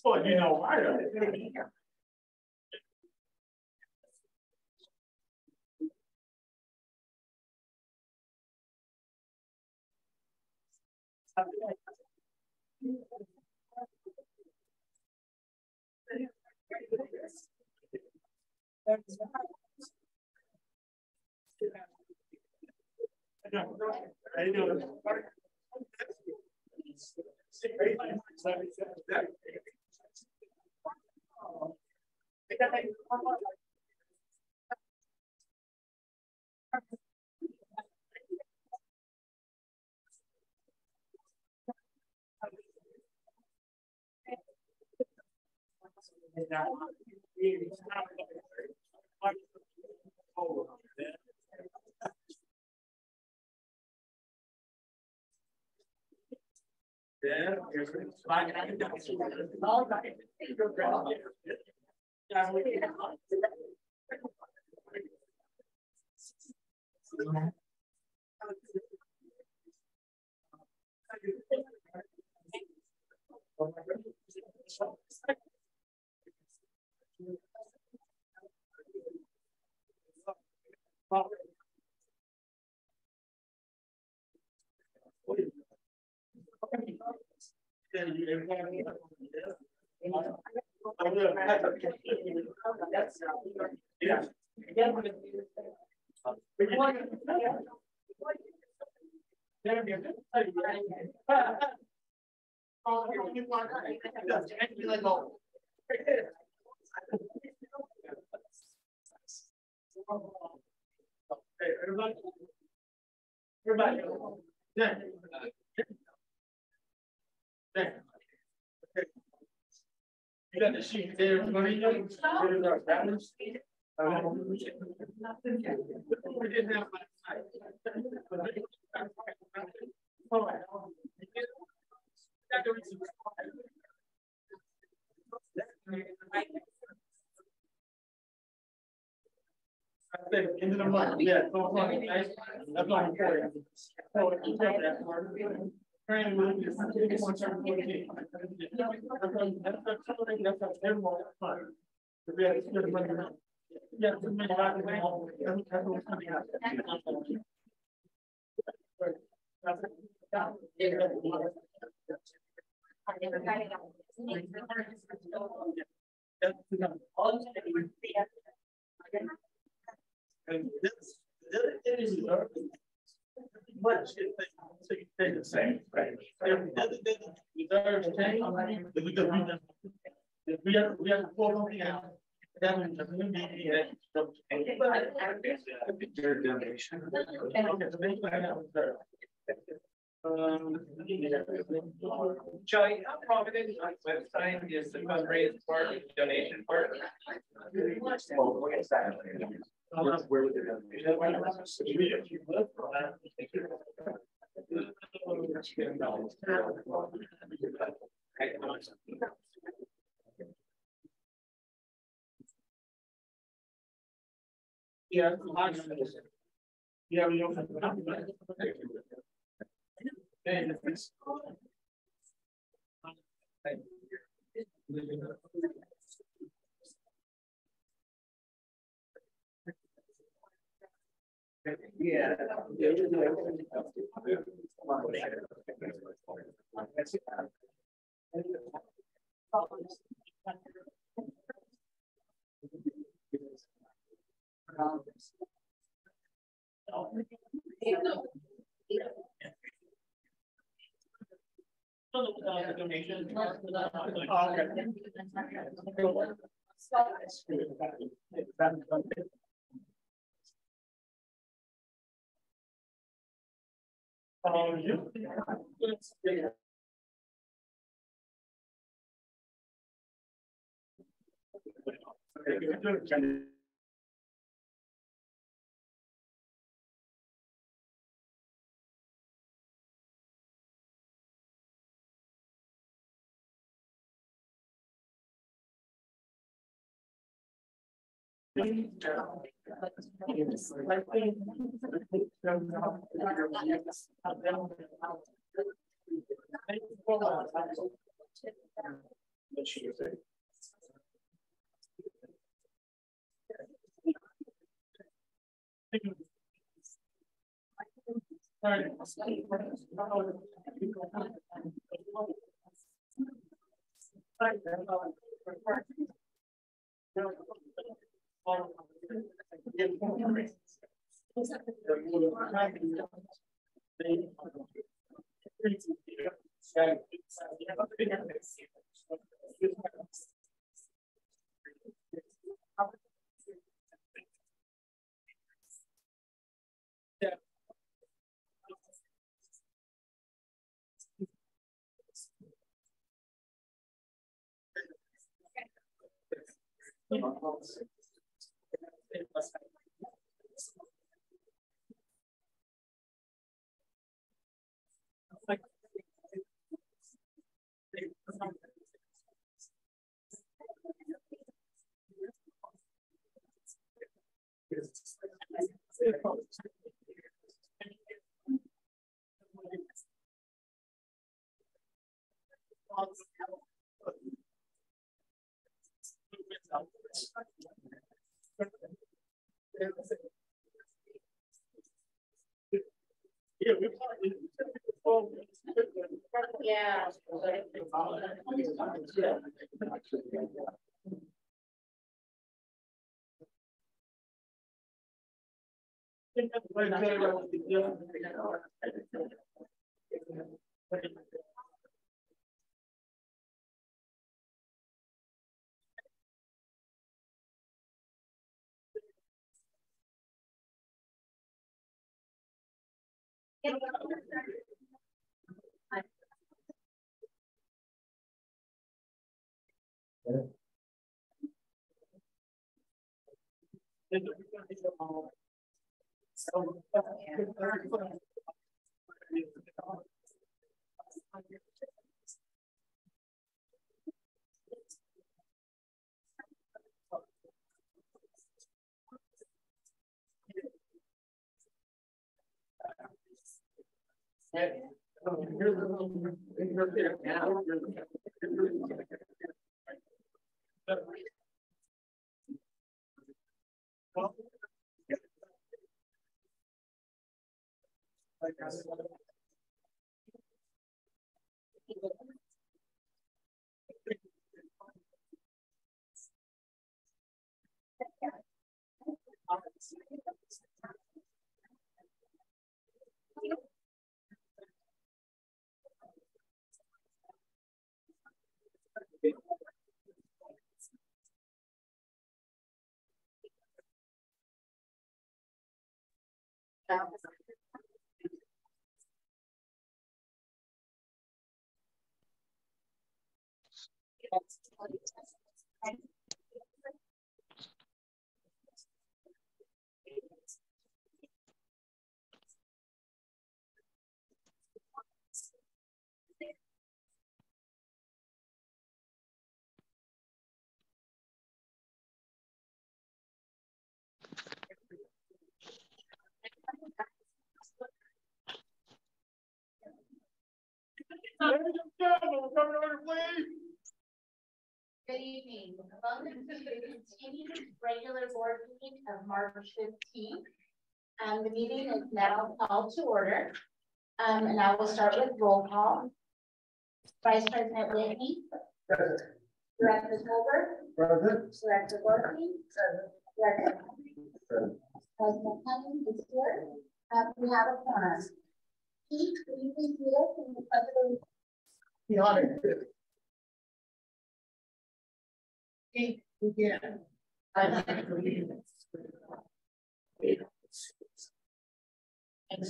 Well, you know, I don't. Everybody. Yeah. There. Okay. You got the sheet there, everybody. There's our balance. We didn't have end of the month, yeah. That's not important. And this is much so you take the same, right? We have to pull something out. That means the donation. Joey, how prominent on the website is the fundraise part, the donation part? Where would they yeah, yeah, we don't have yeah. Donation. Yeah. Good evening. Welcome to the continued regular board meeting of March 15th. The meeting is now called to order. And I will start with roll call. Vice President Whitney. Present. Director Colbert. Present. Director Gorky. Present. Director Present. President Cummings is here. We have a quorum. Keith, will you please read us in the pledge of allegiance? The honor. Begin. I have to leave. And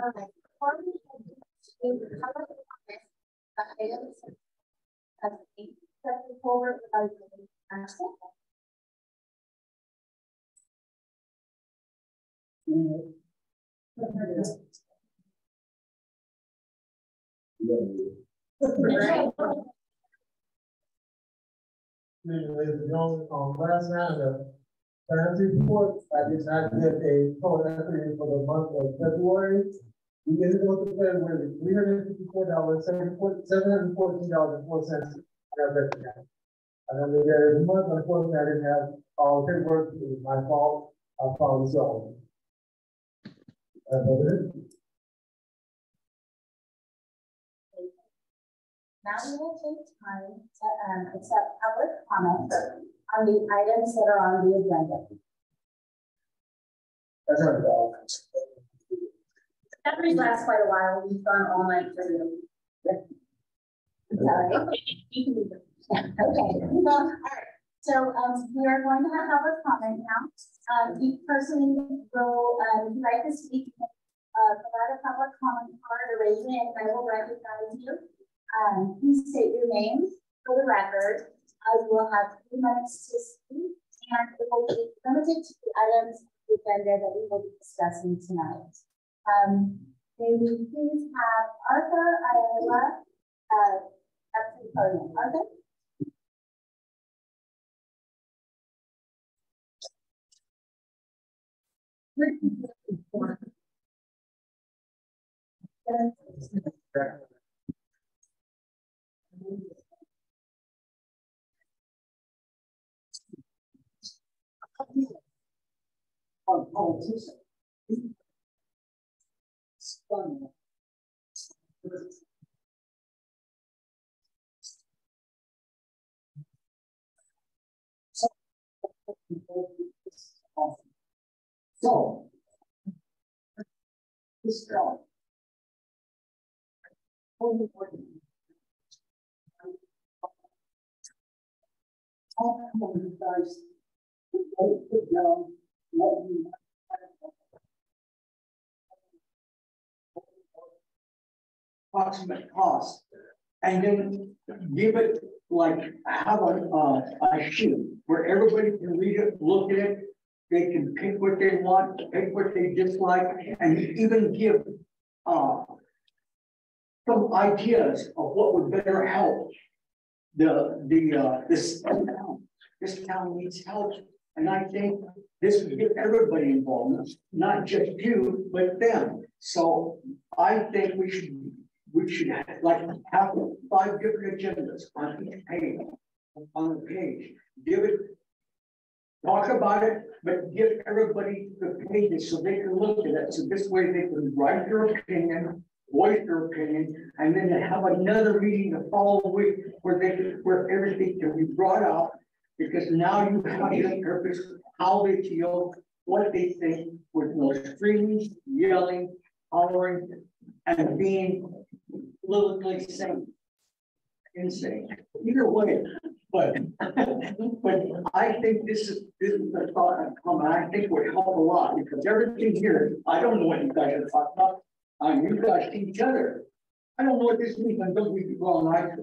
okay. Forward last round of currency report, I did not get a total estimate for the month of February. We get it go to February, $354, $714.04. I don't think that every month, unfortunately, I didn't have all paperwork. It was my fault. I found this out. Now we will take time to accept public comment on the items that are on the agenda. That's right. That may last quite a while. We've gone all night for you. Sorry. Okay. Well, all right. So we are going to have public comment now. Each person will, if you'd like to speak, provide a public comment card or raise your hand, and I will recognize you. Please state your name for the record. You will have 3 minutes to speak, and it will be limited to the items of the agenda that we will be discussing tonight. May we please have Arthur Ayala, Arthur? Politician. So, this guy. Approximate cost, and then give it like have a sheet where everybody can read it, look at it, they can pick what they want, pick what they dislike, and even give some ideas of what would better help this town. This town needs help, and I think this would get everybody involved, not just you, but them. So I think we should have, like have 5 different agendas on each page, on the page. Give it, talk about it, but give everybody the pages so they can look at it. So this way they can write their opinion, voice their opinion, and then they have another meeting the following week where everything can be brought out, because now you have the purpose, how they feel, what they think, with no screaming, yelling, hollering, and being politically insane. Either way, but I think this is the thought I've come, and I think would help a lot, because everything here, I don't know what you guys are talking about. You guys see each other. I don't know what this means until we go on live.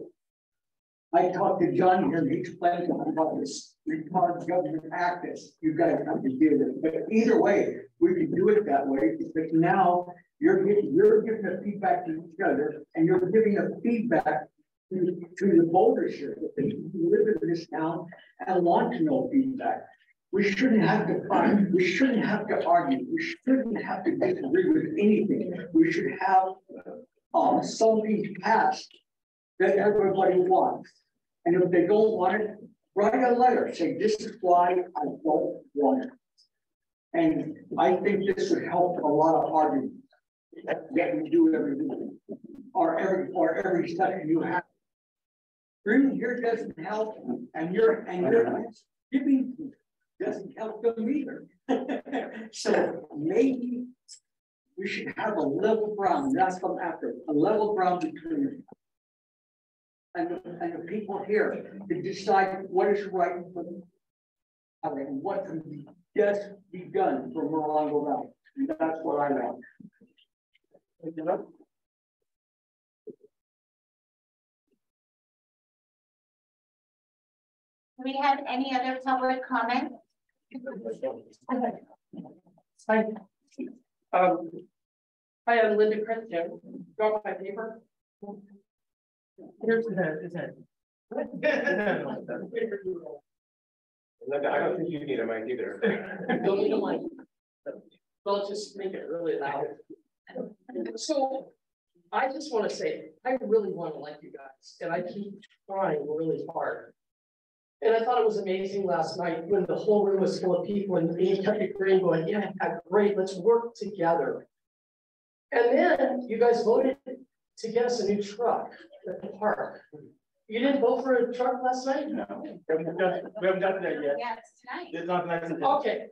I talked to John here and he explained to me about this retarded government practice. You guys have to do this. But either way, we can do it that way, because now you're giving the feedback to each other, and you're giving a feedback to the voters here that live in this town and want to know feedback. We shouldn't have to fight. We shouldn't have to argue. We shouldn't have to disagree with anything. We should have something passed that everybody wants. And if they don't want it, write a letter, say, this is why I don't want it. And I think this would help a lot of arguments that we do every week, or every session you have. bringing here doesn't help, and your giving doesn't help them either. So maybe we should have a level ground. That's what I'm after, a level ground between and the people here to decide what is right for them. I mean, what can best be done for Morongo Valley. And that's what I want. Do we have any other public comment? Hi, I'm Linda Christian. Got my paper? Here's the Linda, I don't think you need a mic either. Don't need a mic. Well, just make it really loud. So I just want to say, I really want to like you guys, and I keep trying really hard. And I thought it was amazing last night when the whole room was full of people and me kept agreeing, going, yeah, great, let's work together. And then you guys voted to get us a new truck at the park. You didn't vote for a truck last night? No, we haven't done that yet. Yeah, it's tonight. It's not nice. Okay,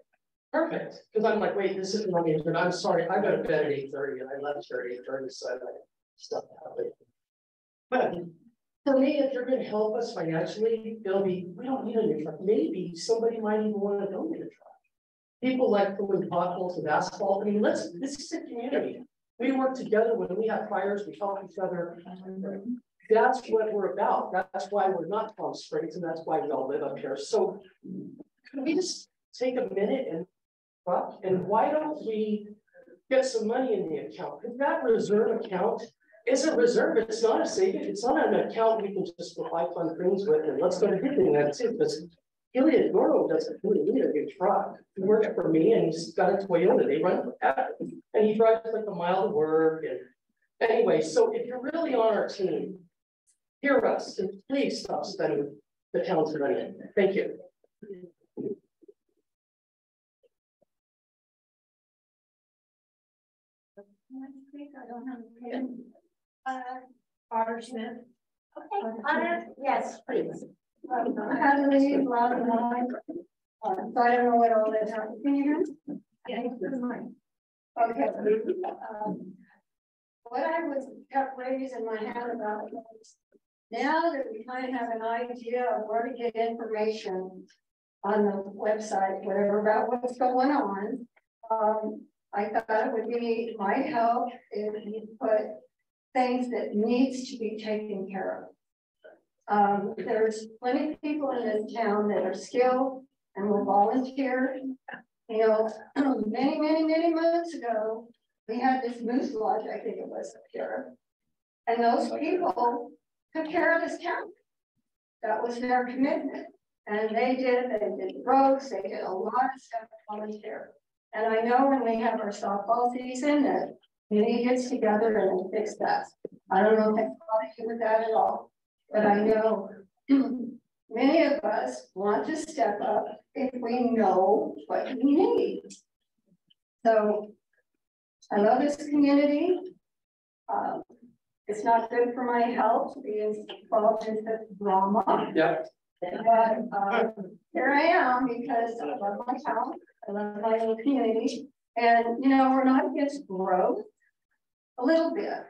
perfect. Because I'm like, wait, this isn't my turn. I'm sorry, I got to bed at 8:30 and I left here at 8:30, so I stuff happened. But for me, if you're going to help us financially, it'll be, we don't need a new truck. Maybe somebody might even want to donate a truck. People like putting potholes with asphalt. I mean, this is a community. We work together when we have fires, we help each other. That's what we're about. That's why we're not Palm Springs, and that's why we all live up here. So could we just take a minute and talk? And why don't we get some money in the account? Because that reserve account is a reserve. It's not a savings. It's not an account we can just buy fun things with. And let's go to hitting that too. Because Iliad Goro doesn't really need a good truck. He works for me, and he's got a Toyota. They run forever, and he drives like a mile to work. And anyway, so if you're really on our team, hear us and please stop spending the town's money. Thank you. Otter Smith. Okay, Otter, yes, please. I had to leave last night, so I don't know what all that happened. Can you hear me? Yeah, okay. What I was kept raising my hand about was now that we kind of have an idea of where to get information on the website, whatever about what's going on, I thought it would be might help if you put things that needs to be taken care of. There's plenty of people in this town that are skilled and will volunteer. You know, many months ago, we had this moose lodge, I think it was up here, and those people took care of this town. That was their commitment, and they did roads, they did a lot of stuff volunteer. And I know when we have our softball season that community gets together and fix that. I don't know if it's got to do with that at all, but I know many of us want to step up if we know what we need. So I love this community. It's not good for my health to be involved in such drama. Yeah. But here I am because I love my town. I love my little community. And, you know, we're not against growth. A little bit.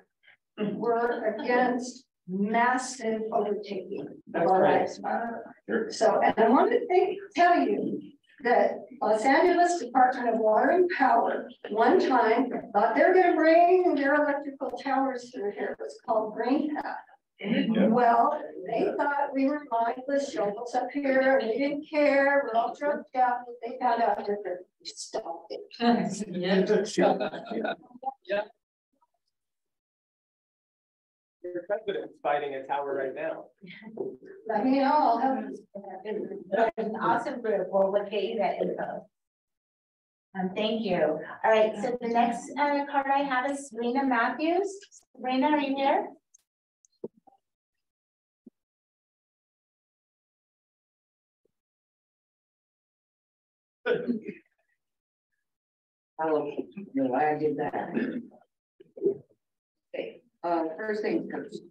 We're against massive overtaking of our lifestyle. So, and I want to tell you that Los Angeles Department of Water and Power one time thought they were going to bring their electrical towers through here. It was called Green Path. Well, they thought we were mindless shovels up here, and we didn't care. We're all drugged out, but they found out that they stopped it. Yeah. Your president's fighting a tower right now. Let me know. I'll help you. That's an awesome group. We'll locate that info. Thank you. All right, so the next card I have is Rena Matthews. Rena, are you here? I don't know why I did that. Okay, first things first.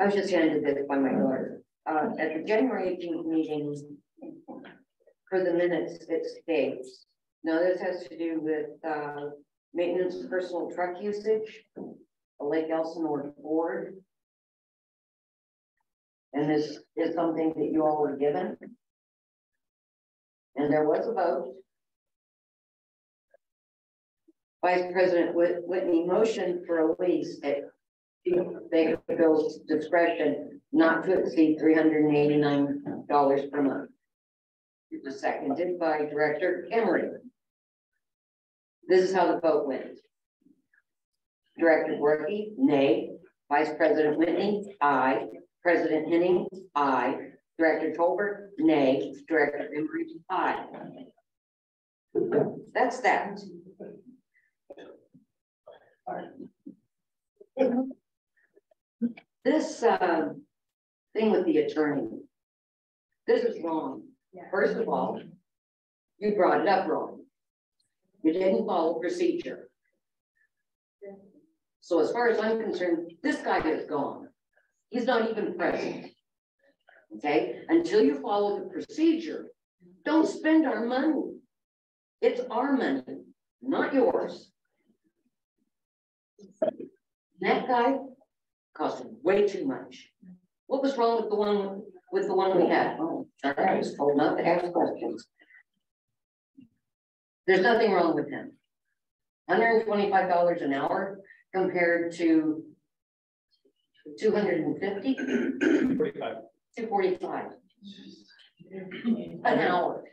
I was just handed this by my daughter. At the January 18th meeting, for the minutes, it states, now this has to do with maintenance of personal truck usage, the Lake Elsinore Board. And this is something that you all were given. And there was a vote. Vice President Whitney motioned for a lease at Bakerfield's discretion not to exceed $389 per month. It was seconded by Director Emery. This is how the vote went. Director Workey, nay. Vice President Whitney, aye. President Henning, aye. Director Tolbert, nay. Director Emery, aye. That's that. This thing with the attorney, this is wrong. First of all, you brought it up wrong. You didn't follow procedure. So as far as I'm concerned, this guy is gone. He's not even present. Okay, until you follow the procedure, don't spend our money. It's our money, not yours. That guy cost way too much. What was wrong with the one we had? Oh, I was told not to ask questions. There's nothing wrong with him. $125 an hour compared to 250? 45. 245 an hour.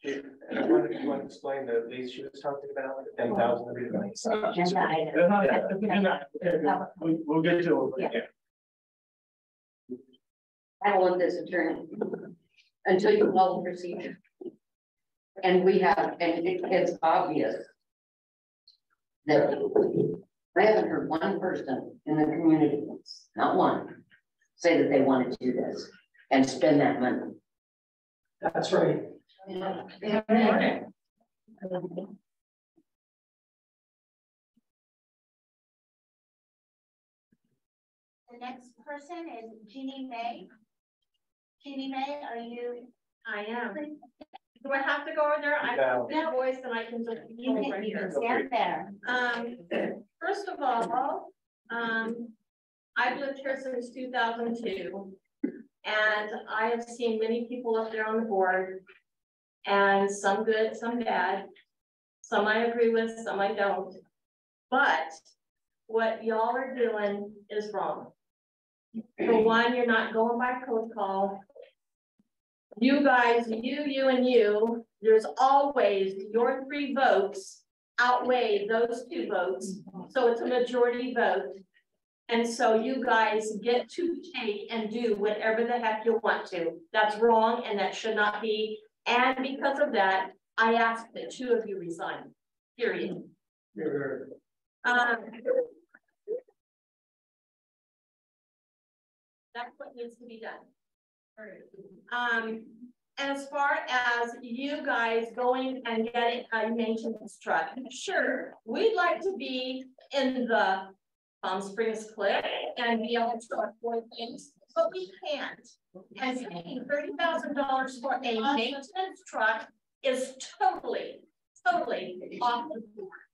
You want to explain the lease she was talking about, like 10,000 every We'll get to it. Yeah. I don't want this attorney until you follow procedure. And we have, and it's obvious that I haven't heard one person in the community, not one, say that they wanted to do this and spend that money. That's right. The next person is Jeannie May. Jeannie May, are you? I am. Do I have to go over there? I have a voice and I can just You can stand there. First of all, I've lived here since 2002, and I have seen many people up there on the board, and some good, some bad, some I agree with, some I don't. But what y'all are doing is wrong. For one, you're not going by protocol. You guys, you, and you, there's always your 3 votes outweigh those 2 votes. So it's a majority vote. And so you guys get to take and do whatever the heck you want to. That's wrong and that should not be. And because of that, I ask that 2 of you resign, period. That's what needs to be done. As far as you guys going and getting a maintenance truck, sure, we'd like to be in the Palm Springs Cliff and be able to afford things, but we can't. And paying $30,000 for a maintenance truck is totally off the board.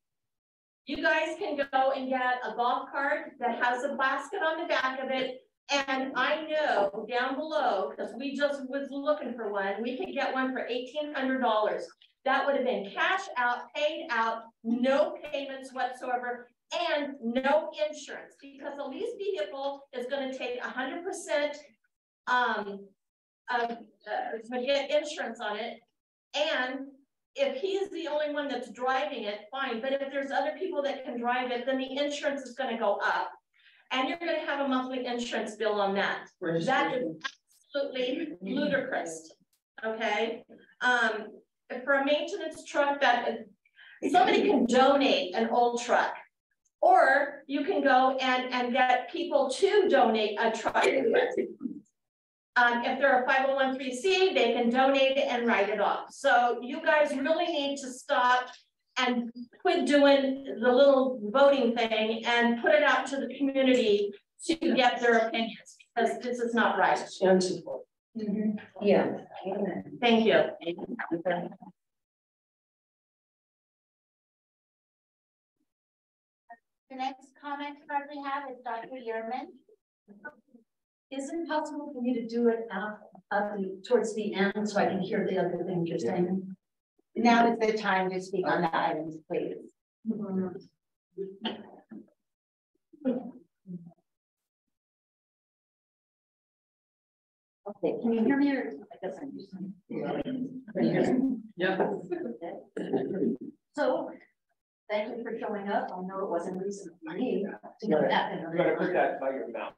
You guys can go and get a golf cart that has a basket on the back of it. And I know down below, because we just was looking for one, we could get one for $1,800. That would have been cash out, paid out, no payments whatsoever, and no insurance, because a lease vehicle is going to take 100% to get insurance on it. And if he's the only one that's driving it, fine. But if there's other people that can drive it, then the insurance is going to go up. And you're going to have a monthly insurance bill on that. That is absolutely ludicrous. Okay. For a maintenance truck, that somebody can donate an old truck, or you can go and get people to donate a truck. If they're a 501(c)(3), they can donate it and write it off. So you guys really need to stop and quit doing the little voting thing and put it out to the community to get their opinions, because this is not right. And support. Yeah. Thank you. The next comment card we have is Dr. Yearman. Is it possible for me to do it towards the end so I can hear the other things you're saying? Now is the time to speak on the items, please. Okay, can you hear me or I guess I'm using it. Yeah. So, thank you for showing up. I know it wasn't recent for me to get that. You gotta put that by your mouth.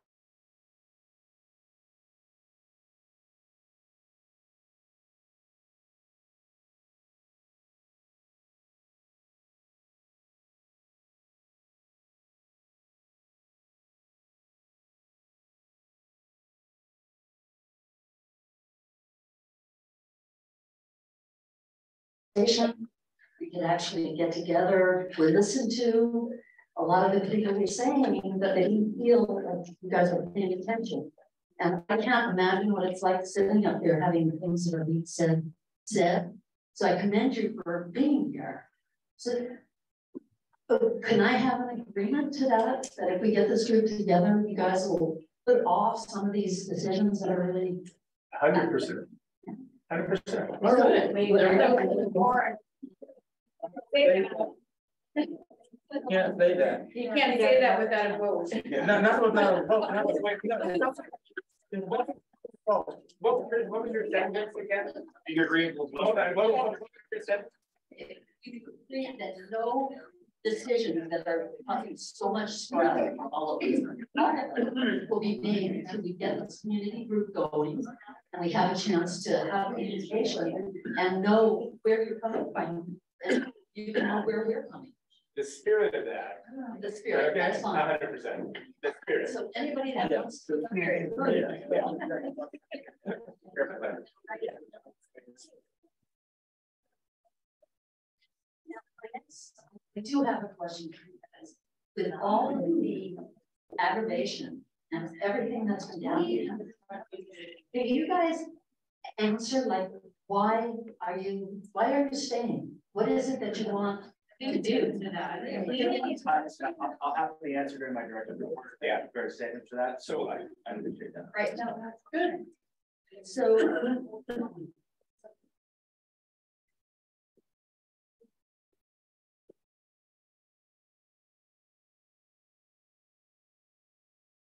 We could actually get together, we listen to a lot of the people were saying that they didn't feel like you guys were paying attention. And I can't imagine what it's like sitting up there having things that are being said. So I commend you for being here. So can I have an agreement to that? That if we get this group together, you guys will put off some of these decisions that are really 100%. 100%. All right. Can't say that. You can't say that without a vote. No, not without a vote. What was your sentence again? You agree? Hold on. What was your sentence? You agree that no decisions that are causing so much stress on all of us will be made until we get this community group going and we have a chance to have communication and know where you're coming from. And you can know where we're coming. The spirit of that. The spirit, okay, that's fine. 100%. The spirit. So anybody that wants to. I do have a question for you guys. With all of the aggravation and everything that's been happening, do you guys answer like why are you staying? What is it that you want to do to that? I'll have the answer during my direct report. Yeah, very statement for that. So I appreciate that. Right, no, that's good. So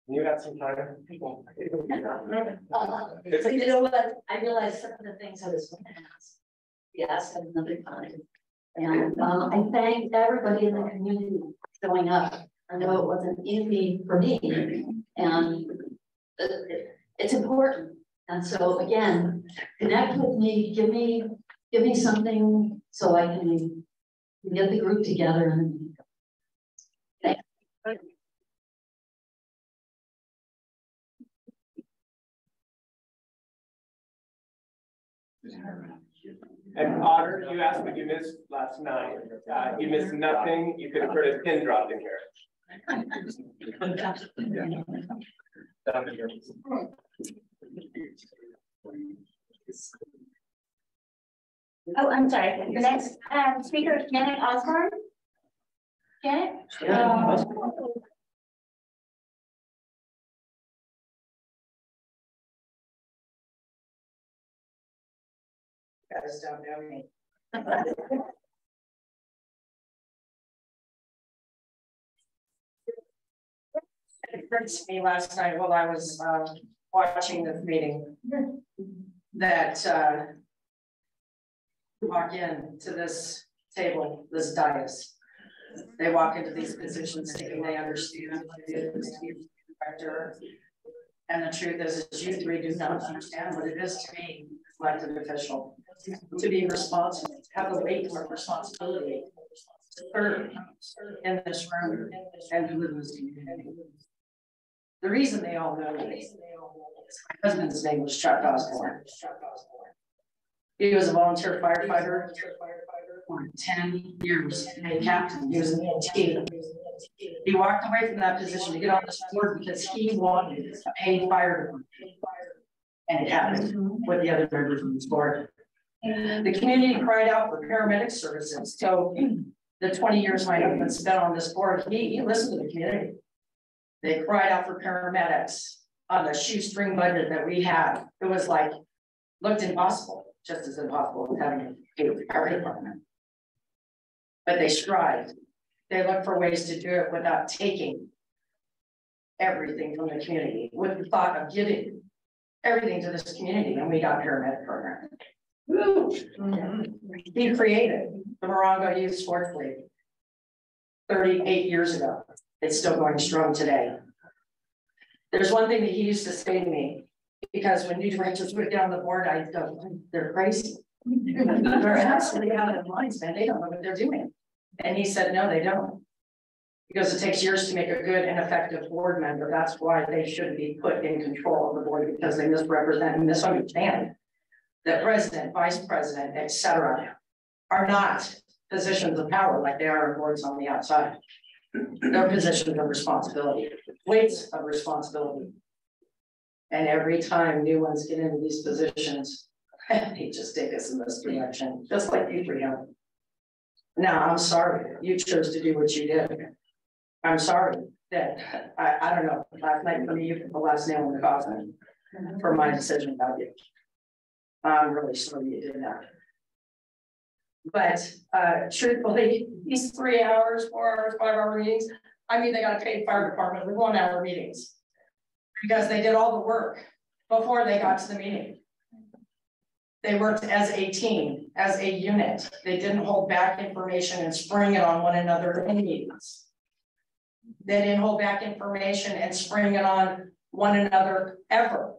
You got some time, people. you know what? I realized some of the things I was going to ask. We asked at another time. And I thank everybody in the community for showing up. I know it wasn't easy for me. And it's important. And so again, connect with me, give me something so I can get the group together and thanks. And Otter, you asked what you missed last night. You missed nothing. You could have heard a pin drop in here. Oh, I'm sorry. The next speaker is Janet Osborne. Janet? Yeah. Guys don't know me. It occurred to me last night while I was watching this meeting that walk in to this table, this dais. They walk into these positions thinking they understand what it is to be a director. And the truth is you three do not understand what it is to be elected official, to be responsible, to have the weight of responsibility, to serve in this room and to live in this community. The reason they all know me is my husband's name was Chuck Osborne. He was a volunteer firefighter for 10 years, a captain. He was an EMT. He walked away from that position to get on this board because he wanted a paid fire department. And it happened with the other members of this board. The community cried out for paramedic services. So the 20 years my husband spent on this board, he listened to the community. They cried out for paramedics on the shoestring budget that we had. It was like, looked impossible, just as impossible as having a paid fire department. But they strived. They looked for ways to do it without taking everything from the community, with the thought of giving everything to this community, and we got a paramedic program. He created the Morongo Youth Sports League 38 years ago. It's still going strong today. There's one thing that he used to say to me, because when new directors would get on the board, I go, they're crazy. They're absolutely out of their minds, man. They don't know what they're doing. And he said, no, they don't. Because it takes years to make a good and effective board member. That's why they should be put in control of the board, because they misrepresent and misunderstand that president, vice president, etc., are not positions of power like they are in boards on the outside. They're positions of responsibility, weights of responsibility. And every time new ones get into these positions, they just take us in this direction, just like you three have. Now, I'm sorry you chose to do what you did. I'm sorry that I don't know. Last night for me, you put the last nail in the coffin for my decision about you. I'm really sorry you did that. But truthfully, these 3 hours, 4 hours, 5 hour meetings, I mean, they got a paid fire department with 1 hour meetings because they did all the work before they got to the meeting. They worked as a team, as a unit. They didn't hold back information and spring it on one another in meetings. They didn't hold back information and spring it on one another ever.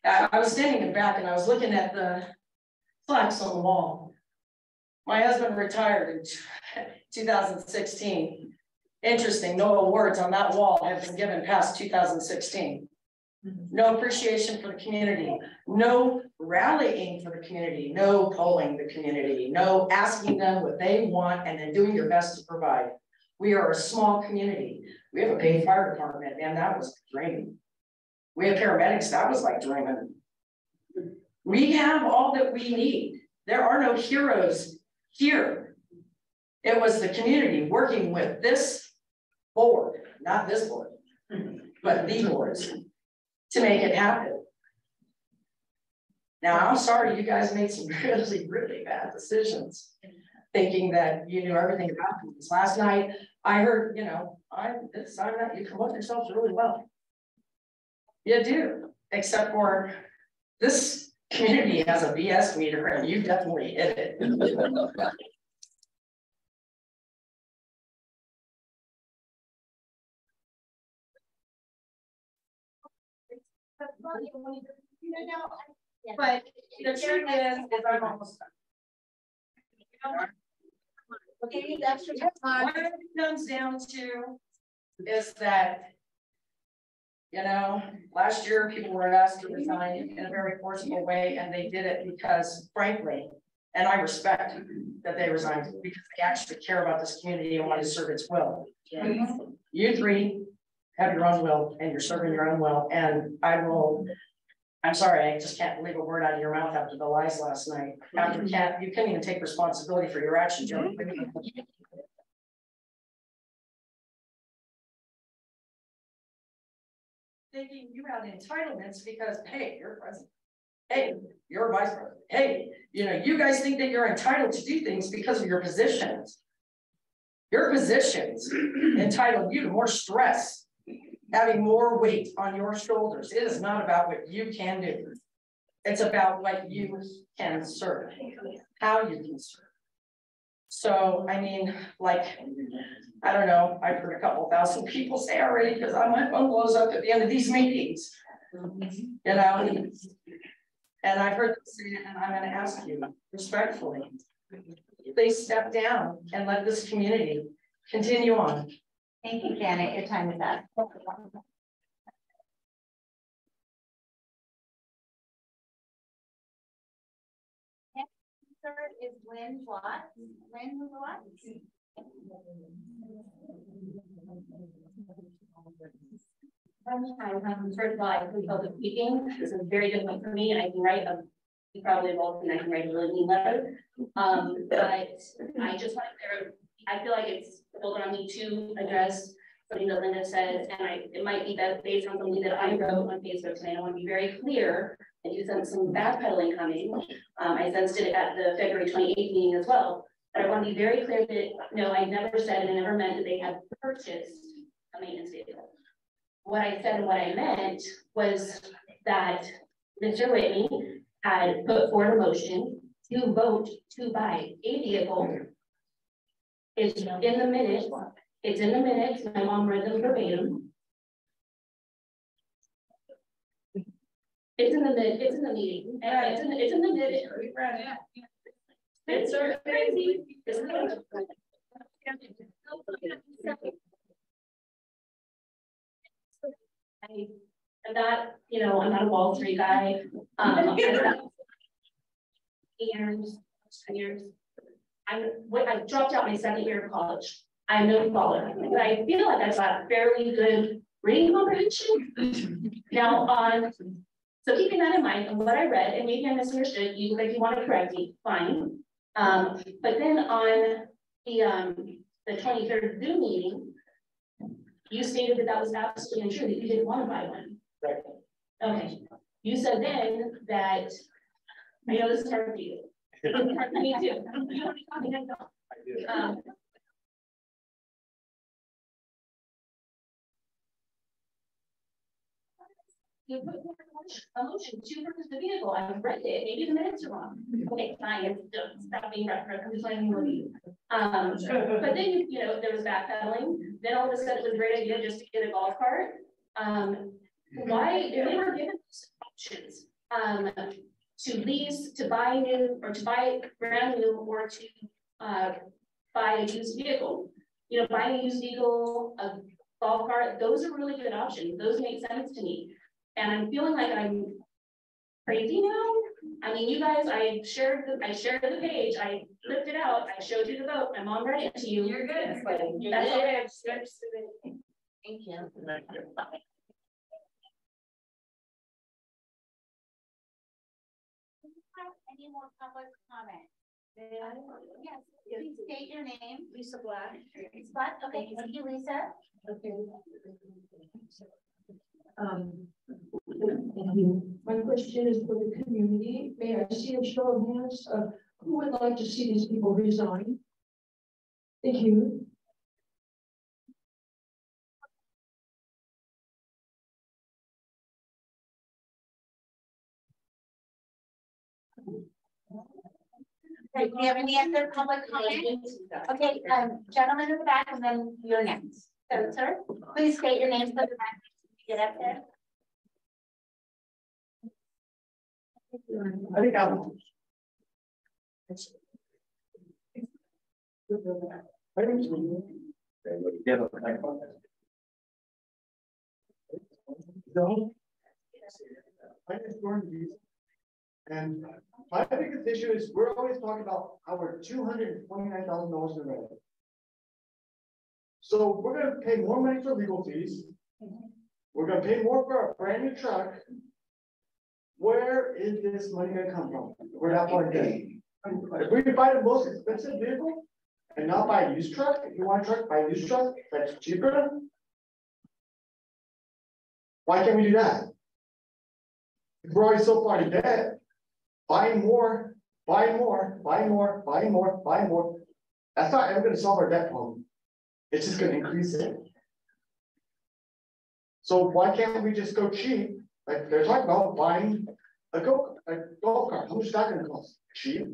I was standing in the back and I was looking at the plaques on the wall. My husband retired in 2016. Interesting, no awards on that wall have been given past 2016. No appreciation for the community, no rallying for the community, no polling the community, no asking them what they want and then doing your best to provide. We are a small community. We have a paid fire department, and that was dreaming. We have paramedics, that was like dreaming. We have all that we need. There are no heroes here. It was the community working with this board, not this board, but the boards, to make it happen. Now, I'm sorry you guys made some really, really bad decisions, thinking that you knew everything about this. Last night, I heard, you know, you promote yourselves really well. You do, except for this community has a BS meter, and you definitely hit it. But the truth is I'm almost done. Okay, that's your time. What it comes down to is that, you know, last year people were asked to resign in a very forcible way, and they did it because, frankly, and I respect that they resigned because they actually care about this community and want to serve its will. Yes. You three have your own will, and you're serving your own will, and I'm sorry, I just can't believe a word out of your mouth after the lies last night. You couldn't even take responsibility for your actions. Thinking you had entitlements because, hey, you're president. Hey, you're vice president. Hey, you know, you guys think that you're entitled to do things because of your positions. Your positions entitle you to more stress, having more weight on your shoulders. It is not about what you can do. It's about what you can serve, how you can serve. So, I mean, like, I don't know, I've heard a couple thousand people say already, because my phone blows up at the end of these meetings, you know, and I've heard them say it, and I'm going to ask you respectfully, please step down and let this community continue on. Thank you, Janet. Your time is up. Next speaker is Lynn Watts. Lynn Watts. First of all, I appreciate the speaking. This is very different for me, and I can write you probably both, and I can write a really neat letter. But I just want to I feel like it's pulled on me to address something that Linda said, and it might be that based on something that I wrote on Facebook today. I want to be very clear, and you sensed some backpedaling coming. I sensed it at the February 28th meeting as well. But I want to be very clear that no, I never said and I never meant that they had purchased a maintenance vehicle. What I said and what I meant was that Mr. Whitney had put forward a motion to vote to buy a vehicle. It's in the minutes. It's in the minutes. My mom read them verbatim. It's in the meeting. It's in the minute. We read it. It's so crazy. That, you know, I'm not a Wall Street guy. Years. I dropped out my second year of college. I'm no scholar, but I feel like I've got fairly good reading comprehension. Now, so keeping that in mind, and what I read, and maybe I misunderstood you, like you want to correct me, fine. But then on the 23rd Zoom meeting, you stated that was absolutely untrue, that you didn't want to buy one. Right. Okay. You said then that, I know this is hard for you. It's hard for me too. You don't want to talk to me, I do. You put a motion to purchase the vehicle. I read it. Maybe the minutes are wrong. Okay, fine. Stop being referenced. I'm just letting you leave. But then you know there was backpedaling. Then all of a sudden it was a great idea just to get a golf cart. Why they were given options to lease, to buy new, or to buy brand new, or to buy a used vehicle. You know, buying a used vehicle, a golf cart. Those are really good options. Those make sense to me. And I'm feeling like I'm crazy now. I mean, you guys, I shared the page, I flipped it out, I showed you the vote, my mom read it to you. You're good. That's okay. Thank you. Any more public comment? Yes, please state your name. Lisa Black. Lisa Black, okay, thank you, Lisa. Okay. My question is for the community. May I see a show of hands of who would like to see these people resign? Thank you. Okay, do you have any other public comment? Okay, gentleman in the back, and then you're next. So, sir, please state your name so the back get up there. I think I'm. And my biggest issue is we're always talking about how we're $229,000 in revenue. So we're going to pay more money for legal fees. We're going to pay more for a brand new truck. Where is this money going to come from? We're not going to get. If we buy the most expensive vehicle and not buy a used truck, if you want a truck, buy a used truck that's cheaper. Why can't we do that? If we're already so far in debt, buying more. That's not ever going to solve our debt problem. It's just going to increase it. So why can't we just go cheap? Like they're talking about buying a golf cart. How much is that going to cost? Cheap.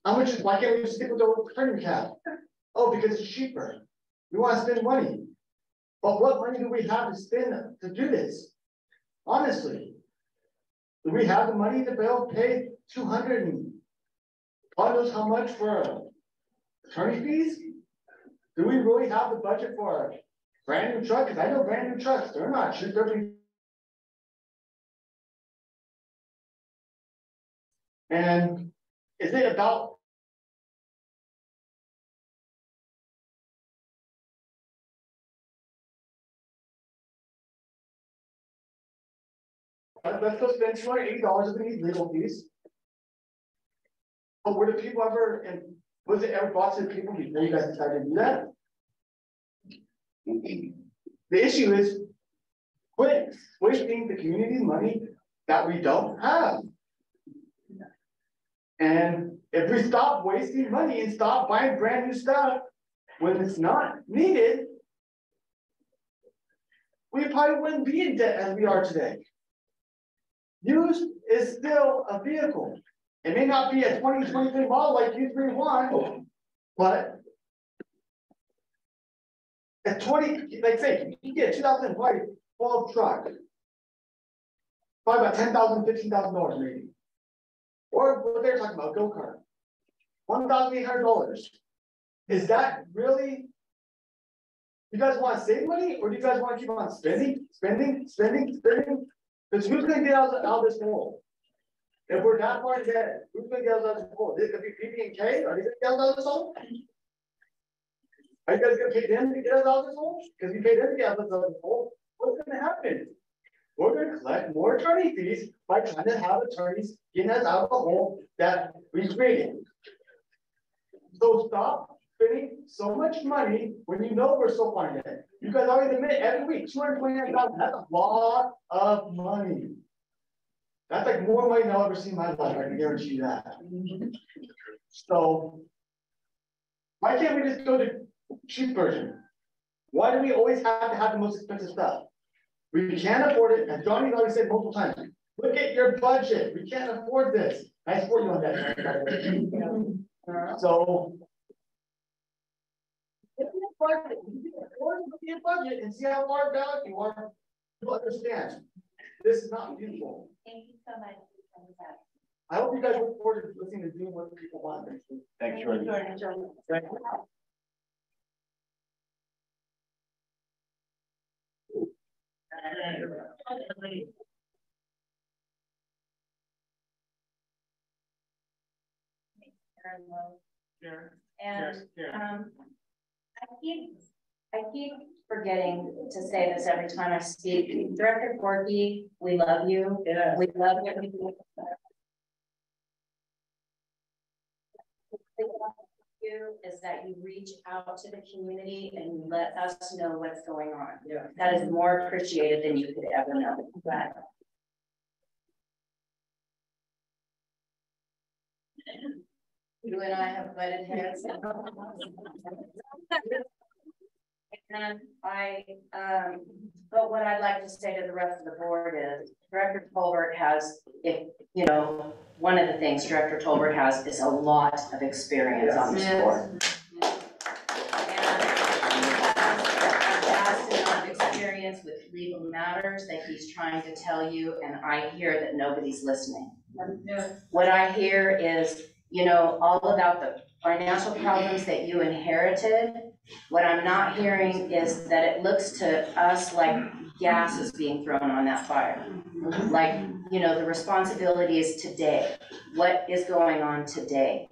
How much is? Why can't we just stick with the turning cab? Oh, because it's cheaper. We want to spend money. But what money do we have to spend to do this? Honestly, do we have the money to pay 200 and God knows how much for attorney fees? Do we really have the budget for a brand new truck? Because I know brand new trucks, they're not cheap. And is it about let's go spend $280 if we need legal fees. But were the people ever, and was it ever brought to the people before you guys decided to do that? The issue is, quit wasting the community's money that we don't have. And if we stop wasting money and stop buying brand new stuff when it's not needed, we probably wouldn't be in debt as we are today. Used is still a vehicle. It may not be a 2023 model like you three want, but a 20, like say, you get a 2012 truck, probably about $10,000, $15,000 maybe. Or what they're talking about, go-kart, $1,800. Is that really? You guys want to save money, or do you guys want to keep on spending? Because who's going to get out of this hole? If we're that far in debt, who's going to get out of this hole? Is it going to be PB&K? Are they going to get out of this hole? Are you guys going to pay them to get us out of this hole? Because you pay them to get us out of this hole, what's going to happen? We're going to collect more attorney fees by trying to have attorneys getting us out of the hole that we created. So stop spending so much money when you know we're so far in debt. You guys always admit every week, $229,000, that's a lot of money. That's like more money than I've ever seen in my life, I can guarantee you that. So, why can't we just go to cheap version? Why do we always have to have the most expensive stuff? We can't afford it, and Johnny's already said multiple times, look at your budget, we can't afford this. I support you on that. So, if you afford a budget and see how far down you are, you'll understand. This is not useful. Thank you so much. I hope you guys look forward to listening to doing what people want next week. Thanks, Jordan. Thank you. And I keep forgetting to say this every time I speak. Director Corky, we love you. Yeah. We love what you do. Is that you reach out to the community and you let us know what's going on. Yeah. That is more appreciated than you could ever know. But you and I have butted heads. And but what I'd like to say to the rest of the board is Director Tolbert has, if you know, one of the things Director Tolbert has is a lot of experience on this board. And he has a vast amount of experience with legal matters that he's trying to tell you, and I hear that nobody's listening. What I hear is, you know, all about the financial problems that you inherited. What I'm not hearing is that it looks to us like gas is being thrown on that fire. Like, you know, the responsibility is today. What is going on today?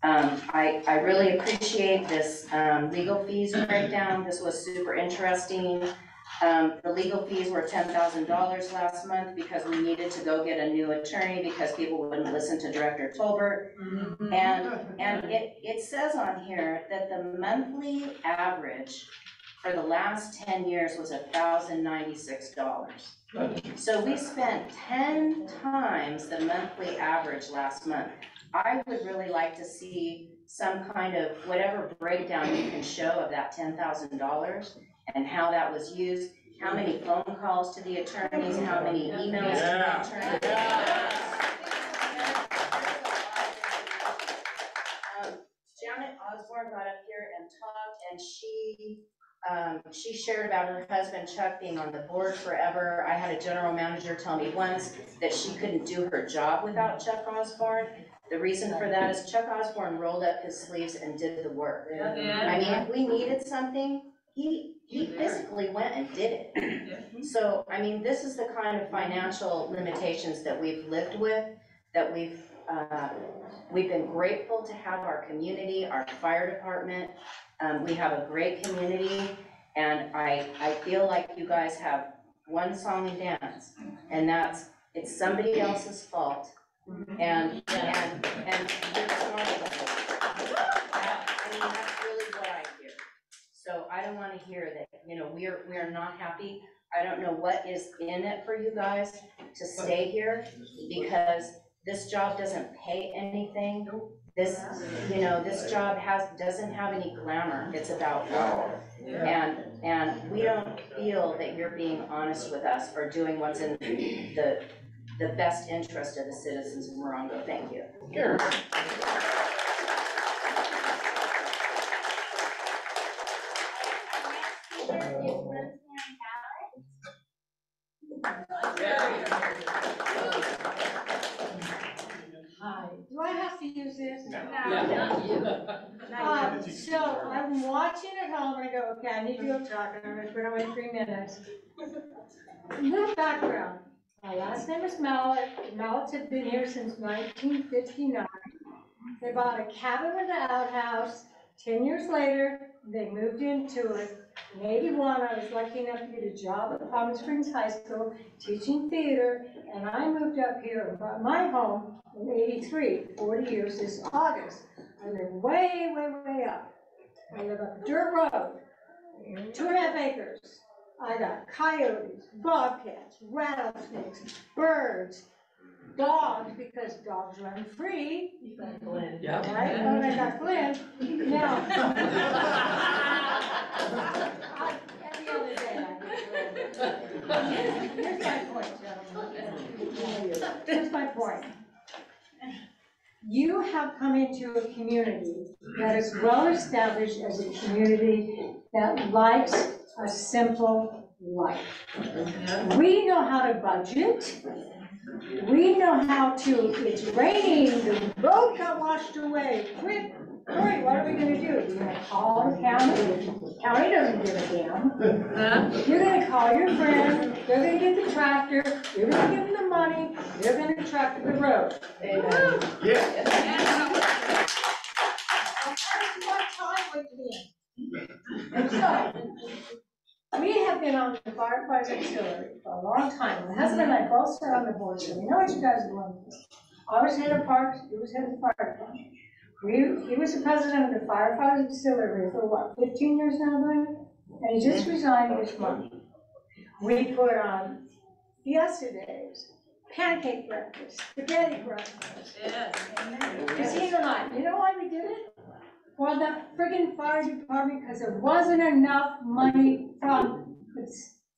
I really appreciate this legal fees breakdown. This was super interesting. The legal fees were $10,000 last month because we needed to go get a new attorney because people wouldn't listen to Director Tolbert. And it says on here that the monthly average for the last 10 years was $1,096. So we spent 10 times the monthly average last month. I would really like to see some kind of whatever breakdown you can show of that $10,000 and how that was used, how many phone calls to the attorneys, how many emails to the attorneys. Janet Osborne got up here and talked, and she shared about her husband Chuck being on the board forever. I had a general manager tell me once that she couldn't do her job without Chuck Osborne. The reason for that is Chuck Osborne rolled up his sleeves and did the work. I mean, if we needed something, he physically went and did it. So, I mean, this is the kind of financial limitations that we've lived with, that we've been grateful to have our community, our fire department. We have a great community, and I feel like you guys have one song and dance, and that's It's somebody else's fault. And you're smart about it. I mean, that's really what I hear. So I don't want to hear that, you know, we are not happy. I don't know what is in it for you guys to stay here, because this job doesn't pay anything. This, you know, this job doesn't have any glamour. It's about work. And we don't feel that you're being honest with us or doing what's in the best interest of the citizens of Morongo. Thank you. Sure. Hi, do I have to use this? No. So I'm watching at home and I go, okay, I need you to talk, and I'm gonna put on my 3 minutes. Little background, my last name is Mallet. Mallets have been here since 1959. They bought a cabin with an outhouse. 10 years later, they moved into it. In '81, I was lucky enough to get a job at Palm Springs High School teaching theater, and I moved up here and bought my home in '83, 40 years this August. I live way, way, way up. I live up a dirt road, 2.5 acres. I got coyotes, bobcats, rattlesnakes, birds, dogs, because dogs run free. You got Glenn. Yeah. Right? Oh, I got Glenn. Now. Every other day I get Glenn. Here's my point, gentlemen. Here's my point. You have come into a community that is well established as a community that likes a simple life. We know how to budget. We know how to, it's raining, the road got washed away, quick, hurry, what are we gonna do? You're gonna call the county? The county doesn't give a damn. You're gonna call your friend, they're gonna get the tractor, you're gonna give them the money, they're gonna tractor the road. Amen. Yeah. And so, we have been on the firefighter auxiliary for a long time. My husband and I both sit on the board, so we know what you guys are doing. I was head of parks, he was head of fire department. He was the president of the firefighter auxiliary for what, 15 years now, Brian? And he just resigned this month. We put on fiesta days, pancake breakfast, spaghetti breakfast. Yes. Casino night. You know why we did it? For the friggin' fire department, because there wasn't enough money from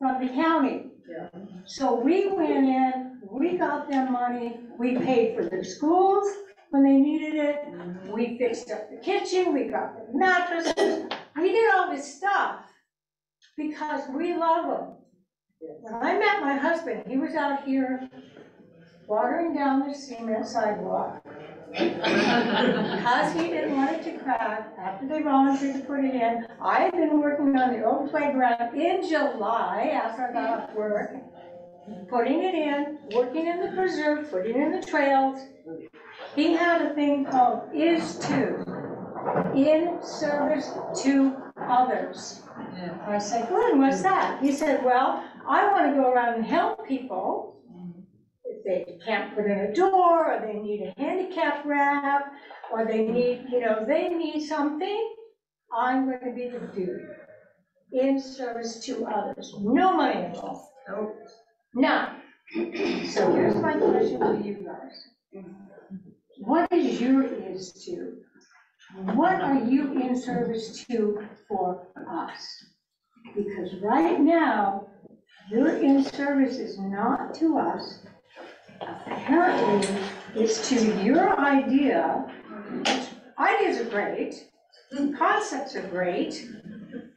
the county. Yeah. So we went in, we got them money, we paid for their schools when they needed it, we fixed up the kitchen, we got the mattresses, we did all this stuff because we love them. When I met my husband, he was out here watering down the cement sidewalk because he didn't want it to crack after they volunteered to put it in. I had been working on the old playground in July after I got off work, putting it in, working in the preserve, putting in the trails. He had a thing called is to, in service to others. I said, Glenn, what's that? He said, well, I want to go around and help people. If they can't put in a door, or they need a handicap ramp, or they need, they need something, I'm going to be the dude. In service to others. No money involved. Nope. Now, so here's my question to you guys. What is your is to? What are you in service to for us? Because right now, your in service is not to us. Apparently, it's to your idea. Ideas are great, concepts are great,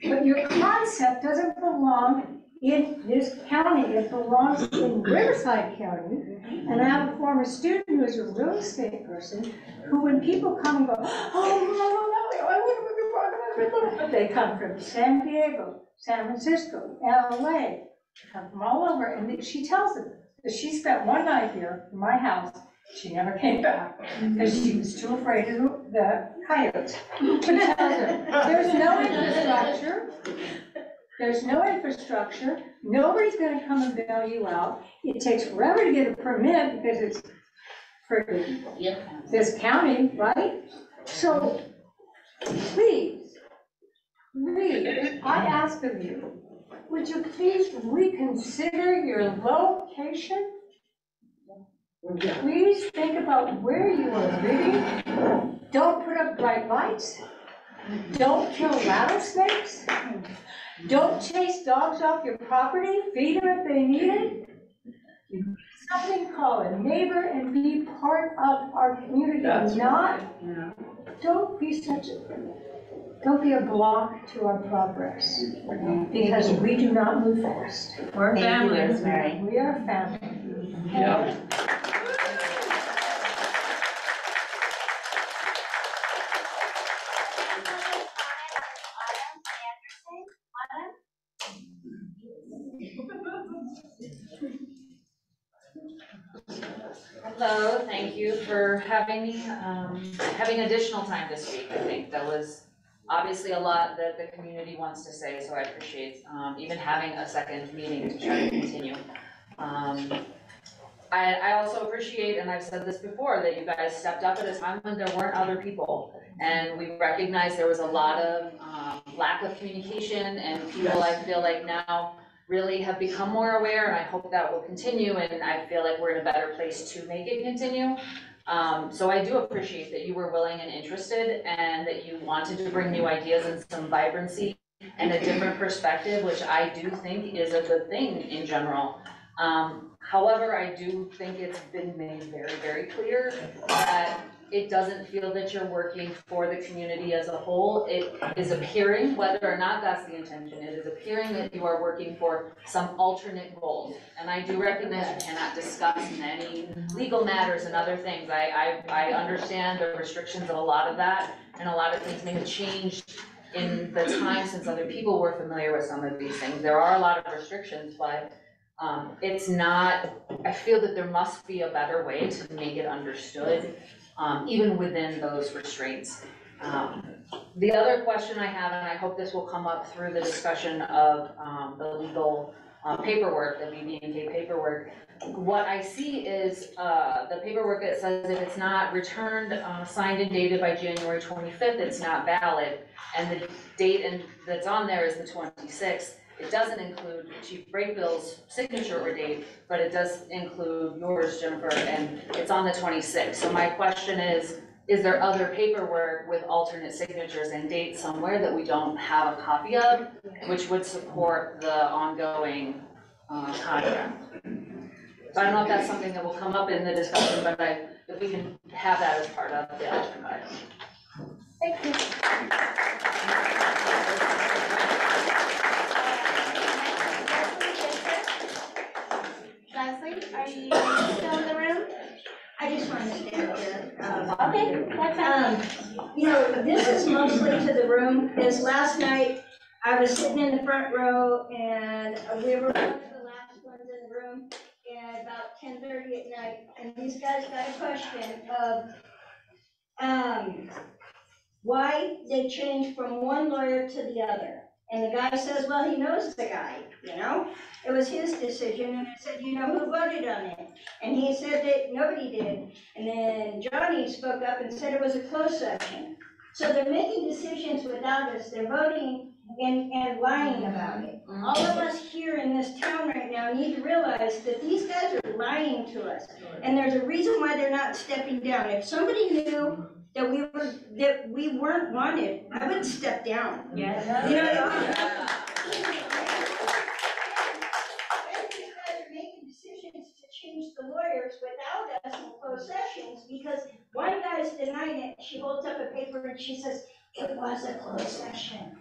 but your concept doesn't belong in this county. It belongs in Riverside County. And I have a former student who is a real estate person who, when people come and go, they come from San Diego, San Francisco, LA, they come from all over, and she tells them that she spent one night here in my house. She never came back because she was too afraid of the coyotes. She tells them, there's no infrastructure, There's no infrastructure. Nobody's gonna come and bail you out. It takes forever to get a permit because it's for this county, right? So please, I ask of you, would you please reconsider your location? Please think about where you are living. Don't put up bright lights. Don't kill rattlesnakes. Don't chase dogs off your property. Feed them if they need it. Something called a neighbor and be part of our community. Don't be a block to our progress, because we do not move fast. We're families, Mary. We are a family. Yeah. Hello, thank you for having me, having additional time this week. I think that was obviously a lot that the community wants to say, so I appreciate even having a second meeting to try to continue. I also appreciate, and I've said this before, that you guys stepped up at a time when there weren't other people. And we recognized there was a lot of lack of communication, and people, I feel like now really have become more aware, and I hope that will continue, and I feel like we're in a better place to make it continue. So I do appreciate that you were willing and interested, and that you wanted to bring new ideas and some vibrancy and a different perspective, which I do think is a good thing in general. However, I do think it's been made very, very clear that it doesn't feel that you're working for the community as a whole. It is appearing, whether or not that's the intention, it is appearing that you are working for some alternate goals. And I do recognize you cannot discuss many legal matters and other things. I understand the restrictions of a lot of that, and a lot of things may have changed in the time since other people were familiar with some of these things. There are a lot of restrictions, but it's not, I feel that there must be a better way to make it understood, even within those restraints. The other question I have, and I hope this will come up through the discussion of the legal paperwork, the BB&K paperwork, what I see is the paperwork that says if it's not returned, signed and dated by January 25th, it's not valid. And the date that's on there is the 26th. It doesn't include Chief Breakbill's signature or date, but it does include yours, Jennifer, and it's on the 26th. So my question is there other paperwork with alternate signatures and dates somewhere that we don't have a copy of, which would support the ongoing contract? So I don't know if that's something that will come up in the discussion, but if we can have that as part of the agenda item. Thank you. Leslie, are you still in the room? I just want to stand here. Okay, that's fine. You know, this is mostly to the room, because last night I was sitting in the front row and we were one of the last ones in the room at about 10:30 at night, and these guys got a question of why they changed from one lawyer to the other. And the guy says, well, he knows the guy, you know? It was his decision, and I said, you know, who voted on it? And he said that nobody did. And then Johnny spoke up and said it was a closed session. So they're making decisions without us. They're voting and lying about it. All of us here in this town right now need to realize that these guys are lying to us. And there's a reason why they're not stepping down. If somebody knew that we weren't wanted, I would step down. Yeah. You know what I mean? These guys are making decisions to change the lawyers without us in closed sessions, because one guy's denying it. She holds up a paper and she says, it was a closed session.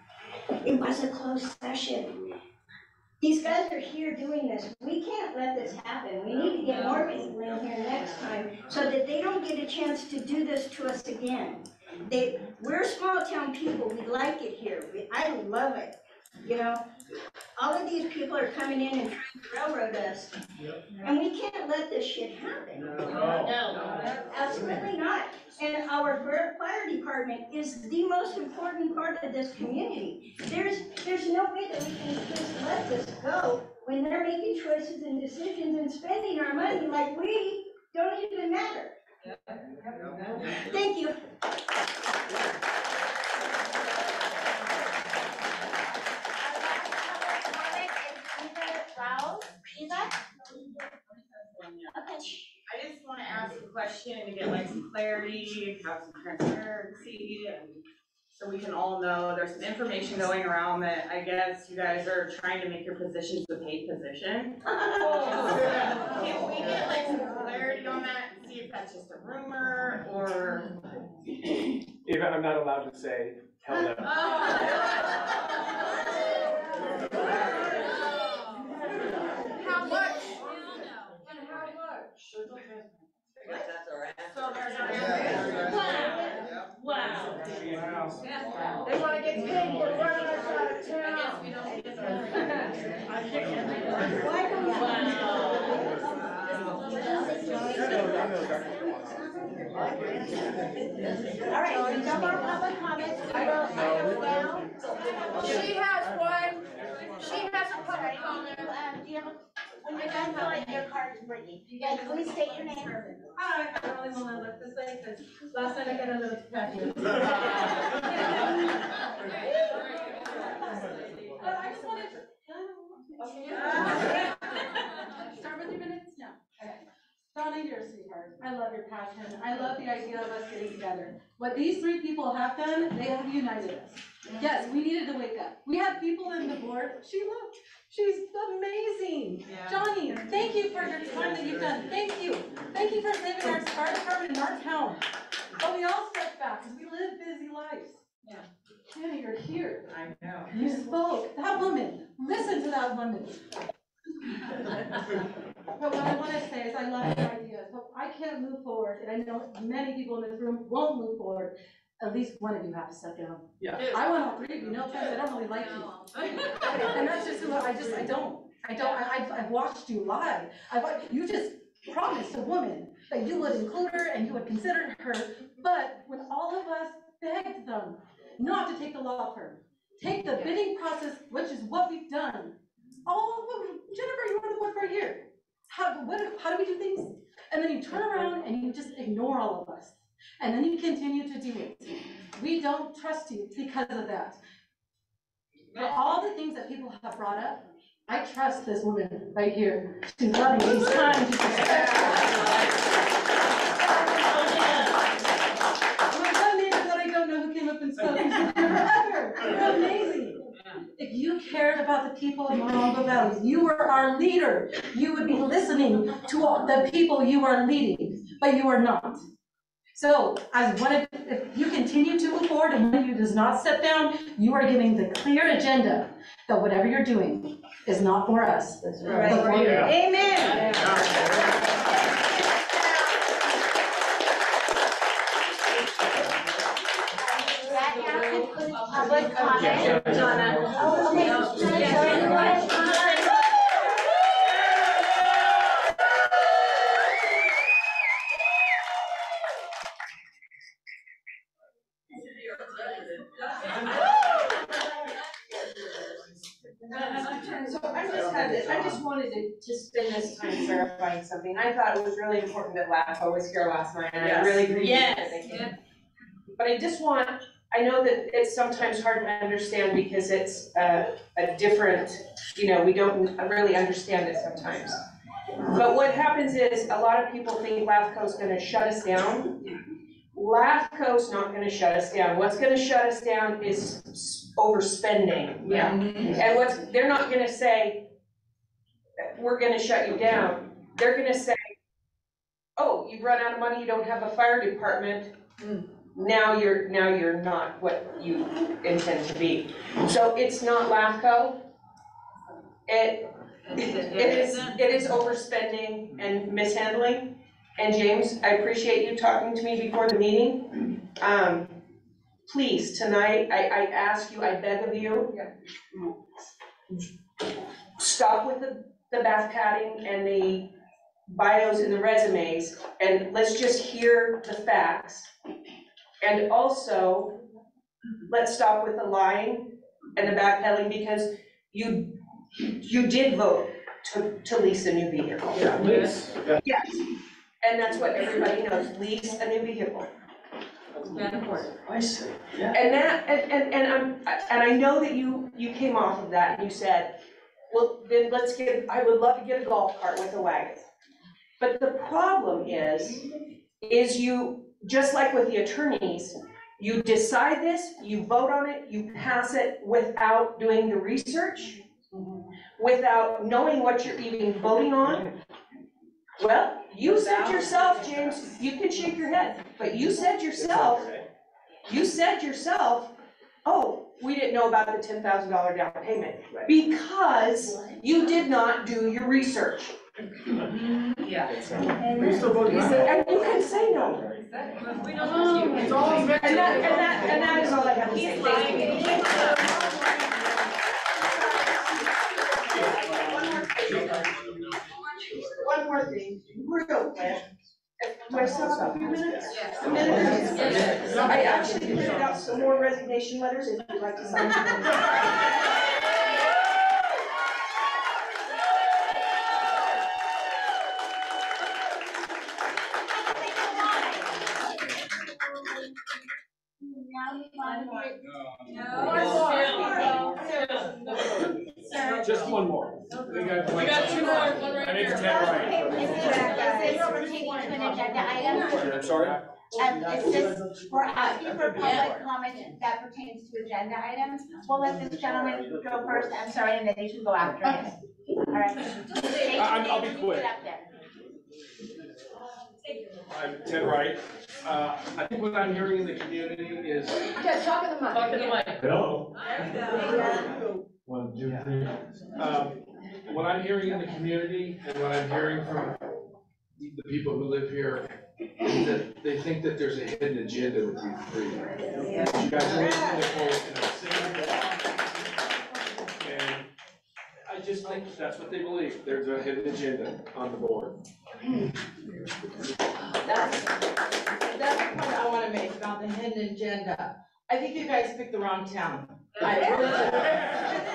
It was a closed session. These guys are here doing this. We can't let this happen. We need to get more people in here next time so that they don't get a chance to do this to us again. We're small town people. We like it here. I love it. You know, all of these people are coming in and trying to railroad us. And we can't let this shit happen. No. Absolutely not. And our fire department is the most important part of this community. There's no way that we can just let this go when they're making choices and decisions and spending our money like we don't even matter. Thank you. I just want to ask a question to get like some clarity, have some transparency, and so we can all know there's some information going around that I guess you guys are trying to make your positions a paid position. Can we get like some clarity on that and see if that's just a rumor or? Even I'm not allowed to say, hell no. How much? And how much? So there's Wow. They want to get paid for running us out of town. All right, no more public comments. I will down. She has one. She has a public comment. Do you have when you're done filling your card is Brittany. And please state your name. Hi, I really want to look this way because last night I got a little patio. But I just wanted to. Start with your minutes now. Okay. Donnie, you're a sweetheart. I love your passion. I love the idea of us getting together. What these three people have done, they have united us. Yes, we needed to wake up. We have people in the board. She's amazing. Yeah. Johnny, thank you for your time that you've done. Thank you. Thank you for saving our fire department in our town. But we all stepped back because we live busy lives. Yeah. Jenny, you're here. I know. You spoke. That woman. Listen to that woman. But what I want to say is I love your ideas. So I can't move forward, and I know many people in this room won't move forward. At least one of you have to step down. Yeah. I want all three of you. No offense, I don't really like you. And that's just who I don't. I've watched you lie. You just promised a woman that you would include her and you would consider her. But when all of us begged them not to take the law firm, take the bidding process, which is what we've done. Jennifer, you were the one for a year. How do we do things? And then you turn around and you just ignore all of us. And then you continue to do it. We don't trust you because of that. For all the things that people have brought up, I trust this woman right here. She's loving, she's kind, she's respectful. My son neighbors that I don't know who came up and spoke. You're amazing. If you cared about the people of Morongo Valley, you were our leader. You would be listening to all the people you are leading, but you are not. So, if you continue to move forward and one of you does not step down, you are giving the clear agenda that whatever you're doing is not for us. That's right. But for you. Amen. Public comment. Oh, okay. Sorry, go ahead. So I just wanted to spend this time clarifying something. I thought it was really important that LAFCO was here last night, and I really appreciate it. But I know that it's sometimes hard to understand because it's a different, we don't really understand it sometimes. But what happens is a lot of people think LAFCO's gonna shut us down. LAFCO's not gonna shut us down. What's gonna shut us down is overspending. Yeah. And they're not gonna say, we're gonna shut you down. They're gonna say, oh, you've run out of money, you don't have a fire department. Now you're not what you intend to be. So it's not LAFCO. It is overspending and mishandling. And James, I appreciate you talking to me before the meeting. please, tonight, I ask you, I beg of you. Stop with the back padding and the bios and the resumes, and let's just hear the facts. And also, let's stop with the lying and the backpedaling, because you did vote to lease a new vehicle. Yeah, lease. Yeah. Yes, and that's what everybody knows, lease a new vehicle. That's important. I see. Yeah. And I know that you came off of that and you said, well, then I would love to get a golf cart with a wagon. But the problem is you, just like with the attorneys, you decide this, you vote on it, you pass it without doing the research, without knowing what you're even voting on. Well, you said yourself, James, you can shake your head, but you said yourself, oh, we didn't know about the $10,000 down payment because you did not do your research. Yeah. And you can say no. We don't know. And that is all I have to say. One more thing, real quick. Do I still have a few minutes? Yes. A minute? Yes. I actually printed out some more resignation letters if you'd like to sign them. Just one more. We got two more. I think it's 10 right. Sorry? It's just, we're asking for public comment that pertains to agenda items. We'll let this gentleman go first, I'm sorry, and then you can go after him. All right. I'll be quick. I'm Ted Wright. I think what I'm hearing in the community is. Okay, talk to the mic. Talk to the mic. Hello. 1, 2, 3. What I'm hearing in the community and what I'm hearing from the people who live here is that they think that there's a hidden agenda with you three. You guys are making the point, and I'm saying that. And I just think that's what they believe. There's a hidden agenda on the board. That's the point I want to make about the hidden agenda. I think you guys picked the wrong town. I really do.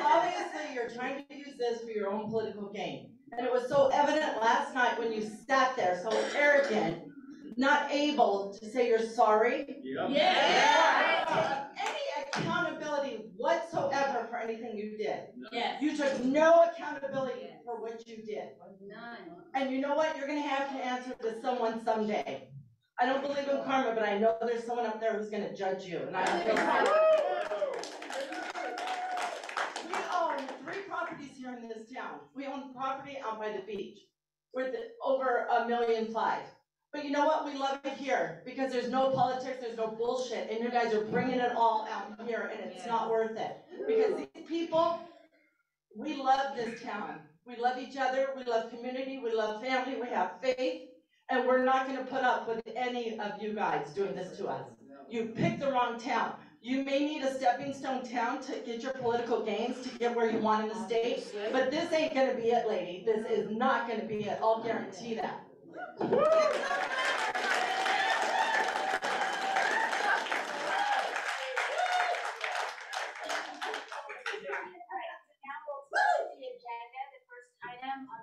Obviously, you're trying to use this for your own political gain. And it was so evident last night when you sat there so arrogant, not able to say you're sorry. Yep. Yeah. Any accountability whatsoever for anything you did. Yes. You took no accountability for what you did. None. And you know what? You're going to have to answer to someone someday. I don't believe in karma, but I know there's someone up there who's going to judge you. And I don't feel sorry. We own 3 properties here in this town. We own property out by the beach worth over $1.5 million. But you know what? We love it here because there's no politics, there's no bullshit, and you guys are bringing it all out here, and it's not worth it. Because these people, we love this town. We love each other, we love community, we love family, we have faith, and we're not going to put up with any of you guys doing this to us. You picked the wrong town. You may need a stepping stone town to get your political gains, to get where you want in the state, but this ain't going to be it, lady. This is not going to be it. I'll guarantee that.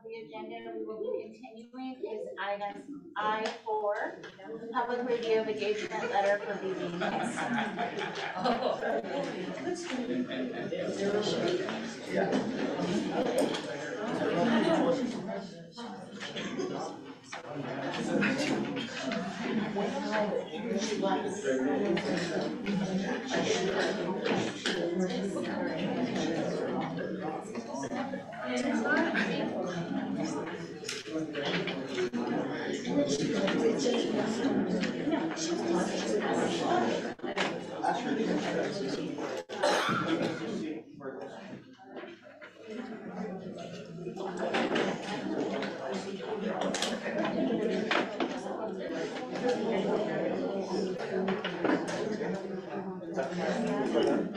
The agenda we will be continuing is item I4, public review of engagement letter for BB. We're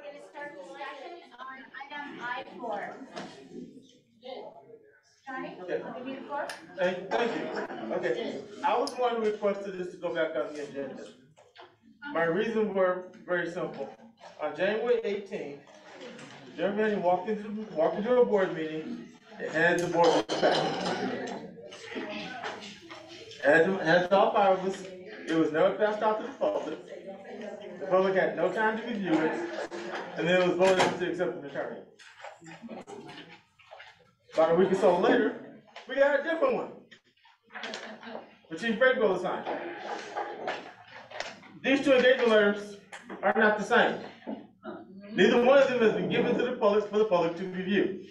gonna start discussion on item I4. Johnny, I'll give you the floor. Thank you. Okay, I was one who requested this to go back on the agenda. My reasons were very simple. On January 18th, Jeremy Manning walked into a board meeting and handed the board back. Handed all five of us. It was never passed out to the public. The public had no time to review it, and then it was voted on to accept an attorney. About a week or so later, we got a different one. The Chief Breakville signed. These two engagement letters are not the same. Neither one of them has been given to the public for the public to review.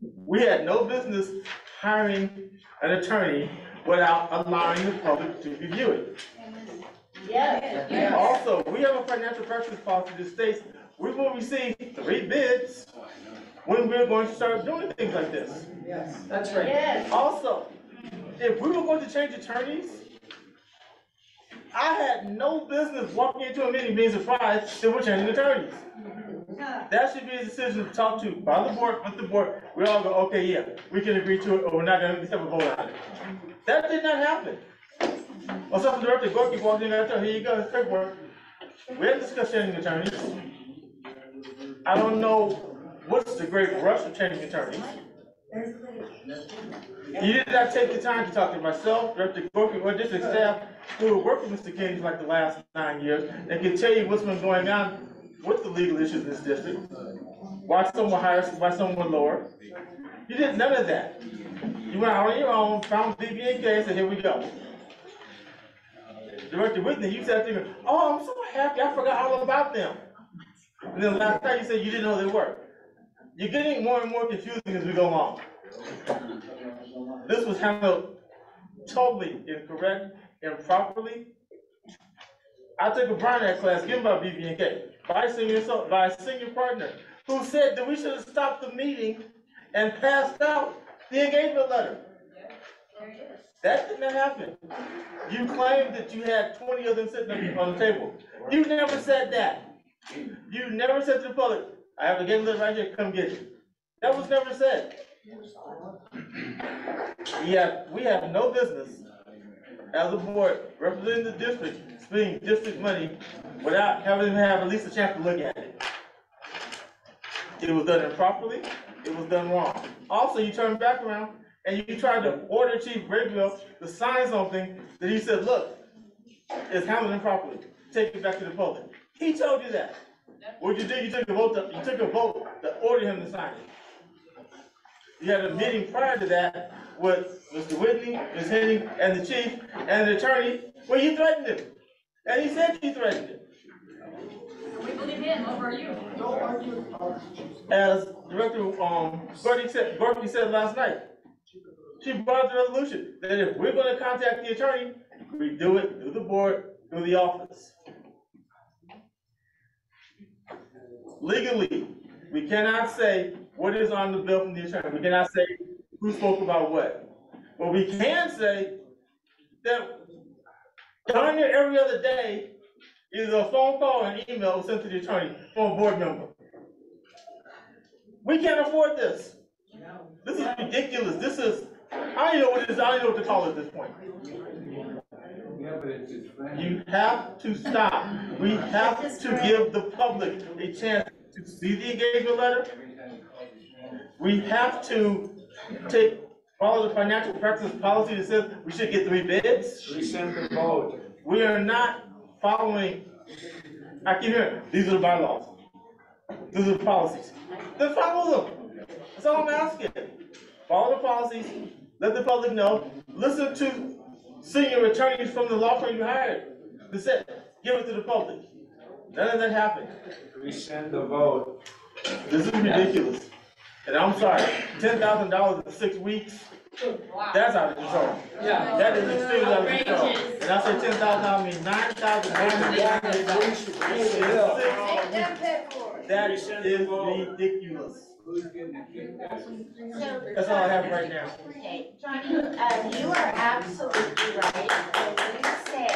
We had no business hiring an attorney without allowing the public to review it. Yeah. Also, we have a financial practice policy that states we will receive 3 bids when we're going to start doing things like this. Yes, that's right. Yes. Also, if we were going to change attorneys, I had no business walking into a meeting being surprised that we're changing attorneys. That should be a decision talked to by the board, with the board. We all go, okay, yeah, we can agree to it, or we're not going to accept a vote on it. That did not happen. Or something Director Gorky walked in and said, here you go, it's paperwork. We haven't discussed changing attorneys. I don't know what's the great rush of changing attorneys. You did not take the time to talk to myself, Director Gorky, or district staff who have worked with Mr. King for like the last 9 years and can tell you what's been going on with the legal issues in this district. Why someone higher, why someone lower. You did none of that. You went out on your own, found BB&K and said, here we go. Director Whitney, you said to me, oh, I'm so happy, I forgot all about them. And then last night you said you didn't know they were. You're getting more and more confusing as we go along. This was handled totally incorrect, improperly. I took a Brown Act class given by BB&K by a senior partner who said that we should have stopped the meeting and passed out the engagement letter. That did not happen. You claimed that you had 20 of them sitting on the table. You never said that. You never said to the public, I have a engagement letter right here, come get it. That was never said. We have no business as a board representing the district spending district money without having them have at least a chance to look at it. It was done improperly. It was done wrong. Also, you turned back around and you tried to order Chief Breakville to sign something that he said, look, it's handled improperly. Take it back to the public. He told you that. What you did, you took a vote to order him to sign it. You had a meeting prior to that with Mr. Whitney, Ms. Henning, and the chief, and the attorney, where you threatened him. And he said you threatened him. We believe him over you. As Director Gorky said last night, she brought the resolution that if we're going to contact the attorney, we do it through the board, through the office. legally, we cannot say what is on the bill from the attorney. We cannot say who spoke about what. But we can say that darn near every other day, either a phone call or an email was sent to the attorney from a board member. We can't afford this. This is ridiculous. This is, I don't know what it is. I don't know what to call it at this point. You have to stop. We have to give the public a chance to see the engagement letter. We have to follow the financial practice policy that says we should get 3 bids. Rescind the vote. We are not following, I keep hearing, these are the bylaws. These are the policies. Then follow them. That's all I'm asking. Follow the policies, let the public know, listen to senior attorneys from the law firm you hired. They said, give it to the public. None of that happened. Rescind the vote. This is ridiculous. And I'm sorry, $10,000 in 6 weeks, that's out of control. Yeah. That is extremely out of control. And I say $10,000, I mean $9,000. That is ridiculous. That's all I have right now. Okay, Johnny, you are absolutely right when you say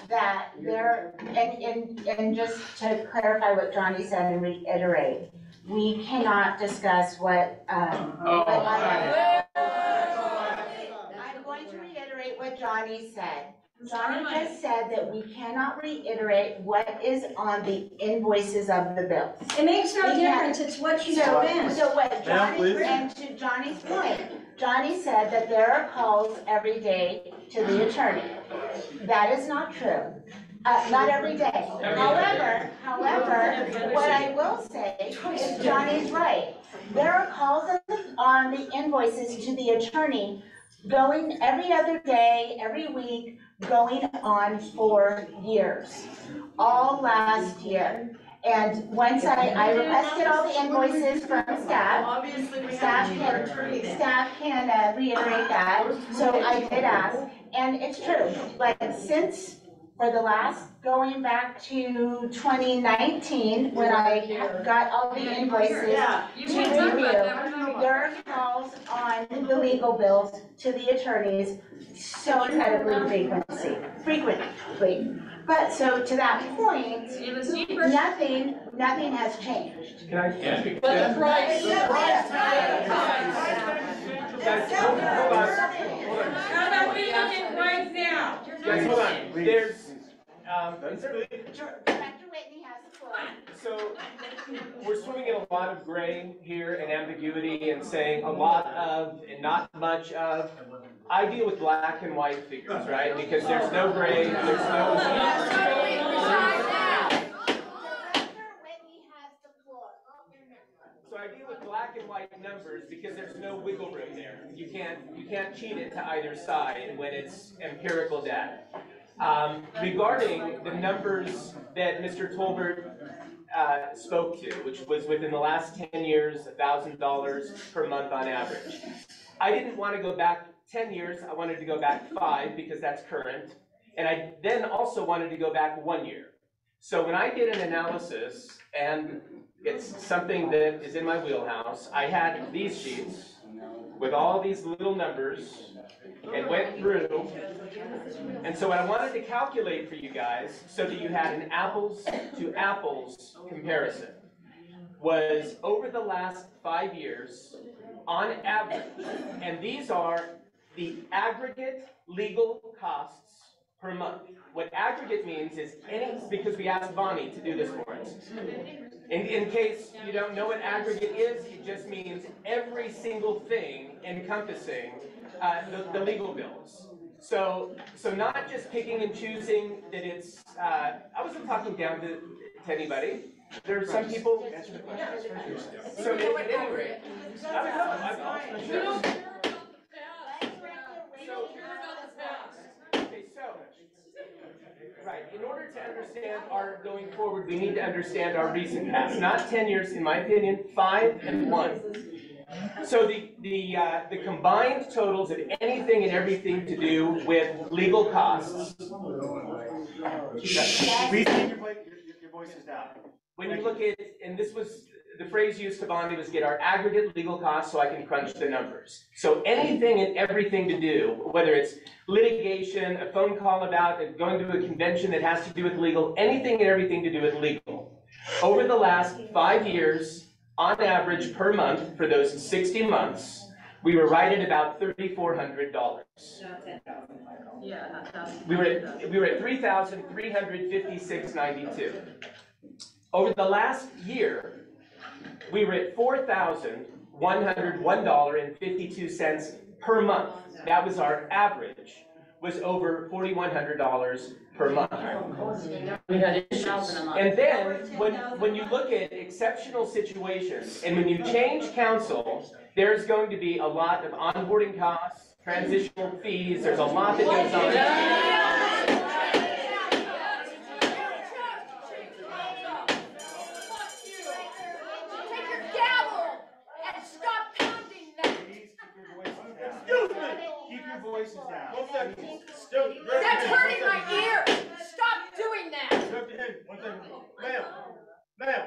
that there, and just to clarify what Johnny said and reiterate, we cannot discuss what, I'm going to reiterate what Johnny said. Johnny just said that we cannot reiterate what is on the invoices of the bills. It makes no difference, it's what you spend. So what Johnny, and to Johnny's point, Johnny said that there are calls every day to the attorney. That is not true. Not every day. However, what I will say is Johnny's right. There are calls on the invoices to the attorney going every other day, every week, going on for years, all last year. And once I requested all the invoices from staff, staff can reiterate that, so I did ask, and it's true, like since, for the last, going back to 2019, when I got all the invoices to review, there are calls on the legal bills to the attorneys so incredibly frequently. But so to that point, nothing has changed. Can I ask you? But the price Hold on. How about we look at right now? Guys, hold on. There's, Director Whitney has the floor. So we're swimming in a lot of gray here and ambiguity and saying a lot of and not much of. I deal with black and white figures, right? Because there's no gray, there's no. So I deal with black and white numbers because there's no wiggle room there. You can't cheat it to either side when it's empirical data. Regarding the numbers that Mr. Tolbert spoke to, which was within the last 10 years, $1,000 per month on average. I didn't want to go back 10 years, I wanted to go back 5 because that's current. And I then also wanted to go back 1 year. So when I did an analysis, and it's something that is in my wheelhouse, I had these sheets with all these little numbers and went through. And so what I wanted to calculate for you guys, so that you had an apples to apples comparison, was over the last 5 years, on average, and these are the aggregate legal costs per month. What aggregate means is because we asked Bonnie to do this for us. In case you don't know what aggregate is, it just means every single thing encompassing the legal bills. So not just picking and choosing that it's, I wasn't talking down to anybody. There are some people, answer the question. So at any rate, right, in order to understand our going forward, we need to understand our recent past. Not 10 years, in my opinion, 5 and 1. So the combined totals of anything and everything to do with legal costs. voices down. When you look at, and this was, the phrase used to Bondi was get our aggregate legal costs so I can crunch the numbers. So anything and everything to do, whether it's litigation, a phone call about going to a convention that has to do with legal, anything and everything to do with legal. Over the last 5 years, on average per month for those 60 months, we were right at about $3,400. Yeah. We were at $3,356.92. Over the last year, we were at $4,101.52 per month. That was our average, was over $4,100 per month. We had issues. And then, when you look at exceptional situations, and when you change counsel, there's going to be a lot of onboarding costs, transitional fees, there's a lot that goes on. Keep your voices down. That's hurting my ears. Stop doing that. One second. Ma'am,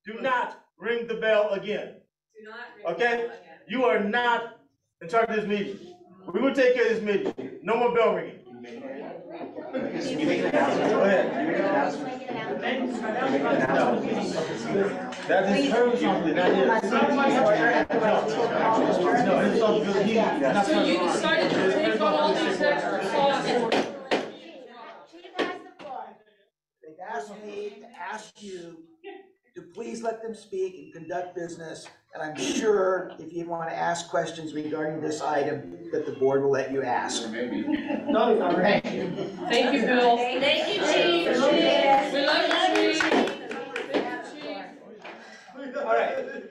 do not ring the bell again. Do not ring okay? the bell again. You are not in charge of this meeting. We will take care of this meeting. No more bell ringing. Go ahead. That is her responsibility, not his. No, his responsibility. So you decided to take on all these extra costs. They've asked me to ask you to please let them speak and conduct business. And I'm sure if you want to ask questions regarding this item, that the board will let you ask. Thank you. Thank you, Bill. Thank you, Chief. We love you, Chief. All right.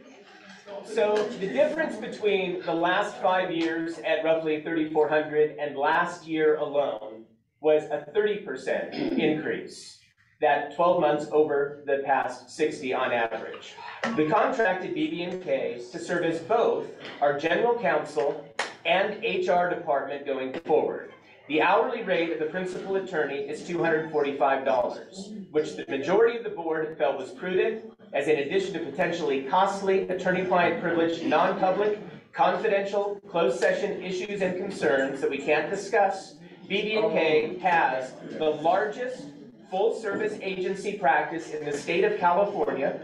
So the difference between the last 5 years at roughly 3,400 and last year alone was a 30% increase. That 12 months over the past 60 on average. We contracted BB&K to serve as both our general counsel and HR department going forward. The hourly rate of the principal attorney is $245, which the majority of the board felt was prudent, as in addition to potentially costly attorney-client privilege, non-public, confidential, closed session issues and concerns that we can't discuss, BB&K has the largest full-service agency practice in the state of California,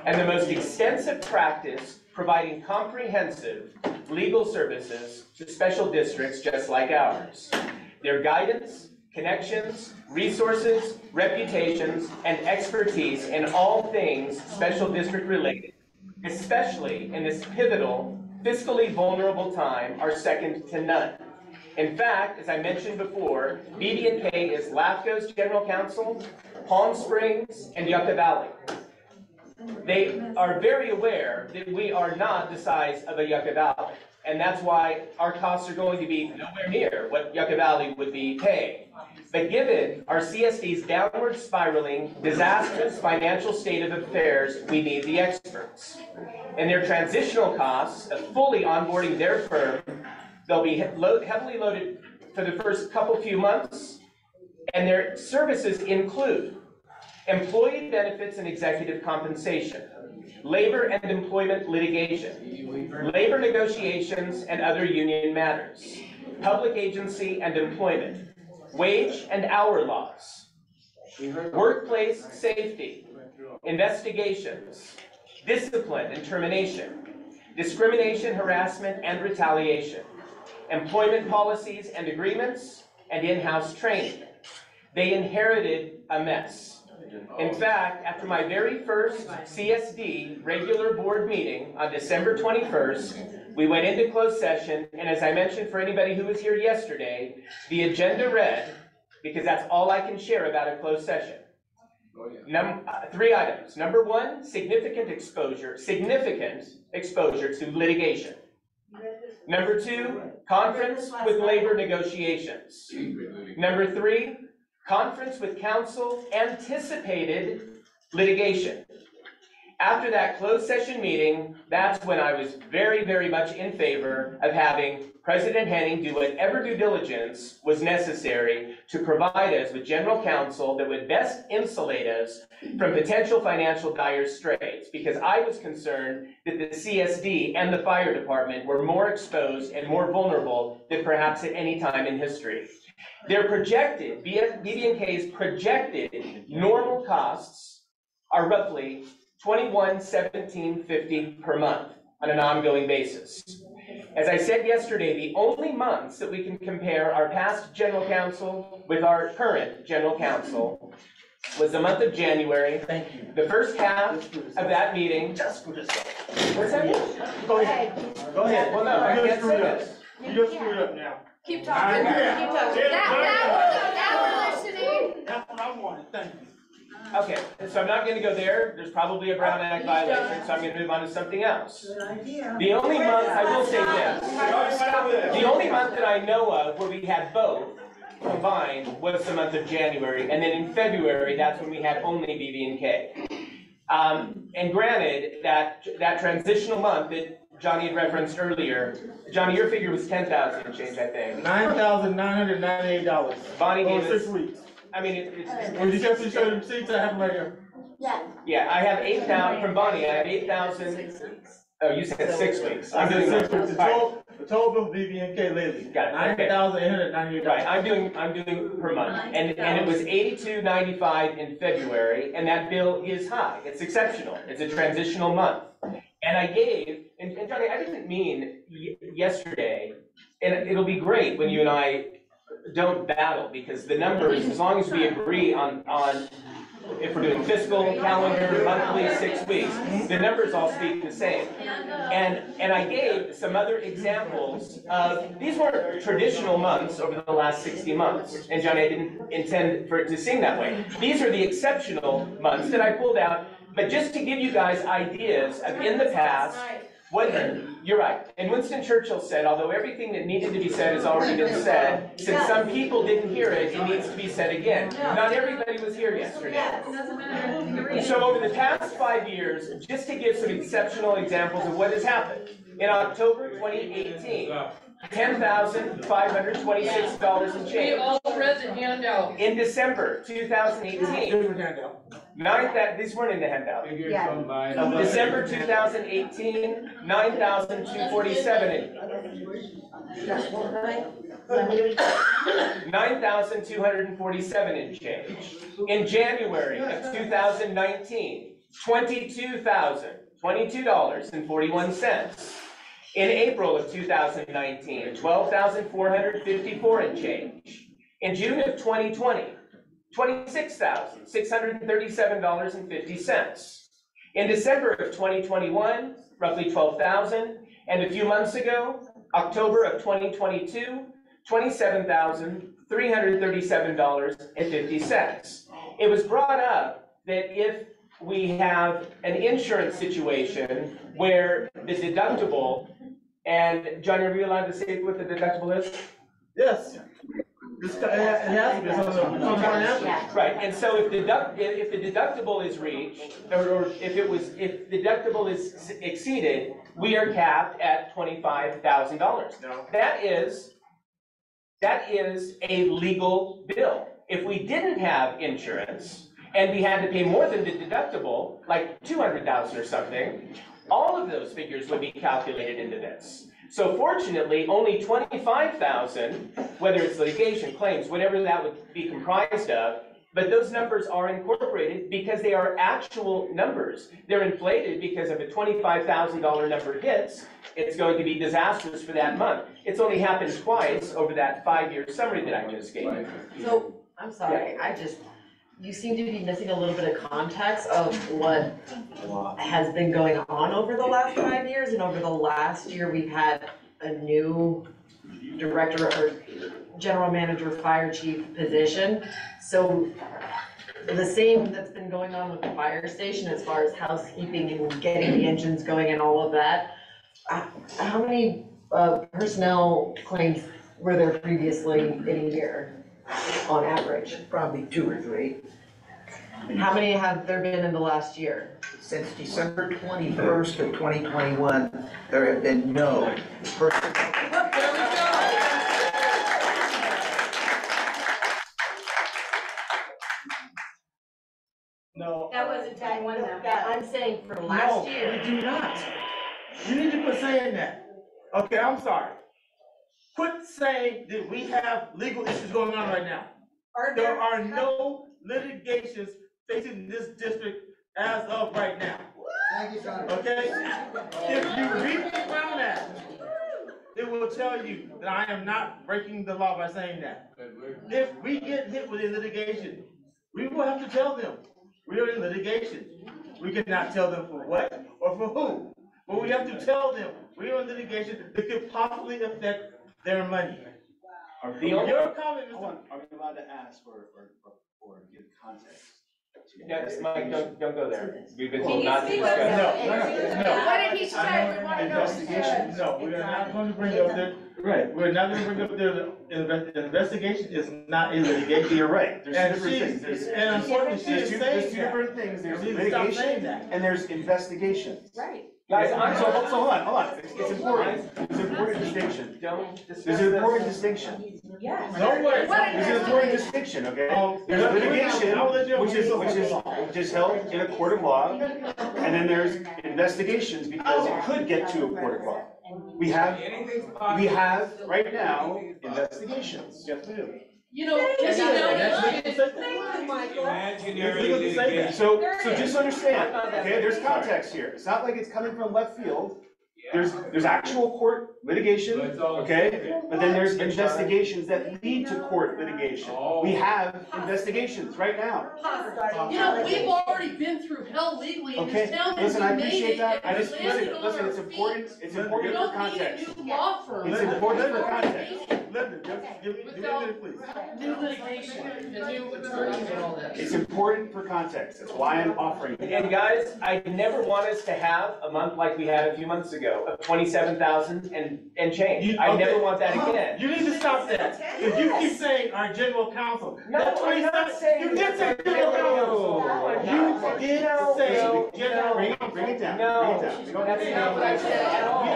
and the most extensive practice providing comprehensive legal services to special districts just like ours. Their guidance, connections, resources, reputations, and expertise in all things special district related, especially in this pivotal, fiscally vulnerable time, are second to none. In fact, as I mentioned before, BB&K is LAFCO's general counsel, Palm Springs, and Yucca Valley. They are very aware that we are not the size of a Yucca Valley, and that's why our costs are going to be nowhere near what Yucca Valley would be paying. But given our CSD's downward spiraling, disastrous financial state of affairs, we need the experts. And their transitional costs of fully onboarding their firm, they'll be heavily loaded for the first few months, and their services include employee benefits and executive compensation, labor and employment litigation, labor negotiations and other union matters, public agency and employment, wage and hour laws, workplace safety, investigations, discipline and termination, discrimination, harassment, and retaliation, employment policies and agreements, and in-house training. They inherited a mess. In fact, after my very first CSD regular board meeting on December 21st, we went into closed session, and as I mentioned for anybody who was here yesterday, the agenda read, because that's all I can share about a closed session. 3 items. Number 1, significant exposure to litigation. Number 2, conference with labor negotiations. Number 3, conference with counsel, anticipated litigation. after that closed session meeting, that's when I was very, very much in favor of having President Henning do whatever due diligence was necessary to provide us with general counsel that would best insulate us from potential financial dire straits, because I was concerned that the CSD and the fire department were more exposed and more vulnerable than perhaps at any time in history. Their projected, BB&K's projected normal costs are roughly $21,1750 per month on an ongoing basis. As I said yesterday, the only months that we can compare our past general counsel with our current general counsel was the month of January. Thank you. The first half of that meeting. Just for this. What's that? Go ahead. Go ahead. Well, no, I can't say this. You just screwed up now. Keep talking, keep talking. Now we're listening. That's what I wanted, thank you. Okay, so I'm not gonna go there. There's probably a Brown Act violation, so I'm gonna move on to something else. The only month, I will say this, the only month that I know of where we had both combined was the month of January, and then in February, that's when we had only BB&K. And granted, that transitional month that Johnny had referenced earlier, Johnny, your figure was 10,000 and change, I think. $9,998. Bonnie gave us 6 weeks. I mean, it's. When you can show the receipts, I have them right here. Yeah. Yeah, I have 8,000, from Bonnie, I have 8,000. Oh, you said 6 weeks. I'm doing 6 weeks. The total bill BB&K lately. Got it. Okay. $9,898. Right, I'm doing per month, and it was $82.95 in February, and that bill is high. It's exceptional. It's a transitional month, and I gave, and Johnny, I didn't mean yesterday, and it'll be great when you and I don't battle, because the numbers, as long as we agree on if we're doing fiscal, calendar, monthly, 6 weeks, the numbers all speak the same. And I gave some other examples of, these weren't traditional months over the last 60 months. And Johnny, I didn't intend for it to seem that way. These are the exceptional months that I pulled out, but just to give you guys ideas of in the past, what, you're right. And Winston Churchill said, although everything that needed to be said has already been said, since some people didn't hear it, it needs to be said again. Not everybody was here yesterday. So over the past 5 years, just to give some exceptional examples of what has happened. In October 2018, $10,526 and change. We all read the handout. In December 2018, these weren't in the handout. December 2018, $9,247. $9,247 in change. In January of 2019, $22,041. In April of 2019, $12,454 in change. In June of 2020, $26,637.50. In December of 2021, roughly $12,000. And a few months ago, October of 2022, $27,337.50. It was brought up that if we have an insurance situation where the deductible, and John, are we allowed to say what the deductible is? Yes. It has to be right, and so if the deductible is reached, or if the deductible is exceeded, we are capped at $25,000. No. That is a legal bill. If we didn't have insurance and we had to pay more than the deductible, like $200,000 or something, all of those figures would be calculated into this. So fortunately, only $25,000, whether it's litigation, claims, whatever that would be comprised of, but those numbers are incorporated because they are actual numbers. They're inflated because if a $25,000 number hits, it's going to be disastrous for that month. It's only happened twice over that 5-year summary that I just gave you. So, I'm sorry, you seem to be missing a little bit of context of what has been going on over the last 5 years, and over the last year, we've had a new director or general manager, fire chief position. So the same that's been going on with the fire station as far as housekeeping and getting the engines going and all of that. How many personnel claims were there previously in a year on average? Probably 2 or 3. How many have there been in the last year? Since December 21st of 2021, there have been no personnel. No. That wasn't 21 though. I'm saying for last year. No, we do not. You need to quit saying that. Okay, I'm sorry. Quit saying that we have legal issues going on right now. There are no litigations facing this district as of right now. Thank you, John. Okay? If you read the Brown Act, it will tell you that I am not breaking the law by saying that. If we get hit with a litigation, we will have to tell them we are in litigation. We cannot tell them for what or for who, but we have to tell them we are in litigation that could possibly affect their money. Your comment, Mr. Are we allowed to ask or give context? No, Mike, don't go there. We've been Can told you not to speak discuss. No. What did he say? We want to know. Investigation. No, we are not going to bring up the, right, we're not going to bring up the investigation is not a litigation. You're right, there's And two different she's- things. and unfortunately, she is There's saying two that. different things, there's You need to stop saying litigation that. and there's investigation. Right. Guys, So hold on, it's important, it's an important distinction. Don't discuss There's an important distinction. Yes. Don't worry. There's an important distinction, okay? There's litigation, which is held in a court of law, and then there's investigations because it could get to a court of law. We have right now investigations. Yes, we do. You know, Imaginary litigation. So just understand, okay, there's context here. It's not like it's coming from left field. There's actual court litigation, okay? But then there's investigations that lead to court litigation. We have investigations right now. you know, we've already been through hell legally in this Okay, town. and listen, we I made appreciate it, that. and I we just, landed on listen, our it's feet. important We for don't context. need a new law firm. It's important for context. Linda, just give me a minute, please. New litigation, and new attorneys and all that. It's important for context. That's why I'm offering it. And guys, I never want us to have a month like we had a few months ago of 27,000 and change. I never want that again. You need to stop that. If you keep saying our general counsel, No, that I'm not saying. you did say general counsel. You did say general. Bring it down. No, Bring it down. that's not what I said at all.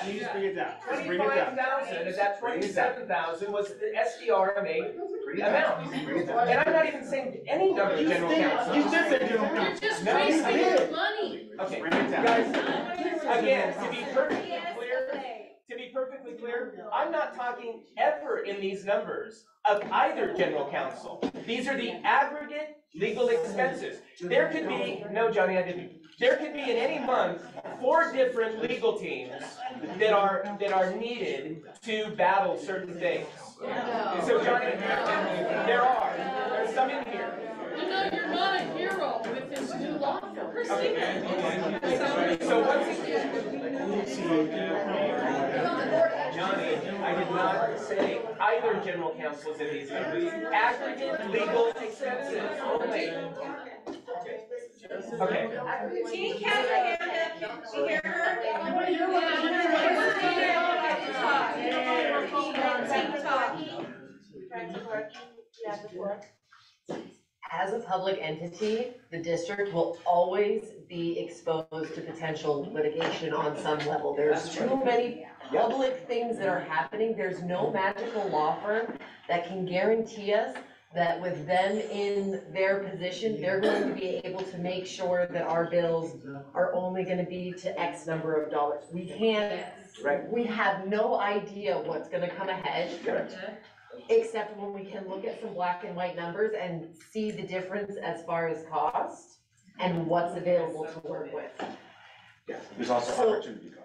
Please bring it down. Just bring it down. 25,000 of that 27,000 was the SDRMA amount. And I'm not even saying any number of general counsel. You did say general You're counsel. just No, you wasting did. your money. Okay, Bring it down. guys, again, to be perfectly clear, I'm not talking ever in these numbers of either general counsel. These are the aggregate legal expenses. There could be, no, Johnny, I didn't. There could be in any month 4 different legal teams that are needed to battle certain things. So Johnny, there's some in here. You know, you're not a hero with this new law firm. So once again, Johnny, I did not say either general counsel is in these numbers. Aggregate legal expenses only. Okay. Can you hear her? As a public entity, the district will always be exposed to potential litigation on some level. There's too many public things that are happening. There's no magical law firm that can guarantee us that with them in their position, they're going to be able to make sure that our bills are only going to be to X number of dollars. We can't, we have no idea what's going to come ahead. Except when we can look at some black and white numbers and see the difference as far as cost and what's available to work with. Yeah, there's also opportunity cost.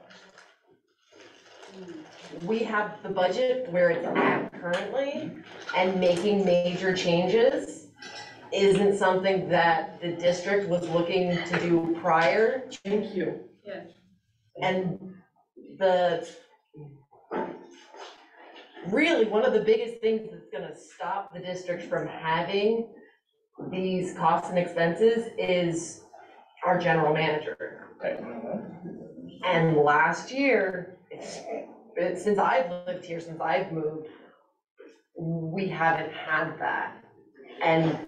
We have the budget where it's at currently, and making major changes isn't something that the district was looking to do prior. Thank you. Yes. And really, one of the biggest things that's gonna stop the district from having these costs and expenses is our general manager. And last year, since I've lived here, since I've moved, we haven't had that. And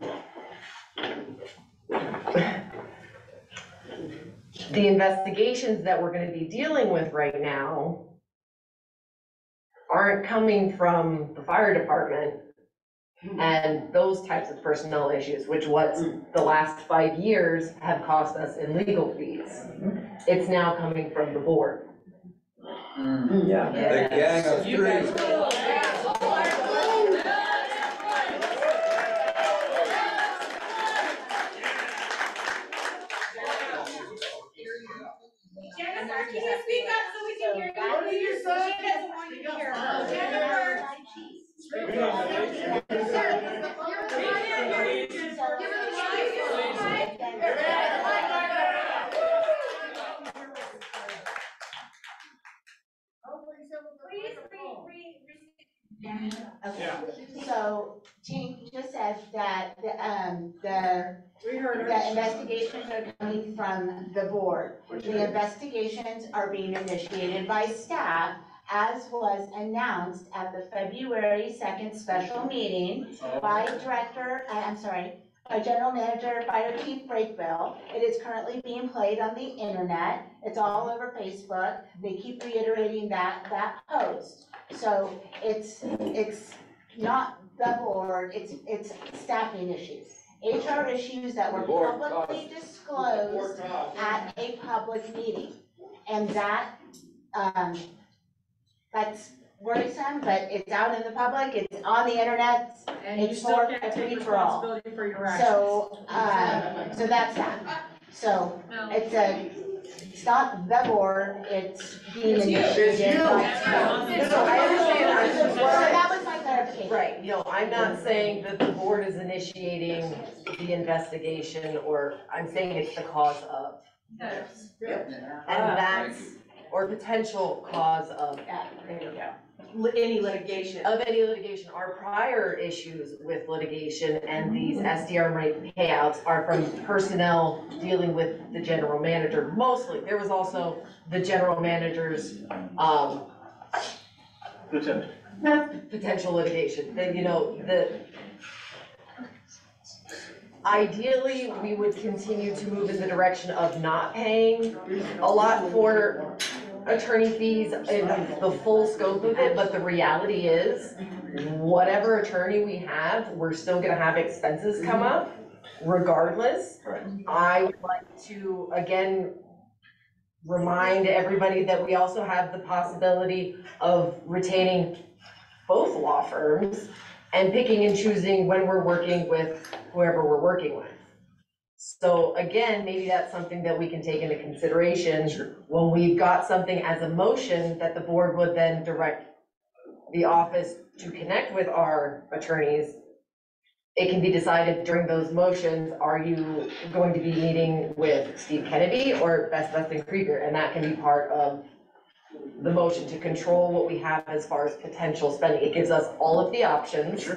the investigations that we're gonna be dealing with right now aren't coming from the fire department and those types of personnel issues, which what the last 5 years have cost us in legal fees. It's now coming from the board. Yeah. The gang of three. Jennifer, can you speak up so we can hear you? What did you say? She doesn't want you to hear her. Jennifer. Okay, so Tink just said that the investigations are coming from the board. The investigations are being initiated by staff, as was announced at the February 2nd special meeting by General Manager Fire Chief Breakville. It is currently being played on the internet. It's all over Facebook. They keep reiterating that post. So it's not the board, it's staffing issues. HR issues that were publicly disclosed at a public meeting. And that's worrisome, but it's out in the public, it's on the internet, And you it's still for can't take free for all. responsibility for your actions. So that's that. So it's not the board, it's being initiated by staff. So I understand. So that was my clarification. Right, I'm not saying that the board is initiating the investigation, or I'm saying it's the cause of. Yes. And that's, or potential cause of. There you go. Any litigation. Of any litigation. Our prior issues with litigation and these SDR rate payouts are from personnel dealing with the general manager, mostly. There was also the general manager's, potential litigation. Then, ideally, we would continue to move in the direction of not paying a lot for attorney fees in the full scope of it, but the reality is, whatever attorney we have, we're still gonna have expenses come up regardless. I would like to, again, remind everybody that we also have the possibility of retaining both law firms and picking and choosing when we're working with whoever we're working with. So again, maybe that's something that we can take into consideration when we've got something as a motion that the board would then direct the office to connect with our attorneys. It can be decided during those motions, are you going to be meeting with Steve Kennedy or Best and Krieger? And that can be part of the motion to control what we have as far as potential spending. It gives us all of the options.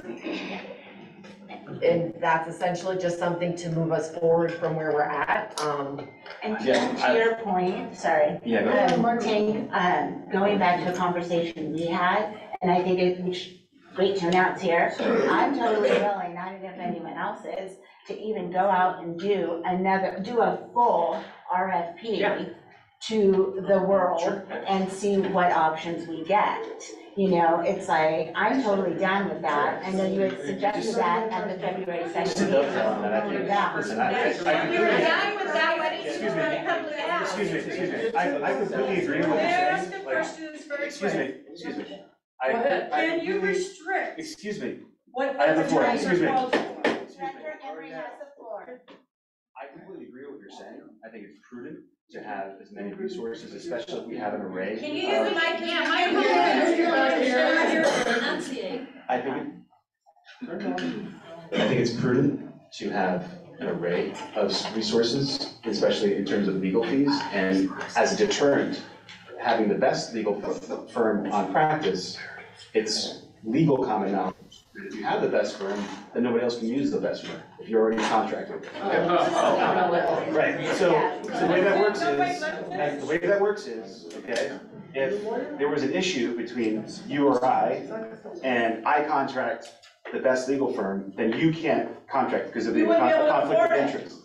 And that's essentially just something to move us forward from where we're at. And to your point, sorry. Tank, going back to a conversation we had, and I think it's great turnouts here. I'm totally willing, not even if anyone else is, to even go out and do a full RFP to the world and see what options we get. It's like, I'm totally down with that. I know you had suggested that at the February 2nd meeting. We were down with that, why didn't you run a public ad? Excuse me, I completely agree with what you're saying. Excuse me. Can you restrict? Excuse me. What I have the floor, excuse me. Director Emery has the floor. I completely agree with what you're saying. I think it's prudent to have as many resources, especially if we have an array. Can you use the mic? I think it's prudent to have an array of resources, especially in terms of legal fees, and as a deterrent, having the best legal firm on practice, it's legal common knowledge. If you have the best firm, then nobody else can use the best firm if you're already contracted with them. Right. So the way that works is, okay, if there was an issue between you or I, and I contract the best legal firm, then you can't contract because of the conflict of interest.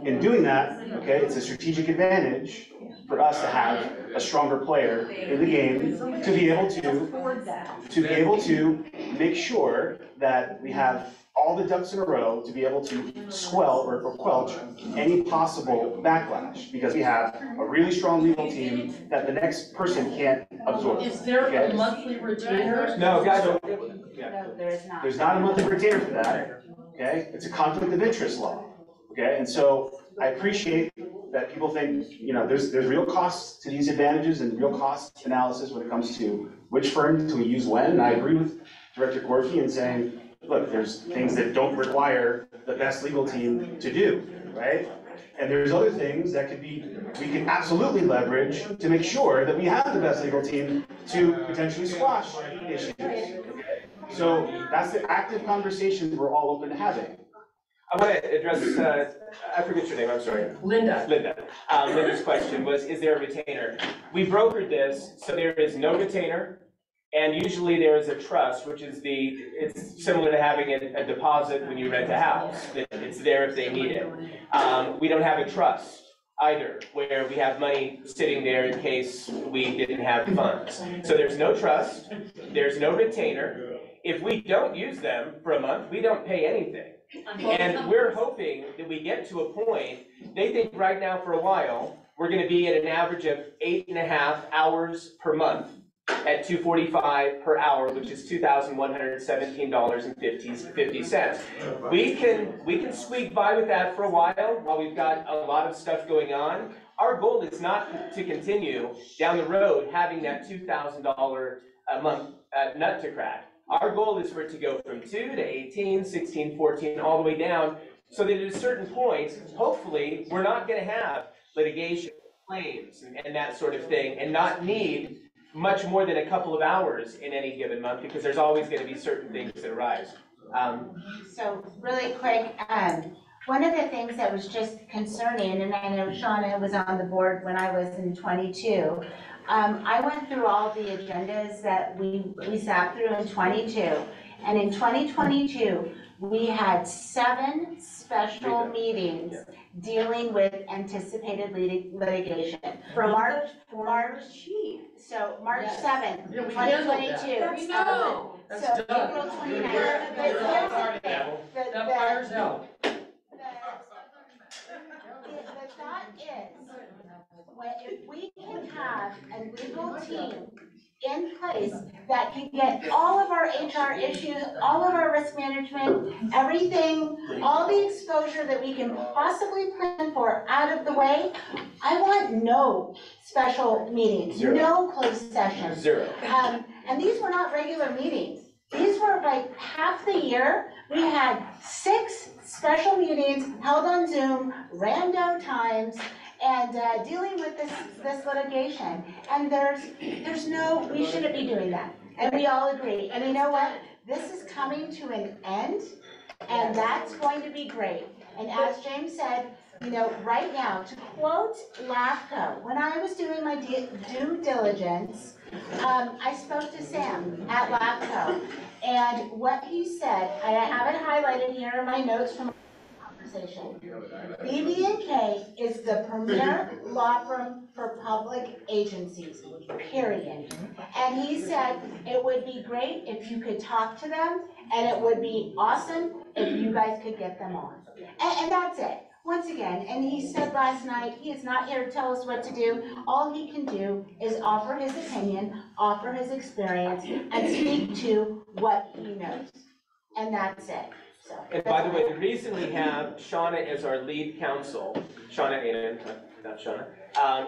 In doing that, okay, it's a strategic advantage for us to have a stronger player in the game to be able to make sure that we have all the ducks in a row to be able to quell any possible backlash, because we have a really strong legal team that the next person can't absorb. Is there a monthly retainer? No, guys, No, there is not. there's not a monthly retainer for that, okay? It's a conflict of interest law, okay? And so I appreciate that people think, you know, there's real costs to these advantages and real cost analysis when it comes to which firm do we use when. And I agree with Director Gorky in saying, look, there's things that don't require the best legal team to do, right? And there's other things that we can absolutely leverage to make sure that we have the best legal team to potentially squash issues. So that's the active conversation we're all open to having. I want to address, I forget your name, I'm sorry. Linda. Linda's question was, is there a retainer? We brokered this, so there is no retainer, and usually there is a trust, which is it's similar to having a deposit when you rent a house. It's there if they need it. We don't have a trust either, where we have money sitting there in case we didn't have funds. So there's no trust, there's no retainer. If we don't use them for a month, we don't pay anything. And we're hoping that we get to a point, they think right now for a while, we're gonna be at an average of 8.5 hours per month at $245 per hour, which is $2,117.50. We can squeak by with that for a while we've got a lot of stuff going on. Our goal is not to continue down the road having that $2,000 a month nut to crack. Our goal is for it to go from 2 to 18, 16, 14, all the way down, so that at a certain point, hopefully, we're not gonna have litigation, claims, and that sort of thing, and not need much more than a couple of hours in any given month, because there's always gonna be certain things that arise. So really quick, one of the things that was just concerning, and I know Shauna was on the board when I was in 22, I went through all the agendas that we sat through in 22, and in 2022, we had 7 special meetings dealing with anticipated litigation. From March 7th, 2022. We know. So April 29th. The thought is, if we can have a legal team in place that can get all of our HR issues, all of our risk management, everything, all the exposure that we can possibly plan for out of the way, I want no special meetings, no closed sessions. Zero. And these were not regular meetings. These were like half the year. We had 6 special meetings held on Zoom, random times, and dealing with this litigation. And we shouldn't be doing that. And we all agree. And you know what? This is coming to an end, and that's going to be great. And as James said, you know, right now, to quote LAFCO, when I was doing my due diligence, I spoke to Sam at LAFCO, and what he said, I have it highlighted here in my notes from conversation. BB&K is the premier law firm for public agencies, period. And he said it would be great if you could talk to them, and it would be awesome if you guys could get them on. And that's it. Once again, and he said last night, he is not here to tell us what to do. All he can do is offer his opinion, offer his experience, and speak to what he knows. And that's it. So, and by the way, the reason we have Shauna as our lead counsel, Shauna Anan, not Shauna,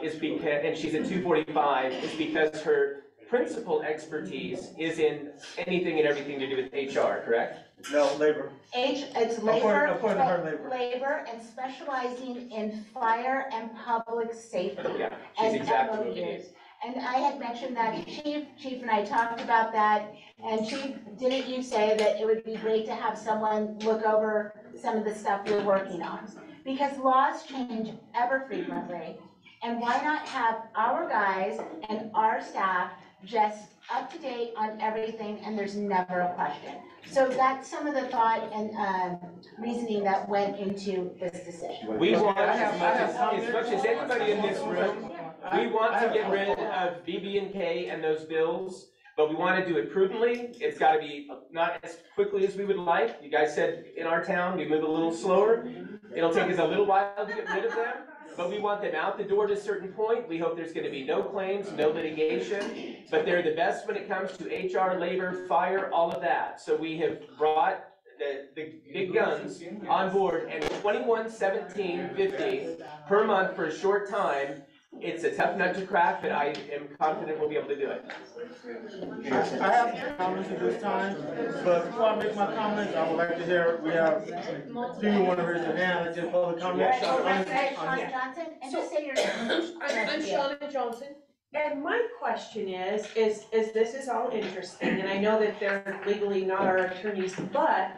is because, and she's at 245, is because her principal expertise is in anything and everything to do with HR, correct? No, labor. It's labor and specializing in fire and public safety. Yeah, she's exactly what we need. And I had mentioned that to Chief and I talked about that, and Chief, didn't you say that it would be great to have someone look over some of the stuff we're working on? Because laws change ever frequently, And why not have our guys and our staff just up to date on everything, and there's never a question. So that's some of the thought and reasoning that went into this decision. We want, as much as anybody in this room, we want to get rid of BB&K and those bills, but we want to do it prudently. It's got to be not as quickly as we would like. You guys said in our town, we move a little slower. It'll take us a little while to get rid of them, but we want them out the door to a certain point. We hope there's going to be no claims, no litigation, but they're the best when it comes to HR, labor, fire, all of that. So we have brought the big guns on board, and $21.17.50 per month for a short time. It's a tough nut to crack, but I am confident we'll be able to do it. I have some comments at this time, but before I make my comments, I would like to hear, we have two who want to raise their hand, let's just public comment. Shauna Johnson, and just say your name. I'm Shauna Johnson, and my question is this is all interesting, and I know that they're legally not our attorneys, but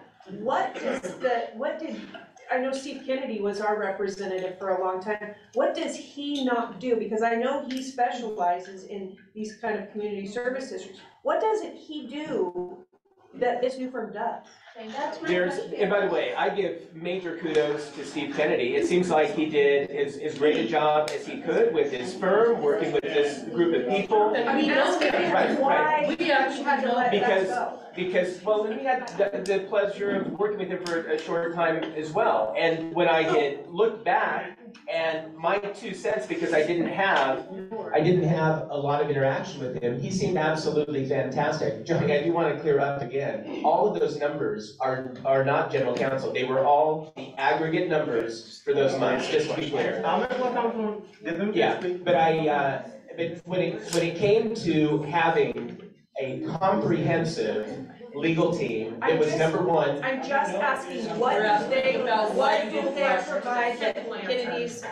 I know Steve Kennedy was our representative for a long time. What does he not do? Because I know he specializes in these kind of community services. What doesn't he do that this new firm does? And by the way, I give major kudos to Steve Kennedy. It seems like he did as great a job as he could with his firm, working with this group of people. I mean, why we actually had to let that go. Because, well, we had the pleasure of working with him for a short time as well. And when I had looked back, and my 2 cents, because I didn't have a lot of interaction with him, he seemed absolutely fantastic. Johnny, I do want to clear up again, all of those numbers are not general counsel. They were all the aggregate numbers for those months, just to be clear. Yeah, but when it came to having a comprehensive legal team, it was number one. I'm just asking, what do they provide that Kennedy's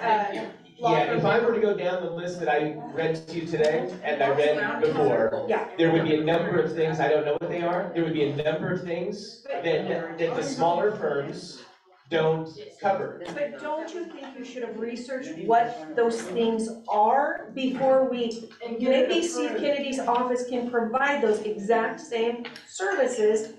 Yeah, if I were to go down the list that I read to you today, and I read before, there would be a number of things, I don't know what they are, there would be a number of things that the smaller firms don't cover. But don't you think you should have researched what those things are before maybe Steve Kennedy's office can provide those exact same services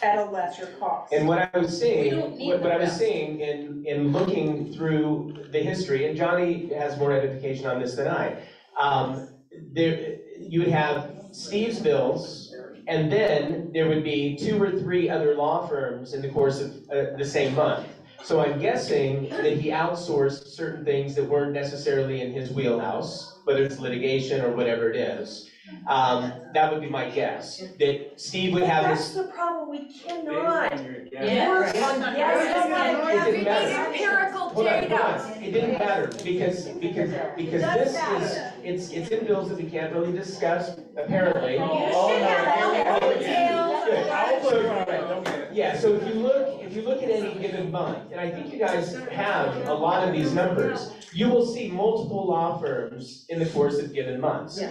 at a lesser cost? And what I was seeing in looking through the history, and Johnny has more edification on this than I, you would have Steve's bills, and then there would be 2 or 3 other law firms in the course of the same month. So I'm guessing that he outsourced certain things that weren't necessarily in his wheelhouse, whether it's litigation or whatever it is. That would be my guess, that Steve would have That's the problem, we cannot work on empirical data. It didn't matter, because this is, it's in bills that we can't really discuss, apparently. Yeah, so if you look at any given month, and I think you guys have a lot of these numbers, you will see multiple law firms in the course of given months.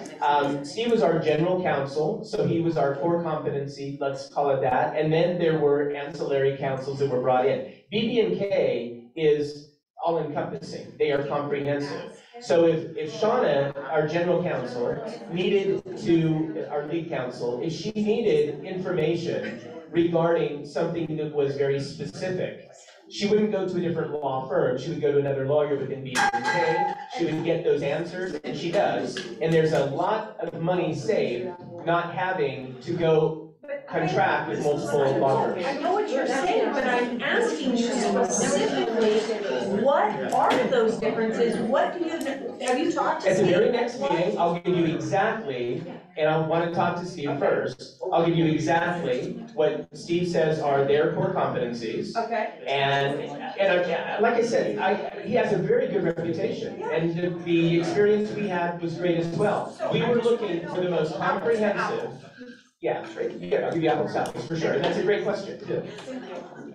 Steve was our general counsel, so he was our core competency, let's call it that, and then there were ancillary counsels that were brought in. BB&K is all-encompassing, they are comprehensive. So if Shauna, our general counsel, our lead counsel, if she needed information regarding something that was very specific, she wouldn't go to a different law firm, she would go to another lawyer within BB&K, she would get those answers, and she does. And there's a lot of money saved not having to go contract with multiple law firms. I know what you're saying, but I'm asking you specifically, what are those differences? Have you talked to At the Steve? very next meeting, I'll give you exactly, and I want to talk to Steve first, I'll give you exactly what Steve says are their core competencies. Okay. And like I said, he has a very good reputation, and the experience we had was great as well. We were looking for the most comprehensive. Yeah, I'll give you apples to apples for sure, and that's a great question too.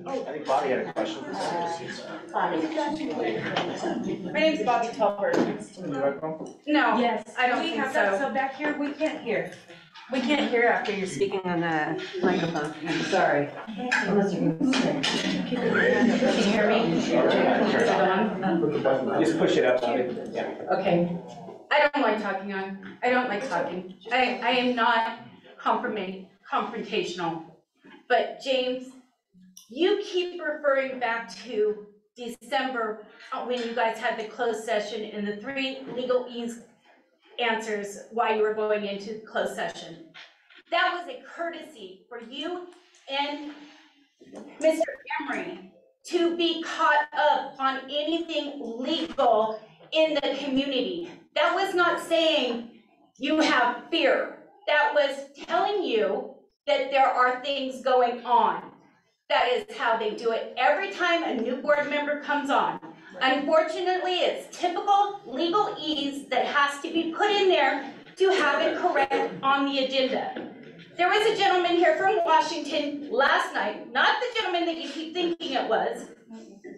I think Bobby had a question. My name's Bobby Tolbert. No, yes, I don't we think have so. that, so back here we can't hear. We can't hear after you're speaking on the microphone. Sorry. Unless you're gonna say. Can you hear me? Is it on? Just push it up, yeah. Okay. I don't like talking. I am not confrontational. But James, you keep referring back to December when you guys had the closed session and the 3 legal ease answers why you were going into closed session. That was a courtesy for you and Mr. Emery to be caught up on anything legal in the community. That was not saying you have fear. That was telling you that there are things going on. That is how they do it every time a new board member comes on. Unfortunately, it's typical legal ease that has to be put in there to have it correct on the agenda. There was a gentleman here from Washington last night, not the gentleman that you keep thinking it was,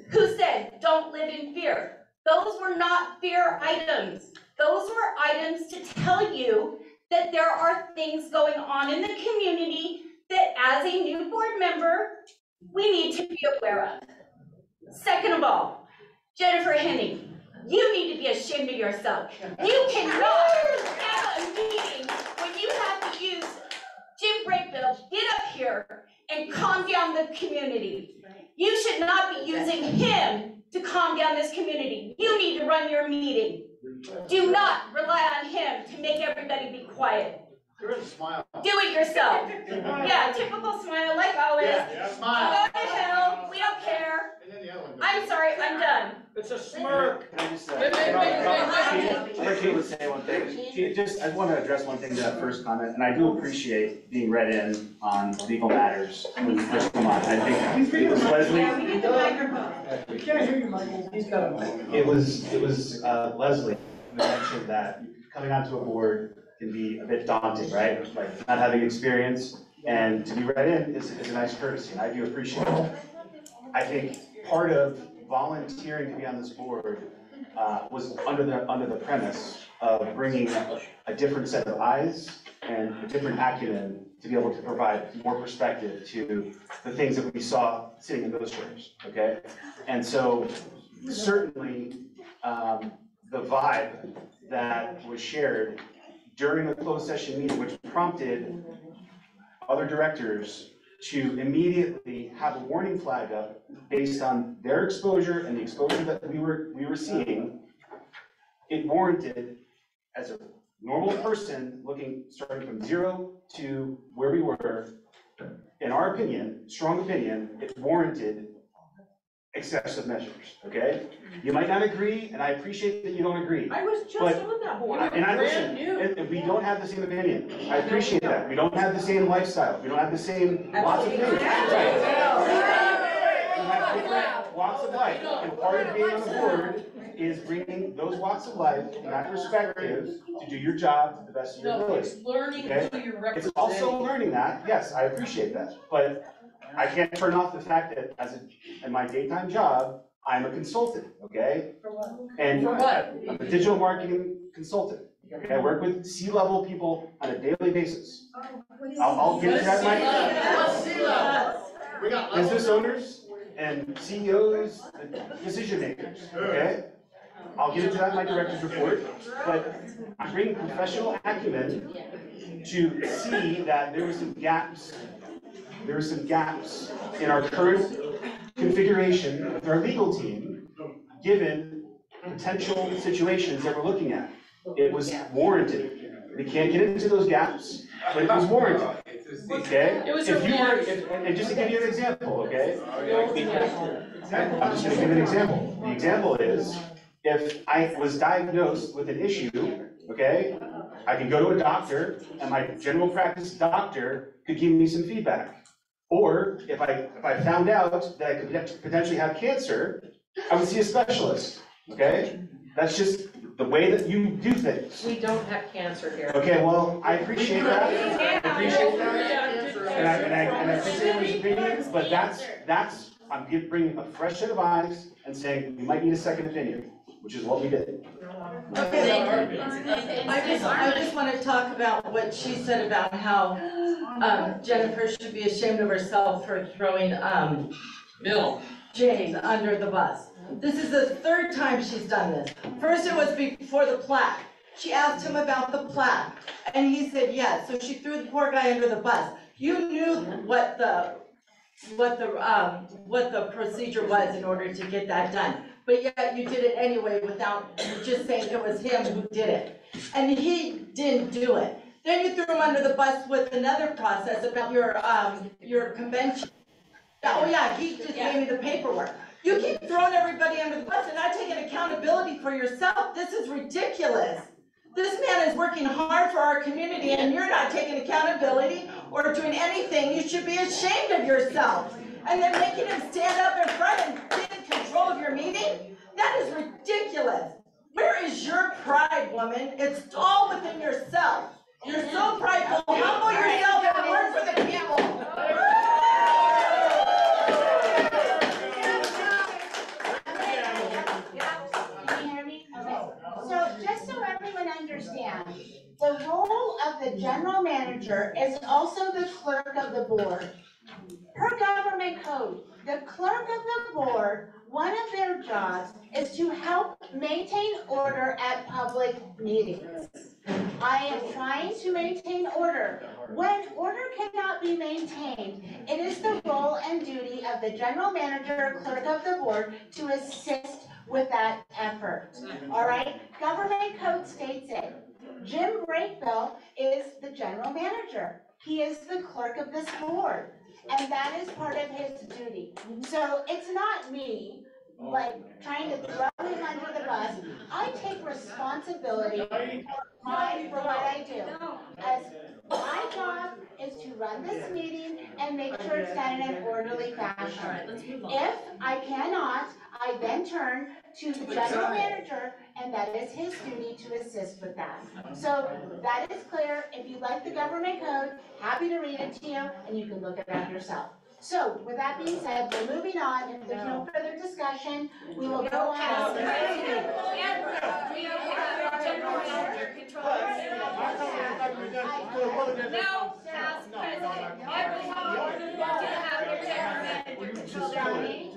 who said, don't live in fear. Those were not fear items. Those were items to tell you that there are things going on in the community that as a new board member, we need to be aware of. Second of all, Jennifer Henning, you need to be ashamed of yourself. You cannot have a meeting when you have to use Jim Breakville, get up here and calm down the community. You should not be using him to calm down this community. You need to run your meeting. Do not rely on him to make everybody be quiet. Smile. Do it yourself. Yeah, typical smile like always. Yeah, smile. Go to hell, we don't care. I'm sorry, I'm done. It's a smirk. Can I just, I'd like to say one thing. I want to address one thing to that first comment, and I do appreciate being read in on legal matters when you first come on. I think it was Leslie. Yeah, we get the microphone. We can't hear you, Michael. He's got a mic. It was Leslie who mentioned that coming onto a board can be a bit daunting, right? Like not having experience, and to be read in is a nice courtesy, and I do appreciate it. I think part of volunteering to be on this board was under the premise of bringing a different set of eyes and a different acumen to be able to provide more perspective to the things that we saw sitting in those chairs, okay? And so certainly the vibe that was shared during the closed session meeting, which prompted other directors to immediately have a warning flag up based on their exposure and the exposure that we were seeing, it warranted, as a normal person starting from 0 to where we were, in our opinion, strong opinion, it warranted excessive measures, okay? You might not agree, and I appreciate that you don't agree. I was just on that board. And I listen, and we don't have the same opinion. I appreciate that. We don't have the same lifestyle. We don't have the same lots of things. We have different walks of life, and part of being on the board is bringing those walks of life and that perspective to do your job to the best of your ability. It's learning Okay? who you're representing. It's also learning that, yes, I appreciate that, but I can't turn off the fact that in my daytime job, I'm a consultant, okay? And For what? I'm a digital marketing consultant. Okay, I work with C-level people on a daily basis. I'll get to that, Mike. Business owners and CEOs, decision makers, okay? I'll get into that in my director's report, but I'm bringing professional acumen to see that there were some gaps. There were some gaps in our current configuration with our legal team, given potential situations that we're looking at. It was warranted. We can't get into those gaps, but it was warranted. Okay? And just to give you an example, okay? I'm just going to give an example. The example is, if I was diagnosed with an issue, okay, I could go to a doctor, and my general practice doctor could give me some feedback. Or if I found out that I could potentially have cancer, I would see a specialist, okay? That's just the way that you do things. We don't have cancer here. Okay, well, I appreciate that. I appreciate that. And I appreciate his opinion, but I'm bringing a fresh set of eyes and saying, you might need a second opinion, which is what we did. I just want to talk about what she said about how Jennifer should be ashamed of herself for throwing James under the bus. This is the third time she's done this. First, it was before the plaque. She asked him about the plaque, and he said yes. So she threw the poor guy under the bus. You knew what the procedure was in order to get that done. But yet you did it anyway without just saying it was him who did it. And he didn't do it. Then you threw him under the bus with another process about your convention. Oh yeah, he just gave me the paperwork. You keep throwing everybody under the bus and not taking accountability for yourself. This is ridiculous. This man is working hard for our community and you're not taking accountability or doing anything. You should be ashamed of yourself. And then making him stand up in front and get in control of your meeting? That is ridiculous. Where is your pride, woman? It's all within yourself. You're so prideful. Humble yourself and work for the people. So just so everyone understands, the role of the general manager is also the clerk of the board. Per government code, the clerk of the board, one of their jobs is to help maintain order at public meetings. I am trying to maintain order. When order cannot be maintained, it is the role and duty of the general manager or clerk of the board to assist with that effort. All right? Government code states it. Jim Brakebill is the general manager. He is the clerk of this board. And that is part of his duty. So it's not me, like, trying to throw him under the bus. I take responsibility for what I do. As my job is to run this meeting and make sure it's done in an orderly fashion. If I cannot, I then turn to the general manager, and that is his duty to assist with that. So that is clear. If you like the government code, happy to read it to you, and you can look it up yourself. So with that being said, we're moving on. If there's no further discussion, we will go on. No, past president.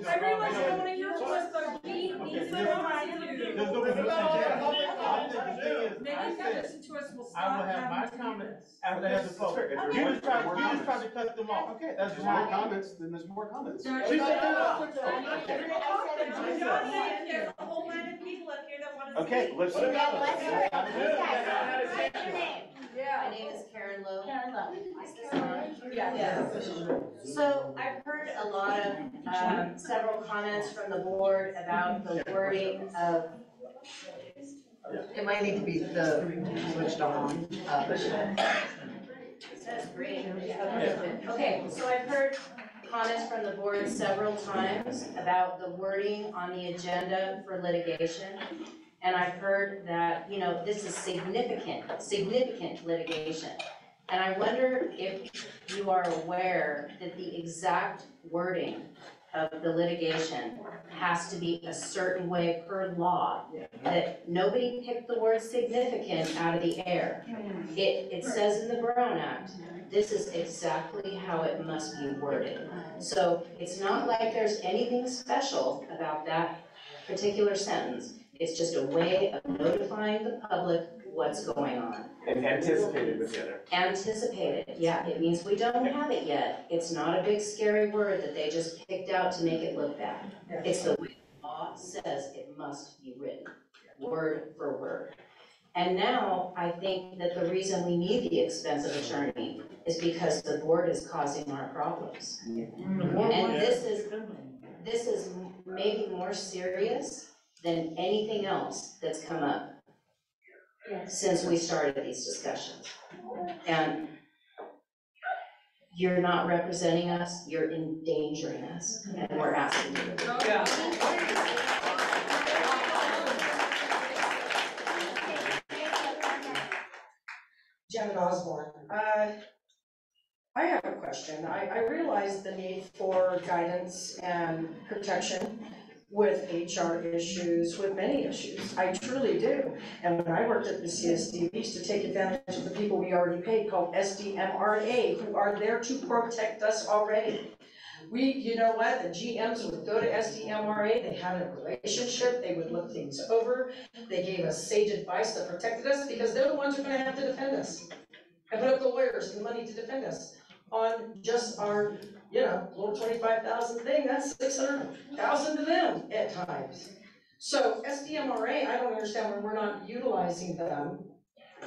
Everyone's going here was the beat. Maybe if you listen to us, we'll stop. I will have my comments after I have the vote. You just tried to cut them off. Okay, that's just more comments, then there's more comments. She said There's a whole line of people up here that want to. Okay, let's. My name is Karen Lowe. Karen Lowe. Yeah. So I've heard a lot of, several comments from the board about the wording of, it might need to be switched on. That's great. Okay, so I've heard comments from the board several times about the wording on the agenda for litigation. And I've heard that, this is significant litigation. And I wonder if you are aware that the exact wording of the litigation has to be a certain way per law, that nobody picked the word significant out of the air. It says in the Brown Act, this is exactly how it must be worded. So it's not like there's anything special about that particular sentence. It's just a way of notifying the public what's going on. And anticipated with the other. Anticipated, yeah, it means we don't have it yet. It's not a big scary word that they just picked out to make it look bad. It's the way the law says it must be written, word for word. And now I think that the reason we need the expensive attorney is because the board is causing our problems. And this is maybe more serious than anything else that's come up since we started these discussions. And you're not representing us, you're endangering us, and we're asking you to leave. Janet Osborne. I have a question. I realize the need for guidance and protection with HR issues, with many issues. I truly do. And when I worked at the CSD, we used to take advantage of the people we already paid, called SDMRA, who are there to protect us already. You know what, the GMs would go to SDMRA, they had a relationship, they would look things over, they gave us sage advice that protected us, because they're the ones who are gonna have to defend us. And put up the lawyers and the money to defend us on just our, little 25,000 thing, that's 600,000 to them at times. So SDMRA, I don't understand why we're not utilizing them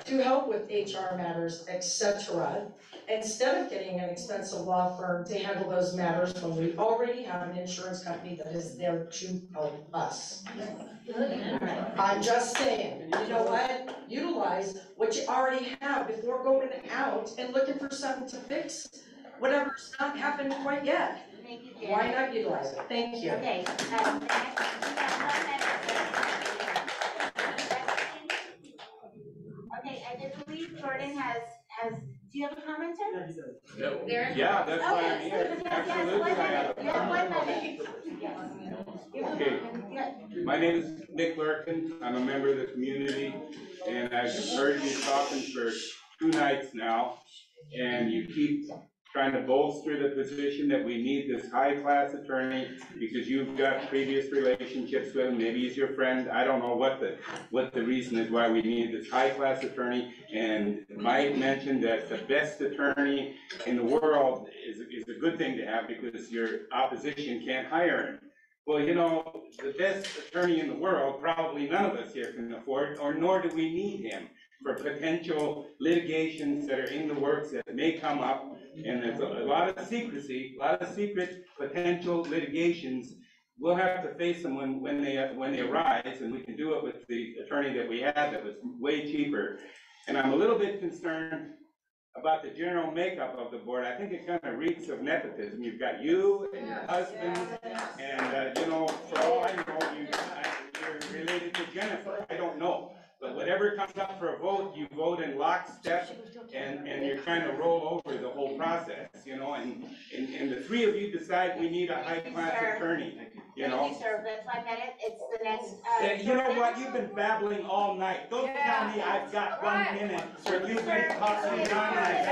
to help with HR matters, etc., instead of getting an expensive law firm to handle those matters when we already have an insurance company that is there to help us. I'm just saying, you know what? Utilize what you already have before going out and looking for something to fix whatever's not happened quite yet. Thank you, Jen. Why not utilize it? Thank you. Okay, okay, I believe Jordan has, do you have a comment, sir? Yeah, that's why I'm here. Absolutely, I have. Okay, my name is Nick Larkin. I'm a member of the community, and I've heard you talking for 2 nights now, and you keep trying to bolster the position that we need this high-class attorney because you've got previous relationships with him. Maybe he's your friend. I don't know what the reason is why we need this high-class attorney. And Mike mentioned that the best attorney in the world is a good thing to have because your opposition can't hire him. Well, the best attorney in the world, probably none of us here can afford, or nor do we need him for potential litigations that are in the works that may come up. And there's a lot of secrecy, a lot of secret potential litigations. We'll have to face them when they arise, and we can do it with the attorney that we had that was way cheaper. And I'm a little bit concerned about the general makeup of the board. I think it kind of reeks of nepotism. You've got you and your husband, and for all I know, you're related to Jennifer. I don't know. But whatever comes up for a vote, you vote in lockstep, and you're trying to roll over the whole process, and the 3 of you decide we need a high-class attorney, Thank you, sir. That's 5 minutes. It's the next. You know what? You've been babbling all night. Don't tell me I've got 1 minute, or you've been talking all night.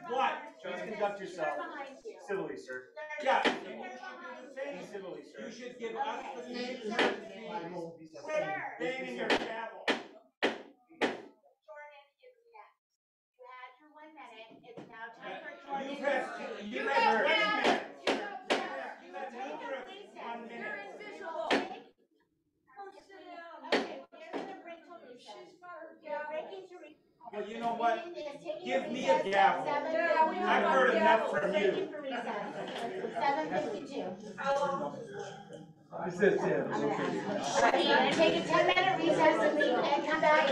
What? Please conduct yourself civilly, sir. Yeah. Civilly, sir. You should give us the same courtesy. Bang in your gavel. Jordan is next. You had your 1 minute. It's now time for Jordan. You had 1 minute. You had numerous 1 minute. Okay, we're gonna break till recess. We're breaking to recess. Well, you know what? Give me a gavel. I've heard enough from you. 7:52. It says 10. We're gonna take a 10-minute recess and come back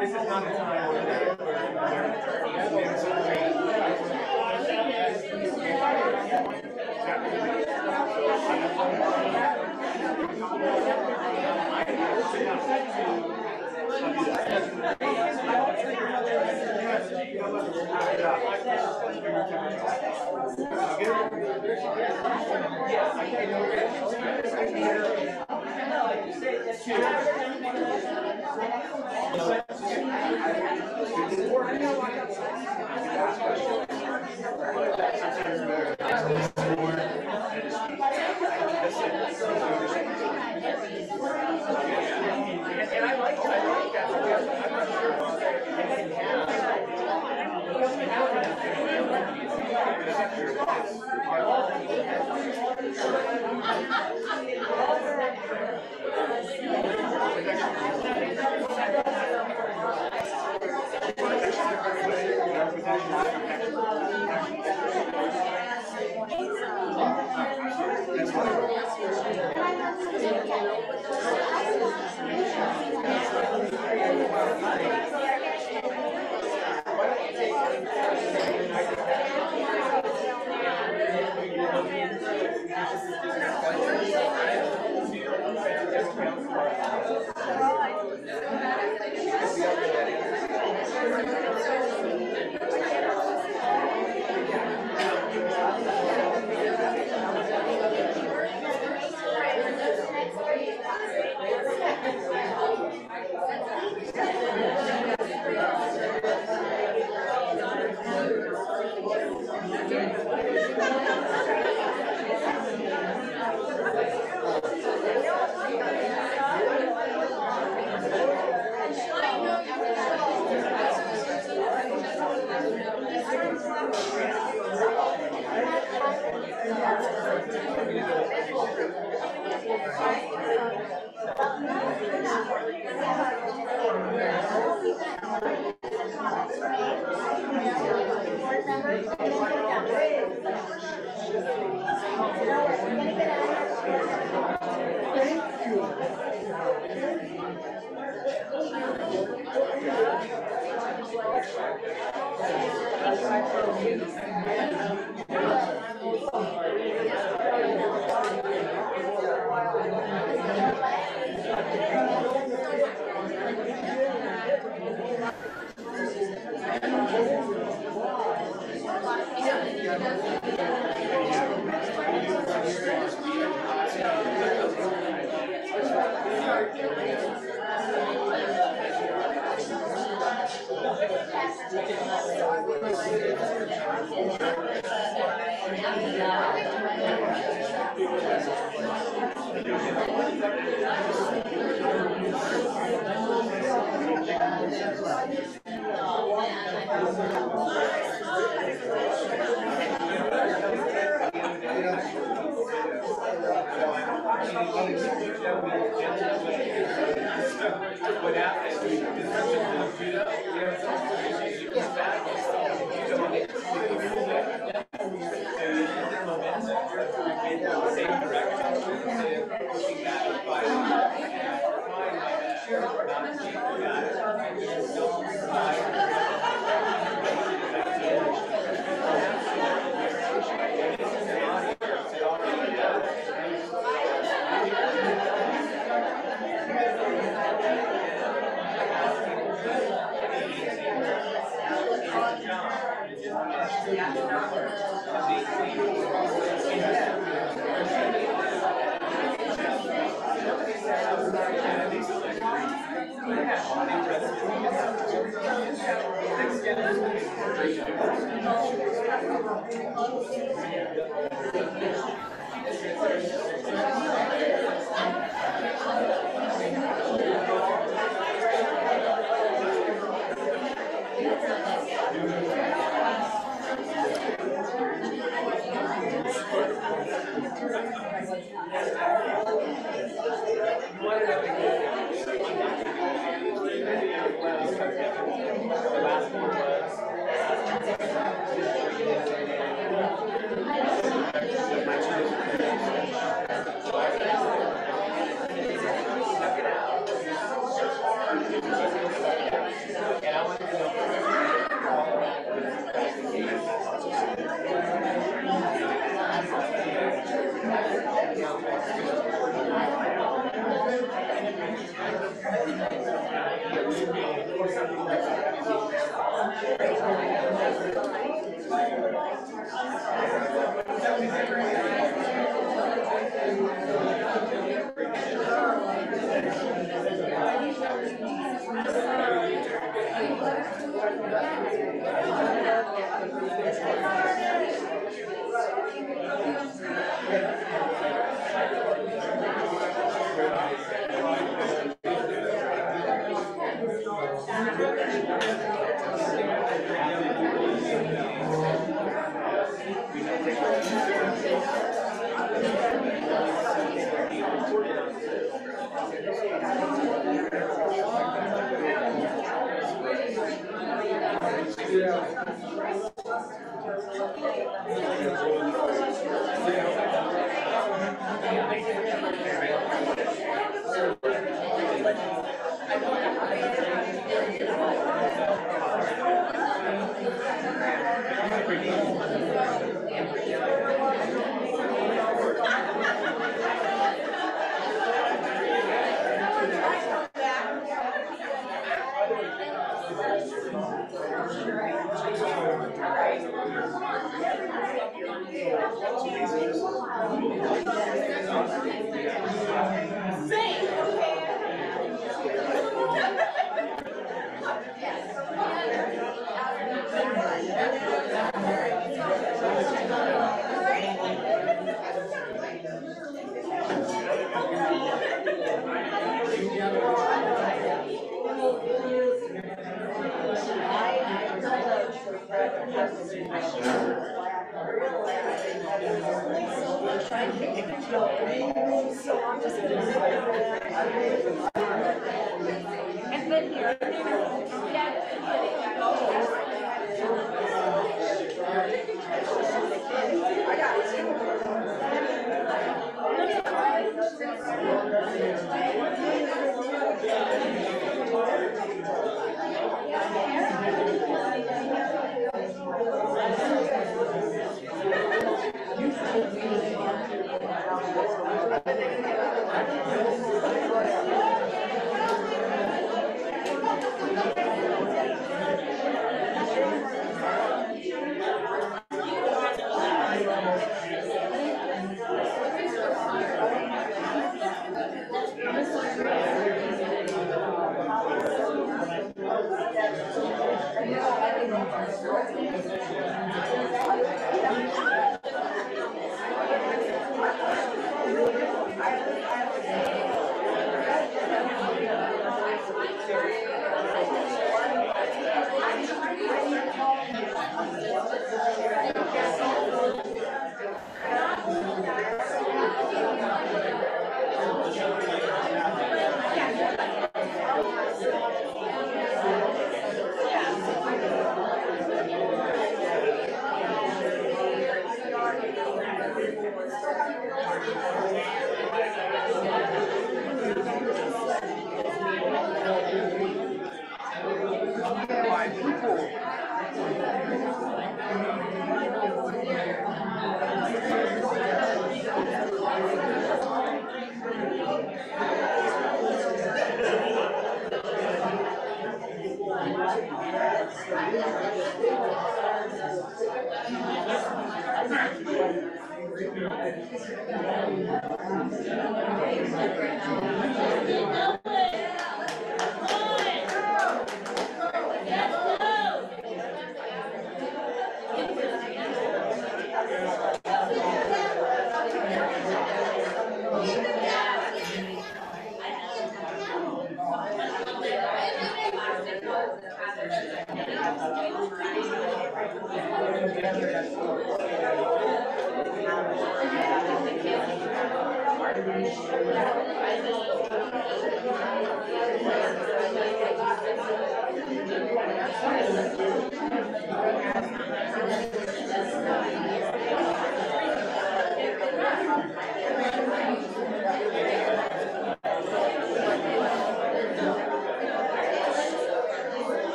This is not a time where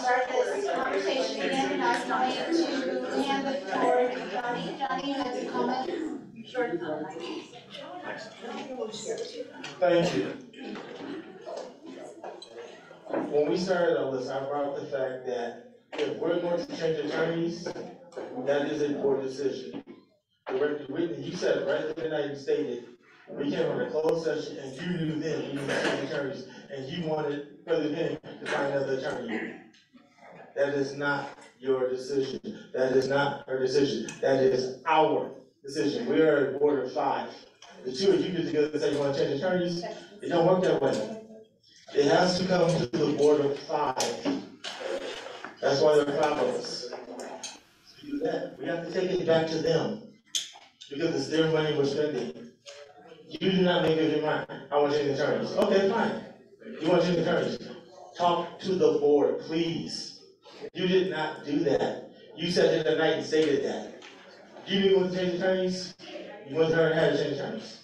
Start this conversation again, and I'm going to hand the floor to Johnny. Johnny has a comment, short comment. Thank you. When we started on this, I brought up the fact that if we're going to change attorneys, that is a board decision. Director Whitney, you said it right the night you stated, we came from a closed session and you knew then we needed to change attorneys and you wanted President Penny to find another attorney. That is not your decision. That is not her decision. That is our decision. We are a board of 5. The two of you get together and say you want to change attorneys. It don't work that way. It has to come to the board of 5. That's why there are 5 of us. To do that, we have to take it back to them because it's their money we're spending. You do not make up your mind. I want to change attorneys. Okay, fine. You want to change attorneys? Talk to the board, please. You did not do that. You said it tonight and stated that. You didn't want to change attorneys. You want her to have to change attorneys.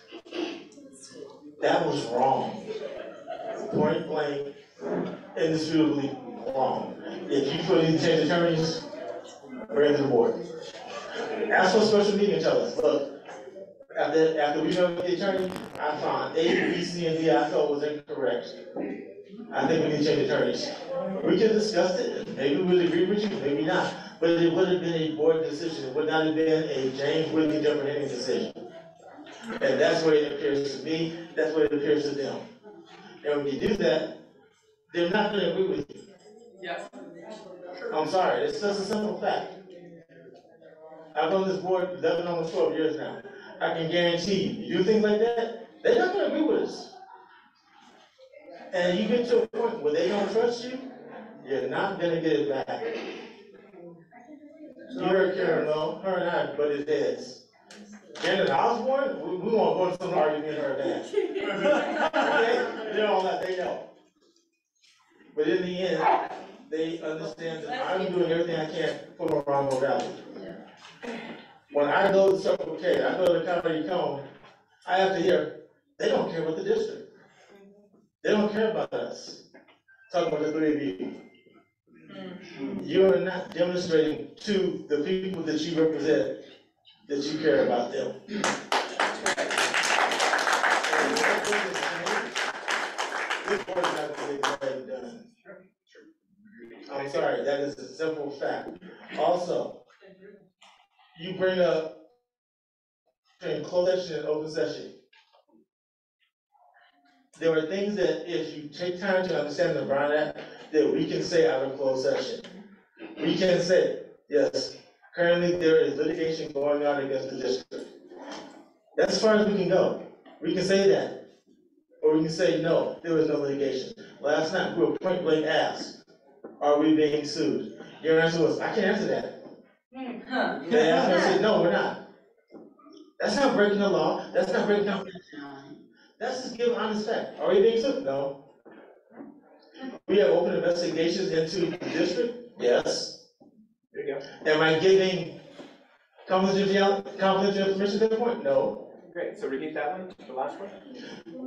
That was wrong. Point blank, indisputably wrong. If you feel you need to change attorneys, bring it to the board. Ask for a special meeting and tell us, look, after we know the attorney, I found A, B, C, and D I felt was incorrect. I think we need to change attorneys. We could discuss it, maybe we'll agree with you, maybe not. But it would have been a board decision, it would not have been a James Whitley Jefferson Henning decision. And that's what it appears to me, that's what it appears to them. And when you do that, they're not gonna agree with you. Yes. I'm sorry, it's just a simple fact. I've been on this board 11, almost 12 years now. I can guarantee you do things like that, they're not gonna agree with us. And you get to a point where they don't trust you, you're not gonna get it back. You heard Karen, well, her and I butted heads. Janet Osborne, we won't go into some argument with her and that. Okay? They're all that, they know. But in the end, they understand that I'm doing everything I can for Morongo Valley. When I go to Circle K, I go to County Cone, I have to hear, they don't care about the district. They don't care about us. Talking about the three of you. You are not demonstrating to the people that you represent that you care about them. This board is not going to get it done. I'm sorry, that is a simple fact. Also, you bring up in closed session and open session. There are things that if you take time to understand the Brown Act, that we can say out of closed session. We can say, yes, currently there is litigation going on against the district. That's as far as we can go. We can say that. Or we can say, no, there was no litigation. Last night, we were point blank asked, are we being sued? Your answer was, I can't answer that. They asked me, I said, no, we're not. That's not breaking the law. That's not breaking confidentiality. That's just giving honest fact. Are we being sued? No. We have open investigations into the district? Yes. There you go. Am I giving confidential information at that point? No. Great, so repeat that one, the last one.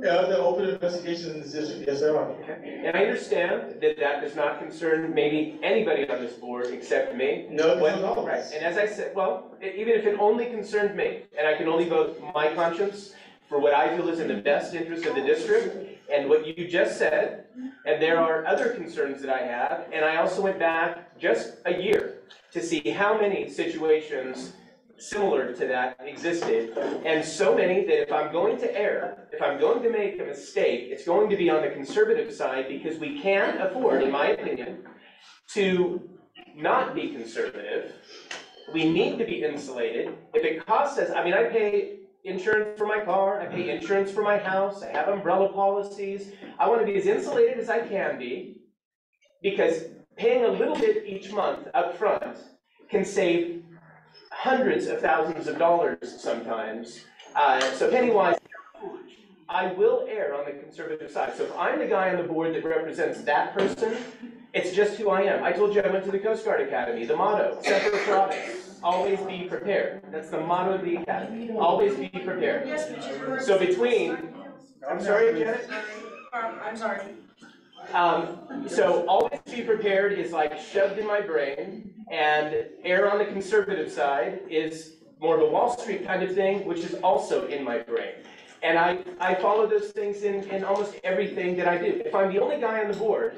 Yeah, the open investigations in this district, yes, there are. Okay. And I understand that that does not concern maybe anybody on this board except me. No, it's not all. Right, and as I said, well, even if it only concerned me, and I can only vote my conscience for what I feel is in the best interest of the district, and what you just said, and there are other concerns that I have, and I also went back just a year to see how many situations similar to that existed, and so many that if I'm going to err, if I'm going to make a mistake, it's going to be on the conservative side, because we can't afford, in my opinion, to not be conservative. We need to be insulated. If it costs us, I mean, I pay insurance for my car, I pay insurance for my house, I have umbrella policies. I want to be as insulated as I can be, because paying a little bit each month up front can save hundreds of thousands of dollars sometimes. So penny-wise, I will err on the conservative side. So if I'm the guy on the board that represents that person, it's just who I am. I told you I went to the Coast Guard Academy. The motto, Semper Paratus, always be prepared. That's the motto of the academy, always be prepared. So between, I'm sorry, Janet? I'm sorry. So always be prepared is like shoved in my brain, and err on the conservative side is more of a Wall Street kind of thing, which is also in my brain. And I follow those things in almost everything that I do. If I'm the only guy on the board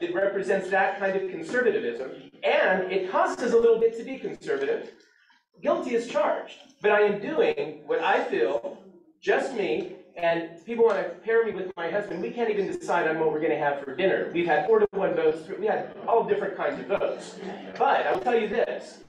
that represents that kind of conservatism, and it costs us a little bit to be conservative, guilty as charged. But I am doing what I feel, just me, and people want to pair me with my husband. We can't even decide on what we're going to have for dinner. We've had 4-to-1 votes. We had all different kinds of votes. But I will tell you this.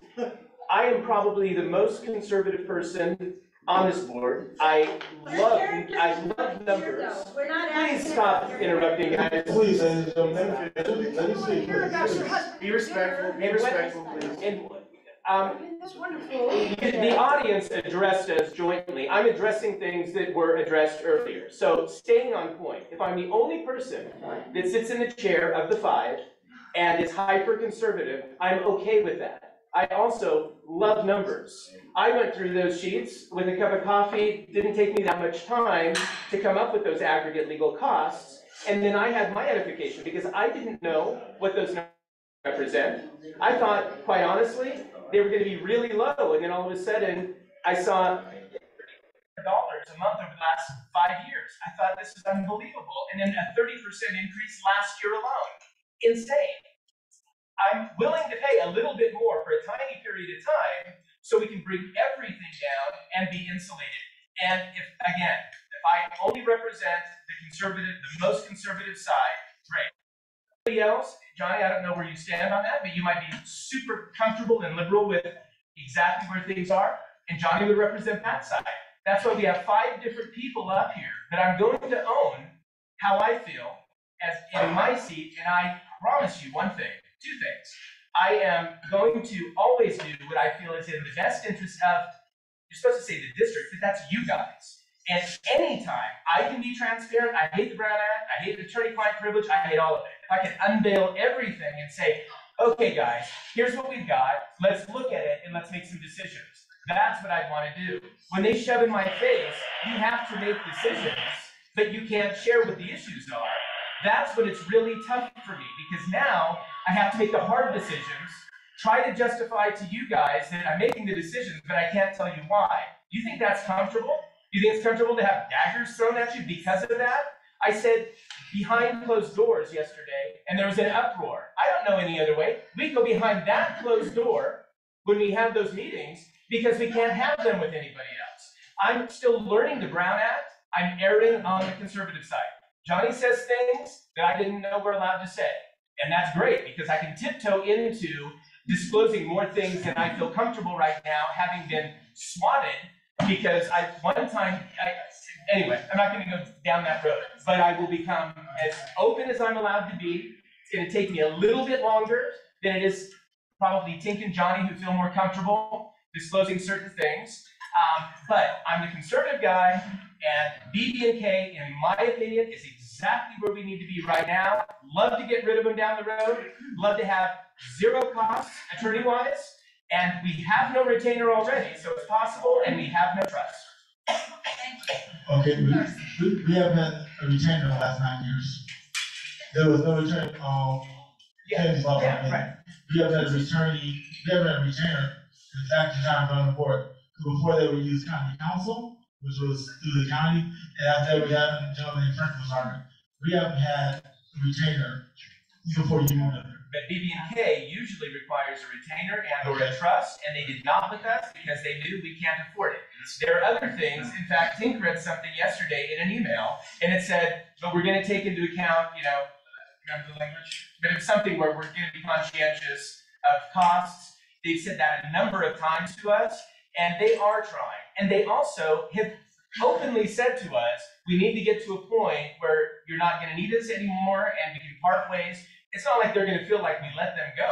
I am probably the most conservative person on this board. I love numbers. Please stop interrupting, guys. Please, let me speak. Be respectful, please. That's wonderful. The audience addressed us jointly. I'm addressing things that were addressed earlier. So staying on point, if I'm the only person that sits in the chair of the 5 and is hyper-conservative, I'm okay with that. I also love numbers. I went through those sheets with a cup of coffee, didn't take me that much time to come up with those aggregate legal costs. And then I had my edification because I didn't know what those numbers represent. I thought, quite honestly, they were going to be really low. And then all of a sudden, I saw dollars a month over the last 5 years. I thought this is unbelievable. And then a 30% increase last year alone. Insane. I'm willing to pay a little bit more for a tiny period of time so we can bring everything down and be insulated. And if I only represent the most conservative side, great. Everybody else, Johnny, I don't know where you stand on that, but you might be super comfortable and liberal with exactly where things are, and Johnny would represent that side. That's why we have 5 different people up here that I'm going to own how I feel as in my seat, and I promise you 2 things. I am going to always do what I feel is in the best interest of, you're supposed to say the district, but that's you guys. And anytime I can be transparent, I hate the Brown Act, I hate attorney-client privilege, I hate all of it. If I can unveil everything and say, okay guys, here's what we've got, let's look at it and let's make some decisions. That's what I want to do. When they shove in my face, you have to make decisions, but you can't share what the issues are. That's when it's really tough for me, because now I have to make the hard decisions, try to justify to you guys that I'm making the decisions, but I can't tell you why. Do you think that's comfortable? Do you think it's comfortable to have daggers thrown at you because of that? I said behind closed doors yesterday, and there was an uproar. I don't know any other way. We go behind that closed door when we have those meetings because we can't have them with anybody else. I'm still learning the Brown Act. I'm erring on the conservative side. Johnny says things that I didn't know we're allowed to say. And that's great because I can tiptoe into disclosing more things than I feel comfortable right now, having been swatted because anyway, I'm not going to go down that road, but I will become as open as I'm allowed to be. It's going to take me a little bit longer than it is probably Tink and Johnny who feel more comfortable disclosing certain things. But I'm the conservative guy, and BB&K, in my opinion, is exactly where we need to be right now. Love to get rid of them down the road. Love to have 0 costs attorney-wise, and we have no retainer already, so it's possible, and we have no trust. Okay, we have had a retainer the last 9 years. There was no retainer called Kennedy's Law Firm. Right. We have had a retainer that's actually time on the board. Before they would use county council, which was through the county, and after we had a gentleman in Frank was arguing. We haven't had a retainer before you moved under. But BB&K usually requires a retainer and or a trust, and they did not with us because they knew we can't afford it. There are other things. In fact, Tink read something yesterday in an email, and it said, but we're going to take into account, remember the language? But it's something where we're going to be conscientious of costs. They've said that a number of times to us, and they are trying. And they also have openly said to us, we need to get to a point where you're not going to need us anymore and we can part ways. It's not like they're going to feel like we let them go.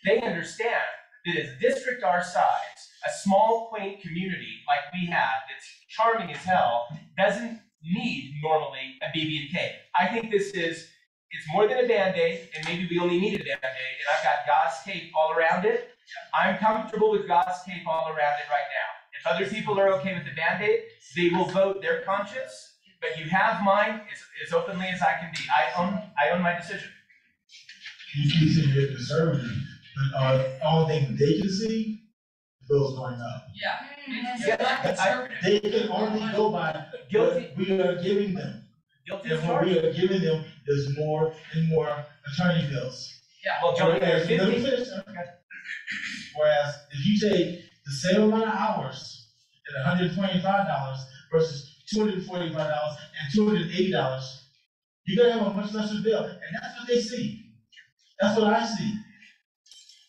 They understand that a district our size, a small, quaint community like we have that's charming as hell, doesn't need normally a BB&K. I think it's more than a Band-Aid, and maybe we only need a Band-Aid, and I've got God's tape all around it. I'm comfortable with God's tape all around it right now. If other people are okay with the Band-Aid, they will vote their conscience, but you have mine as openly as I can be. I own my decision. You keep saying you're conservative, but all things they can see, bills going up. Yeah. They can only go by what we are giving them. And what we are giving them is more and more attorney bills. Yeah, well, John, whereas if you take the same amount of hours at $125 versus $245 and $280, you're gonna have a much lesser bill, and that's what they see. That's what I see.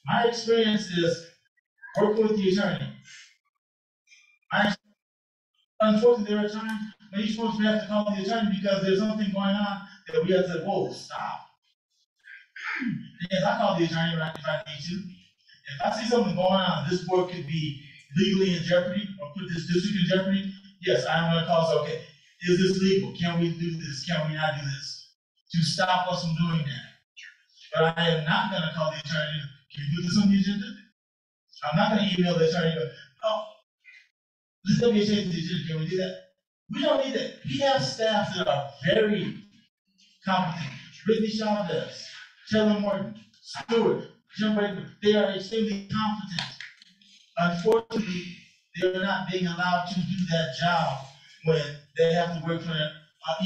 My experience is working with the attorney. Unfortunately, there are times when you're supposed to have to call the attorney because there's something going on that we have to say, whoa, stop. Yes, I call the attorney if I need to. If I see something going on, this board could be legally in jeopardy or put this district in jeopardy, yes, I'm gonna call, so, okay, is this legal? Can we do this? Can we not do this? To stop us from doing that. But I am not gonna call the attorney, can you put this on the agenda? I'm not gonna email the attorney, but, oh, this is gonna be a change to the agenda, can we do that? We don't need that. We have staff that are very competent. Brittany Shaw does, Taylor Morton, Stewart, Jim Baker, they are extremely competent. Unfortunately, they're not being allowed to do that job when they have to wait for an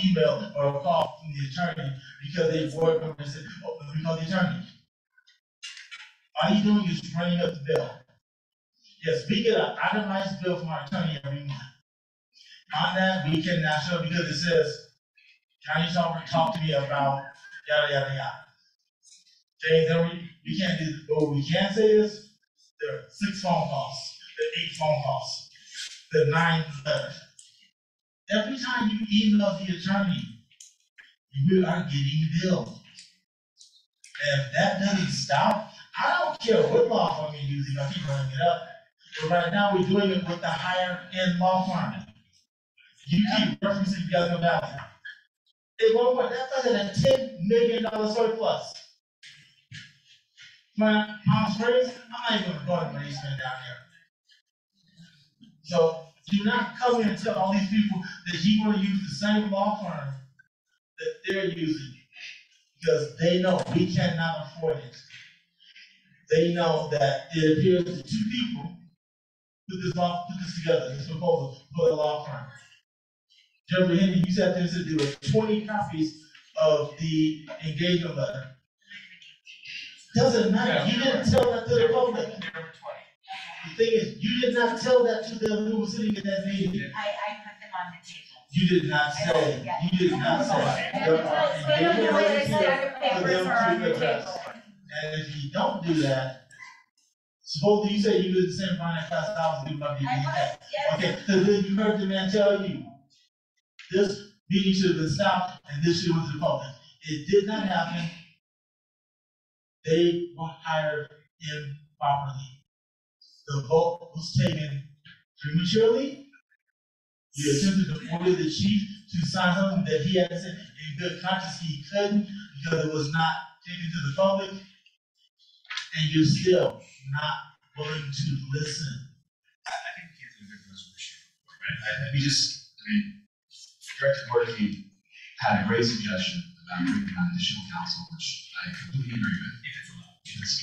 email or a call from the attorney because they board member said, oh, let me call the attorney. All you doing is running up the bill. Yes, we get an itemized bill from our attorney every month. On that, we cannot show because it says, County Sovereign talked to me about yada, yada, yada. James, then we can't do, but what we can say is, there are 6 phone calls, there are 8 phone calls, there are 9 letters. Every time you email the attorney, you are getting billed. And if that doesn't stop, I don't care what law firm you're using, I keep running it up. But right now, we're doing it with the higher end law firm. You keep referencing Yellow Valley. At one point, that's like a $10 million surplus. My Palm Springs, I'm not even going to go to money spent down there. So do not come in and tell all these people that you want to use the same law firm that they're using because they know we cannot afford it. They know that it appears that 2 people put this together, this proposal for the law firm. Jeffrey Henry, you sat there and said there were 20 copies of the engagement letter. Doesn't matter. You didn't tell that to the public. The thing is, you did not tell that to them who was sitting in that meeting. I put them on the table. You did not say. You did not say. There are engagement letters here for them to address. And if you don't do that, supposedly you say you did the same finance class hours and do not be that. Okay, so then you heard the man tell you this meeting should have been stopped and this should have been the public. It did not happen. They were hired improperly. The vote was taken prematurely. You attempted to order the chief to sign something that he had said in good conscience he couldn't because it was not taken to the public. And you're still not willing to listen. I think we can't do a good resolution, right? Director Murphy had a great suggestion about bringing on additional counsel, which I completely agree with. If it's allowed. If it's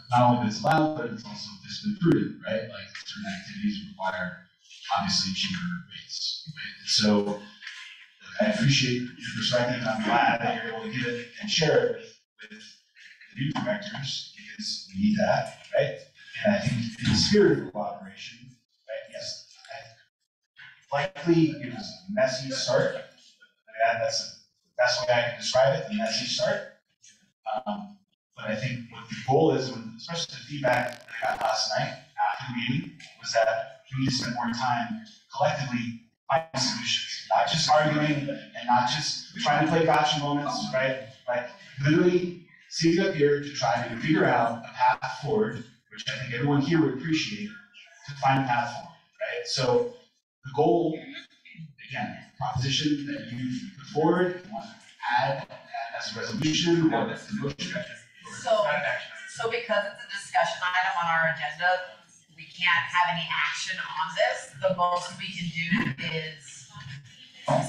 not only that it's allowed, but it's also just been prudent, right? Like certain activities require obviously cheaper rates. Right? And so I appreciate your perspective, and I'm glad that you're able to give it and share it with the new directors because we need that, right? And I think in the spirit of cooperation, right? Yes, likely it was a messy start. I mean, that's the best way I can describe it, a messy start. But I think what the goal is, especially the feedback that I got last night after the meeting, was that we need to spend more time collectively finding solutions, not just arguing and not just trying to play gotcha moments, right? Like literally sitting up here to try to figure out a path forward, which I think everyone here would appreciate, to find a path forward, right? So the goal, again, proposition that you put forward, you want to add as a resolution or as a motion. So because it's a discussion item on our agenda, we can't have any action on this. The most we can do is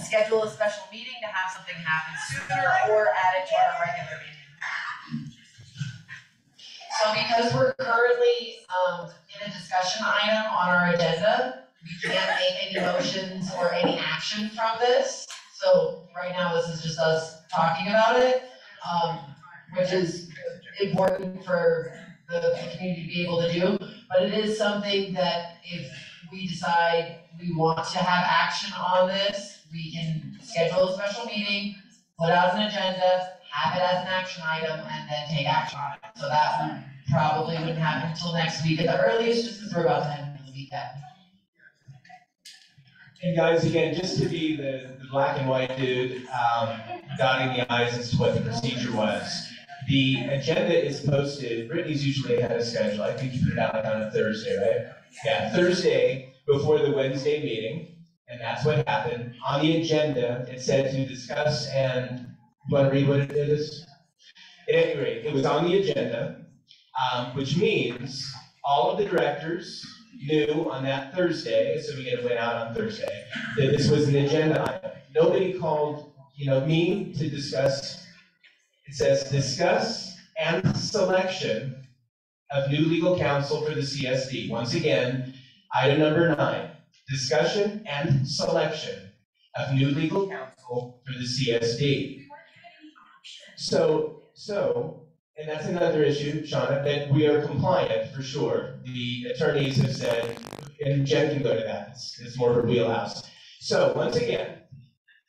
schedule a special meeting to have something happen sooner or add it to our regular meeting. So because we're currently in a discussion item on our agenda, we can't make any motions or any action from this. So right now this is just us talking about it, which is important for the community to be able to do. But it is something that if we decide we want to have action on this, we can schedule a special meeting, put out an agenda, have it as an action item, and then take action on it. So that probably wouldn't happen until next week at the earliest, just because we're about to head into the weekend. And guys, again, just to be the black and white dude, dotting the i's as to what the procedure was. The agenda is posted, Brittany's usually ahead of schedule. I think you put it out like on a Thursday, right? Yeah, Thursday before the Wednesday meeting, and that's what happened. On the agenda, it said to discuss and, you want to read what it is? At any rate, it was on the agenda, which means all of the directors knew on that Thursday, assuming it went out on Thursday, that this was an agenda item. Nobody called, me to discuss. It says discuss and selection of new legal counsel for the CSD. Once again, item number 9, discussion and selection of new legal counsel for the CSD. So, and that's another issue, Shauna, that we are compliant for sure. The attorneys have said, and Jen can go to that, it's more of her wheelhouse. So once again,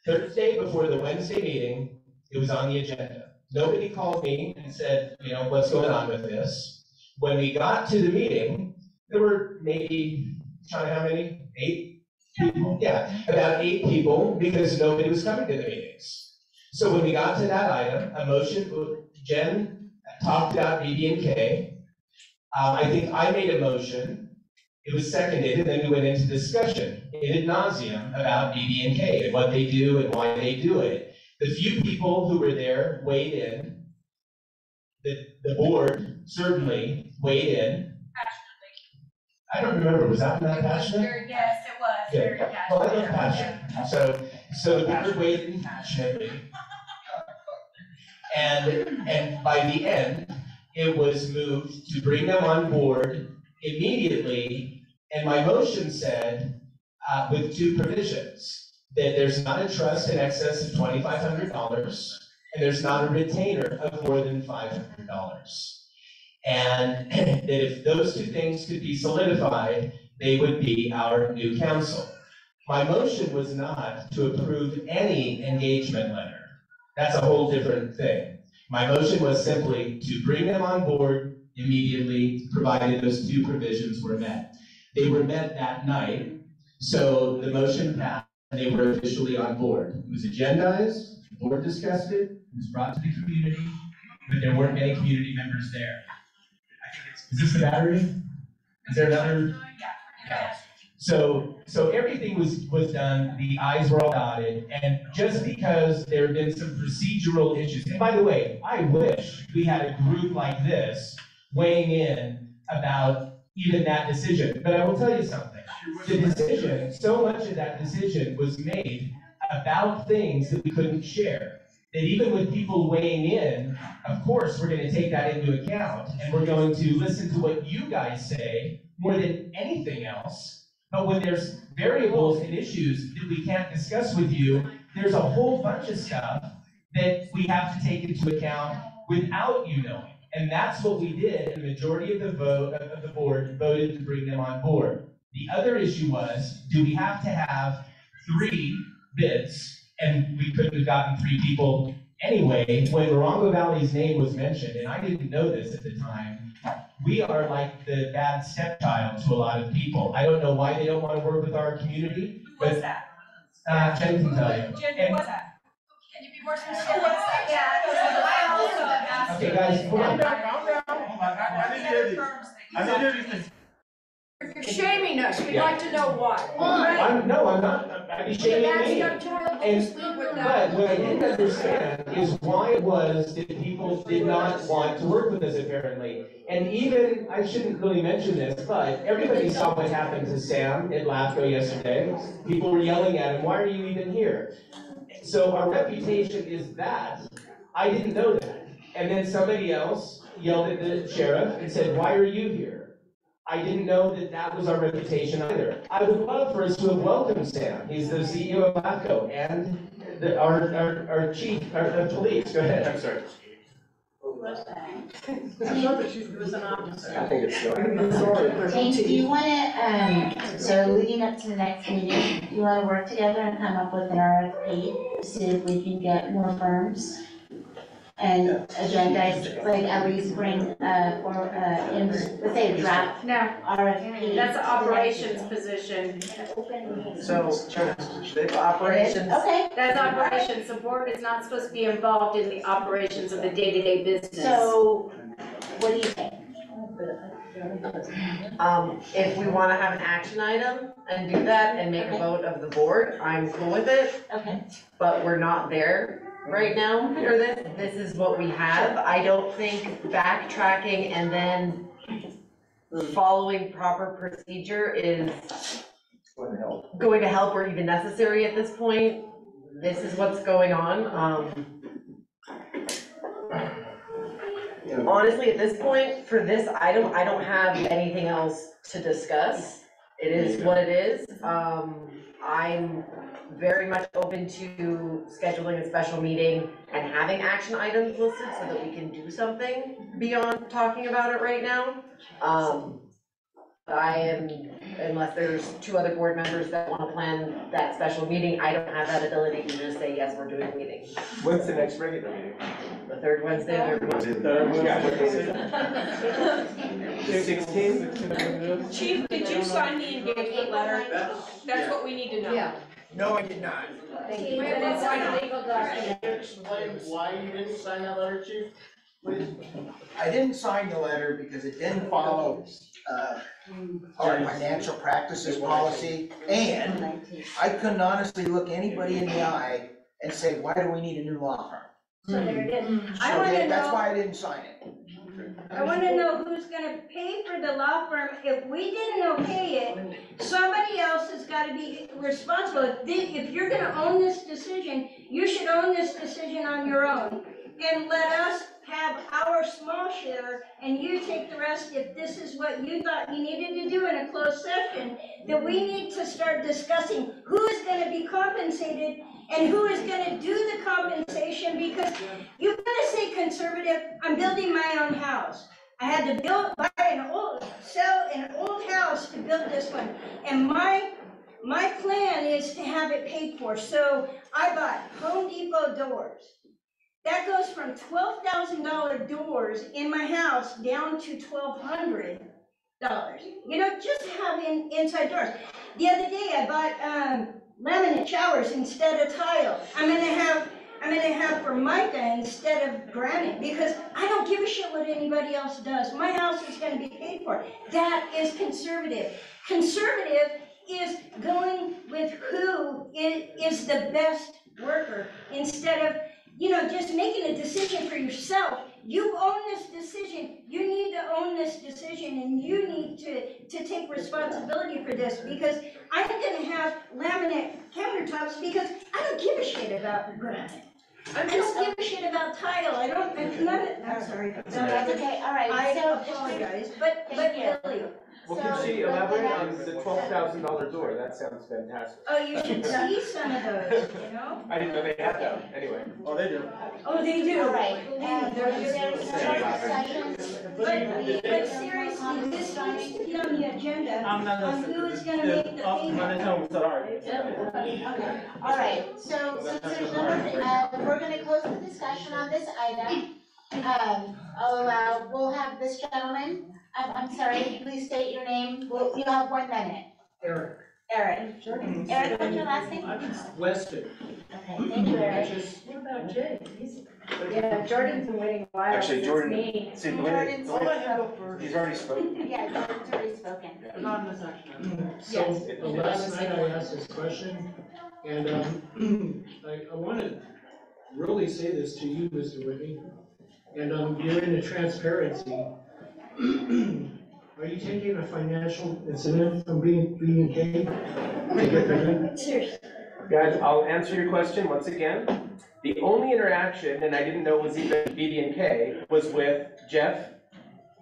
Thursday before the Wednesday meeting, it was on the agenda. Nobody called me and said, what's going on with this? When we got to the meeting, there were maybe, Shauna, how many? 8 people? Yeah, about 8 people, because nobody was coming to the meetings. So when we got to that item, a motion, Jen talked about BB&K. I think I made a motion. It was seconded, and then we went into discussion ad nauseum about BB&K and what they do and why they do it. The few people who were there weighed in. The board certainly weighed in. I don't remember, was that not passionate? Yes, it was very passionate. Well, I love passion. So the board weighed in passionately. And by the end, it was moved to bring them on board immediately. And my motion said, with 2 provisions, that there's not a trust in excess of $2,500, and there's not a retainer of more than $500. And that if those 2 things could be solidified, they would be our new counsel. My motion was not to approve any engagement letter. That's a whole different thing. My motion was simply to bring them on board immediately, provided those 2 provisions were met. They were met that night, so the motion passed, and they were officially on board. It was agendized, the board discussed it, it was brought to the community, but there weren't many community members there. Is this the battery? Is there another? Yeah. So everything was done, the I's were all dotted, and just because there have been some procedural issues, and by the way, I wish we had a group like this weighing in about even that decision, but I will tell you something. The decision, so much of that decision was made about things that we couldn't share. That even with people weighing in, of course, we're going to take that into account, and we're going to listen to what you guys say more than anything else. But when there's variables and issues that we can't discuss with you, there's a whole bunch of stuff that we have to take into account without you knowing. And that's what we did, and the majority of the board voted to bring them on board. The other issue was, do we have to have 3 bids? And we couldn't have gotten 3 people anyway. When Morongo Valley's name was mentioned, and I didn't know this at the time, we are like the bad stepchild to a lot of people. I don't know why they don't want to work with our community. Who was that? Jen can tell you. Jen, who was that? Can you be more specific? Who was that? Yeah, I also asked. Okay, guys, calm down. I need to hear these. I need to hear these things. You're shaming us, we'd like to know why. I'm not. I'd be shaming me. But what I didn't understand is why it was that people did not want to work with us, apparently. And even, I shouldn't really mention this, but everybody saw what happened to Sam at LAFCO yesterday. People were yelling at him, why are you even here? So our reputation is that. I didn't know that. And then somebody else yelled at the sheriff and said, why are you here? I didn't know that that was our reputation either. I would love for us to have welcomed Sam. He's the CEO of LAFCO and our chief of police. Go ahead. I'm sorry. Who was that? She was an officer. I think it's James, do you want to, so leading up to the next meeting, do you want to work together and come up with an RFP to see if we can get more firms? And agendize, like at least bring, let's say a draft RFP. That's an operations position. So, the operations. Okay. That's operations. The board is not supposed to be involved in the operations of the day-to-day business. So, what do you think? If we want to have an action item and do that and make a vote of the board, I'm cool with it. Okay. But we're not there right now for this. This is what we have. I don't think backtracking and then following proper procedure is going to help or even necessary at this point. This is what's going on. Honestly, at this point, for this item, I don't have anything else to discuss. It is what it is. I'm very much open to scheduling a special meeting and having action items listed so that we can do something beyond talking about it right now. I am, unless there's two other board members that want to plan that special meeting, I don't have that ability to just say, yes, we're doing a meeting. When's the next regular meeting? The third Wednesday, third Wednesday. The 16th? Chief, did you sign the engagement letter? That's what we need to know. Yeah. No, I did not. Thank you. And it's like a legal document. Can you explain why you didn't sign that letter, Chief? Please. I didn't sign the letter because it didn't follow our financial practices policy, and I couldn't honestly look anybody in the eye and say, why do we need a new law firm? So there it is. So that's why I didn't sign it. I wanna know who's gonna pay for the law firm. If we didn't okay it, somebody else has gotta be responsible. If you're gonna own this decision, you should own this decision on your own. And let us have our small share, and you take the rest if this is what you thought you needed to do in a closed session, that we need to start discussing who is gonna be compensated and who is gonna do the compensation, because you gotta say conservative, I'm building my own house. I had to sell an old house to build this one, and my plan is to have it paid for. So I bought Home Depot doors. That goes from $12,000 doors in my house down to $1,200. You know, just having inside doors. The other day I bought laminate showers instead of tile. I'm gonna have Formica instead of granite, because I don't give a shit what anybody else does. My house is gonna be paid for. That is conservative. Conservative is going with who is the best worker, instead of, you know, just making a decision for yourself. You own this decision. You need to own this decision, and you need to take responsibility for this, because I'm gonna have laminate countertops because I don't give a shit about granite. I don't give a shit about tile. I'm sorry. No, that's okay, all right. I So apologize, but really. Well, can she elaborate on the $12,000 door? That sounds fantastic. Oh, you should see some of those, you know? I didn't know they had them, anyway. Oh, they do. Oh, they do. all right, There's but But seriously, this needs to be on the agenda on who is gonna make the payment. all right, so since there's no, we're gonna close the discussion on this item. We'll have this gentleman, I'm sorry, please state your name. You have 1 minute. Eric. Eric, what's your last name? Weston. Okay, thank you, Eric. What about Jay? Yeah, Jordan's been waiting a while. Actually, Since Jordan, me. see, the Jordan's way, he's already spoken. Yeah, Jordan's already spoken. Anonymous action. So, the last night I asked this question, and I want to really say this to you, Mr. Whitney, and you're into transparency. Are you taking a financial incentive from B&K to get the done? Seriously. Guys, I'll answer your question once again. The only interaction, and I didn't know was even BB&K, was with Jeff,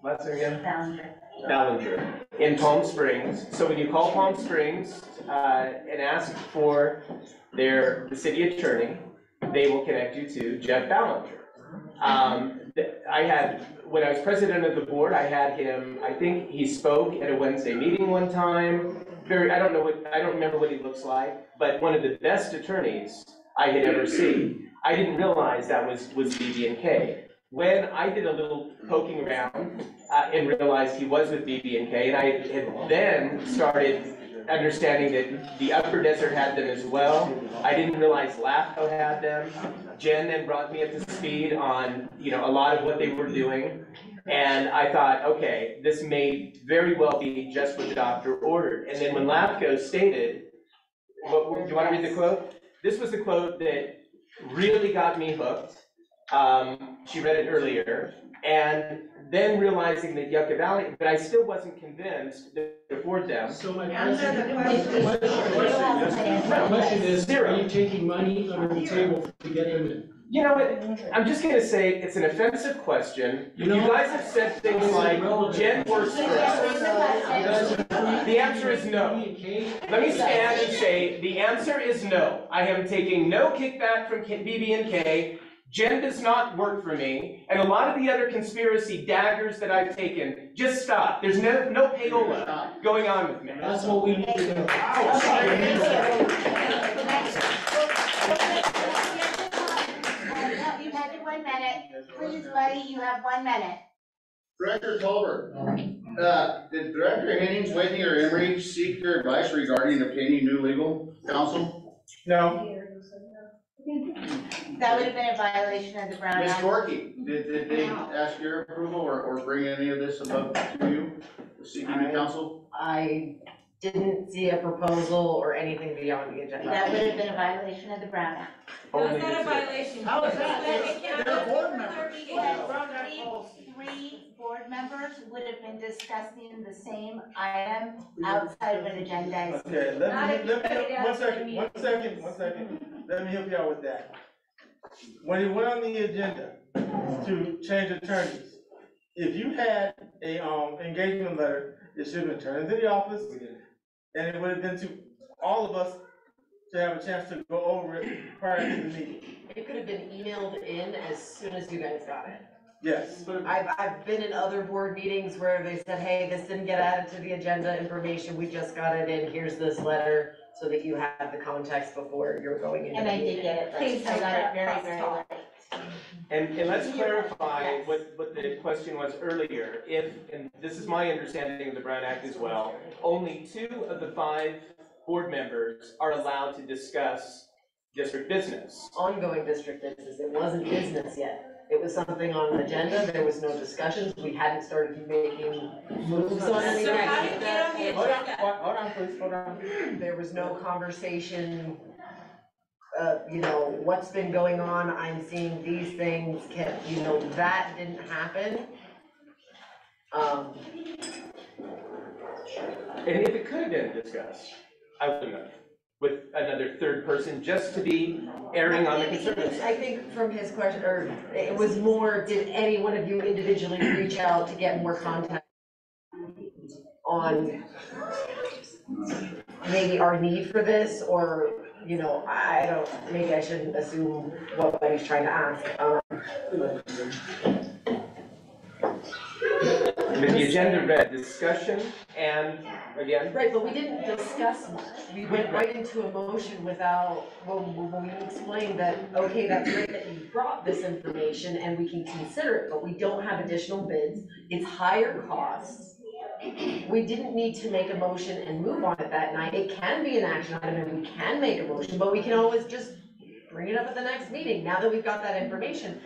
last name again? Ballinger, in Palm Springs. So when you call Palm Springs and ask for the city attorney, they will connect you to Jeff Ballinger. When I was president of the board, I had him, I think he spoke at a Wednesday meeting one time. I don't remember what he looks like, but one of the best attorneys I had ever seen. I didn't realize that was BB&K. When I did a little poking around and realized he was with BB&K, and I had then started understanding that the Upper Desert had them as well. I didn't realize LAFCO had them. Jen then brought me up to speed on, a lot of what they were doing. And I thought, okay, this may very well be just what the doctor ordered. And then when LAFCO stated, do you want to read the quote? This was the quote that really got me hooked. She read it earlier, and then realizing that Yucca Valley, but I still wasn't convinced to afford them. So my question is, are you taking money under the table to get them in? You know what, I'm just gonna say, it's an offensive question. You guys have said things like, Jen works for us. The answer is no. Let me stand and say, the answer is no. I am taking no kickback from BB&K. Jen does not work for me, and a lot of the other conspiracy daggers that I've taken, just stop. There's no payola going on with me. That's what we need to know. You've had your 1 minute. Please, buddy, you have 1 minute. Director Tolbert, did Director Hennings, Whitney, or Emery seek your advice regarding obtaining new legal counsel? No. That would have been a violation of the Brown Ms. Act. Corky, did they ask your approval or bring any of this above to you, seeking new counsel? I didn't see a proposal or anything beyond the agenda. That would have been a violation of the Brown Act. How is that a violation? How is that? They're a board member. Three board members would have been discussing the same item outside of an agenda. Okay, let me, one second. Let me help you out with that. When it went on the agenda to change attorneys, if you had a, engagement letter, it should have been turned into the office, and it would have been to all of us to have a chance to go over it prior to the meeting. It could have been emailed in as soon as you guys got it. Yes. I've been in other board meetings where they said, hey, this didn't get added to the agenda information, we just got it in, here's this letter, so that you had the context before you're going into the meeting. And I did get it, right? I got it very, very late. And let's clarify what the question was earlier. If, and this is my understanding of the Brown Act as well, only 2 of the 5 board members are allowed to discuss district business. Ongoing district business, it wasn't business yet. It was something on an agenda, there was no discussions, we hadn't started making moves on anything. So how did it get on the agenda? Hold on, please, hold on. There was no conversation, what's been going on, I'm seeing these things, that didn't happen. And if it could have been discussed, I wouldn't have, with another third person, just to be erring on the conservative side. I think from his question, or it was more, did any one of you individually reach out to get more context on maybe our need for this, or, maybe I shouldn't assume what he's trying to ask. The agenda read discussion and, again. Right, but we didn't discuss much. We went right into a motion without, when we explained that, okay, that's great that you brought this information and we can consider it, but we don't have additional bids. It's higher costs. We didn't need to make a motion and move on it that night. It can be an action item and we can make a motion, but we can always just bring it up at the next meeting, now that we've got that information.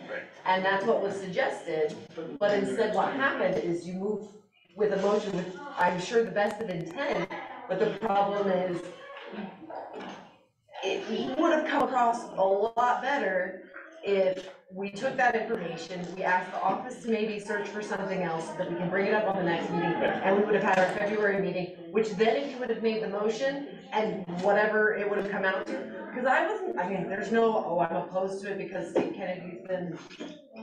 And that's what was suggested, but instead what happened is you move with a motion with, I'm sure, the best of intent, but the problem is it would have come across a lot better if we took that information, we asked the office to maybe search for something else so that we can bring it up on the next meeting, and we would have had our February meeting, which then if you would have made the motion and whatever it would have come out to, because there's no, I'm opposed to it because Steve Kennedy's been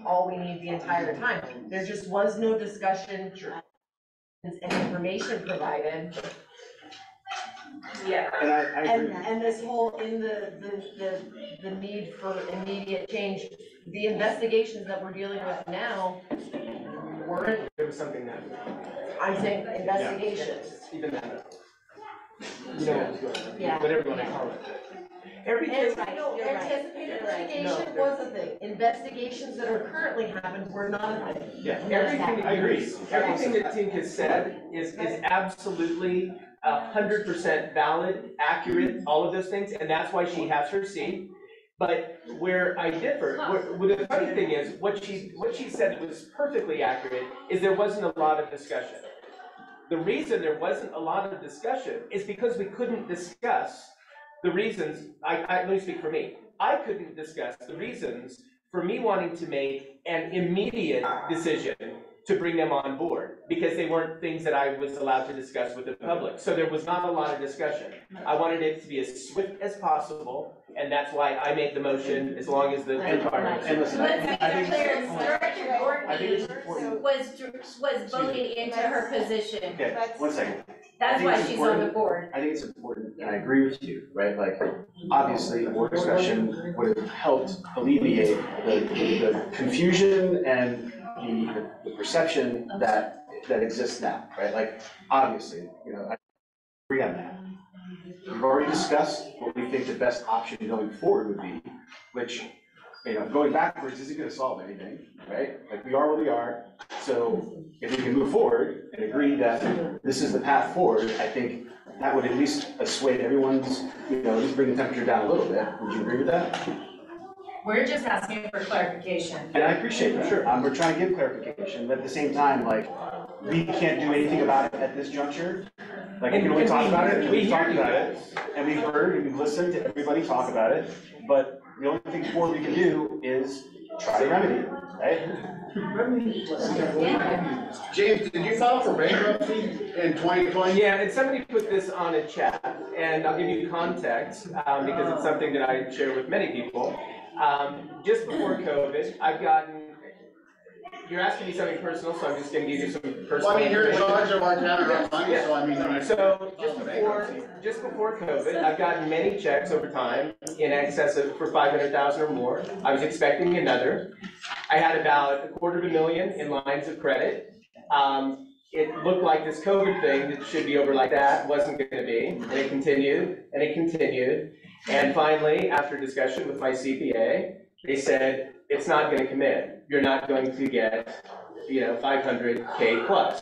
all we need the entire time. There just was no discussion and information provided. Yeah. And I agree. And this whole, in the need for immediate change, the investigations that we're dealing with now weren't. There was something that. I'm saying investigations. Yeah. Even that. Yeah. Whatever you want to call it. Everything. Anticipated litigation was a thing. Investigations that are currently happening were not a thing. Yeah, everything, I agree. Everything that Tink has said is absolutely 100% valid, accurate, all of those things, and that's why she has her seat. But where I differ, the funny thing is, what she said was perfectly accurate, is there wasn't a lot of discussion. The reason there wasn't a lot of discussion is because we couldn't discuss the reasons, let me speak for me. I couldn't discuss the reasons for me wanting to make an immediate decision to bring them on board, because they weren't things that I was allowed to discuss with the public. So there was not a lot of discussion. I wanted it to be as swift as possible, and that's why I made the motion, as long as the requirements. And listen, Let's be I think clear, Director important. was voted into her position. Okay, 1 second. That's why she's on the board. I think it's important, and I agree with you, right? Like, obviously, more discussion would have helped alleviate the confusion and the perception that exists now, right? Like, obviously, I agree on that. We've already discussed what we think the best option going forward would be, which, going backwards isn't gonna solve anything, right? Like, we are where we are, so if we can move forward and agree that this is the path forward, I think that would at least assuage everyone's, at least bring the temperature down a little bit. Would you agree with that? We're just asking for clarification. And I appreciate that. Sure. We're trying to give clarification, but at the same time, like, we can't do anything about it at this juncture. Like, we can only talk about it, and we've talked about it, and we've heard, and we've listened to everybody talk about it, but the only thing forward we can do is try to remedy it, right? James, did you file for bankruptcy in 2020? Yeah, and somebody put this on a chat, and I'll give you context, because it's something that I share with many people. Just before COVID, I've gotten, you're asking me something personal, so I'm just gonna give you some personal. Well, I mean, you're in charge of our town and our money, Yeah. so I mean. So just before COVID, I've gotten many checks over time in excess of for 500,000 or more. I was expecting another. I had about $250,000 in lines of credit. It looked like this COVID thing that should be over like that wasn't gonna be, and it continued, and it continued. And finally, after discussion with my CPA, they said, it's not gonna commit. You're not going to get, 500K plus.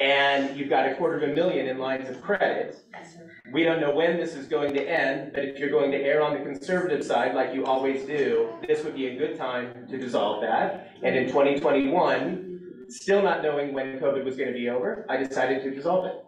And you've got $250,000 in lines of credit. We don't know when this is going to end, but if you're going to err on the conservative side, like you always do, this would be a good time to dissolve that. And in 2021, still not knowing when COVID was gonna be over, I decided to dissolve it.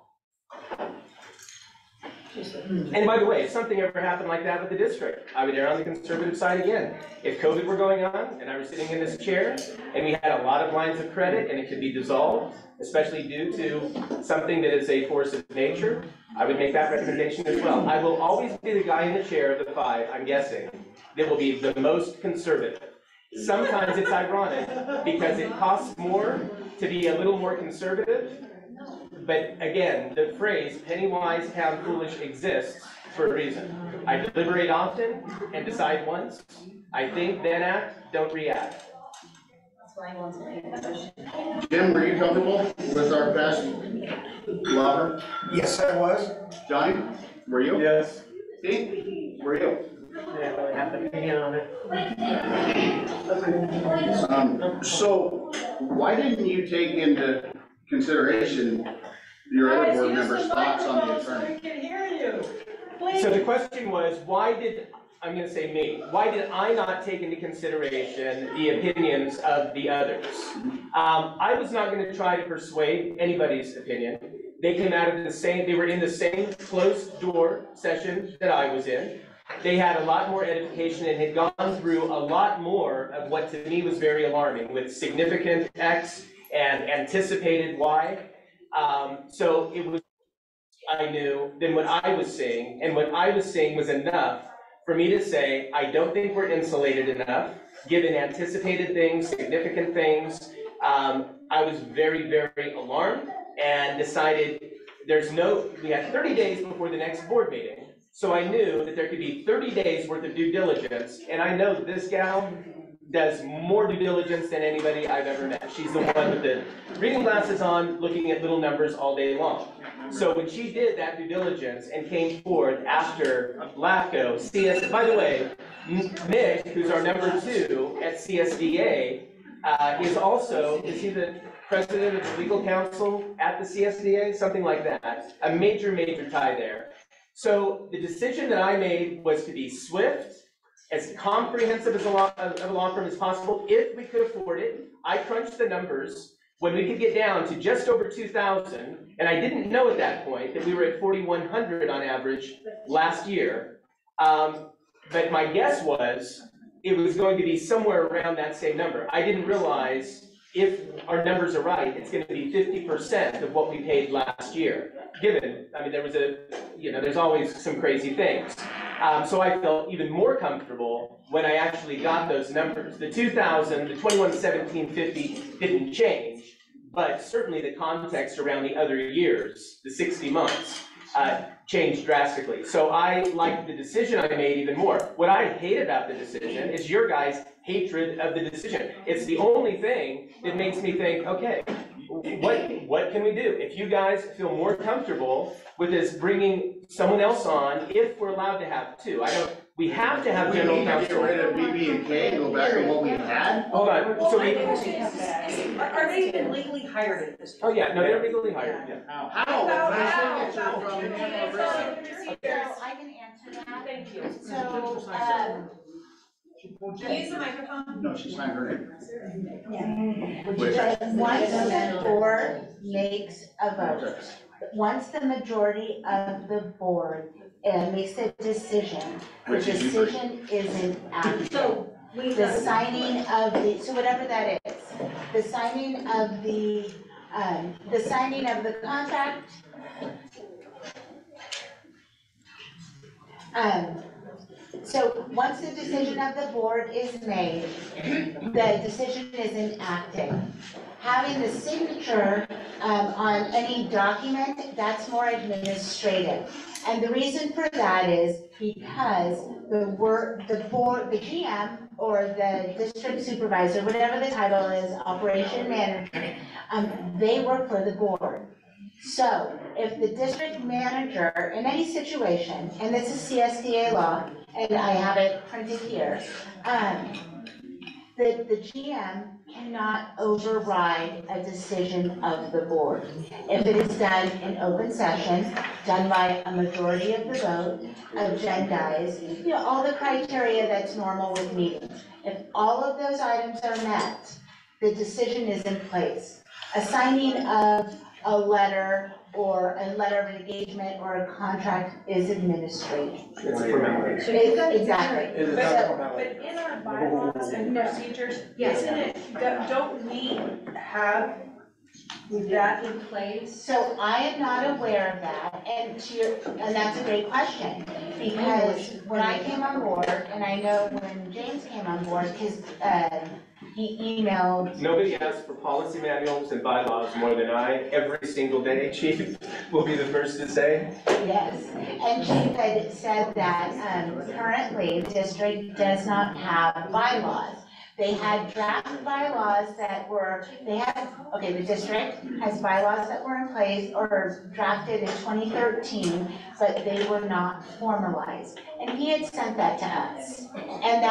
And by the way, if something ever happened like that with the district, I would err on the conservative side again. If COVID were going on and I was sitting in this chair and we had a lot of lines of credit and it could be dissolved, especially due to something that is a force of nature, I would make that recommendation as well. I will always be the guy in the chair of the five, I'm guessing, that will be the most conservative. Sometimes it's ironic because it costs more to be a little more conservative. But again, the phrase penny wise, pound foolish exists for a reason. I deliberate often and decide once. I think, then act, don't react. Jim, were you comfortable with our past law firm? Yes, I was. Johnny, were you? Yes. Steve, were you? Yeah, I have an opinion on it. So why didn't you take into consideration your other board members' thoughts on the attorney? We can hear you. Please. So the question was, why did I not take into consideration the opinions of the others? I was not going to try to persuade anybody's opinion. They came out of they were in the same closed door session that I was in. They had a lot more edification and had gone through a lot more of what to me was very alarming, with significant X and anticipated Y. So it was, I knew, than what I was seeing, and what I was seeing was enough for me to say, I don't think we're insulated enough, given anticipated things, significant things. I was very, very alarmed and decided we had 30 days before the next board meeting. So I knew that there could be 30 days worth of due diligence, and I know that this gal does more due diligence than anybody I've ever met. She's the one with the reading glasses on, looking at little numbers all day long. So when she did that due diligence and came forth after LAFCO, by the way, Nick, who's our number 2 at CSDA, is he the president of the legal council at the CSDA? Something like that. A major, major tie there. So the decision that I made was to be swift, as comprehensive as a law firm as possible, if we could afford it. I crunched the numbers. When we could get down to just over 2,000, and I didn't know at that point that we were at 4,100 on average last year. But my guess was it was going to be somewhere around that same number. I didn't realize if our numbers are right, it's gonna be 50% of what we paid last year. Given, I mean, there was there's always some crazy things. So I felt even more comfortable when I actually got those numbers. The 211750 didn't change, but certainly the context around the other years, the 60 months, changed drastically. So I liked the decision I made even more. What I hate about the decision is your guys' hatred of the decision. It's the only thing that makes me think, okay, what can we do? If you guys feel more comfortable with us bringing someone else on, if we're allowed to have two, we have to have general counsel. We need to get rid of BB and K and go back to what we had? Hold on, Well, my question is, are they even legally hired at this point? Oh, yeah, no, they're legally hired, yeah. How? I can answer that. Thank you. So, Can you use the microphone? No, she's not her name. once the board makes a vote, once the majority of the board makes a decision, the decision isn't active. So the signing of so whatever that is, the signing of the contract, so once the decision of the board is made, the decision isn't active. Having the signature on any document, that's more administrative. And the reason for that is because the board, the GM or the district supervisor, whatever the title is, operation manager, they work for the board. So if the district manager in any situation, and this is CSDA law, and I have it printed here, the GM cannot override a decision of the board. If it is done in open session, done by a majority of the vote, agendized, all the criteria that's normal with meetings. If all of those items are met, the decision is in place. A signing of a letter or a letter of engagement or a contract is administrative. It's a formality. Exactly. But in our bylaws and procedures, isn't it, don't we have that in place? So I am not aware of that, and that's a great question, because when I came on board, and I know when James came on board, because he emailed. Nobody asks for policy manuals and bylaws more than I, every single day. Chief will be the first to say. Yes, and Chief had said that currently the district does not have bylaws. They had draft bylaws that were, the district has bylaws that were in place or drafted in 2013, but they were not formalized. And he had sent that to us. And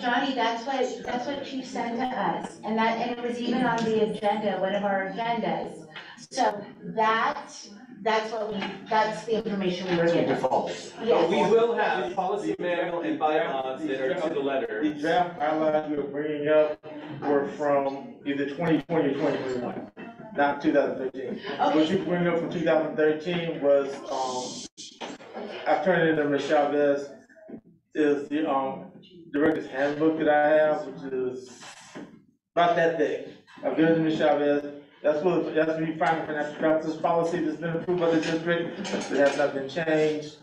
Johnny, that's what Chief sent to us. And it was even on the agenda, one of our agendas. So that's the information we were given. Yes. We will have policy manual and bylaws that are to the letter. The draft bylaws you were bringing up were from either 2020 or 2021, not 2013. Okay. What you bring up from 2013 was, I've turned it into Ms. Chavez, is the director's handbook that I have, which is about that thick. I've given it to Ms. Chavez. That's where you find the financial practice policy that's been approved by the district. It has not been changed.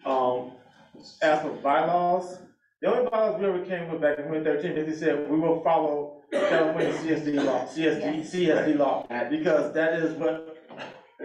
As for bylaws, the only bylaws we ever came with back in 2013 is he said we will follow California CSD law, CSD law, because that is what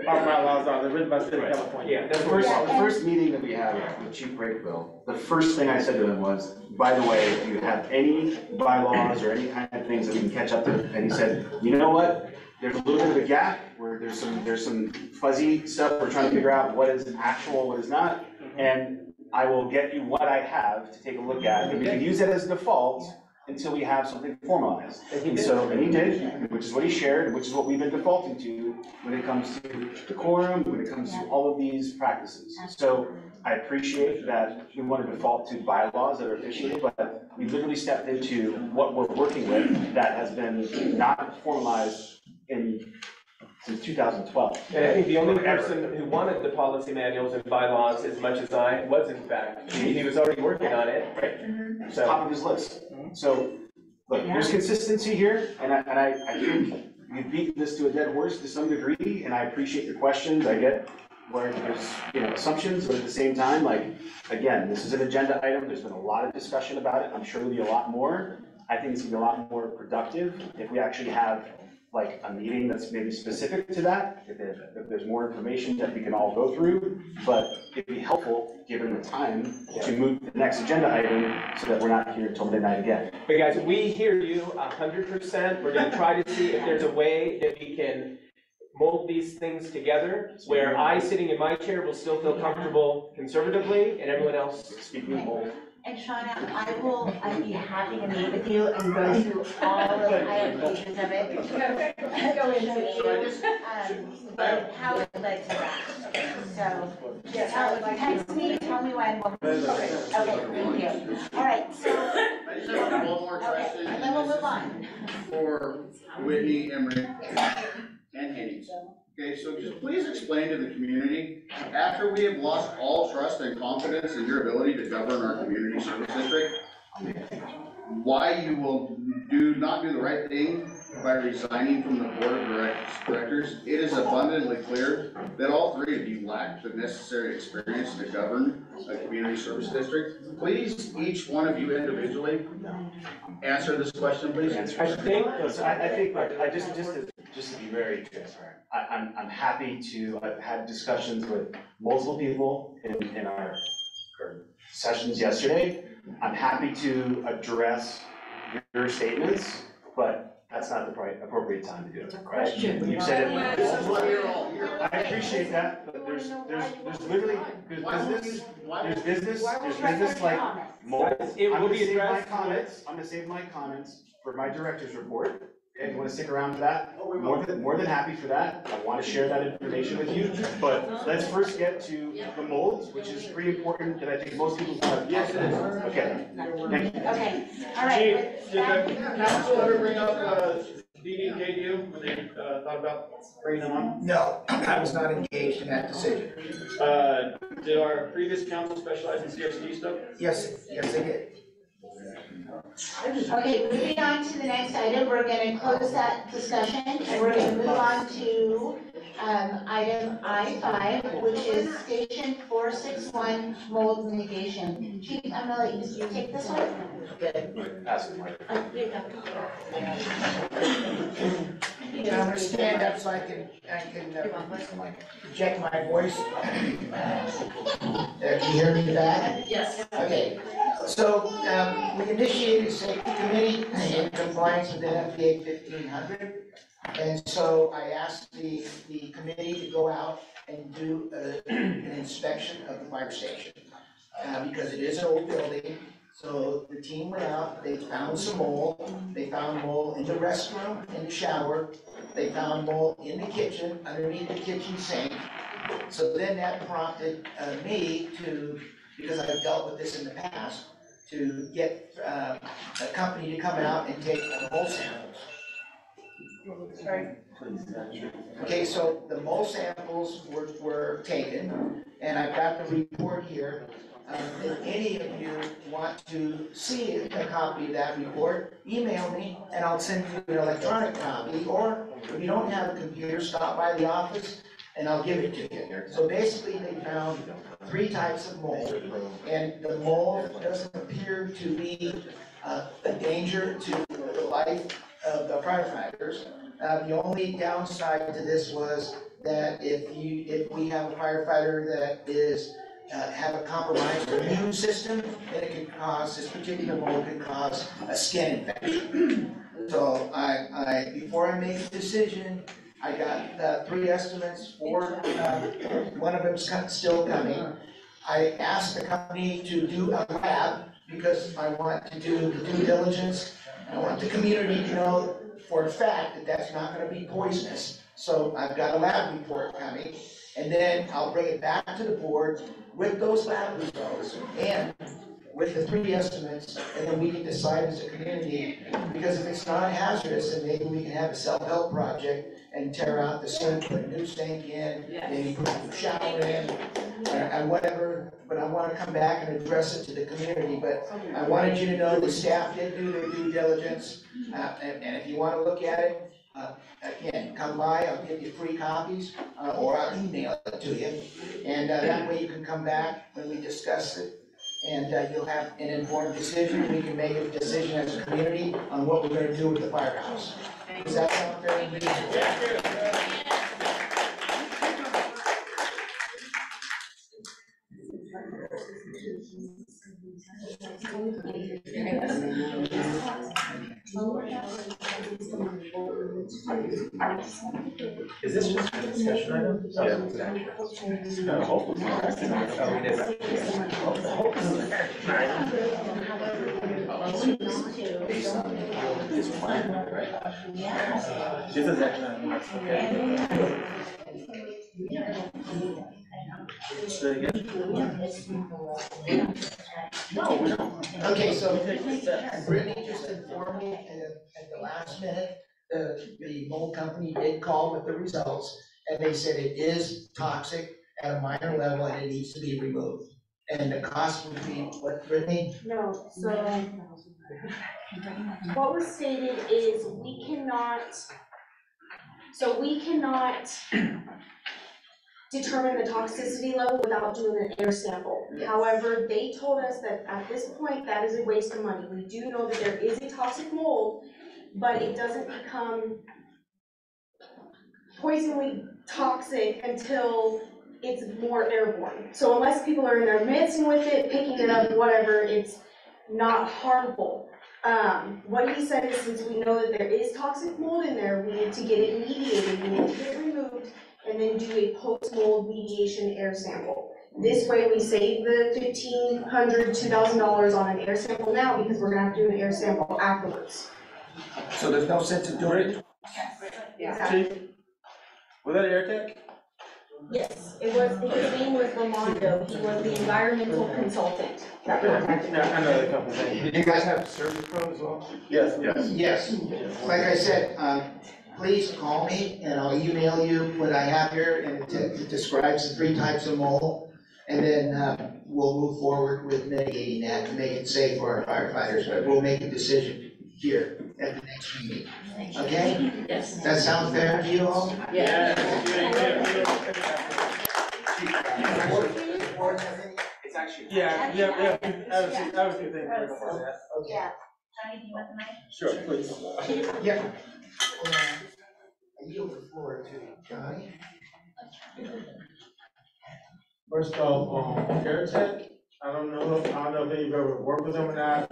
our bylaws are. They're written by the state of California. Yeah, that's the first meeting that we had with Chief Breakville, the first thing I said to him was, by the way, if you have any bylaws or any kind of things that we can catch up to, and he said, you know what? There's a little bit of a gap where there's some fuzzy stuff. We're trying to figure out what is actual, what is not, and I will get you what I have to take a look at, and we can use it as default until we have something formalized. And he did, which is what he shared, which is what we've been defaulting to when it comes to decorum, when it comes to all of these practices. So I appreciate that we want to default to bylaws that are officiated, but we literally stepped into what we're working with that has been not formalized in since 2012. And I think the only person who wanted the policy manuals and bylaws as much as I was, in fact, he was already working on it. Right. So top of his list. So look, there's consistency here, and I think you've beaten this to a dead horse to some degree, and I appreciate your questions. I get where there's assumptions, but at the same time, like, again, this is an agenda item. There's been a lot of discussion about it. I'm sure there'll be a lot more. I think it's gonna be a lot more productive if we actually have like a meeting that's maybe specific to that, if there's more information that we can all go through, but it'd be helpful, given the time, to move to the next agenda item so that we're not here until midnight again. But guys, we hear you 100%. We're gonna try to see if there's a way that we can mold these things together, where I, sitting in my chair, will still feel comfortable conservatively, and everyone else speaking bold. And Shauna, I'd be happy to meet with you and go through all of the pages of it. Go into how it led to that. So, text me, tell me when. Okay, thank you. All right, so. I just have one more question. Okay, and then we'll move on. For Whitney, Emery, and Hennings. Okay, so just please explain to the community, after we have lost all trust and confidence in your ability to govern our community service district, why you will not do the right thing by resigning from the board of directors. It is abundantly clear that all three of you lack the necessary experience to govern a community service district. Please, each one of you individually, answer this question, please. I think, just to be very transparent, I'm happy to, I've had discussions with multiple people in our sessions yesterday. I'm happy to address your statements, but that's not the appropriate time to do it, right? You've said it. I appreciate that, but there's literally, there's business like mold. I'm gonna save my comments for my director's report. Okay, you wanna stick around for that? More than happy for that. I wanna share that information with you, but let's first get to the molds, which is pretty important that I think most people have. Yes, it is. Okay, thank you. Okay, all right. Chief, did the council ever bring up DDJU when they thought about bringing them on? No, I was not engaged in that decision. Did our previous council specialize in CSD stuff? Yes, they did. Okay, moving on to the next item, we're gonna close that discussion and we're gonna move on to item I5, which is Station 461 mold mitigation. Chief, I'm gonna let you take this one. Okay. I'm gonna stand up so I can project my voice. Can you hear me back? Yes. Okay. So we initiated a committee in compliance with NFPA 1500. And so I asked the committee to go out and do an inspection of the fire station. Because it is an old building. So the team went out, they found some mold. They found mold in the restroom, in the shower. They found mold in the kitchen, underneath the kitchen sink. So then that prompted me to, because I've dealt with this in the past, to get a company to come out and take mold samples. Okay, so the mold samples were taken, and I've got the report here. If any of you want to see a copy of that report, email me and I'll send you an electronic copy, or if you don't have a computer, stop by the office and I'll give it to you. So basically they found 3 types of mold, and the mold doesn't appear to be a danger to the life of the firefighters. The only downside to this was that if we have a firefighter that is have a compromised immune system, then it can cause, this particular mold can cause a skin infection. So before I make a decision, I got 3 estimates, 4, one of them's still coming. I asked the company to do a lab because I want to do the due diligence. I want the community to know for a fact that that's not going to be poisonous. So I've got a lab report coming, and then I'll bring it back to the board with those lab results and with the 3 estimates, and then we can decide as a community, because if it's not hazardous, then maybe we can have a self-help project and tear out the sink, put a new sink in, maybe put a new shower in, and whatever, but I wanna come back and address it to the community, but I wanted you to know the staff did do their due diligence, and if you wanna look at it, again, come by, I'll give you free copies, or I'll email it to you, and that way you can come back when we discuss it, and you'll have an informed decision. We can make a decision as a community on what we're gonna do with the firehouse. Does that sound fair and reasonable? Is this just a discussion item? Yeah. It's an action. No, hopefully. Oh, we did. Hopefully. Based on his plan, right? This is action item. No, we don't. Okay, so Brittany just informed me at the last minute, the mold company did call with the results, and they said it is toxic at a minor level and it needs to be removed. And the cost would be, what, Brittany? No, so what was stated is we cannot determine the toxicity level without doing an air sample. Yes. However, they told us that at this point, that is a waste of money. We do know that there is a toxic mold, but it doesn't become poisonally toxic until it's more airborne. So unless people are in there mixing with it, picking it up, whatever, it's not harmful. What he said is, since we know that there is toxic mold in there, we need to get it mediated, we need to get it removed, and then do a post-mold mediation air sample. This way we save the $1,500, $2,000 on an air sample now, because we're gonna have to do an air sample afterwards. So there's no sense of doing it? Exactly. Was that Air Tech? Yes, it was, his name was Morongo, he was the environmental consultant. I know the company. Did you guys have a service pro as well? Yes. Yes. Like I said, please call me and I'll email you what I have here, and it describes the 3 types of mold. And then we'll move forward with mitigating that to make it safe for our firefighters, but we'll make a decision here at the next meeting. Okay? Yes. That sound fair to you all? Yeah. It's actually. Yeah, I was thinking that. Yeah. Johnny, do you want the mic? Sure, please. Yeah. I yield the floor to Johnny. First off, Air Tech, I don't know if you've ever worked with them or not.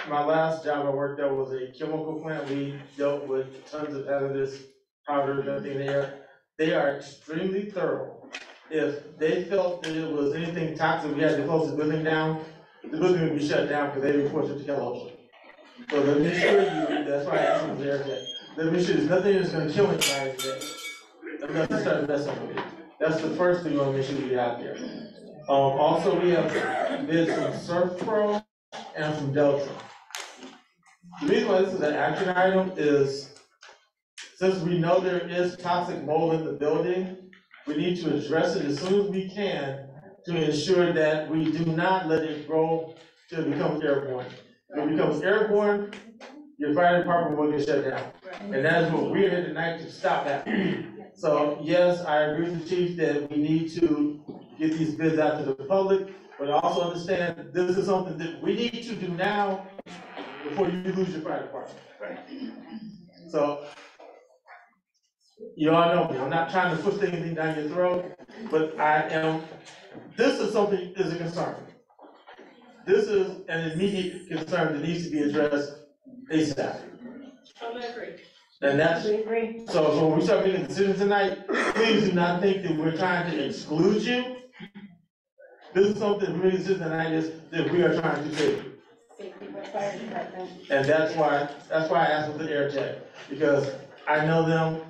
My last job I worked at was a chemical plant. We dealt with tons of hazardous powders, everything there. They are extremely thorough. If they felt that it was anything toxic, we had to close the building down, the building would be shut down because they report it to Kellogg. So let me assure you, that's why I asked them to Air Tech. Let me assure you, there's nothing that's gonna kill anybody today. Unless they start messing with it. That's the first thing we want to make sure we get out there. Also, we have bids from Surf Pro and from Delta. The reason why this is an action item is, since we know there is toxic mold in the building, we need to address it as soon as we can to ensure that we do not let it grow till it becomes airborne. If it becomes airborne, your fire department will get shut down. And that is what we're here tonight to stop happening. So yes, I agree with the chief that we need to get these bids out to the public, but also understand this is something that we need to do now before you lose your fire department. Right. So, you all know me, I'm not trying to push anything down your throat, but this is something that is a concern. This is an immediate concern that needs to be addressed ASAP. I agree. And that's, so when we start making decisions tonight, please do not think that we're trying to exclude you. This is something we're making decisions tonight is that we are trying to save you. And that's why I asked for the Air Tech, because I know them.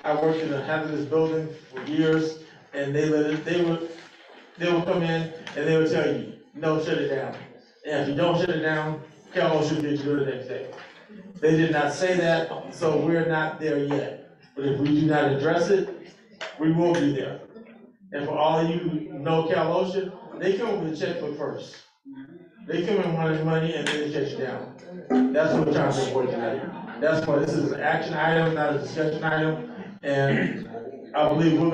I worked in a hazardous building for years, and they would come in and they would tell you, no, shut it down. And if you don't shut it down, Cal should get you to the next day. They did not say that, so we're not there yet. But if we do not address it, we will be there. And for all of you who know Cal Ocean, they come with a checkbook first. They come in wanting money and then they shut you down. That's what we're trying to avoid tonight. That's why this is an action item, not a discussion item. And I believe we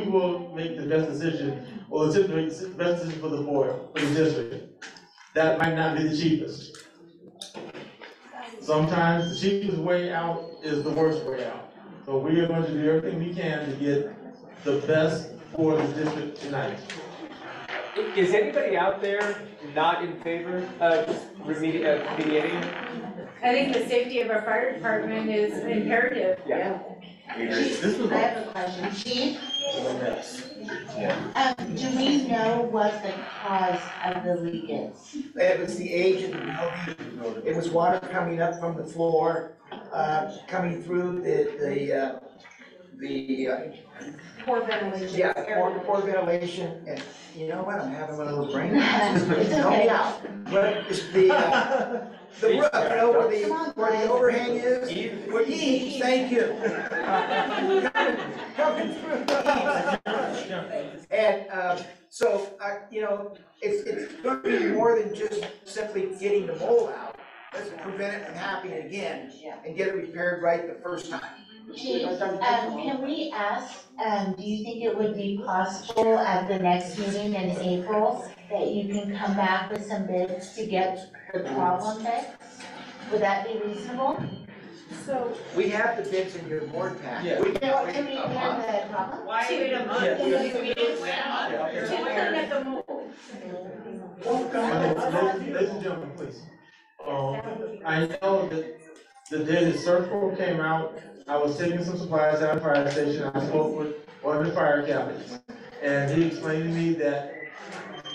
will make the best decision, or attempt to make the best decision for the board, for the district. That might not be the cheapest. Sometimes the cheapest way out is the worst way out. So we are going to do everything we can to get the best for the district tonight. Is anybody out there not in favor of remediating? I think the safety of our fire department is imperative. Yeah. I have a question. Chief? Do we know what the cause of the leak is? It was the age of the building. It was water coming up from the floor, coming through the Poor ventilation. yeah, poor ventilation, and you know what, I'm having one of those brain. It's okay. But it's the roof, you know, where the overhang is, where eaves, thank you. Coming through. And, so, you know, it's gonna be more than just simply getting the mold out. Let's prevent it from happening again and get it repaired right the first time. Chief, can we ask, do you think it would be possible at the next meeting in April that you can come back with some bids to get the problem fixed? Would that be reasonable? So. We have the bids in your board pack. Yeah. We can't wait Can we a hear month. the problem? Why wait a month? At the mold. Ladies and gentlemen, please. I know that the day the circle came out, I was taking some supplies out of the fire station. I spoke with one of the fire captains, and he explained to me that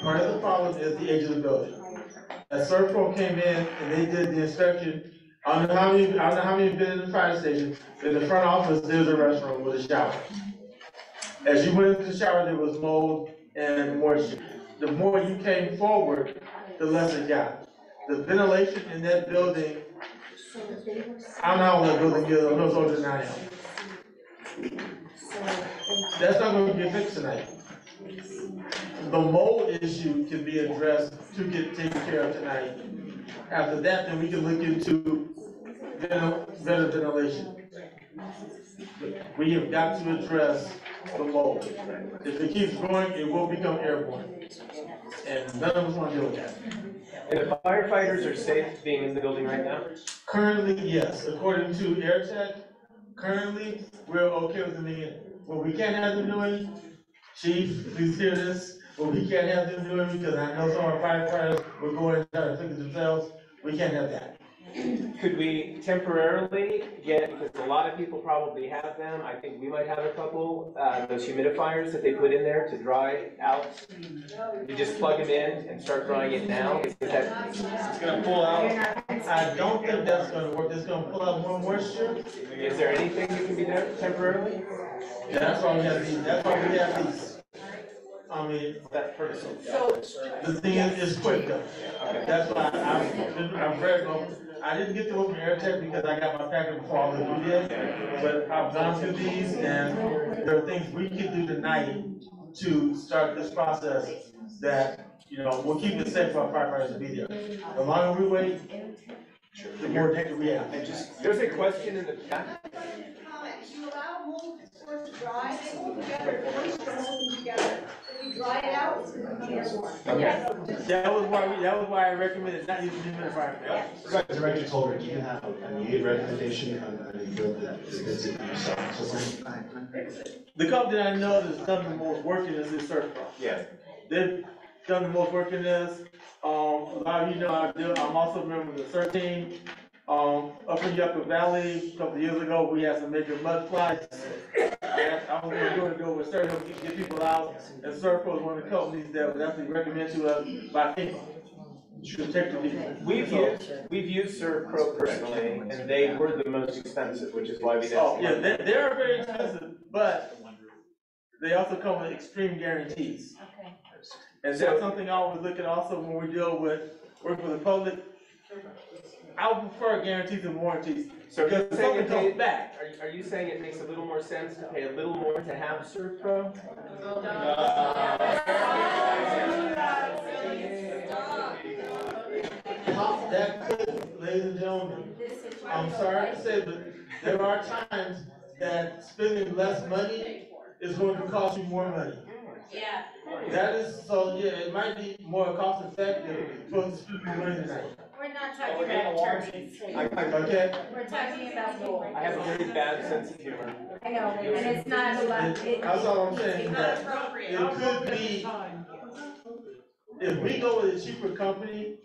part of the problem is the age of the building. A circle came in and they did the inspection. I don't know how many have been in the fire station. In the front office, there's a restroom with a shower. As you went into the shower, there was mold and moisture. The more you came forward, the less it got. The ventilation in that building, I don't know how old that building is, I know it's older than I am. That's not gonna get fixed tonight. The mold issue can be addressed to get taken care of tonight. After that, then we can look into better ventilation. We have got to address the mold. If it keeps growing, it will become airborne. And none of us want to deal with that. And the firefighters are safe being in the building right now? Currently, yes. According to AirTech, currently, we're okay with them in. What we can't have them doing, Chief, please hear this. What we can't have them doing, because I know some of our firefighters will go and try to fix it themselves, we can't have that. Could we temporarily get, because a lot of people probably have them, I think we might have a couple, those humidifiers that they put in there to dry out. You just plug them in and start drying it now, is that? It's gonna pull out. I don't think that's gonna work. It's gonna pull out more moisture. Is there anything that can be done temporarily? Yeah, that's why we have these, that's why we have these. I mean, that person. So. The thing is quick though. That's why I'm very low. I didn't get to open AirTech because I got my packet before all of you did, but I've gone through these and there are things we can do tonight to start this process that, you know, will keep it safe for our firefighters to be there. The longer we wait, the more danger we have. There's a question in the chat. You allow mold spores to dry, they hold together, moisture holding together. If you dry it out, it's going to be airborne. Okay. That was why I recommended not using humidifier. Right, the director told her you can have a need recommendation on the field that is it yourself. The company I know that's done the most work in this is Surfpro. Yeah. They've done the most work in this. A lot of you know I'm also a member of the CERT team. Up in Yucca Valley, a couple of years ago, we had some major mud flies. I was going to go with CERT to get people out, and Surfpro is one of the companies that was actually recommended to us by FEMA. We've used Surfpro personally, and they were the most expensive, which is why we didn't. Oh, yeah, they are very expensive, but they also come with extreme guarantees. Okay. And that's something I always look at also when we deal with work for the public, I would prefer guarantees and warranties. So Because you're if saying something comes back. are you saying it makes a little more sense to pay a little more to have ServPro? That could, ladies and gentlemen, I'm sorry to say, but there are times that spending less money is going to cost you more money. Yeah. That is, so yeah, it might be more cost effective for us to spend more money tonight. We're not talking about attorneys. Okay? We're talking about people. I have a very bad sense of humor. I know, and it's not a lot. That's all I'm saying, that it could be, if we go with a cheaper company,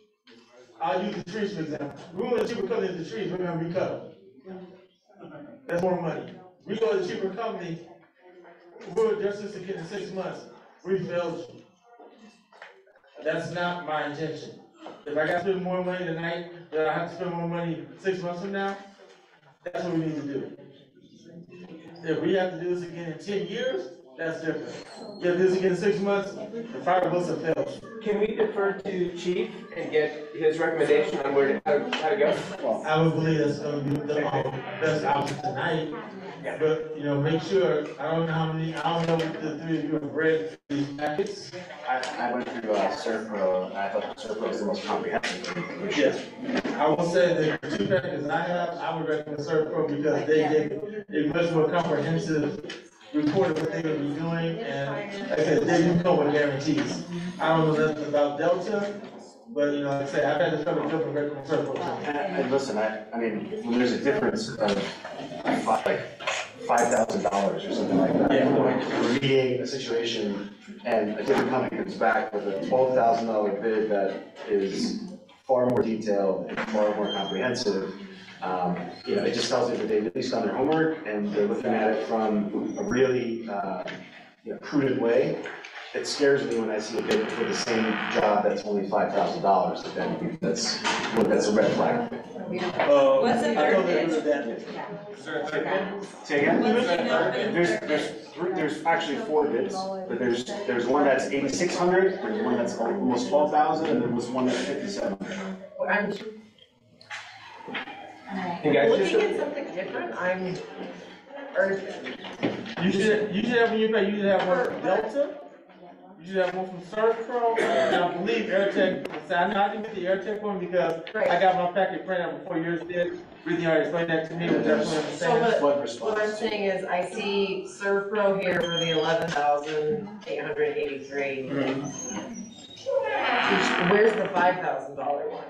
I'll use the trees for example. We go with a cheaper company than the trees, we're gonna recover. That's more money. We go with a cheaper company, we're just to get in 6 months, we failed you. That's not my intention. If I gotta spend more money tonight, then I have to spend more money 6 months from now, that's what we need to do. If we have to do this again in 10 years, that's different. If this is again in 6 months, the fire will have failed. Can we defer to Chief and get his recommendation on how to go? I would believe that's gonna be the best option tonight. But, you know, make sure, I don't know if the three of you have read these packets. I went through ServPro, and I thought ServPro was the most comprehensive. Yes. I will say that the two packets I have, I would recommend ServPro because they give a much more comprehensive report of what they're gonna be doing, and like I said, they do come with guarantees. I don't know nothing about Delta, but you know, like I say, I've had this cover different recommend ServPro. And listen, I mean, when there's a difference of like $5,000 or something like that, remediate a situation, and a different company comes back with a $12,000 bid that is far more detailed and far more comprehensive. You know, it just tells me that they've at least done their homework and they're looking at it from a really prudent way. It scares me when I see a bid for the same job that's only $5,000. Then that's a red flag. What's the third bid? Say again? There's actually 4 bids, but there's one that's 8,600, there's one that's almost 12,000, and there was one that's 5,700. Looking at something different, You should have, when you pay, you should have one from Delta, you should have one from ServPro, and I believe AirTech, I know I didn't get the AirTech one because I got my packet printed out before yours did. Really hard to explain that to me, but that's what I'm saying. So what I'm saying is, I see ServPro here for the 11,883. Where's the $5,000 one?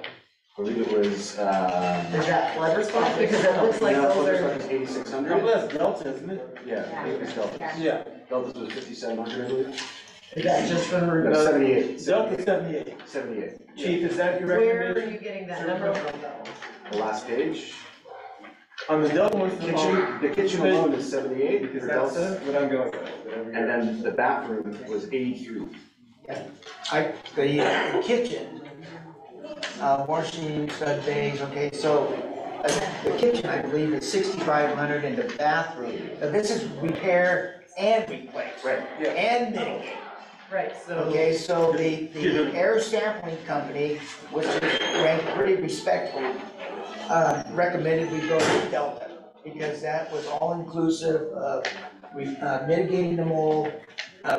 I believe it was, Is that flood response? Because it looks like no, those are. 8,600. Oh, that's Delta, isn't it? Yeah, it's Delta. Yeah. Delta's was 5,700, I believe. Is that just for? No, 78. Delta 78. 78. Chief, is that your Where recommendation? are you getting that number from though? The last page. On the Delta one, The kitchen alone is 78 for Because that's Delta. what I'm going with. And then the bathroom was 83. The kitchen, washing stud bays, okay, so the kitchen, I believe, is 6,500, and the bathroom, now this is repair and replace. Right. And mitigate. Right, so. Okay, so the air sampling company, which is ranked pretty respectfully, recommended we go with Delta, because that was all inclusive of mitigating the mold,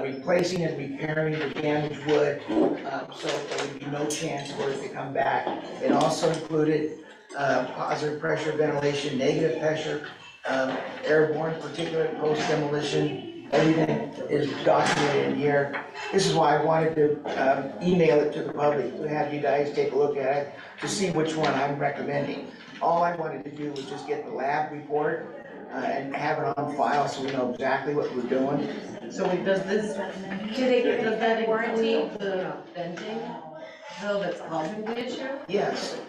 replacing and repairing the damaged wood, so there would be no chance for it to come back. It also included positive pressure ventilation, negative pressure, airborne particulate post demolition. Everything is documented in here. This is why I wanted to email it to the public, to have you guys take a look at it, to see which one I'm recommending. All I wanted to do was just get the lab report and have it on file so we know exactly what we're doing. So does this, does that include the venting though that's causing the issue? Yes,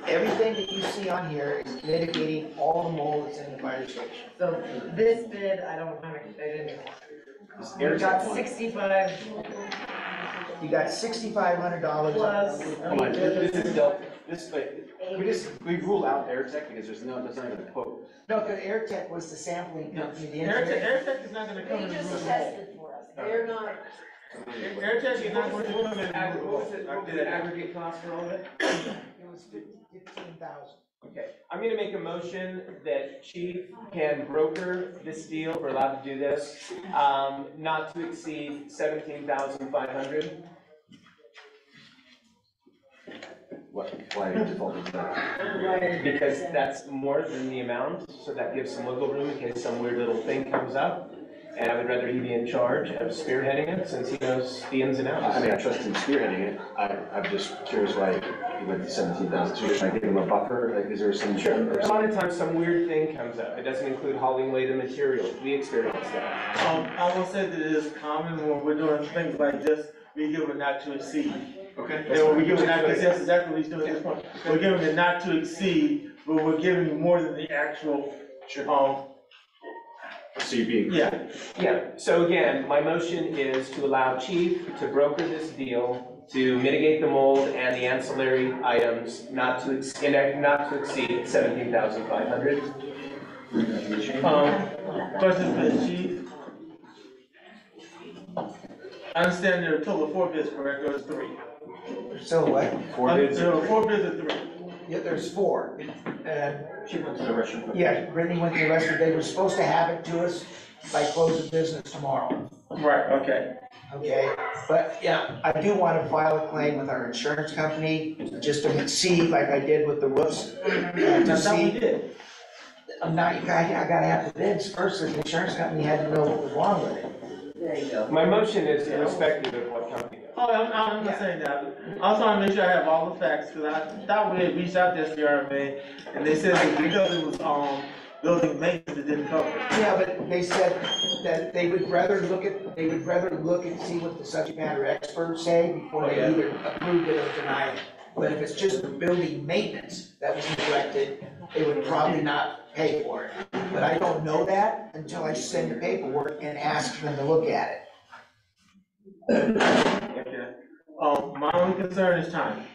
everything that you see on here is mitigating all the mold that's in the fire station. So this bid, I don't have it, I didn't. You got 65. You got $6,500. Plus. This is Delta. We rule out AirTech because that's not even a quote. No, because AirTech was the sampling company. AirTech is not gonna come in They the just room. tested for us, they're not, AirTech is not going to come in. What was the aggregate cost for all of it? It was 15,000. Okay, I'm gonna make a motion that Chief can broker this deal, we're allowed to do this, not to exceed 17,500. Why default to that? Because that's more than the amount, so that gives some wiggle room in case some weird little thing comes up. And I would rather he be in charge of spearheading it, since he knows the ins and outs. I mean, I trust him spearheading it. I'm just curious why he went to 17,000. So should I give him a buffer? Like, is there some? Sure. A lot of times, some weird thing comes up. It doesn't include hauling away the material. We experience that. I will say that it is common when we're doing things like this, we give a not to exceed. Okay. And when we give a not to exceed, that's exactly what he's doing at this point. We're giving a not to exceed, but we're giving more than the actual, So you're being. Yeah, so again, my motion is to allow Chief to broker this deal to mitigate the mold and the ancillary items not to exceed 17,500. Question for the chief. I understand there are a total of 4 bids, correct, or is 3? So what? 4 bids? There are 4 bids or 3? Yeah, there's 4. She went to the restroom. Yeah, Brittany went to the restroom. They were supposed to have it to us by close of business tomorrow. Right, okay. Okay, but yeah, I do want to file a claim with our insurance company, just to see, like I did with the roofs. That's how we did. I gotta have the bids first, and the insurance company had to know what was wrong with it. There you go. My motion is irrespective of what company. Oh, I'm not saying that. I was trying to make sure I have all the facts, because I thought we had reached out to SDRMA, and they said that because it was, building maintenance, it didn't cover it. Yeah, but they said that they would rather look and see what the subject matter experts say before they either approve it or deny it. But if it's just the building maintenance that was neglected, they would probably not pay for it. But I don't know that until I send the paperwork and ask them to look at it. Okay. My only concern is time.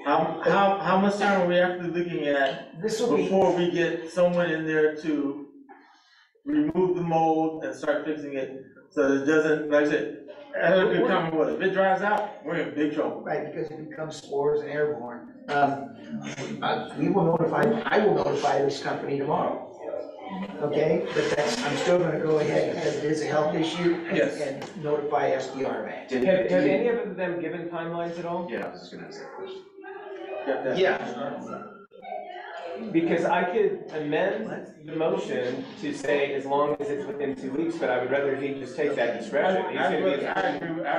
How much time are we actually looking at before we get someone in there to remove the mold and start fixing it so that it doesn't, like I said, if it dries out, we're in big trouble. Right, because it becomes spores and airborne. I will notify this company tomorrow. Okay, but I'm still gonna go ahead because it is a health issue. Yes. And notify SDRMA. Have any of them given timelines at all? Yeah, I was just gonna ask that question. Yeah. Because I could amend the motion to say as long as it's within 2 weeks, but I would rather he just take that discretion. I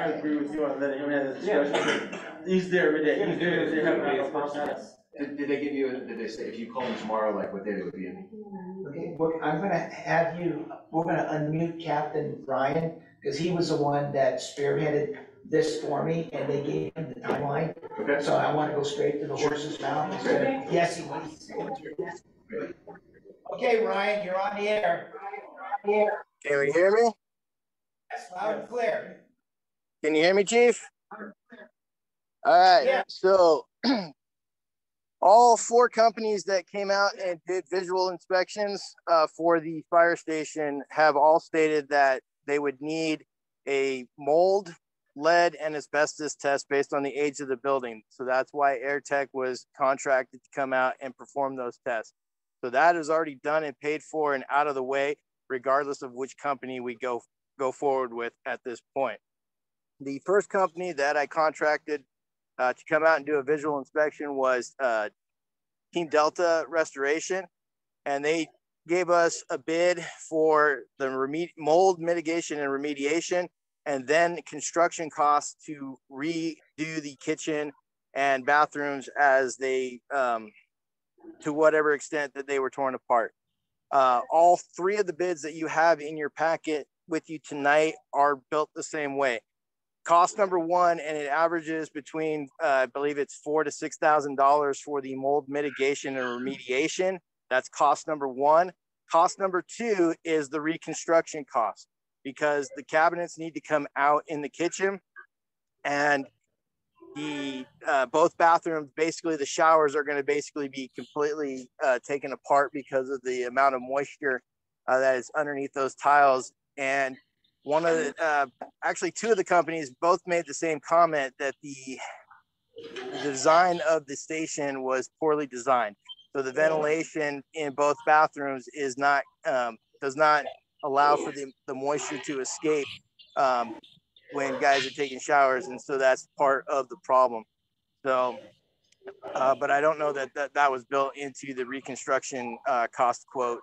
agree with you on letting him have the discretion. He's there every day. He's there every day. Did they give you, did they say if you call them tomorrow, like what day they would be in? Okay, I'm gonna we're gonna unmute Captain Ryan, because he was the one that spearheaded this for me, and they gave him the timeline. Okay. So I wanna go straight to the horse's mouth instead of guessing what he's saying. Okay, Ryan, you're on the air. Can we hear me? Yes, loud and clear. Can you hear me, Chief? All right, yeah. So all 4 companies that came out and did visual inspections for the fire station have all stated that they would need a mold, lead, and asbestos test based on the age of the building. So that's why AirTech was contracted to come out and perform those tests. So that is already done and paid for and out of the way, regardless of which company we go forward with at this point. The first company that I contracted to come out and do a visual inspection was Team Delta Restoration, and they gave us a bid for the mold mitigation and remediation, and then construction costs to redo the kitchen and bathrooms as they, to whatever extent that they were torn apart. All 3 of the bids that you have in your packet with you tonight are built the same way. Cost number 1, and it averages between, I believe it's $4,000 to $6,000 for the mold mitigation and remediation. That's cost number 1. Cost number 2 is the reconstruction cost, because the cabinets need to come out in the kitchen, and the both bathrooms, basically the showers are going to basically be completely taken apart because of the amount of moisture that is underneath those tiles. And one of the, actually two of the companies both made the same comment that the design of the station was poorly designed. So the ventilation in both bathrooms is not, does not allow for the moisture to escape when guys are taking showers. And so that's part of the problem. So, but I don't know that was built into the reconstruction cost quote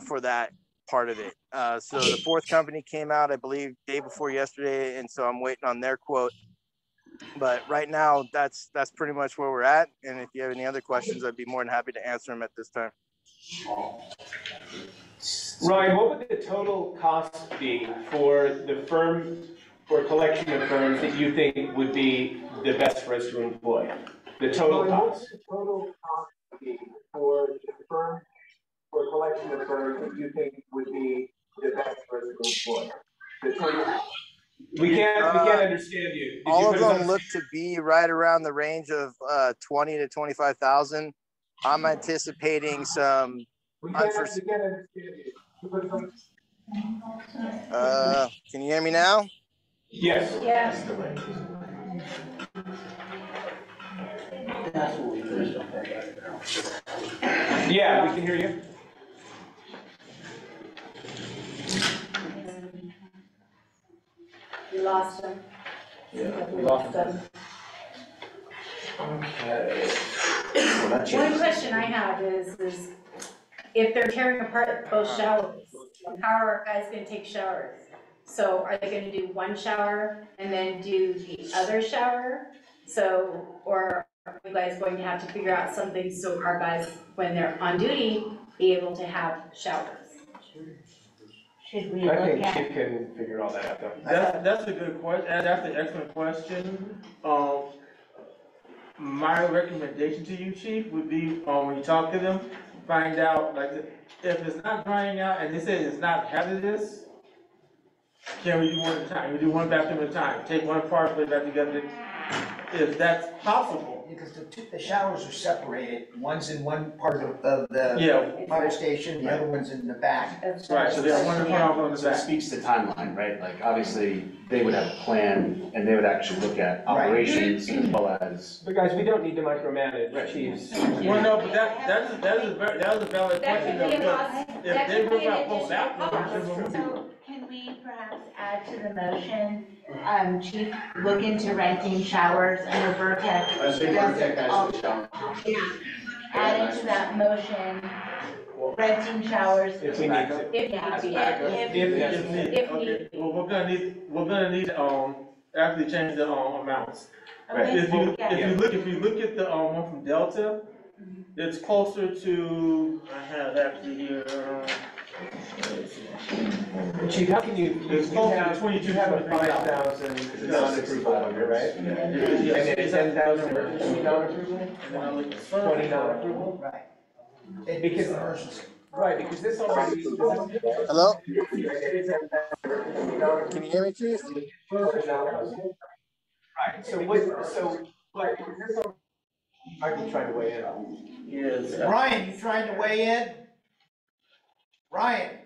for that part of it. So the fourth company came out, I believe, day before yesterday. And so I'm waiting on their quote. But right now, that's pretty much where we're at. And if you have any other questions, I'd be more than happy to answer them at this time. Ryan, what would the total cost be for the firm, for a collection of firms that you think would be the best for us to employ? The total cost. What would the total cost be for the firm, for a collection of firms that you think would be the best for us to employ? The total cost. We can't understand you. All of them look to be right around the range of 20 to 25,000. I'm anticipating some unforeseen. Can you hear me now? Yes. Yes. Yeah, we can hear you. We lost them. Yeah, we lost them. Okay. One question I have is if they're tearing apart both showers, how are guys gonna take showers? So are they gonna do one shower and then do the other shower? So, or are you guys going to have to figure out something so our guys, when they're on duty, be able to have showers? Should we look I think at? Chief can figure all that out though. That's a good question, that's an excellent question. My recommendation to you, Chief, would be, when you talk to them, find out, like, if it's not drying out and they say it's not hazardous, can we do one at a time? We do one bathroom at a time, take one apart, put it back together, if that's possible. Because the showers are separated, one's in one part of the fire station, the other one's in the back. Right, so they have one in front, one in the So it back. speaks to timeline, right? Like, obviously, they would have a plan, and they would actually look at operations as well as. But guys, we don't need to micromanage chiefs. Well, no, but that was a valid question. If they move out both bathrooms. So can we perhaps add to the motion, Chief, look into renting showers under Vertec? I think Vertec has the shower. Yeah, add into that motion, renting showers. If we need to. If okay, well, we're gonna need, actually change the, amounts. Okay. If you look at the, one from Delta, it's closer to, I have actually here, Chief, how can you, it's closer to you 22, have a 5,000 non-approval under, right? And then 10,000 emergency non-approval? 20 non-approval? Right. Because, right, because this already. Hello? Can you hear me, Chief? Right, so like, this already, might be trying to weigh in. Yes. Ryan, you trying to weigh in? Ryan?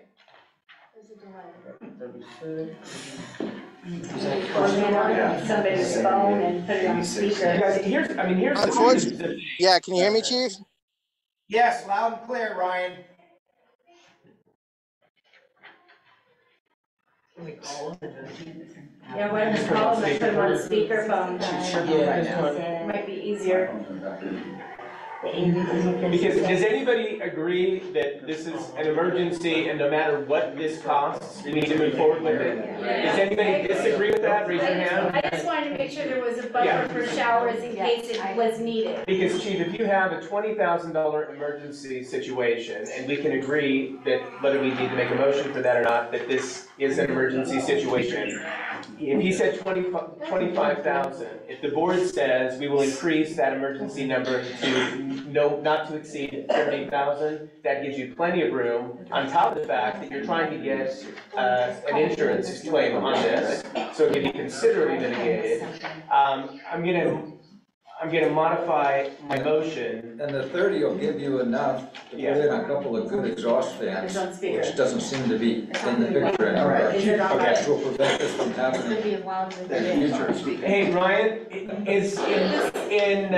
Somebody's phone and put it on speaker. Guys, here's Unfortunately, yeah, can you hear me, Chief? Yes, loud and clear, Ryan. Yeah, why don't you call them and put them on speakerphone? It might be easier. Because does anybody agree that this is an emergency and no matter what this costs, we need to move forward with it? Does anybody disagree with that? Raise your hand. I just wanted to make sure there was a buffer for showers in case it was needed. Because Chief, if you have a $20,000 emergency situation and we can agree that whether we need to make a motion for that or not, that this is an emergency situation. If he said 25,000, if the board says we will increase that emergency number to not to exceed 30,000, that gives you plenty of room on top of the fact that you're trying to get an insurance claim on this, so it can be considerably mitigated. I'm I'm gonna modify my motion. And the 30 will give you enough to put in a couple of good exhaust fans, which doesn't seem to be in the picture anymore. Which will prevent this from happening in the future. Hey, Ryan, is even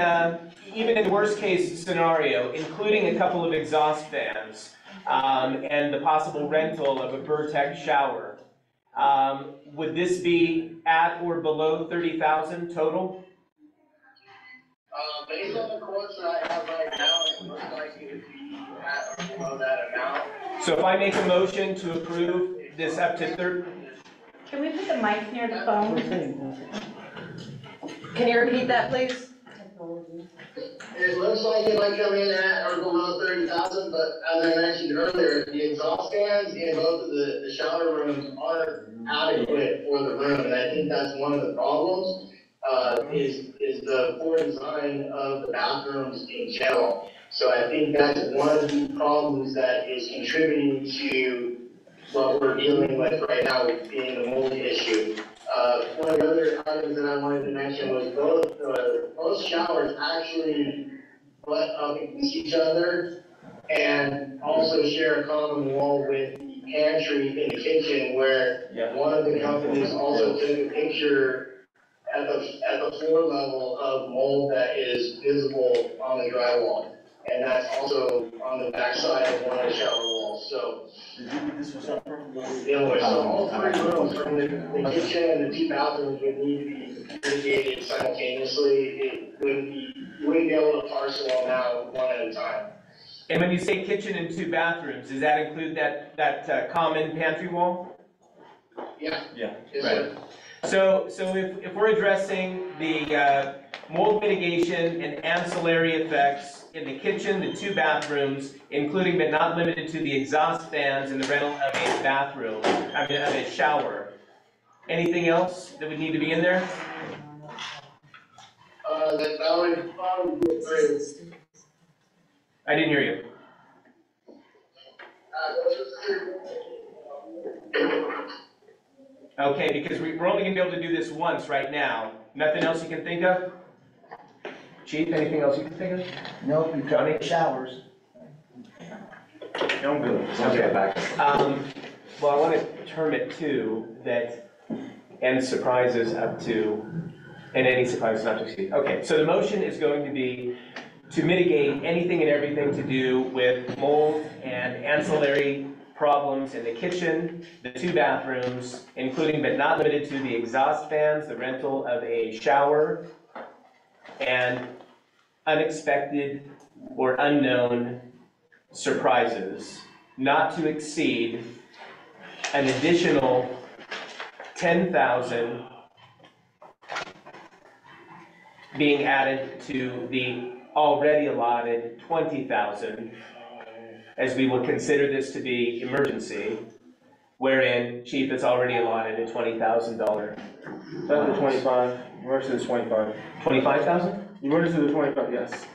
in the worst case scenario, including a couple of exhaust fans, and the possible rental of a Vertex shower, would this be at or below 30,000 total? Based on the quotes that I have right now, it looks like it would be at or below that amount. So if I make a motion to approve this up to 30. Can we put the mic near the phone? Can you repeat that, please? It looks like it might come in at or below 30,000, but as I mentioned earlier, the exhaust fans in both of the shower rooms aren't adequate for the room, and I think that's one of the problems. Is the poor design of the bathrooms in general. So I think that's one of the problems that is contributing to what we're dealing with right now being the mold issue. One of the other items that I wanted to mention was both showers actually butt up against each other and also share a common wall with the pantry in the kitchen, where one of the companies also took a picture at the floor level of mold that is visible on the drywall, and that's also on the back side of one of the shower walls. So, so all three rooms, from the kitchen and the two bathrooms, would need to be mitigated simultaneously. You wouldn't be able to parcel them out one at a time. And when you say kitchen and two bathrooms, does that include that common pantry wall? Yeah. Yeah. Yes, right. So if we're addressing the mold mitigation and ancillary effects in the kitchen, the two bathrooms, including but not limited to the exhaust fans and the rental of a bathroom, of a shower. Anything else that would need to be in there? That would probably be great. I didn't hear you. Okay, because we're only going to be able to do this once right now. Nothing else you can think of? Chief, anything else you can think of? Nope, you Johnny? Showers. No, I'm good. Okay. Well, I want to term it too that end surprises up to, and any surprises not to exceed. Okay, so the motion is going to be to mitigate anything and everything to do with mold and ancillary problems in the kitchen, the two bathrooms, including but not limited to the exhaust fans, the rental of a shower, and unexpected or unknown surprises, not to exceed an additional 10,000 being added to the already allotted 20,000, as we will consider this to be emergency, wherein Chief has already allotted a $20,000. That's the 25, emergency is 25. 25,000? Emergency is 25, yes.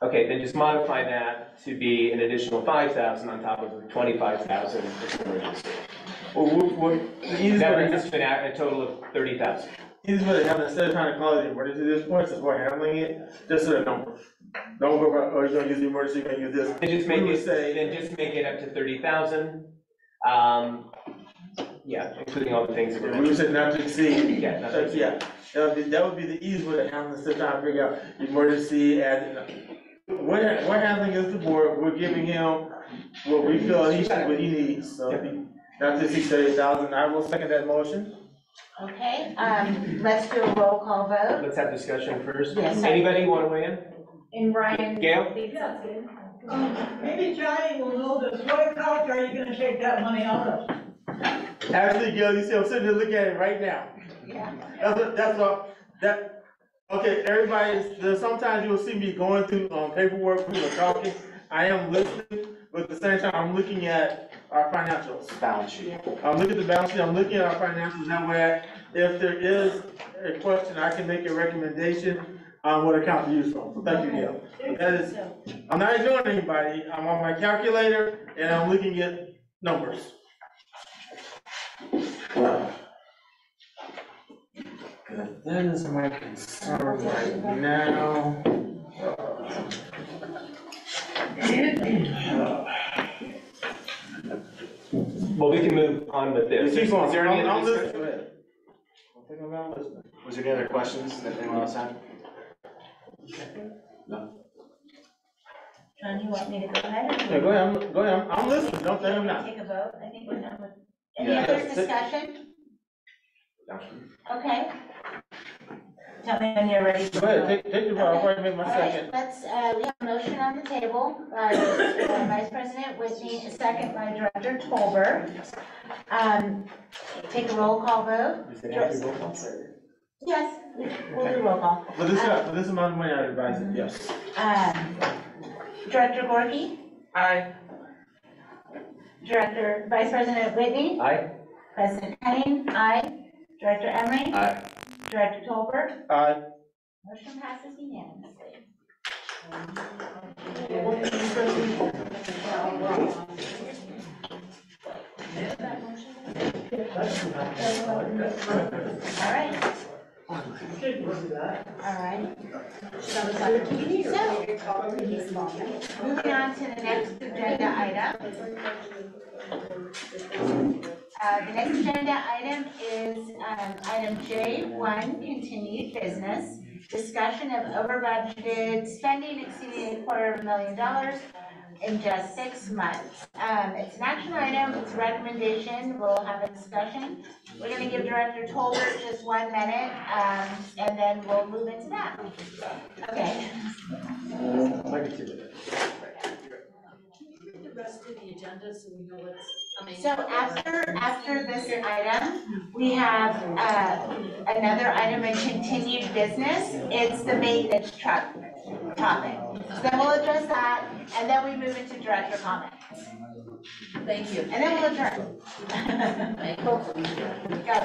Okay, then just modify that to be an additional 5,000 on top of the 25,000 for emergency. That brings us to a total of 30,000. Easiest way to have it, instead of trying to call it the emergency at this point, since we're handling it, just set a number. Don't go about, oh, you're gonna use the emergency, you're gonna use this. Then just make it up to 30,000. Yeah, including all the things that we said not to exceed. Yeah, not to exceed. Yeah, that would be the easiest way to handle it, instead of trying to figure out emergency and, we're handling as the board, we're giving him what we feel what he needs, so not to exceed 30,000. I will second that motion. Okay, let's do a roll call vote. Let's have discussion first. Yes. Anybody want to weigh in? And Ryan. Gail? Maybe Johnny will know this, what account are you gonna take that money out of? Actually, Gail, you see, I'm sitting here looking at it right now. Yeah. Okay, everybody, sometimes you'll see me going through paperwork, when we're talking. I am listening, but at the same time, I'm looking at our financials. Balance sheet. I'm looking at the balance sheet, I'm looking at our financials, that way, if there is a question, I can make a recommendation on what account to use from. So thank you, Gail. That is, I'm not ignoring anybody, I'm on my calculator, and I'm looking at numbers. That is my concern right now. Well, we can move on with this. Keep on. Is there any I'm other listening. discussion? Go ahead. I'm thinking about listening. Was there any other questions that anyone else had? No? John, you want me to go ahead? Yeah, go ahead, go ahead, I'm listening, don't tell him now. Take a vote, I think we're done with. Any Yeah. other discussion? Okay. Tell me when you're ready. Go ahead, take your vote, I've already made my All right, second. let's, we have a motion on the table by Vice President Whitney, a second by Director Tolbert. Take a roll call vote. Yes, we'll do roll call. For this amount of money, I advise it, yes. Director Gorky? Aye. Director, Vice President Whitney? Aye. President Kane? Aye. Director Emery? Aye. Director Tolbert? Aye. Motion passes unanimously. All right. All right. So, moving on to the next agenda item. The next agenda item is item J1, continued business. Discussion of over budgeted spending exceeding $250,000 in just 6 months. It's an action item, it's a recommendation, we'll have a discussion. We're gonna give Director Tolbert just 1 minute, and then we'll move into that. Okay. The rest of the agenda so we know what's coming. So after this item, we have another item in continued business. It's the maintenance truck topic. So then we'll address that, and then we move into director comments. Thank you. And then we'll adjourn. God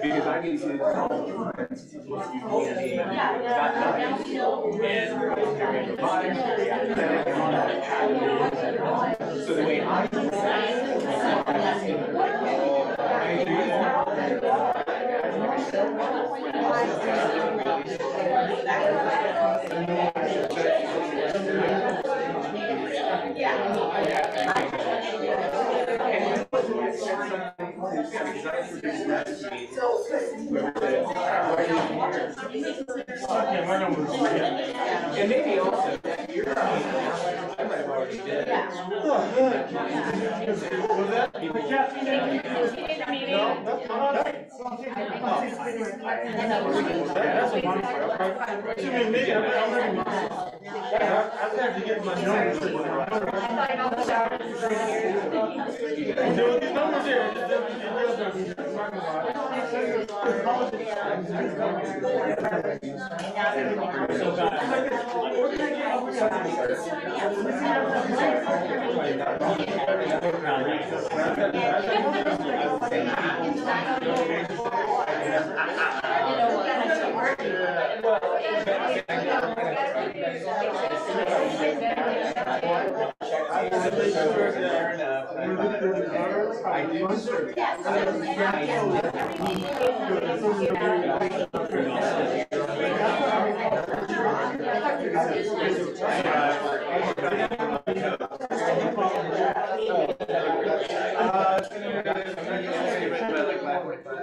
Because I can see so the way I And maybe also, you're, I might have already did. Oh, good. Was that the caffeine? No, that's what you mean, me? I'm ready. I've had to get my numbers. There were these numbers here.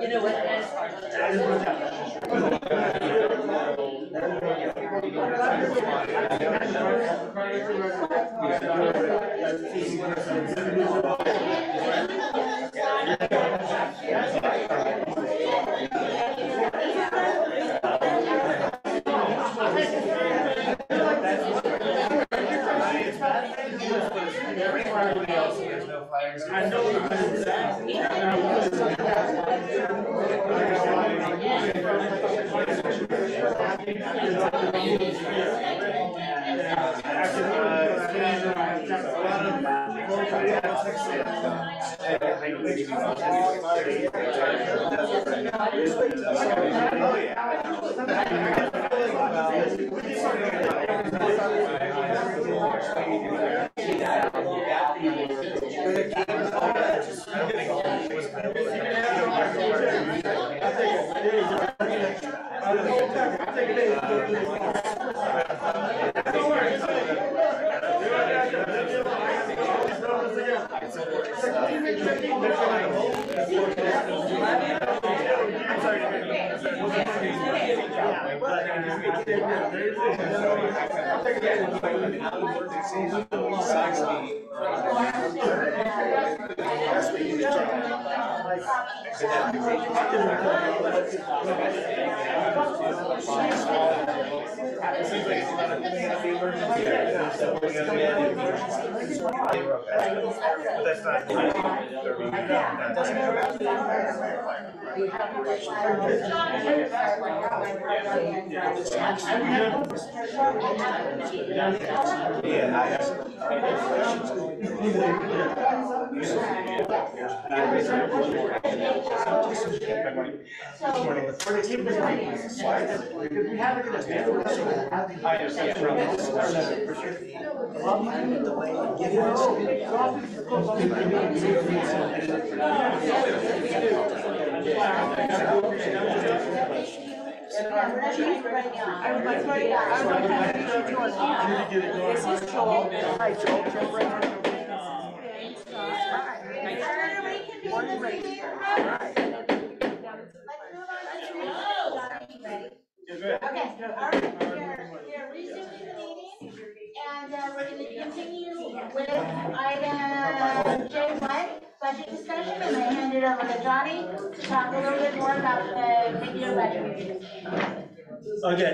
You know what? I know. Hi, Joel. Okay, all right, we're resuming the meeting, and we're gonna continue with item J1, budget discussion. I'm gonna hand it over to Johnny to talk a little bit more about the mid-year budget review. Okay.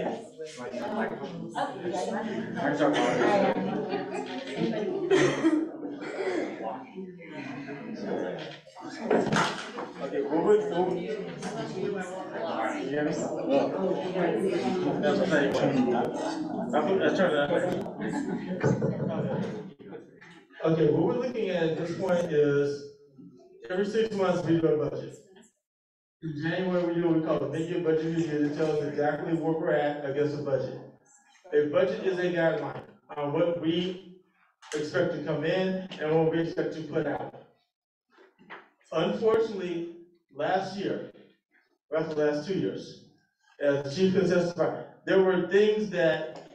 Okay, okay, what we're looking at this point is every 6 months we do a budget. In January, we do what we call a mid-year budget review that tells exactly where we're at against the budget. A budget is a guideline on what we expect to come in and what we expect to put out. Unfortunately, last year, well, the last 2 years, as the chief can testify, there were things that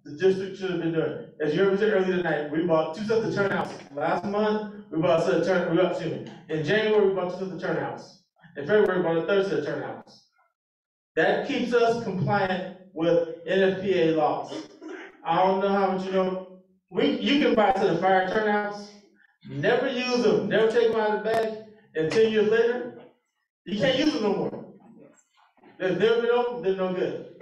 the district should have been doing. As you heard me say earlier tonight, we bought 2 sets of turnouts. Last month, we bought a set of in January, we bought 2 sets of turnouts. In February, we bought a 3rd set of turnouts. That keeps us compliant with NFPA laws. I don't know how much you know. You can buy a set of fire turnouts, never use them, never take them out of the bag, and 10 years later, you can't use them no more. They've never been open, they're no good.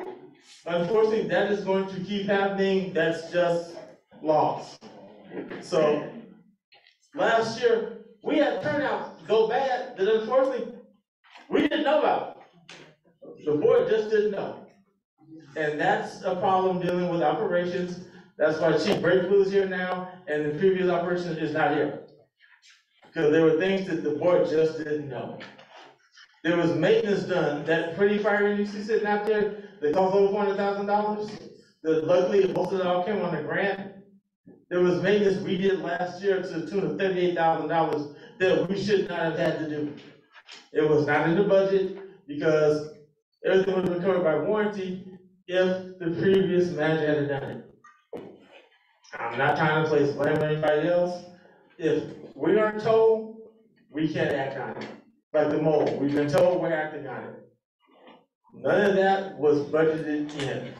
Unfortunately, that is going to keep happening. That's just laws. So last year, we had turnouts go bad that unfortunately we didn't know about. The board just didn't know. And that's a problem dealing with operations. That's why Chief Breakthrough is here now, and the previous operation is not here. Because there were things that the board just didn't know. There was maintenance done, that pretty fire you see sitting out there, that cost over $400,000. That luckily, most of it all came on a grant. There was maintenance we did last year to the tune of $38,000 that we should not have had to do. It was not in the budget because everything would have been covered by warranty if the previous manager had done it. I'm not trying to place blame on anybody else. If we aren't told, we can't act on it. Like the mold, we've been told we're acting on it. None of that was budgeted in.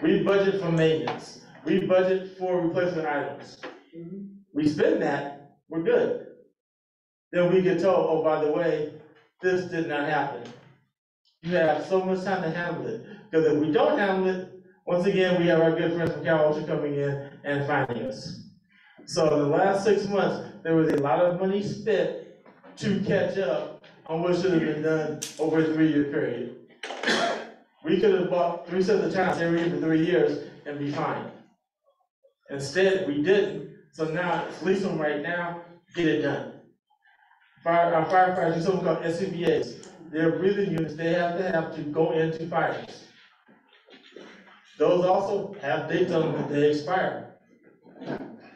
We budget for maintenance. We budget for replacement items. We spend that, we're good. Then we get told, oh, by the way, this did not happen. You have so much time to handle it. Because if we don't handle it, once again, we have our good friends from Cal Ocean coming in and finding us. So in the last 6 months, there was a lot of money spent to catch up on what should have been done over a 3-year period. We could have bought 3 sets of turnouts every year for 3 years and be fine. Instead, we didn't. So now, police them right now, get it done. Our firefighters do something called SCBAs. They're breathing units they have to go into fires. Those also have dates on them that they expire.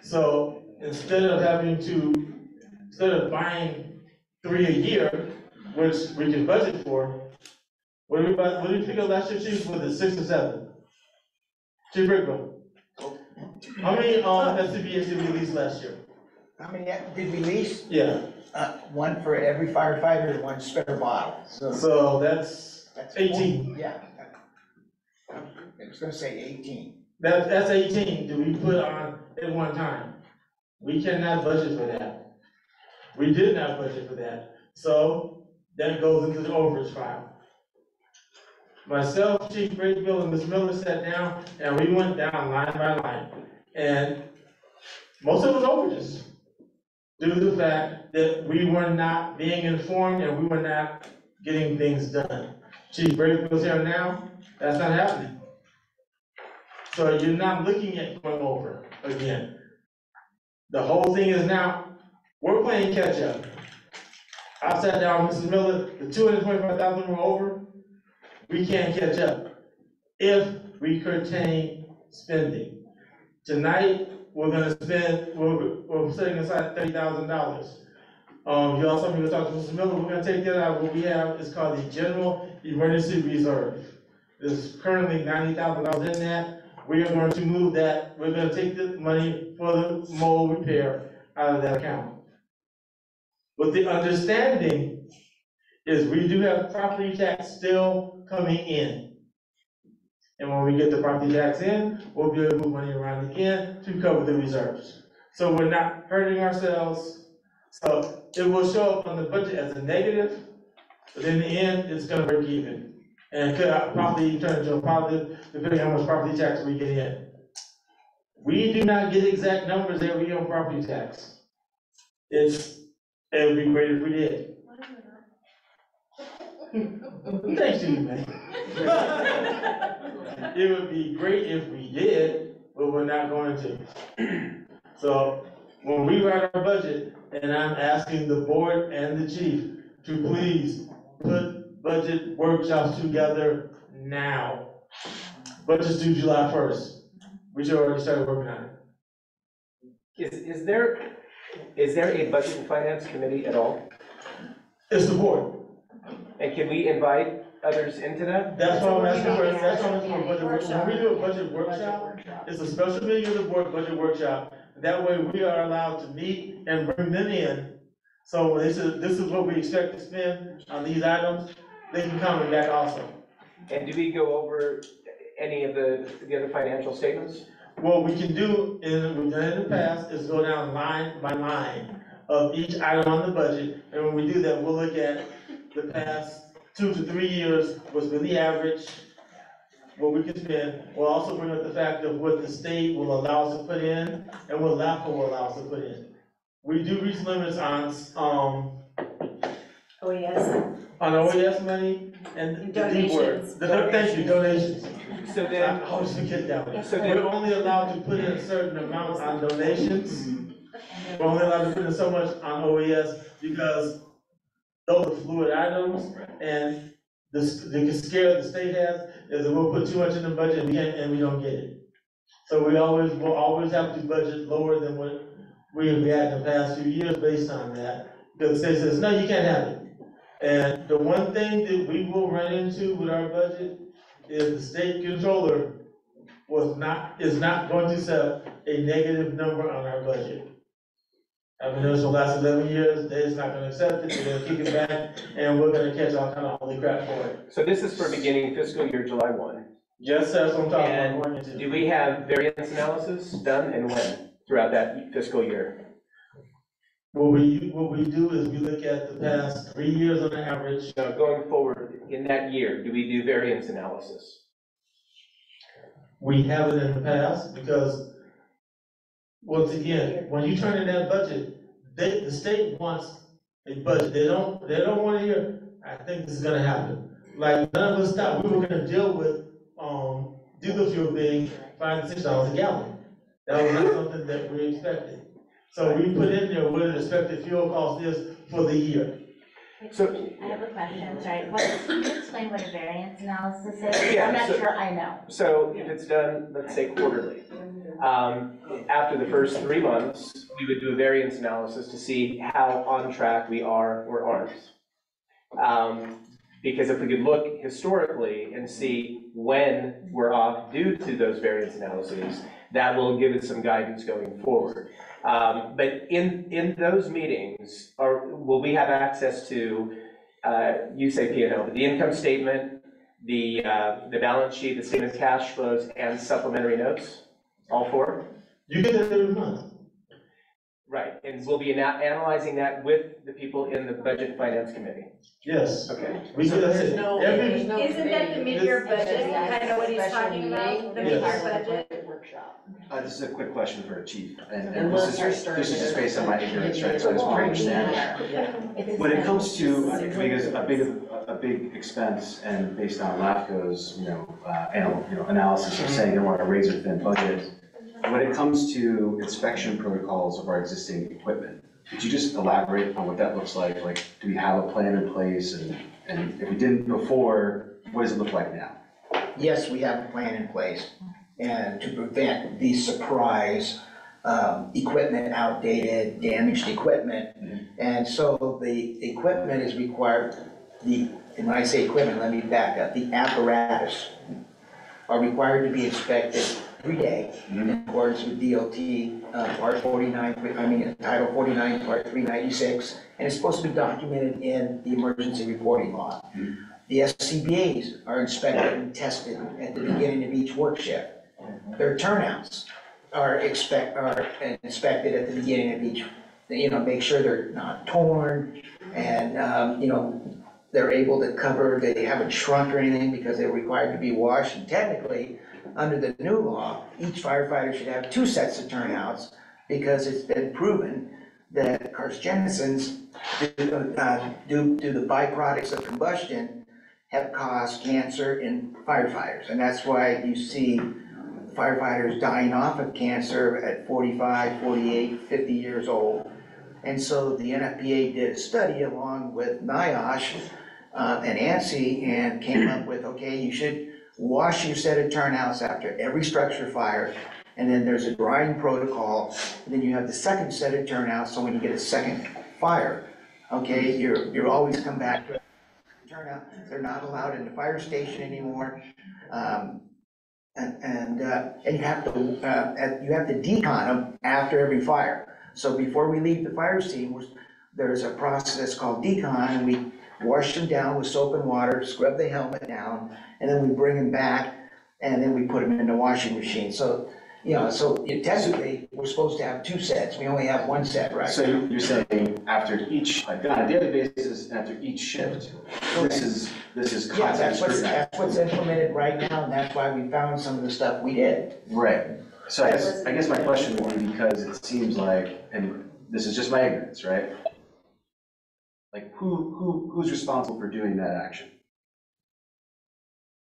So instead of buying 3 a year, which we can budget for, what did we pick up last year, Chief? Was it 6 or 7? Chief Rickman. How many SCBAs did we lease last year? How many did we lease? Yeah. One for every firefighter and 1 spare bottle. So that's 18. Yeah. I was gonna say 18. That's 18 that we put on at one time. We cannot budget for that. We did not budget for that. So that goes into the overage file. Myself, Chief Brakebill, and Ms. Miller sat down and we went down line by line. And most of it was overages, due to the fact that we were not being informed and we were not getting things done. Chief Bradfield's here now, that's not happening. So you're not looking at going over again. The whole thing is now, we're playing catch up. I sat down with Mrs. Miller, the 225,000 we're over, we can't catch up if we curtail spending. Tonight, we're setting aside $30,000. You also need to talk to Mrs. Miller. We're going to take that out. What we have is called the General Emergency Reserve. There's currently $90,000 in that. We are going to move that. We're going to take the money for the mold repair out of that account. But the understanding is we do have property tax still coming in. And when we get the property tax in, we'll be able to move money around again to cover the reserves. So we're not hurting ourselves. So it will show up on the budget as a negative, but in the end, it's gonna break even. And it could probably turn into a positive, depending on how much property tax we get in. We do not get exact numbers every year on property tax. It would be great if we did. Thanks to you, man. It would be great if we did, but we're not going to. So when we write our budget, and I'm asking the board and the chief to please put budget workshops together now. Budget's due July 1st. We should already start working on it. Is there a budget and finance committee at all? It's the board. And can we invite others into that? That's why I'm asking for, that's why I'm asking for a budget workshop. When we do a budget workshop, it's a special meeting of the board budget workshop. That way we are allowed to meet and bring them in. So when they say, this is what we expect to spend on these items, they can comment back also. And do we go over any of the other financial statements? What we can do is, we've done in the past, is go down line by line of each item on the budget. And when we do that, we'll look at the past 2 to 3 years, what's been the average, what we can spend. We'll also bring up the fact of what the state will allow us to put in and what LAFCO will allow us to put in. We do reach limits on OES money and the D word. Thank you, donations. So then, I always forget that one. So then, we're only allowed to put in a certain amount on donations. We're only allowed to put in so much on OES because those are fluid items, and the scare the state has is that we'll put too much in the budget and we don't get it. So we'll always have to budget lower than what we have had in the past few years based on that. Because the state says, no, you can't have it. And the one thing that we will run into with our budget is the state controller is not going to set a negative number on our budget. I've been doing this for the last 11 years, they're just not gonna accept it, they're gonna kick it back, and we're gonna catch all kind of holy crap for it. So this is for beginning fiscal year July 1. Yes, that's what I'm talking about. And going into. do we have variance analysis done and when throughout that fiscal year? What we do is we look at the past 3 years on average. Now, going forward in that year, do we do variance analysis? We haven't in the past because, once again, when you turn in that budget, the state wants a budget. They don't want to hear, I think this is gonna happen. Like, none of us thought we were gonna deal with, diesel fuel being $5 to $6 a gallon. That was not something that we expected. So we put in there what an expected fuel cost is for the year. So I have a question, sorry. Can you explain what a variance analysis is? Yeah, I'm not sure I know. So if it's done, let's say quarterly, after the first 3 months, we would do a variance analysis to see how on track we are or aren't. Because if we could look historically and see when we're off due to those variance analyses, that will give us some guidance going forward. But in those meetings, will we have access to, you say P&L, but the income statement, the balance sheet, the statement of cash flows, and supplementary notes? All 4? You get that every month. Right, and we'll be analyzing that with the people in the Budget and Finance Committee? Yes. Okay. So Isn't that the mid-year budget, kind of what he's talking about, the mid-year budget? This is a quick question for the chief, and this is just based on my ignorance, right, so I just want to understand. When it comes to, because a big expense, and based on LAFCO's, analysis of saying they want a razor-thin budget, when it comes to inspection protocols of our existing equipment, could you just elaborate on what that looks like? Like, do we have a plan in place, and if we didn't before, what does it look like now? Yes, we have a plan in place, and to prevent the surprise equipment, outdated, damaged equipment. And so the equipment is required, and when I say equipment, let me back up, the apparatus are required to be inspected every day in accordance with DOT Part 49, Title 49, Part 396, and it's supposed to be documented in the emergency reporting law. The SCBA's are inspected and tested at the beginning of each work shift. Their turnouts are inspected at the beginning of each, make sure they're not torn, and they're able to cover, they haven't shrunk or anything because they're required to be washed. And technically, under the new law, each firefighter should have 2 sets of turnouts because it's been proven that carcinogens, due to the byproducts of combustion, have caused cancer in firefighters. And that's why you see firefighters dying off of cancer at 45, 48, 50 years old. And so the NFPA did a study along with NIOSH and ANSI and came up with, okay, you should wash your set of turnouts after every structure fire, and then there's a drying protocol, and then you have the second set of turnouts, so when you get a second fire, okay, you're always come back to turnout. They're not allowed in the fire station anymore. And you have to decon them after every fire. So before we leave the fire scene, there's a process called decon, and we wash them down with soap and water, scrub the helmet down, and then we bring them back, and then we put them in the washing machine. So, technically, we're supposed to have 2 sets. We only have 1 set right now. So you're saying after each, like on a daily basis, after each shift, this is Yeah, constant. that's what's implemented right now, and that's why we found some of the stuff we did. Right. So I guess my question would be, because it seems like, and this is just my ignorance, right? Like who's responsible for doing that action?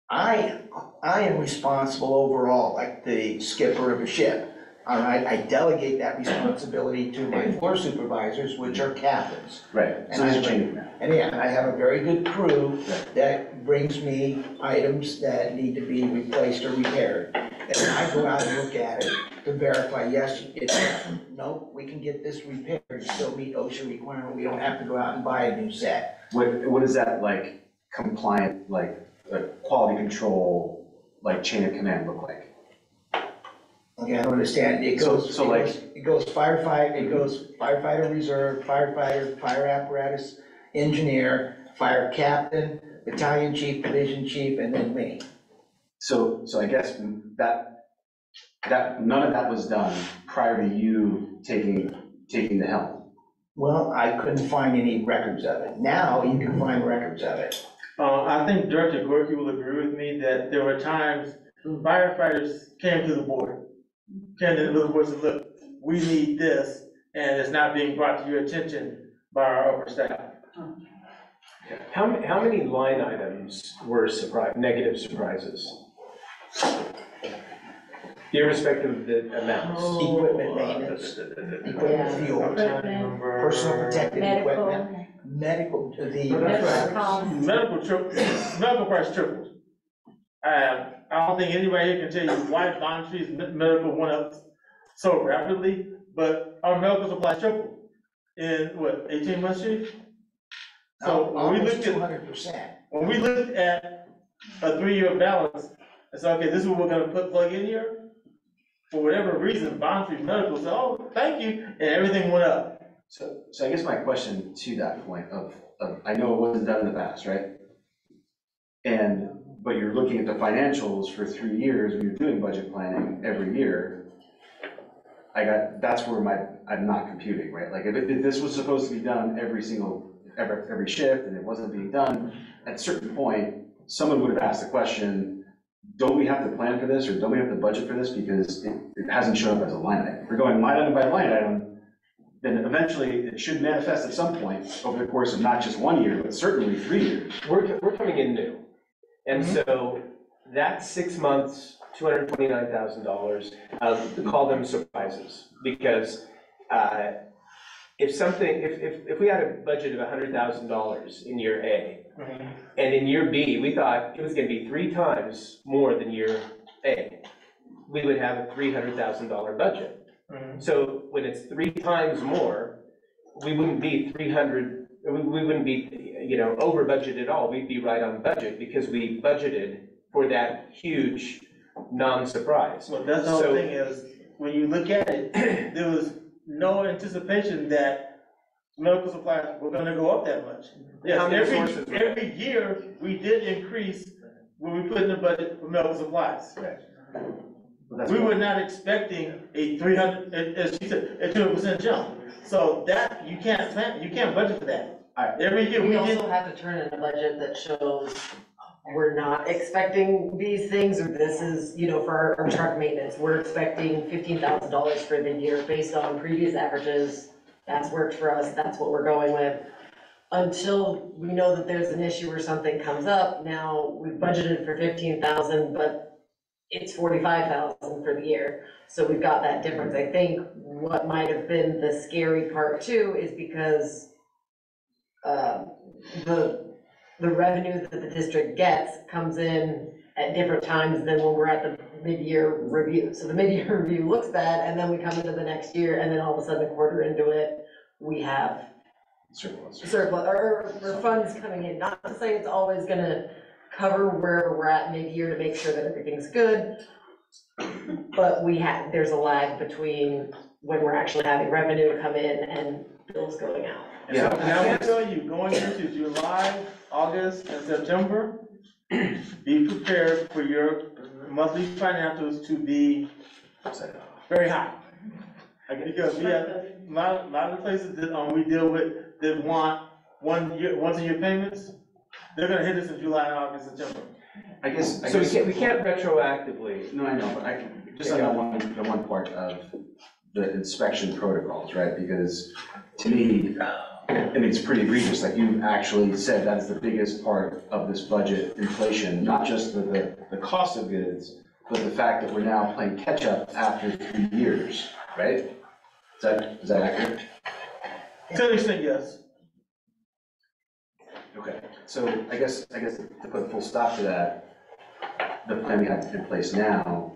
I am responsible overall, like the skipper of a ship. All right, I delegate that responsibility to my floor supervisors, which are captains. Right. And I have a very good crew that brings me items that need to be replaced or repaired. And I go out and look at it to verify, yes, no, we can get this repaired, you still meet OSHA requirement, we don't have to go out and buy a new set. What is that like compliant, like quality control, like chain of command look like? Okay, I don't understand. It goes firefighter reserve, firefighter, fire apparatus, engineer, fire captain, battalion chief, division chief, and then me. So I guess that none of that was done prior to you taking the helm. Well, I couldn't find any records of it. Now you can find records of it. I think Director Gorky will agree with me that there were times firefighters came to the board. Came to the board and said, look, we need this, and it's not being brought to your attention by our upper staff. How many line items were negative surprises? Irrespective of the amounts. Equipment maintenance, equipment fuel, personal protective equipment, medical price tripled. I don't think anybody here can tell you why Bond Street's medical went up so rapidly, but our medical supplies tripled in 18 months, Chief? So when we looked at 200%. When we looked at a 3-year balance, and said, okay, this is what we're gonna plug in here. For whatever reason, Bond Street Medical said, oh, thank you, and everything went up. So I guess my question to that point of I know it wasn't done in the past, right? But you're looking at the financials for 3 years when you're doing budget planning every year. That's where I'm not computing, right? Like if this was supposed to be done every shift and it wasn't being done, at a certain point, someone would have asked the question, don't we have to plan for this, or don't we have to budget for this because it hasn't shown up as a line item? If we're going line item by line item, then eventually it should manifest at some point over the course of not just 1 year, but certainly 3 years. We're coming in new. And so that 6 months, $229,000, call them surprises, because if we had a budget of $100,000 in year A, and in year B, we thought it was gonna be 3 times more than year A, we would have a $300,000 budget. So when it's 3 times more, we wouldn't be over budget at all. We'd be right on budget because we budgeted for that huge non-surprise. Well, that's the whole thing is, when you look at it, there was no anticipation that medical supplies were gonna go up that much. Yes, every year, we did increase when we put in the budget for medical supplies. We were not expecting a 300, as you said, a 200% jump. So that, you can't budget for that. Every year we also have to turn in a budget that shows we're not expecting these things, or this is, for our truck maintenance, we're expecting $15,000 for the year based on previous averages. That's worked for us, that's what we're going with. Until we know that there's an issue or something comes up, now we've budgeted for 15,000, but it's 45,000 for the year. So we've got that difference. I think what might have been the scary part too is because the revenue that the district gets comes in at different times than when we're at the mid-year review. So the mid-year review looks bad, and then we come into the next year, and then all of a sudden, a quarter into it, we have or funds coming in, not to say it's always gonna cover wherever we're at mid-year to make sure that everything's good. But there's a lag between when we're actually having revenue come in and bills going out. Yeah. So now I tell you, going into July, August, and September, be prepared for your monthly financials to be very high. Because we have a lot of places that we deal with that want once a year payments, they're gonna hit us in July, August, September. I guess we can't retroactively. No, I know, but I just on the one part of the inspection protocols, right? Because to me, I mean, it's pretty egregious. Like you actually said, that's the biggest part of this budget inflation, not just the cost of goods, but the fact that we're now playing catch up after 3 years, right? Is that accurate? To an extent, yes. Okay, so I guess to put a full stop to that, the plan we have in place now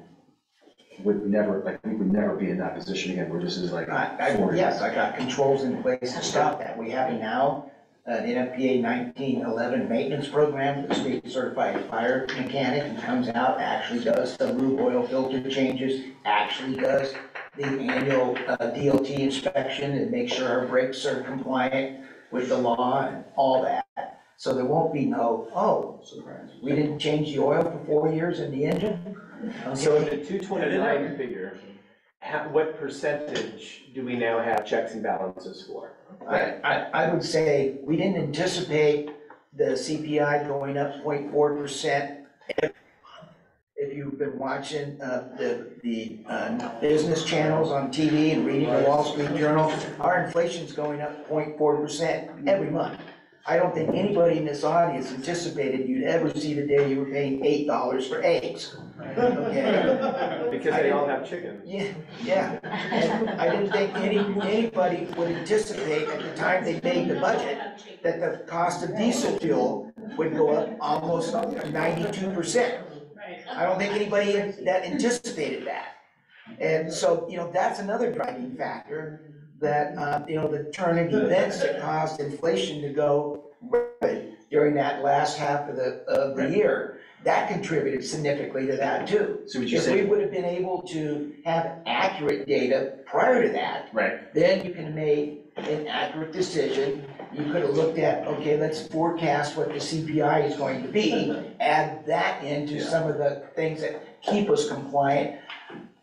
would never, we would never be in that position again, where this is like. Yes, I got controls in place to stop that. We have now an NFPA 1911 maintenance program, the state certified fire mechanic who comes out, actually does the lube oil filter changes, actually does the annual DOT inspection and makes sure our brakes are compliant with the law and all that. So there won't be no, we didn't change the oil for 4 years in the engine? Okay. So in the 229 figure, what percentage do we now have checks and balances for? I would say we didn't anticipate the CPI going up 0.4%. If you've been watching the business channels on TV and reading the Wall Street Journal, our inflation's going up 0.4% every month. I don't think anybody in this audience anticipated you'd ever see the day you were paying $8 for eggs. Okay? Because they all have chicken. Yeah. And I didn't think anybody would anticipate at the time they made the budget that the cost of diesel fuel would go up almost 92%. I don't think anybody that anticipated that. And so, that's another driving factor that, the turn of events that caused inflation to go rapid during that last half of the year, that contributed significantly to that too. So would you if say, we would have been able to have accurate data prior to that, right, then you can have made an accurate decision. You could have looked at, okay, let's forecast what the CPI is going to be, add that into some of the things that keep us compliant,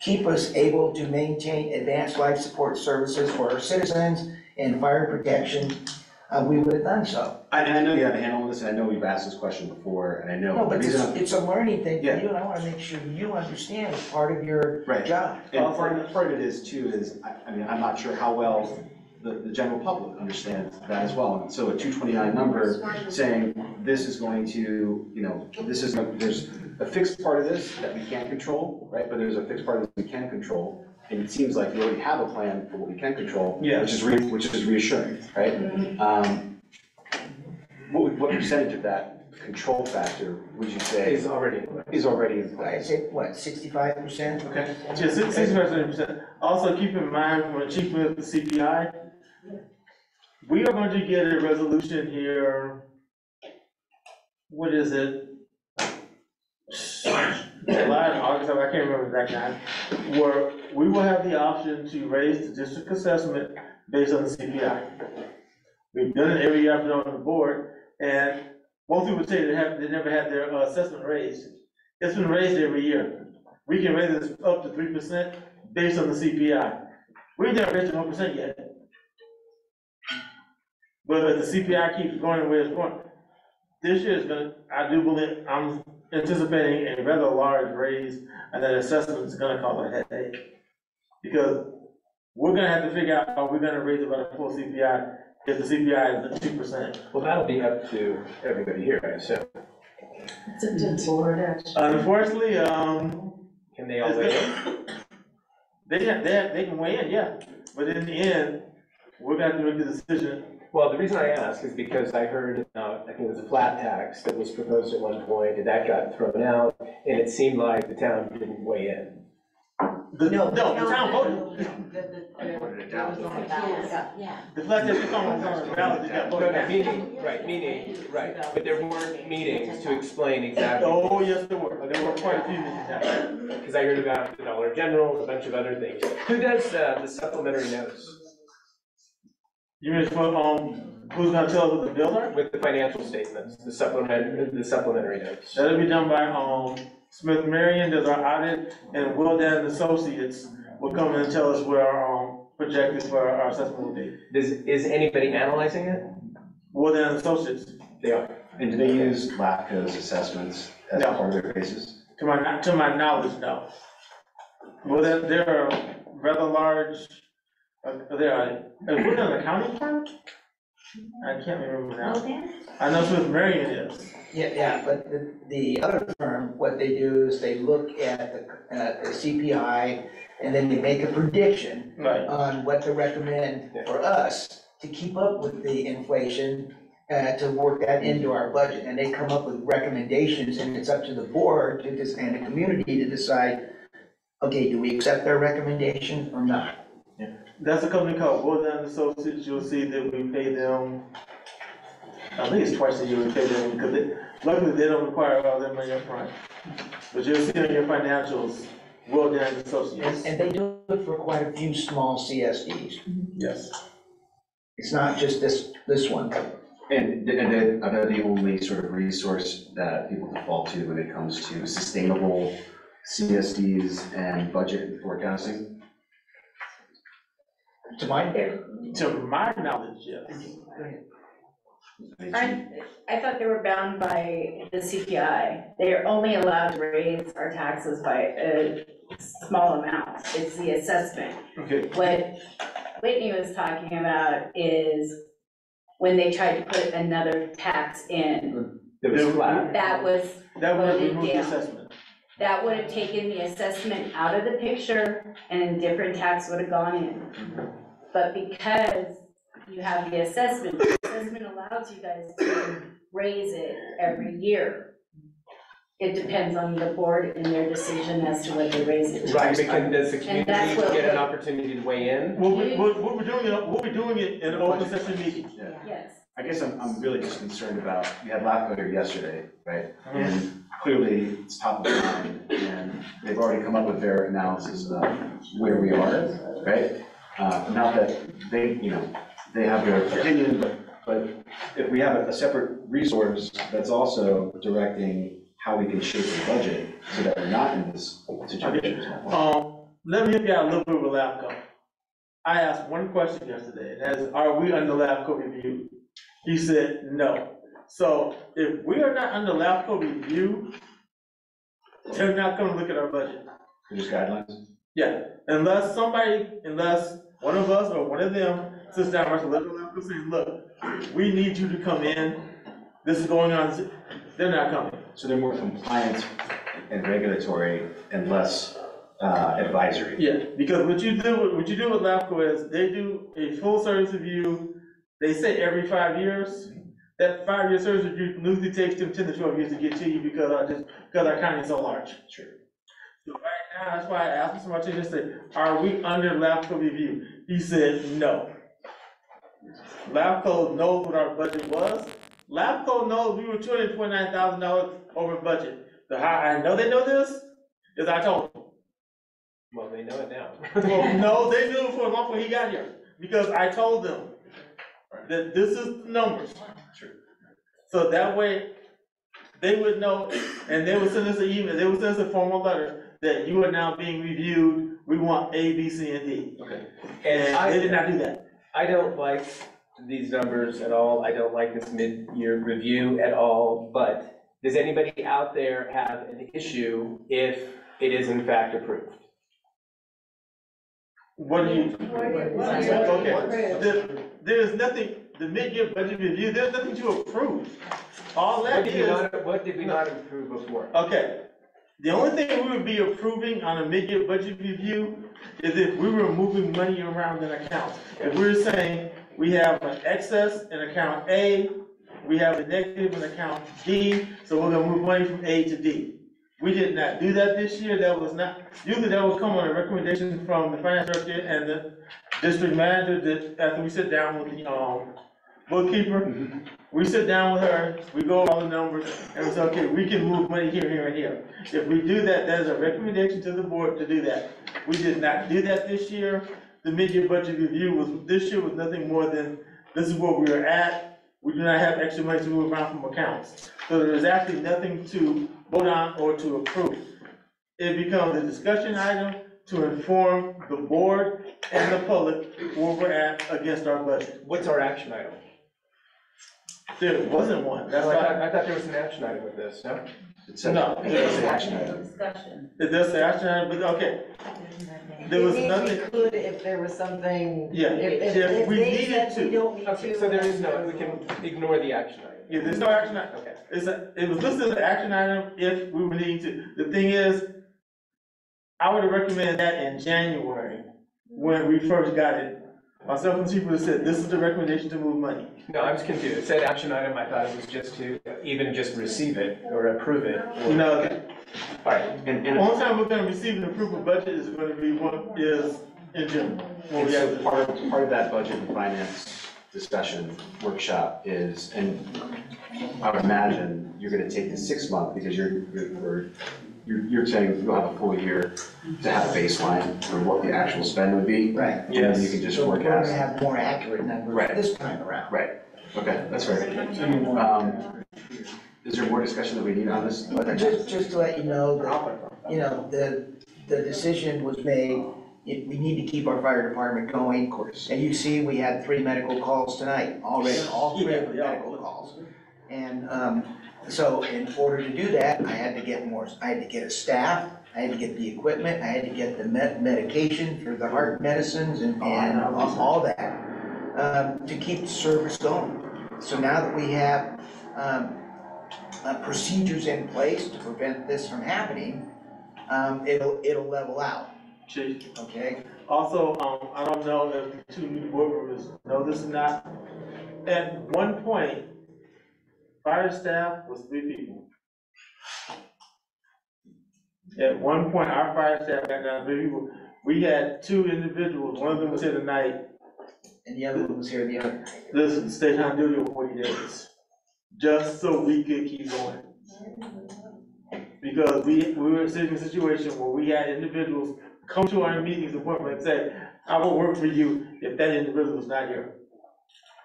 keep us able to maintain advanced life support services for our citizens and fire protection, we would have done so. I know you have a handle on this, and I know we've asked this question before, and I know. No, but it's a learning thing for you, and I want to make sure you understand it's part of your job. And part of it is too, I'm not sure how well the general public understands that as well. And so a 229 number saying this is going to, there's a fixed part of this that we can't control, right? But there's a fixed part of this we can control. And it seems like we already have a plan for what we can control, which is reassuring, right? What percentage of that control factor would you say is already in place? I'd say, what, 65%? Okay, yeah, 65%. Also keep in mind, when chiefing up the CPI, we are going to get a resolution here, what is it? July and August, I can't remember that time, where we will have the option to raise the district assessment based on the CPI. We've done it every year I've been on the board, and most people say they never had their assessment raised. It's been raised every year. We can raise this up to 3% based on the CPI. We've never raised it 1% yet. But if the CPI keeps going the way it's going, this year is gonna, I do believe, I'm anticipating a rather large raise, and that assessment is gonna cause a headache. Because we're gonna have to figure out how we're gonna raise about a full CPI if the CPI is at 2%. Well, that'll be up to everybody here, I assume. It's up to the board, actually. Unfortunately, can they all weigh in? They can weigh in, yeah. But in the end, we're gonna have to make the decision. Well, the reason I ask is because I heard, I think it was a flat tax that was proposed at one point, and that got thrown out, and it seemed like the town didn't weigh in. The town voted. Yeah. The fact that it's on the ballot, it got voted down. Meaning, but there weren't meetings to explain exactly. Oh, yes, there were quite a few meetings. Because I heard about the Dollar General, a bunch of other things. Who does the supplementary notes? You mean who's gonna tell us what the bills are? With the financial statements, the supplementary notes. That'll be done by Smith Marion, does our audit, and Will Dan Associates will come in and tell us where our projected for our assessment will be. Is anybody analyzing it? Will Dan Associates. They are. And do they use LAFCO's assessments as part of their basis? To my knowledge, no. Well, they're rather large. We're an accounting firm? I can't remember now. I know Smith Marion is. Yeah, but the other firm, what they do is they look at the CPI and then they make a prediction on what to recommend for us to keep up with the inflation, to work that into our budget. And they come up with recommendations, and it's up to the board and the community to decide, okay, do we accept their recommendation or not? Yeah. That's a company called Woodland Associates. You'll see that we pay them at least twice a year. We pay them because luckily they don't require all their money up front. But you'll see on your financials, Woodland Associates. And they do it for quite a few small CSDs. Yes. It's not just this one. And are they the only sort of resource that people default to when it comes to sustainable CSDs and budget and forecasting? To my knowledge, yes. I thought they were bound by the CPI. They are only allowed to raise our taxes by a small amount. It's the assessment. Okay. What Whitney was talking about is when they tried to put another tax in. That was flat. That would have removed the assessment. That would have taken the assessment out of the picture and a different tax would have gone in. But because you have the assessment allows you guys to raise it every year. It depends on the board and their decision as to what they raise it to. Right, because does the community get an opportunity to weigh in? We'll be doing it in an open session meeting. Yes. I guess I'm really just concerned about, you had LAFCO here yesterday, right? Mm-hmm. And clearly it's top of mind, and they've already come up with their analysis of where we are, right? Not that they have their opinion, but if we have a separate resource that's also directing how we can shape the budget so that we're not in this situation. Let me help you out a little bit with LAFCO. I asked one question yesterday, and that is, are we under LAFCO review? He said no. So if we are not under LAFCO review, they're not gonna look at our budget. Just guidelines? Yeah, unless one of us or one of them sits down with LAFCO saying, look, we need you to come in, this is going on, they're not coming. So they're more compliant and regulatory and less advisory. Yeah, because what you do with LAFCO is they do a full service review. They say every 5 years. That 5-year service review usually takes them 10 to 12 years to get to you because our county is so large. Sure. So right now, that's why I asked Mr. Martinez, are we under LAFCO review? He said no. LAFCO knows what our budget was. LAFCO knows we were $229,000 over budget. So how I know they know this is I told them. Well, they know it now. Well, no, they knew it for long before he got here, because I told them that this is the numbers. Sure. So that way, they would know, and they would send us an email, they would send us a formal letter that you are now being reviewed, we want A, B, C, and D. Okay. And they did not do that. I don't like these numbers at all. I don't like this mid-year review at all, but does anybody out there have an issue if it is in fact approved? What do you? Okay, there's nothing, the mid-year budget review, there's nothing to approve. All that What did we not approve before? Okay, the only thing we would be approving on a mid-year budget review is if we were moving money around in accounts. If we were saying we have an excess in account A, we have a negative in account D, so we're gonna move money from A to D. We did not do that this year. That was not, usually that would come on a recommendation from the finance director and the district manager that after we sit down with the, bookkeeper. We sit down with her, we go over all the numbers, and we say, okay, we can move money here, here, and here. If we do that, that is a recommendation to the board to do that. We did not do that this year. The mid-year budget review this year was nothing more than, this is where we are at. We do not have extra money to move around from accounts. So there is actually nothing to vote on or to approve. It becomes a discussion item to inform the board and the public where we're at against our budget. What's our action item? There wasn't one, that's why. I thought there was an action item with this, no? No. It's an action item. Discussion. It does say action item, but okay. There was nothing. We could if there was something. Yeah, if we they needed said to. we don't need Okay, to. so there is no, we can ignore the action item. Yeah, there's no action item. Okay. It was listed as an action item if we were needing to. The thing is, I would have recommended that in January when we first got it. Myself and people said, this is the recommendation to move money. No, I was confused. It said action item. I thought it was just to even just receive it or approve it. Or... No. All right. And the only time we're going to receive and approve a budget is going to be what is in June. And so part of that budget and finance discussion workshop is, and I would imagine you're going to take the 6 month because you're saying you'll have a full year to have a baseline for what the actual spend would be. Right. And then you can just So we're forecast. gonna have more accurate numbers Right. this time around. Right, okay, that's fair. Is there more discussion that we need on this? Just to let you know that, the decision was made, we need to keep our fire department going. Of course. And you see, we had 3 medical calls tonight, already, all 3 of the medical calls. And, so in order to do that, I had to get more, I had to get a staff, I had to get the equipment, I had to get the medication for the heart medicines and all that, to keep the service going. So now that we have, procedures in place to prevent this from happening, it'll level out. Chief. Okay? Also, I don't know if the 2 new board members know this or not. At one point, fire staff was 3 people. At one point, our fire staff got down to 3 people. We had 2 individuals, one of them was here tonight. And the other one was here the other night. This stayed on duty for 40 days, just so we could keep going. Because we were in a situation where we had individuals come to our meetings and say, I will work for you if that individual was not here.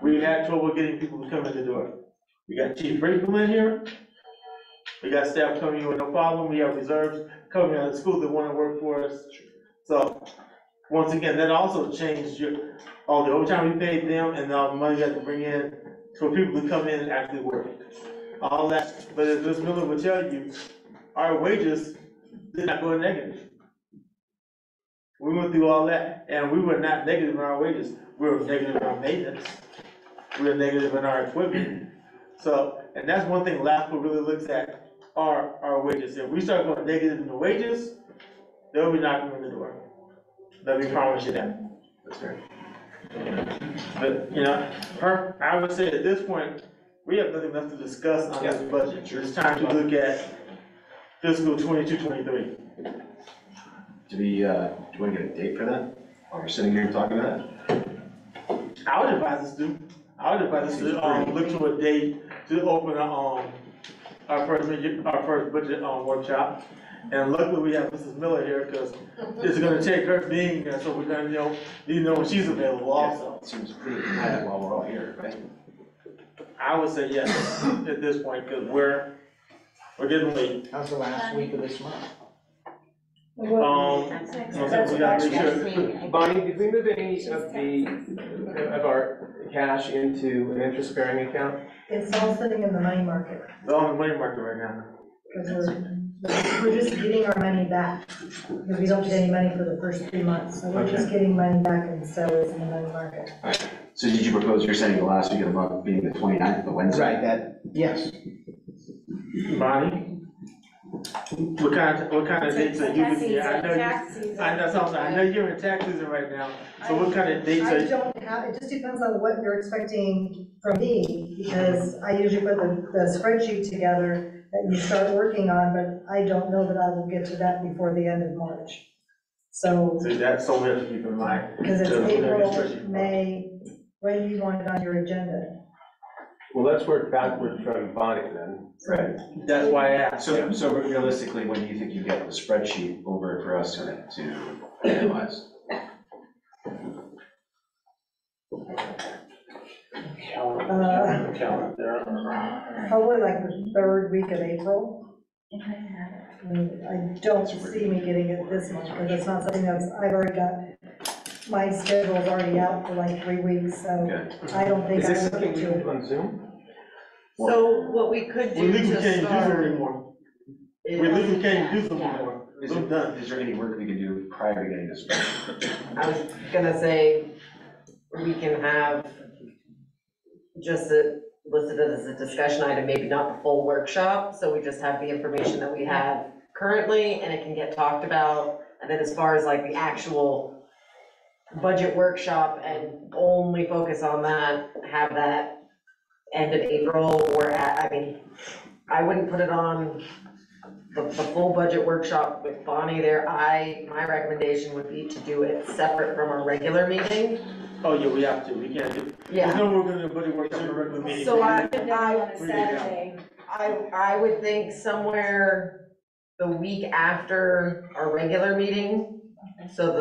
We had trouble getting people to come in the door. We got Chief Brinkman in here. We got staff coming in with no problem. We have reserves coming out of the school that want to work for us. So, once again, that also changed all the overtime we paid them and all the money you had to bring in for people to come in and actually work. All that, but as Ms. Miller would tell you, our wages did not go negative. We went through all that, and we were not negative in our wages. We were negative in our maintenance. We were negative in our equipment. So, and that's one thing LAFCO really looks at, our wages. If we start going negative in the wages, they'll be knocking on the door. Let me promise you that. That's fair. But, I would say at this point, we have nothing left to discuss on this budget. It's time to look at fiscal 22-23. Do we want to get a date for that? While we're sitting here talking about it? I would advise us to look to a date to open our first budget workshop. And luckily we have Mrs. Miller here because it's gonna take her being here, so we're gonna need to know when she's available also. It seems pretty quiet while we're all here, right? I would say yes at this point, because we're getting late. How's the last week of this month? We gotta make sure. Bonnie, did we move any of our cash into an interest-bearing account? It's all sitting in the money market, We're on the money market right now. because we're just getting our money back, because we don't get any money for the first 3 months, so we're just getting money back and so it's in the money market. All right. So did you propose, you're saying the last week of the month being the 29th, the Wednesday? Right, yes. Bonnie? What kind of dates are you looking at? I know you're in tax season right now, so what kind of dates are you? I don't have, it just depends on what you're expecting from me, because I usually put the spreadsheet together, that you start working on, but I don't know that I will get to that before the end of March. So, that's something we have to keep in mind. because it's April, May, when do you want it on your agenda? Well, let's work backwards from Bonnie then. Right. That's why I asked. So realistically, when do you think you get the spreadsheet over for us to analyze? Probably like the third week of April. I don't see me getting it this month, because it's not something that's, I've already got, my schedule's already out for like 3 weeks, so I don't think Is this I will something get we to can it. do on Zoom? So what we could do We to can't do start. Zoom anymore. We legally can't do Zoom anymore. Is there any work we can do prior to getting this? I was gonna say, we can have just listed as a discussion item, maybe not the full workshop, so we just have the information that we have currently, and it can get talked about. And then as far as like the actual budget workshop, and only focus on that, have that end of April, or I wouldn't put it on the full budget workshop with Bonnie there. My recommendation would be to do it separate from our regular meeting. Oh, yeah, we have to, we can't do. Yeah. There's no work in the budget workshop in a regular meeting. So On a Saturday. I would think somewhere the week after our regular meeting, so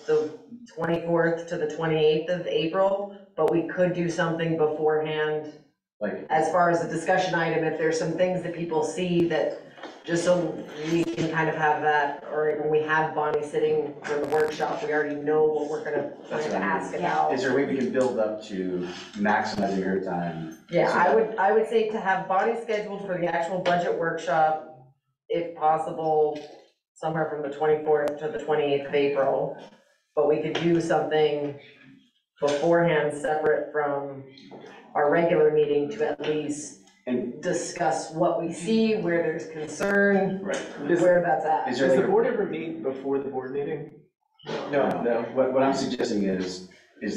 the 24th to the 28th of April, but we could do something beforehand, like as far as a discussion item, if there's some things that people see that, just so we can kind of have that, or when we have Bonnie sitting for the workshop, we already know what we're gonna plan to ask about. Is there a way we can build up to maximizing your time? Yeah, I would say to have Bonnie scheduled for the actual budget workshop, if possible, somewhere from the 24th to the 28th of April. But we could do something beforehand, separate from our regular meeting, to at least discuss what we see, where there's concern, where that's at. Does the board ever meet before the board meeting? No. What I'm suggesting is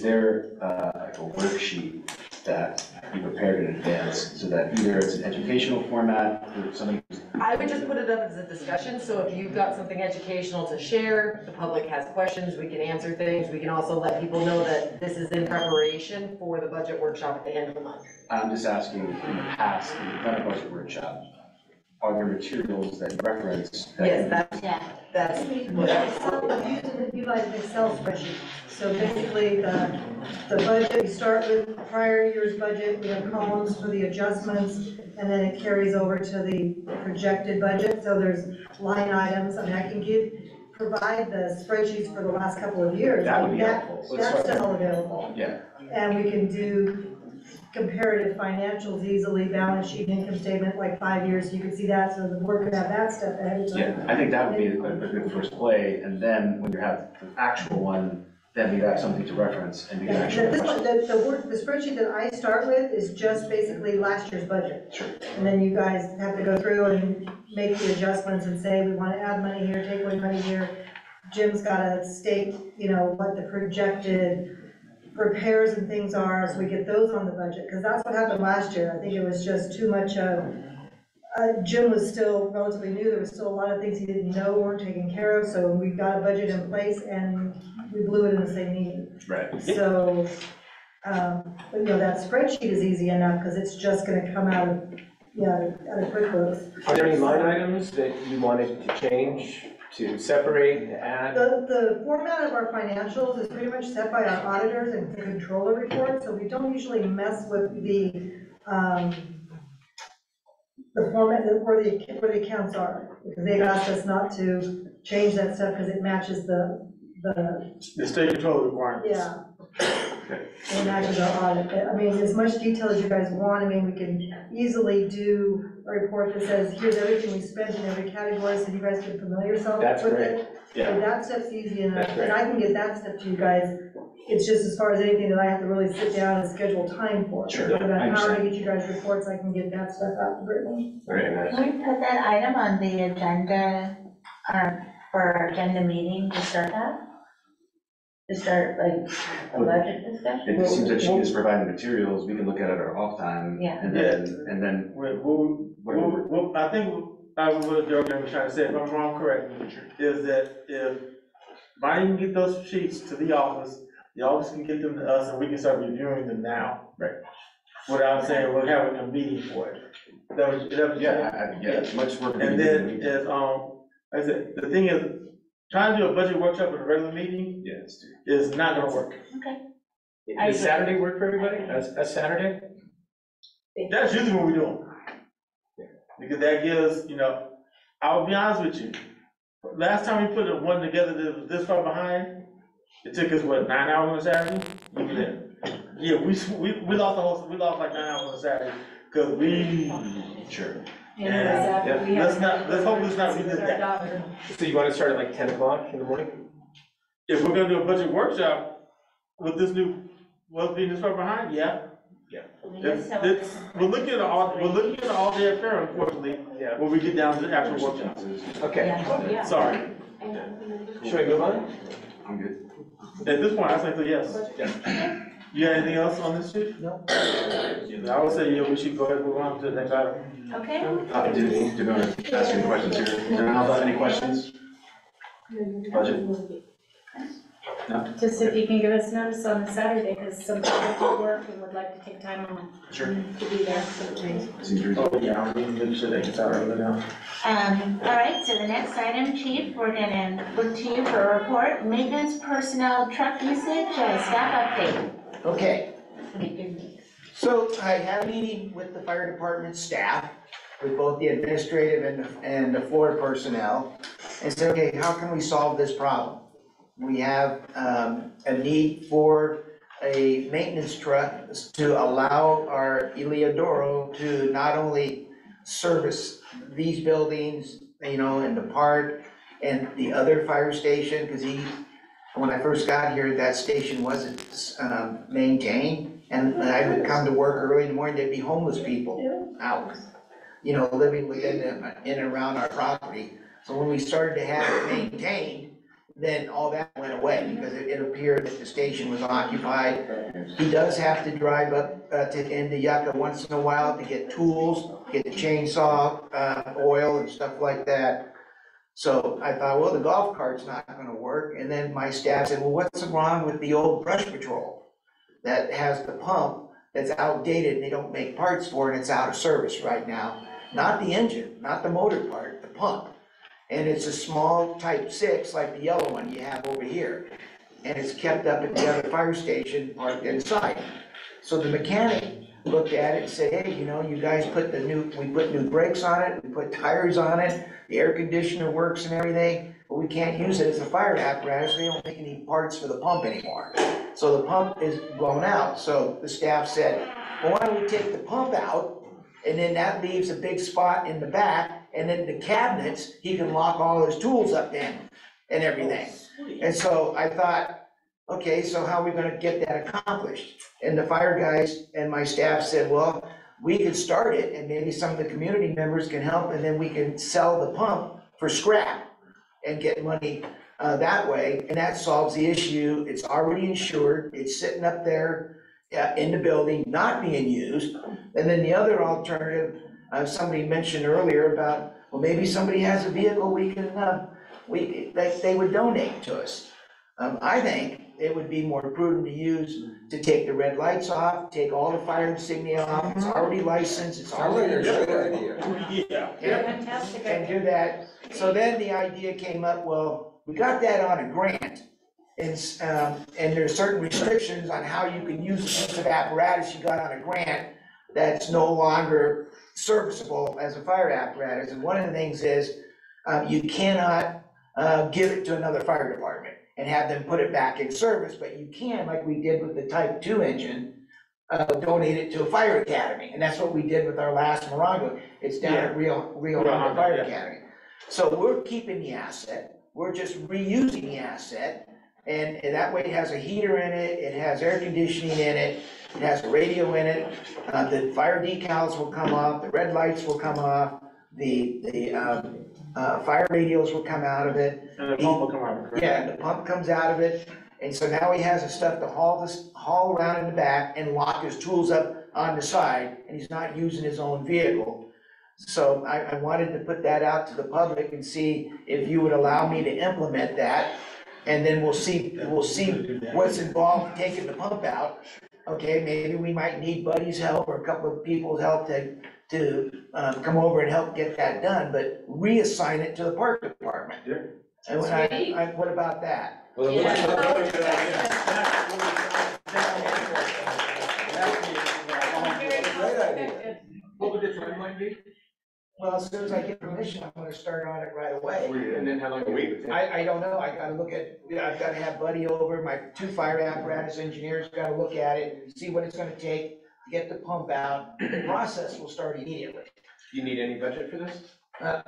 there like a worksheet that you prepared in advance, so that either it's an educational format or something? I would just put it up as a discussion, so if you've got something educational to share, the public has questions, we can answer things. We can also let people know that this is in preparation for the budget workshop at the end of the month. I'm just asking, in the past, when you've done a budget workshop, are there materials that you reference? Yes, that's what I utilize an Excel spreadsheet. So basically, the budget, we start with prior year's budget, we have columns for the adjustments, and then it carries over to the projected budget. So there's line items. I mean, I can provide the spreadsheets for the last couple of years. That would be helpful. That's still available. Yeah. And we can do comparative financials easily, balance sheet, income statement, like 5 years, you can see that, so the board could have that stuff ahead of time. Yeah, I think that would be a good first play, and then when you have the actual one, then you have something to reference and you can actually. The spreadsheet that I start with is just basically last year's budget. Sure. And then you guys have to go through and make the adjustments and say, we want to add money here, take away money here. Jim's got to state, what the projected repairs and things are, so we get those on the budget, because that's what happened last year. I think it was just too much of, Jim was still relatively new, there was still a lot of things he didn't know weren't taken care of, so we got a budget in place and we blew it in the same meeting. Right. So, but that spreadsheet is easy enough, because it's just gonna come out of QuickBooks. Are there any line items that you wanted to change, to separate, to add? The format of our financials is pretty much set by our auditors and the controller report, so we don't usually mess with the format where the accounts are, because they've asked us not to change that stuff because it matches the state control requirements. Yeah. It matches our audit. I mean, as much detail as you guys want. I mean, we can easily do a report that says, here's everything we spent in every category, so you guys can familiar yourself with it. Yeah. So that stuff's easy enough, and I can get that stuff to you guys. It's just as far as anything that I have to really sit down and schedule time for. Sure. So about an hour to get you guys reports, I can get that stuff out to Brittany. Very nice. Can we put that item on the agenda, for our agenda meeting to start that? to start like a budget discussion? It seems that she is providing materials, we can look at it at our off time, Yeah. and then. I think what Joe was trying to say, if I'm wrong, correct me, is that if Bonnie can get those sheets to the office can get them to us, and we can start reviewing them now. Right. Without saying we're having a meeting for it. Much work. And then as I said, the thing is, trying to do a budget workshop at a regular meeting is not gonna work. Okay. Does Saturday work for everybody? As Saturday? That's usually what we do. Because that gives, I'll be honest with you. Last time we put one together that was this far behind, it took us, 9 hours on Saturday? Yeah, we lost like 9 hours on Saturday, because Sure. Let's hope it's not revisit that. So you want to start at like 10 o'clock in the morning? If we're gonna do a budget workshop with this new, being this far behind, yeah. We're looking at an all-day affair, unfortunately, when we get down to the actual workshop. Okay. Sorry. Should we move on? I'm good. At this point, I say yes. You got anything else on this sheet? No. I would say, we should go ahead and move on to the next item. Okay. Do we want to ask any questions here? Is there any questions? Budget? No? Just if you can give us notice on the Saturday, because some people do work and would like to take time on Sure. to be there. Oh, yeah, we can make sure they can start over now. All right, so the next item, Chief, we're gonna look to you for a report, maintenance personnel truck usage, staff update. Okay. So I had a meeting with the fire department staff, with both the administrative and the floor personnel, and said, okay, how can we solve this problem? We have a need for a maintenance truck to allow our Eliodoro to not only service these buildings, and the park and the other fire station, because when I first got here, that station wasn't maintained, and I would come to work early in the morning, there'd be homeless people out, living within in and around our property. So when we started to have it maintained, then all that went away, because it appeared that the station was occupied. He does have to drive up into Yucca once in a while to get tools, get the chainsaw, oil and stuff like that. So I thought, well, the golf cart's not gonna work. And then my staff said, well, what's wrong with the old brush patrol that has the pump that's outdated and they don't make parts for it, and it's out of service right now? Not the engine, not the motor part, the pump. And it's a small type 6, like the yellow one you have over here. And it's kept up at the other fire station parked inside. So the mechanic looked at it and said, hey, you guys we put new brakes on it, we put tires on it, the air conditioner works and everything, but we can't use it as a fire apparatus. They don't make any parts for the pump anymore. So the pump is blown out. So the staff said, well, why don't we take the pump out, and then that leaves a big spot in the back, and then the cabinets, he can lock all his tools up in and everything. And so I thought, okay, so how are we gonna get that accomplished? And the fire guys and my staff said, well, we could start it, and maybe some of the community members can help, and then we can sell the pump for scrap and get money that way, and that solves the issue. It's already insured, it's sitting up there in the building, not being used. And then the other alternative, somebody mentioned earlier about, well, maybe somebody has a vehicle they would donate to us. I think it would be more prudent to take the red lights off, take all the fire insignia off, it's already licensed, it's already. Fantastic. And do that. So then the idea came up, well, we got that on a grant. And there's certain restrictions on how you can use a piece of apparatus you got on a grant that's no longer serviceable as a fire apparatus. And one of the things is, you cannot give it to another fire department and have them put it back in service, but you can, like we did with the Type 2 engine, donate it to a fire academy. And that's what we did with our last Morongo. It's down at Rio Hondo Fire Academy. So we're keeping the asset, we're just reusing the asset, and that way it has a heater in it, it has air conditioning in it, it has a radio in it, the fire decals will come off, the red lights will come off, the fire radios will come out of it. And the pump will come out of it. Yeah, the pump comes out of it, And so now he has the stuff to haul around in the back and lock his tools up on the side, and he's not using his own vehicle. So I wanted to put that out to the public and see if you would allow me to implement that. And then we'll see what's involved taking the pump out. Okay, maybe we might need Buddy's help or a couple of people's help to come over and help get that done, but reassign it to the park department. And what about that? Well, it looks like a very good idea. Great idea. What would the timeline be? Well, as soon as I get permission, I'm gonna start on it right away. And then how long a week? I don't know, I gotta look at, I've gotta have Buddy over, my 2 fire apparatus engineers gotta look at it, see what it's gonna take to get the pump out. The process will start immediately. Do you need any budget for this?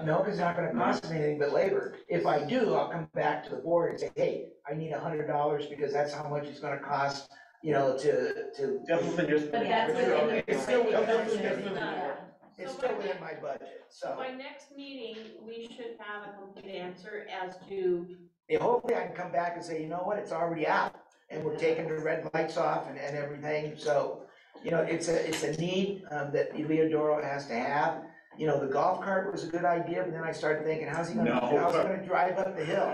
No, it's not gonna cost me anything but labor. If I do, I'll come back to the board and say, hey, I need $100 because that's how much it's gonna cost, you know, to. But that's within It's still the within budget. It's still within my budget, so. By next meeting, we should have a complete answer as to. Yeah, hopefully I can come back and say, you know what, it's already out, and we're taking the red lights off and everything, so, you know, it's a need, that Eliodoro has to have. You know, the golf cart was a good idea, but then I started thinking, how's he gonna drive up the hill?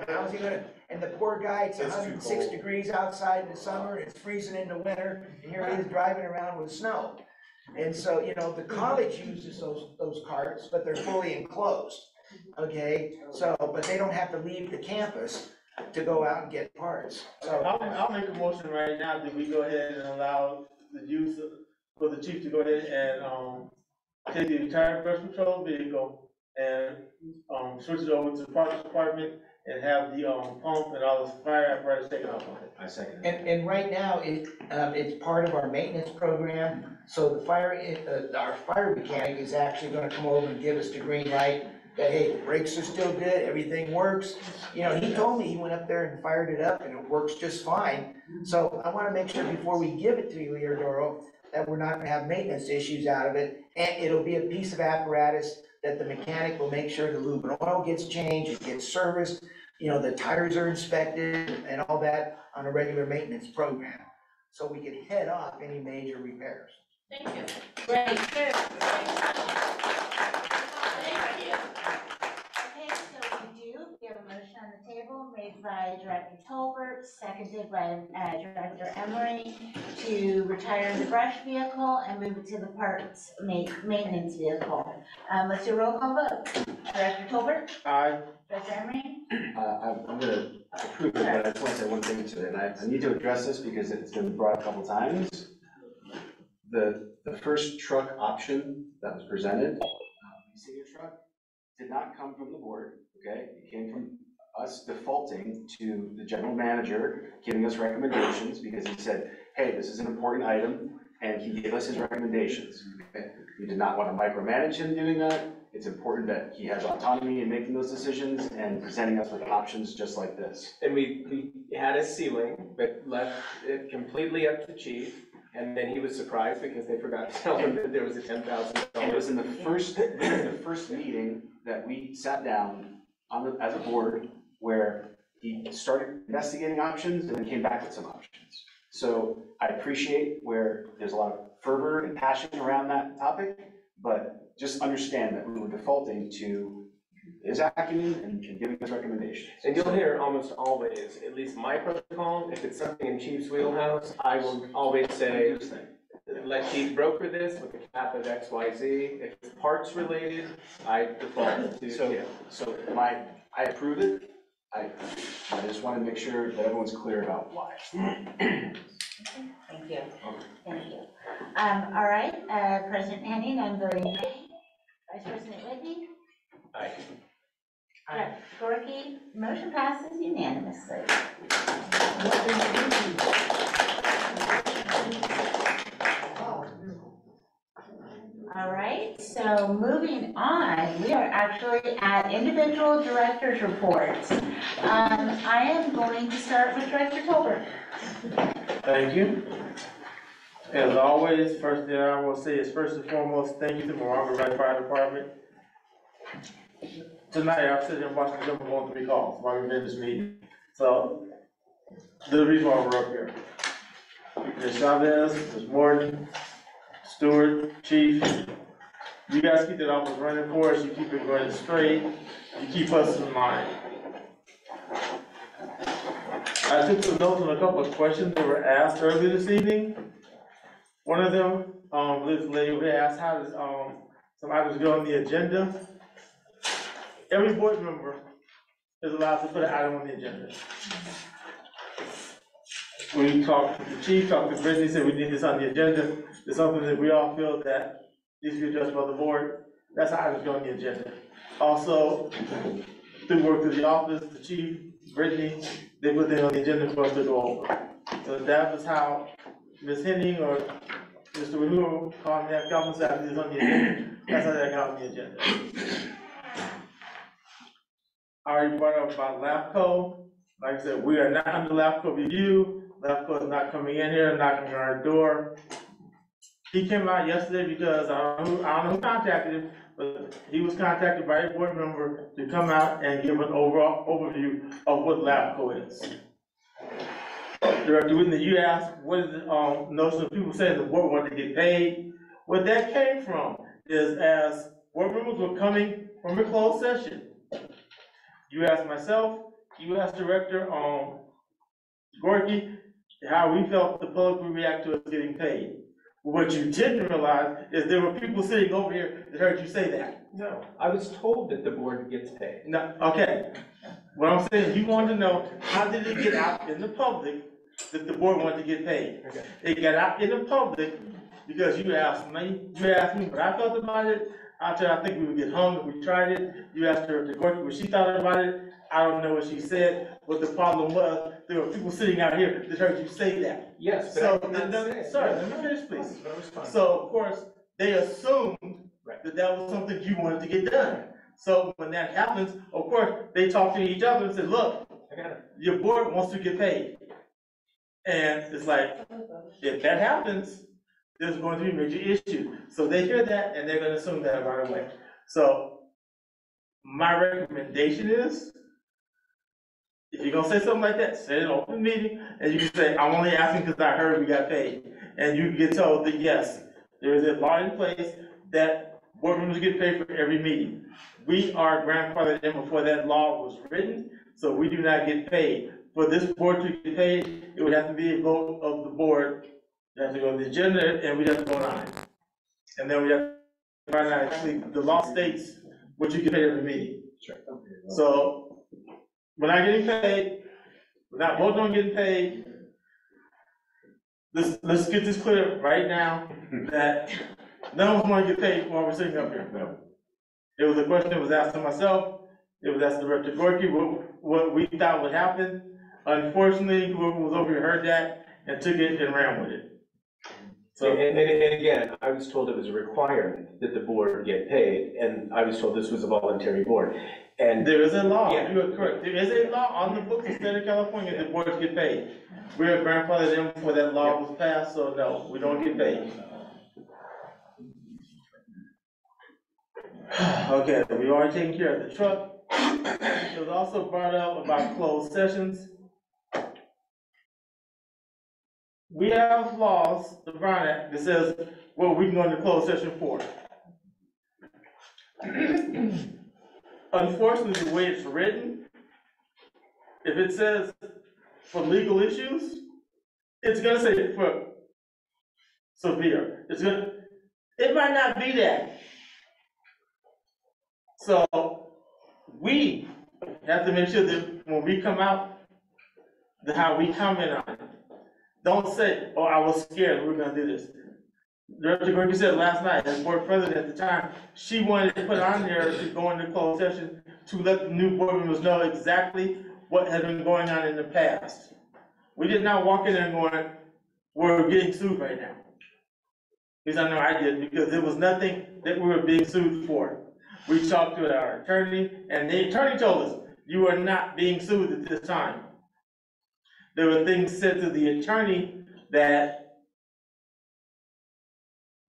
How's he gonna, and the poor guy, it's 106 degrees outside in the summer, and it's freezing in the winter, and here he is driving around with snow. And so, you know, the college uses those carts, but they're fully enclosed, okay? So, but they don't have to leave the campus to go out and get parts, so. I'll make a motion right now that we go ahead and allow the use for the chief to go ahead and, take the entire brush patrol vehicle and, switch it over to the parks department and have the, pump and all the fire apparatus taken off on it. I second it. And right now, it's part of our maintenance program, so our fire mechanic is actually gonna come over and give us the green light that, hey, the brakes are still good, everything works. You know, he told me he went up there and fired it up and it works just fine. So I wanna make sure before we give it to Eliodoro, that we're not gonna have maintenance issues out of it. And it'll be a piece of apparatus that the mechanic will make sure the lube and oil gets changed, it gets serviced, you know, the tires are inspected and all that on a regular maintenance program. So we can head off any major repairs. Thank you. Great. Thank you. Okay, so we have a motion on the table made by Director Tolbert, seconded by Director Emery to retire the brush vehicle and move it to the parks maintenance vehicle. Let's do a roll call vote. Director Tolbert? Aye. Director Emery? I'm gonna approve it, but I just want to say one thing to it, and I need to address this because it's been brought up a couple times. The first truck option that was presented, leasing a truck, did not come from the board, okay? It came from us defaulting to the general manager, giving us recommendations, because he said, hey, this is an important item, and he gave us his recommendations, okay? We did not want to micromanage him doing that. It's important that he has autonomy in making those decisions and presenting us with options just like this. And we had a ceiling, but left it completely up to the chief. And then he was surprised because they forgot to tell him that there was a $10,000. And it was in the first meeting that we sat down as a board where he started investigating options and then came back with some options. So I appreciate where there's a lot of fervor and passion around that topic, but just understand that we were defaulting to his acumen and giving us recommendations. And you'll hear almost always, at least my protocol, if it's something in Chief's wheelhouse, I will always say, let Chief broker this with a cap of XYZ. If it's parts related, I default to him. So I approve it. I just want to make sure that everyone's clear about why. Thank you. Thank you. All right, President Henning, I'm voting aye. Vice President Whitney? Aye. Gorky, motion passes unanimously. All right, so moving on, we are actually at individual directors' reports. I am going to start with Director Tolbert. Thank you. As always, first thing I will say is first and foremost, thank you to Morongo Valley Fire Department. Tonight, I'm sitting here watching the number 1 3 calls while we've been in this meeting. So the reason why we're up here. Ms. Chavez, Ms. Morton, Stewart, Chief, you guys keep that office running for us, you keep it running straight, you keep us in line. I took some notes on a couple of questions that were asked earlier this evening. One of them, this lady who asked how does some items go on the agenda. Every board member is allowed to put an item on the agenda. We talked to the chief, talked to Brittany, said we need this on the agenda. It's something that we all feel that needs to be addressed by the board. That's how items go on the agenda. Also, through work through the office, the chief, Brittany, they put things on the agenda for us to go over. So that was how Ms. Henning or Mr. Wahoo called that conference after this on the agenda. That's how that got on the agenda. I already brought up about LAFCO. Like I said, we are not under LAFCO review. LAFCO is not coming in here, knocking on our door. He came out yesterday because I don't know who contacted him, but he was contacted by a board member to come out and give an overall overview of what LAFCO is. Director Whitney, you asked what is the notion of people saying the board wanted to get paid. Where that came from is as board members were coming from a closed session. You asked myself, you asked Director Gorky, how we felt the public would react to us getting paid. What you didn't realize is there were people sitting over here that heard you say that. No, I was told that the board gets paid. No, okay. What I'm saying, you want to know, how did it get out in the public that the board wanted to get paid? Okay. It got out in the public because you asked me what I felt about it. I think we would get hung if we tried it. You asked her to Gorky what she thought about it. I don't know what she said, but the problem was, there were people sitting out here that heard you say that. Yes, So, but sorry, let me finish, please. So, of course, they assumed that that was something you wanted to get done. So when that happens, of course, they talk to each other and say, look, your board wants to get paid. And it's like, if that happens, there's going to be major issues. So they hear that and they're going to assume that right away. So my recommendation is, if you're gonna say something like that, say it in an open meeting, and you can say, I'm only asking because I heard we got paid. And you can get told that yes, there is a law in place that board members get paid for every meeting. We are grandfathered in before that law was written, so we do not get paid. For this board to get paid, it would have to be a vote of the board. You have to go on the agenda, and we have to vote on it. And then we have to find out, actually, the law states what you get paid every meeting. So, we're not getting paid, we're not voting on getting paid. Let's get this clear right now, that none of us want to get paid while we're sitting up here. No. It was a question that was asked to myself, it was asked to Director Gorky, what we thought would happen. Unfortunately, whoever was over here heard that and took it and ran with it. So, and again, I was told it was a requirement that the board get paid, and I was told this was a voluntary board. And there is a law, yeah. You are correct. There is a law on the books in the state of California that boards get paid. We are grandfathered in before that law was passed, so no, we don't get paid. Okay, we already taken care of the truck. It was also brought up about closed sessions. We have laws, the Brown Act, that says what we can go into closed session for. Unfortunately, the way it's written, if it says for legal issues, it's gonna say for severe. It might not be that. So we have to make sure that when we come out, that how we comment on it. Don't say, oh, I was scared, we're gonna do this. Director Gorky said last night, as board president at the time, she wanted to put on there to go into closed session to let the new board members know exactly what had been going on in the past. We did not walk in there going, we're getting sued right now. Because I know I did, because there was nothing that we were being sued for. We talked to our attorney, and the attorney told us, you are not being sued at this time. There were things said to the attorney that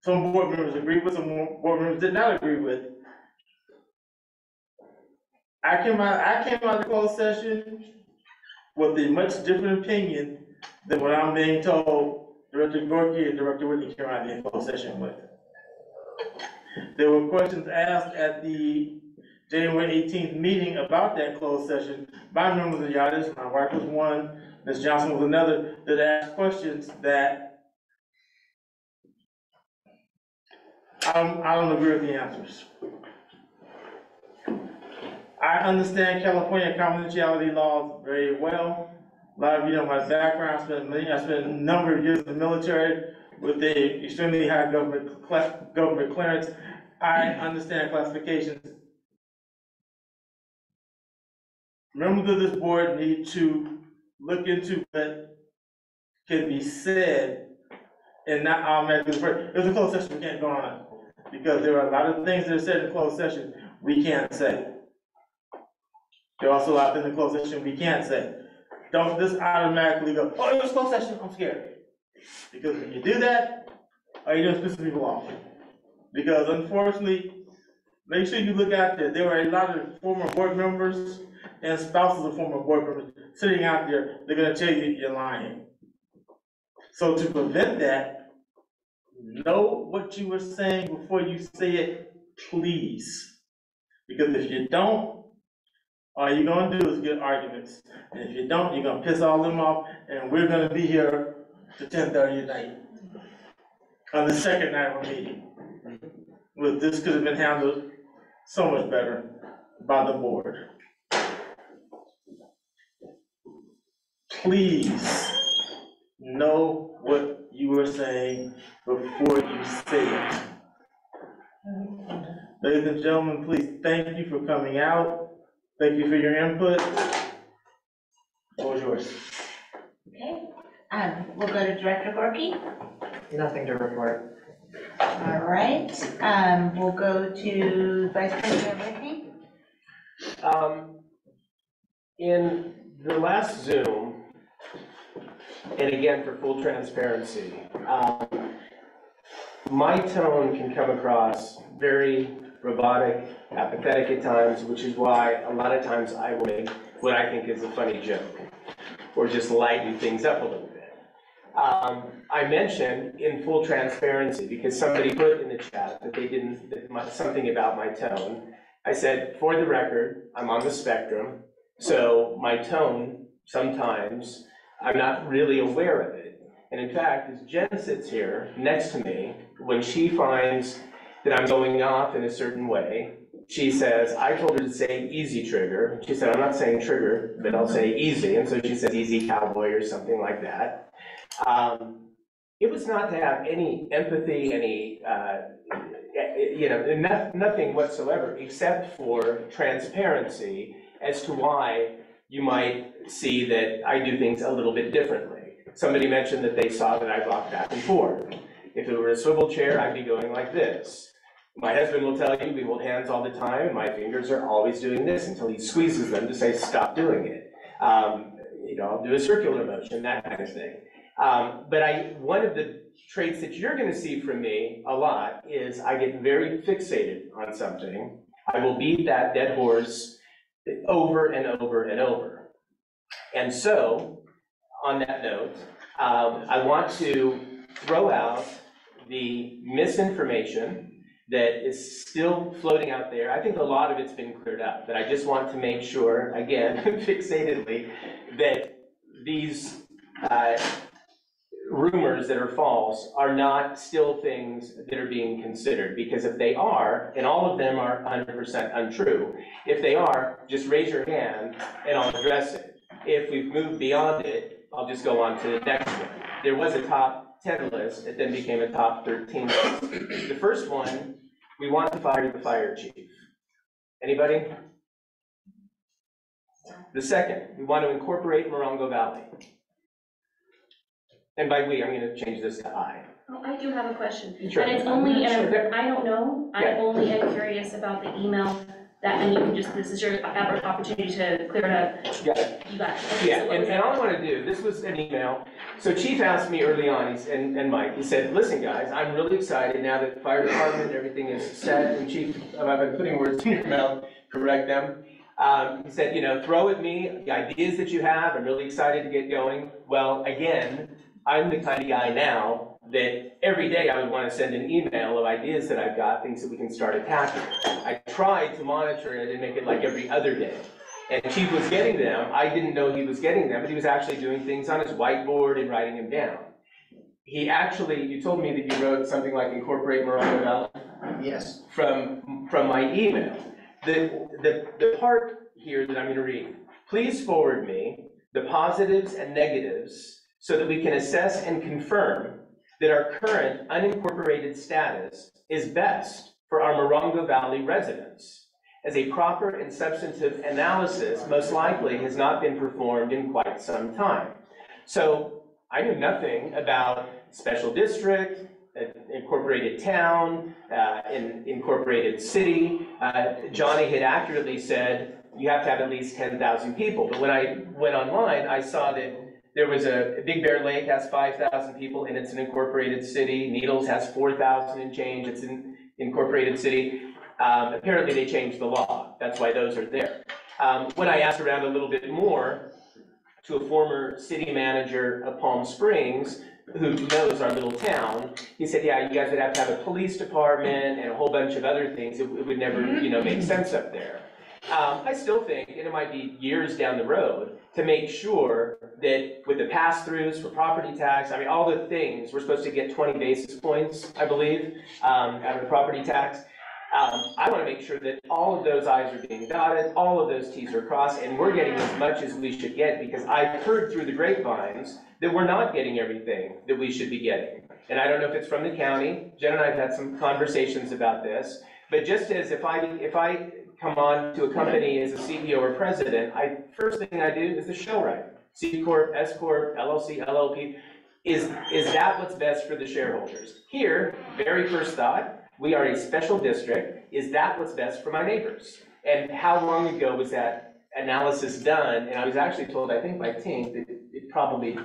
some board members agreed with, some board members did not agree with. I came out of the closed session with a much different opinion than what I'm being told Director Gorky and Director Whitney came out in the closed session with. There were questions asked at the January 18th meeting about that closed session by members of the audience. My wife was one, Ms. Johnson was another, that asked questions that I don't agree with the answers. I understand California confidentiality laws very well. A lot of you know my background. I spent a number of years in the military with a extremely high government clearance. I understand classifications. Members of this board need to look into what can be said and not automatically refer. There's a closed session, we can't go on, because there are a lot of things that are said in closed session we can't say. There are also a lot of things in closed session we can't say. Don't just automatically go, oh, it was closed session, I'm scared. Because if you do that, all you're doing is pissing people off. Because unfortunately, make sure you look out there. There are a lot of former board members and spouses of former board members sitting out there. They're going to tell you you're lying. So to prevent that, know what you were saying before you say it, please. Because if you don't, all you're going to do is get arguments. And if you don't, you're going to piss all them off, and we're going to be here to 10:30 at night on the second night of our meeting. Well, this could have been handled so much better by the board. Please know what you are saying before you say it. Ladies and gentlemen, please thank you for coming out. Thank you for your input. What was yours? Okay, we'll go to Director Gorky. Nothing to report. All right, we'll go to Vice President Whitney. In the last Zoom, and again for full transparency, my tone can come across very robotic, apathetic at times, which is why a lot of times I will make what I think is a funny joke, or just lighten things up a little bit. I mentioned in full transparency, because somebody put in the chat that they didn't, something about my tone. I said, for the record, I'm on the spectrum, so my tone, sometimes, I'm not really aware of it. And in fact, as Jen sits here next to me, when she finds that I'm going off in a certain way, she says, I told her to say easy trigger. She said, I'm not saying trigger, but I'll say easy. And so she says easy cowboy or something like that. It was not to have any empathy, any, nothing whatsoever, except for transparency as to why you might see that I do things a little bit differently. Somebody mentioned that they saw that I walk back and forth. If it were a swivel chair, I'd be going like this. My husband will tell you we hold hands all the time, and my fingers are always doing this until he squeezes them to say, stop doing it. I'll do a circular motion, that kind of thing. But one of the traits that you're going to see from me a lot is I get very fixated on something. I will beat that dead horse over and over and over. And so, on that note, I want to throw out the misinformation that is still floating out there. I think a lot of it's been cleared up, but I just want to make sure, again, fixatedly, that these rumors that are false are not still things that are being considered. Because if they are, and all of them are 100% untrue, if they are, just raise your hand and I'll address it. If we've moved beyond it, I'll just go on to the next one. There was a top 10 list, it then became a top 13 list. The first one, we want to fire the fire chief. Anybody? The second, we want to incorporate Morongo Valley. And by we, I'm going to change this to I. Oh, I do have a question. Sure. And it's only, Sure. I don't know, I only am curious about the email that, and you can just, this is your opportunity to clear it up. Got it. You got it. Okay, Yeah, so and all I want to do, this was an email. So Chief asked me early on, and Mike, he said, listen guys, I'm really excited now that the fire department and everything is set, and Chief, I've been putting words in your mouth, correct them. He said, you know, throw at me the ideas that you have. I'm really excited to get going. Well, again, I'm the kind of guy now that every day I would want to send an email of ideas that I've got, things that we can start attacking. I tried to monitor it and make it like every other day. And Chief was getting them. I didn't know he was getting them, but he was actually doing things on his whiteboard and writing them down. He actually, you told me that you wrote something like incorporate Morongo Valley? Yes. From my email. The part here that I'm going to read, please forward me the positives and negatives so that we can assess and confirm that our current unincorporated status is best for our Morongo Valley residents, as a proper and substantive analysis most likely has not been performed in quite some time. So I knew nothing about special district, incorporated town, incorporated city. Johnny had accurately said you have to have at least 10,000 people. But when I went online, I saw that there was a Big Bear Lake has 5,000 people and it's an incorporated city. Needles has 4,000 and change. It's an incorporated city. Apparently they changed the law. That's why those are there. When I asked around a little bit more to a former city manager of Palm Springs, who knows our little town, he said, yeah, you guys would have to have a police department and a whole bunch of other things. It would never, you know, make sense up there. I still think, and it might be years down the road, to make sure that with the pass-throughs for property tax, I mean, all the things, we're supposed to get 20 basis points, I believe, out of the property tax. I want to make sure that all of those I's are being dotted, all of those T's are crossed, and we're getting as much as we should get, because I've heard through the grapevines that we're not getting everything that we should be getting. And I don't know if it's from the county. Jen and I have had some conversations about this, but just as if I come on to a company as a CEO or president, first thing I do is the show right. C Corp, S Corp, LLC, LLP. Is that what's best for the shareholders? Here, very first thought, we are a special district. Is that what's best for my neighbors? And how long ago was that analysis done? And I was actually told, I think by Tink, that it probably,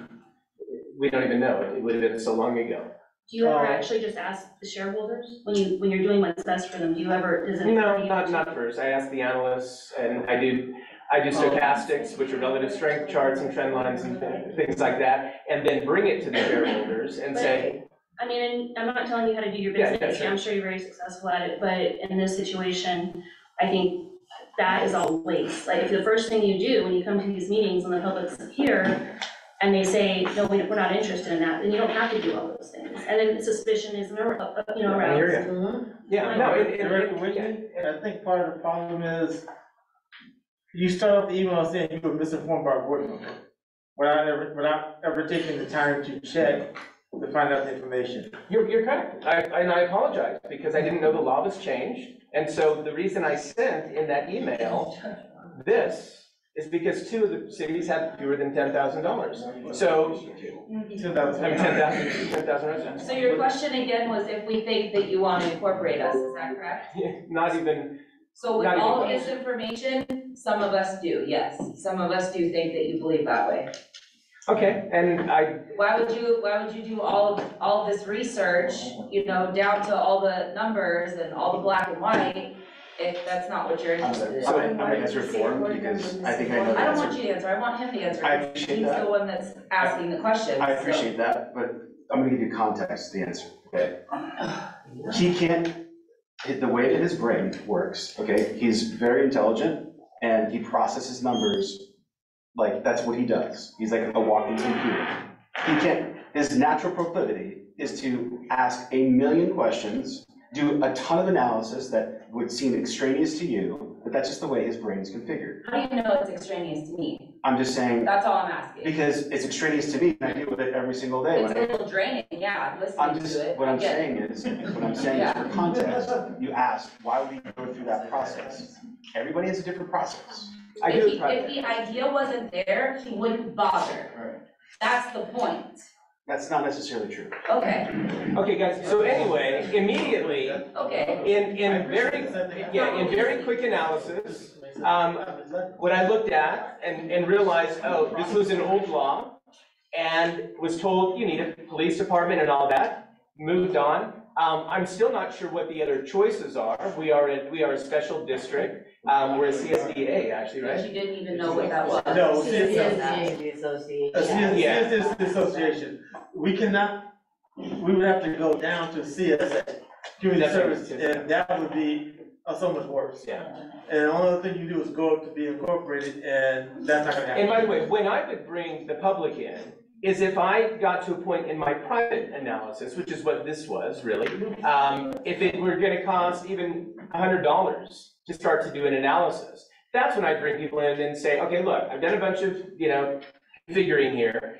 we don't even know. It would have been so long ago. Do you ever actually just ask the shareholders when you're doing what's best for them? Do you ever, does it? No, not first. I ask the analysts, and I do stochastics, which are relative strength charts and trend lines and things like that, and then bring it to the shareholders and say, I mean, I'm not telling you how to do your business. Yeah, sure. I'm sure you're very successful at it, but in this situation, I think that is all waste. Like, if the first thing you do when you come to these meetings and the public's here, and they say, no, we're not interested in that, then you don't have to do all those things. And then suspicion is, aroused. Yeah, no, and I think part of the problem is you start off the email saying you were misinformed by a board member without ever taking the time to check to find out the information. You're correct, and I apologize, because I didn't know the law was changed, and so the reason I sent in that email this is because 2 of the cities have fewer than $10,000. So 10,000 residents. So your question again was if we think that you want to incorporate us, is that correct? Not even. So with all this information, some of us do, yes. Some of us do think that you believe that way. Okay, and Why would you do all of this research, down to all the numbers and all the black and white, if that's not what you're interested in? So I'm gonna answer for him because I think I know the I don't answer. want you to answer, I want him to answer. I appreciate He's that. the one that's asking the question. I appreciate that, but I'm gonna give you context to the answer, okay? He can't, the way that his brain works, okay, he's very intelligent and he processes numbers like that's what he does. He's like a walking computer. He can't, his natural proclivity is to ask a million questions, do a ton of analysis that would seem extraneous to you, but that's just the way his brain is configured. How do you know it's extraneous to me? I'm just saying. That's all I'm asking. Because it's extraneous to me, and I deal with it every single day. It's a little draining, yeah, I'm listening to it. What I'm saying is for context, you ask, why would we go through that process? Everybody has a different process. If the idea wasn't there, he wouldn't bother. Right. That's the point. That's not necessarily true. Okay. Okay, guys, so anyway, immediately, okay. in very quick analysis, what I looked at and realized, oh, this was an old law, and was told you need a police department and all that, moved on, I'm still not sure what the other choices are. We are a special district. We're a CSDA, actually, right? You didn't even know what that was. No, CSD, the association. CSD is the association. We cannot, we would have to go down to CSA, community service, and that would be so much worse. Yeah. And the only other thing you do is go up to be incorporated, and that's not gonna happen. And by the way, when I would bring the public in, is if I got to a point in my private analysis, which is what this was really, if it were gonna cost even $100 to start to do an analysis, that's when I bring people in and say, okay, look, I've done a bunch of, figuring here.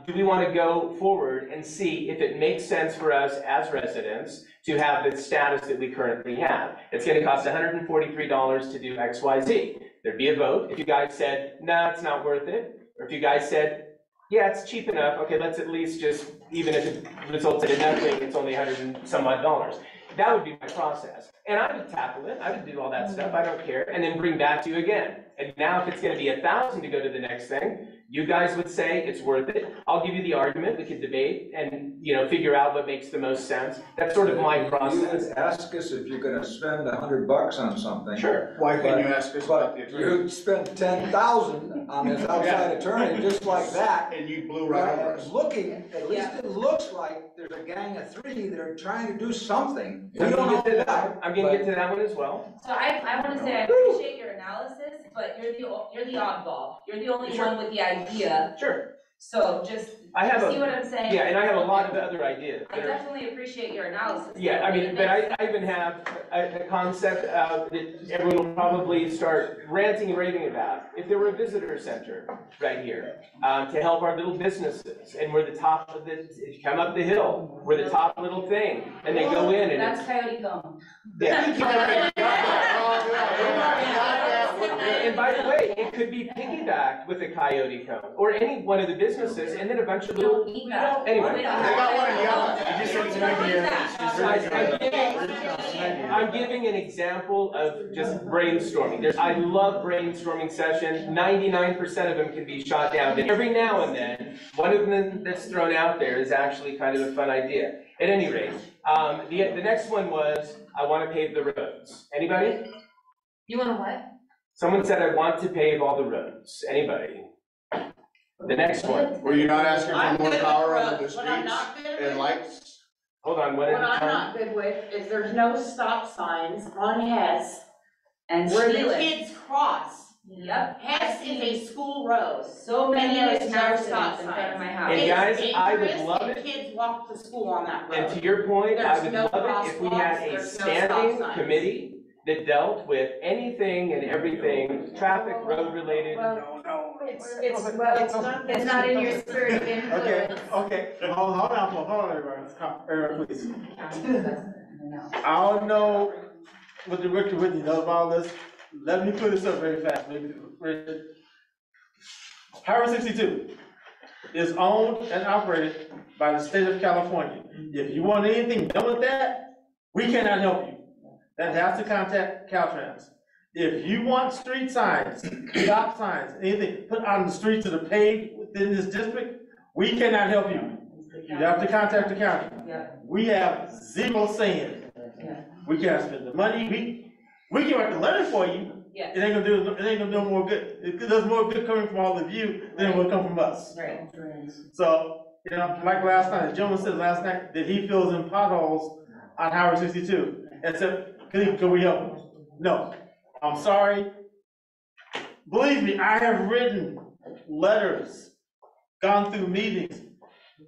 Do we want to go forward and see if it makes sense for us as residents to have the status that we currently have? It's going to cost $143 to do X, Y, Z. There'd be a vote. If you guys said, nah, it's not worth it, or if you guys said, yeah, it's cheap enough, okay, let's at least just, even if it resulted in nothing, it's only $100 and some odd dollars. That would be my process. And I would tackle it, I would do all that stuff, I don't care, and then bring back to you again. And now if it's gonna be $1,000 to go to the next thing, you guys would say it's worth it. I'll give you the argument, we could debate and, figure out what makes the most sense. That's sort of my process. You would ask us if you're gonna spend $100 on something. Sure. Why can't you ask us about the attorney? You spent $10,000 on this outside attorney, just like that. And you blew right over us. Looking, at least it looks like there's a gang of three that are trying to do something. I'm gonna get to that one as well. So I wanna say I appreciate your analysis, but you're the oddball. You're the only one with the idea. Sure. So just, see what I'm saying? Yeah, and I have a lot of other ideas. I definitely appreciate your analysis. Yeah, I mean, but I even have a concept that everyone will probably start ranting and raving about. If there were a visitor center right here to help our little businesses, and we're the top of the, if you come up the hill, we're the top little thing, and they go in and That's Coyote Cone. yeah. And by the way, it could be piggybacked with a Coyote Cone or any one of the businesses, and then a bunch of little. Anyway, They got one in yellow. I'm giving an example of just brainstorming. I love brainstorming sessions. 99% of them can be shot down. But every now and then, one of them that's thrown out there is actually kind of a fun idea. At any rate, the next one was, I want to pave the roads. Anybody? You want to what? Someone said, I want to pave all the roads. Anybody? The next one. Were you not asking for more power over the streets and lights? Hold on, what What I'm not good with is there's no stop signs on Hess And where the steal it. kids cross. Yep. Hess is a school road. So many And of there's those no houses stop in front of signs. my house. And guys, I would love It's it. dangerous and kids walk to school on that road. And to your point, I There's would no love it if we had crosswalks, a there's no standing stop signs. committee that dealt with anything and everything, traffic, road related. It's not in your spirit of influence. Okay, hold on, everyone, please. I don't know what the Richard Whitney knows about this. Let me put this up very fast, maybe. Highway 62 is owned and operated by the state of California. If you want anything done with that, we cannot help you. That has to contact Caltrans. If you want street signs, stop signs, anything put on the streets that are paved within this district, we cannot help you. You have to contact the county. We have zero say in it. We can't spend the money. We can write the letter for you. Yes. It ain't gonna do more good. It does more good coming from all of you than it will come from us. Right. So, like last night, the gentleman said last night that he fills in potholes on Highway 62. And said, can we help him? No. I'm sorry. Believe me, I have written letters, gone through meetings.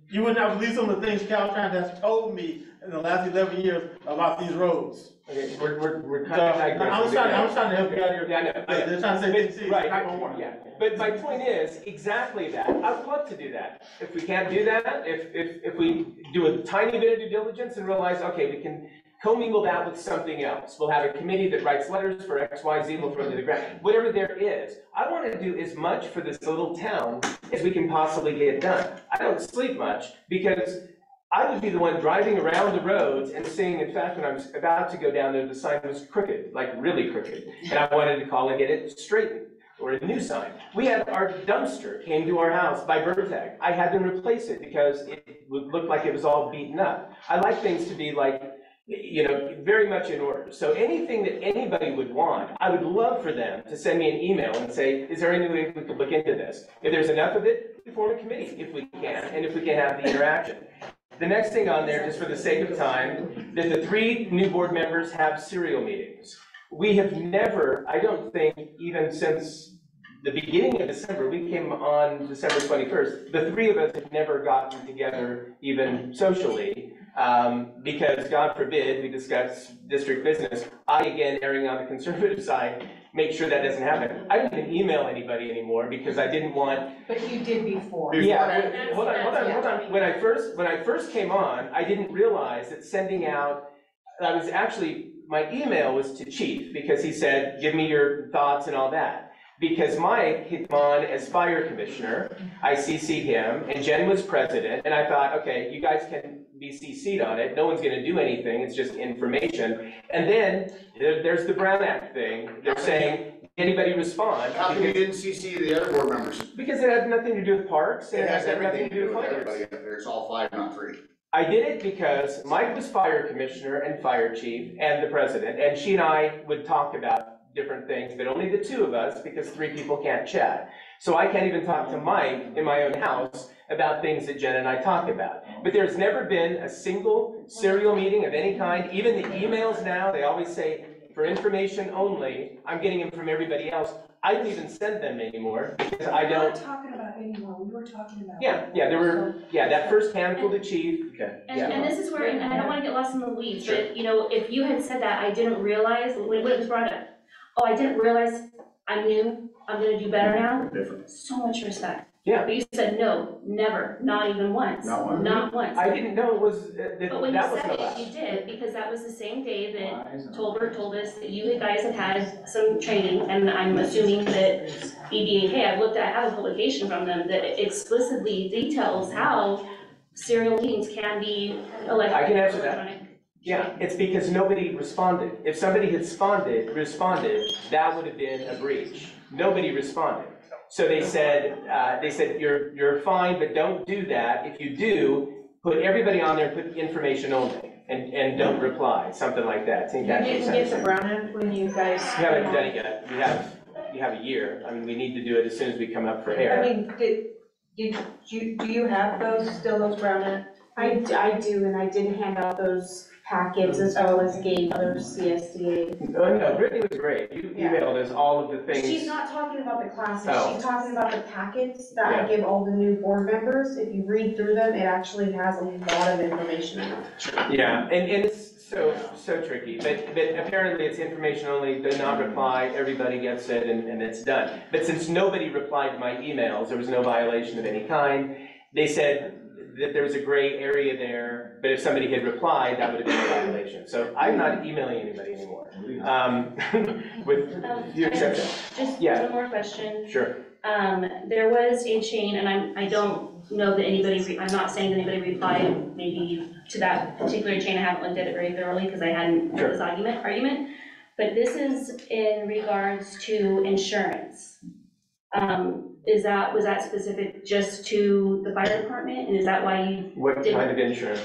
You would not believe some of the things Caltrans has told me in the last 11 years about these roads. Okay, we're kind of I'm trying to help you out here. Yeah, I know. They're trying to say, right, not gonna work. yeah. But my point is exactly that. I would love to do that. If we can't do that, if we do a tiny bit of due diligence and realize, okay, we can commingle that with something else. We'll have a committee that writes letters for X, Y, Z, we'll throw it to the ground. Whatever there is, I want to do as much for this little town as we can possibly get done. I don't sleep much because I would be the one driving around the roads and seeing, in fact, when I was about to go down there, the sign was crooked, like really crooked. And I wanted to call and get it straightened, or a new sign. We had our dumpster came to our house by Vertec. I had them replace it because it would look like it was all beaten up. I like things to be like, you know, very much in order. So anything that anybody would want, I would love for them to send me an email and say, is there any way we could look into this? If there's enough of it, we form a committee if we can, and if we can have the interaction. The next thing on there, just for the sake of time, that the 3 new board members have serial meetings. We have never, I don't think, even since the beginning of December, we came on December 21st, the 3 of us have never gotten together even socially, because God forbid we discuss district business. I, again, erring on the conservative side, make sure that doesn't happen. I don't even email anybody anymore because I didn't want. But you did before. Yeah, hold on. When I first came on, I didn't realize that sending out, my email was to Chief because he said, give me your thoughts and all that. Because Mike came on as fire commissioner, I CC'd him, and Jen was president, and I thought, okay, you guys can be CC'd on it, no one's gonna do anything, it's just information. And then there's the Brown Act thing, they're saying, anybody respond? How come you didn't CC the other board members? Because it had nothing to do with parks, It has nothing everything to do with fires. everybody up there, it's all 5, not 3. I did it because Mike was fire commissioner and fire chief and the president, and she and I would talk about different things, but only the 2 of us because 3 people can't chat. So I can't even talk to Mike in my own house about things that Jen and I talk about. But there's never been a single serial meeting of any kind. Even the emails now, they always say, for information only. I'm getting them from everybody else. I don't even send them anymore because I don't. We weren't talking about anyone, we were talking about. That first handful to Chief. Okay. And this is where, and I don't want to get lost in the weeds, but you know, if you had said that, I didn't realize, when it was brought up, oh, I didn't realize I'm new, I'm gonna do better now. So much respect. Yeah. But you said no, never, not even once. Not once. I didn't know it was, But when you said it, you did, because that was the same day that Tolbert told us that you guys had had some training, and I'm assuming that EDAK, I have a publication from them that explicitly details how serial meetings can be electronic. I can answer that. Yeah, it's because nobody responded. If somebody had responded, that would have been a breach. Nobody responded. So they said, you're fine, but don't do that. If you do, put everybody on there, put information only, and don't reply, something like that. I think that makes sense. You didn't get the Brown Act when you guys. We haven't done it yet. You have a year. I mean, we need to do it as soon as we come up for air. I mean, do you have those Brown Act? I do, and I did hand out those packets as well as gave other CSDA. Oh, no, Brittany was great. You emailed us all of the things. She's not talking about the classes, Oh. She's talking about the packets that I give all the new board members. If you read through them, it actually has a lot of information in it. Yeah, and it's so tricky, but apparently it's information only, do not reply, everybody gets it, and it's done. But since nobody replied to my emails, there was no violation of any kind. They said that there was a gray area there, but if somebody had replied, that would have been a violation. So I'm not emailing anybody anymore, with few exceptions. Just one more question. Sure. There was a chain, and I don't know that anybody, I'm not saying that anybody replied maybe to that particular chain. I haven't looked at it very thoroughly because I hadn't heard this argument. But this is in regards to insurance. Was that specific just to the fire department, and is that why you? What kind of insurance?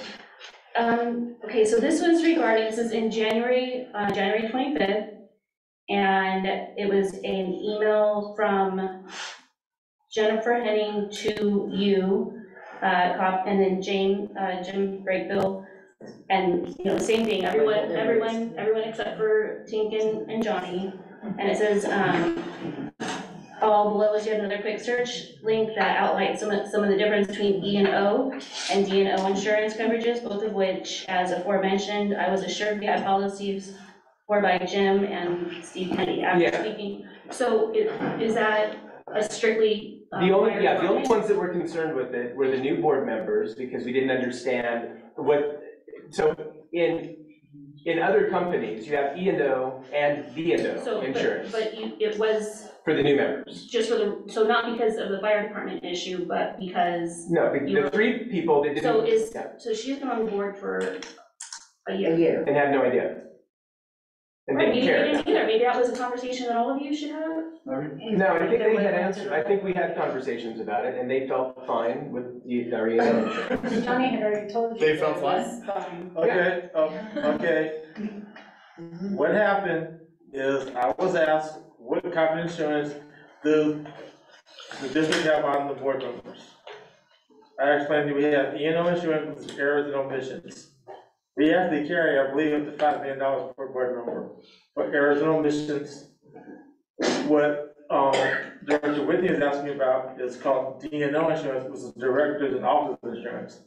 Okay, so this is in January 25th, and it was an email from Jennifer Henning to you, and then Jim Breakbill, and same thing, everyone except for Tink and Johnny, and it says, all below is yet another quick search link that outlines some of the difference between E&O and D&O insurance coverages, both of which, as aforementioned, I was assured we had policies for by Jim and Steve Kennedy after speaking. So is that a strictly the only ones that were concerned with it were the new board members because we didn't understand what. So in other companies, you have E&O and D&O insurance. But it was for the new members. Just so not because of the fire department issue, but because no, the 3 people that didn't. So she's been on the board for a year. And had no idea. and Right, didn't maybe they care. didn't either, maybe that was a conversation that all of you should have. No, I think they had answered, I think we had conversations about it, and they felt fine with the E&O insurance. Johnny had already told you. They felt that it was fine. Okay, okay. What happened is I was asked what kind of insurance the district have on the board members. I explained that we have E&O insurance with errors and omissions. We actually carry, I believe, up to $5 million per board member for errors and omissions. What Director Whitney is asking about is called D&O insurance, which is directors and officers insurance.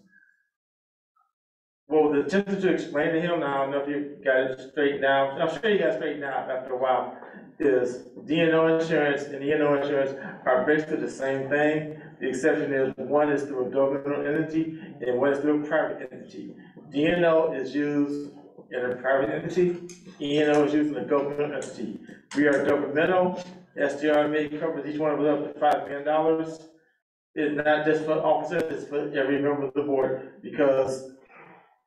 Well, the attempted to explain to him, now I don't know if you got it straightened out, I'm sure you got it straightened out after a while, is D&O insurance and E&O insurance are basically the same thing. The exception is one is through a governmental entity and one is through a private entity. D&O is used in a private entity, E&O is used in a governmental entity. We are governmental, SDRMA covers each one of us up to $5 million. It's not just for officers, it's for every member of the board, because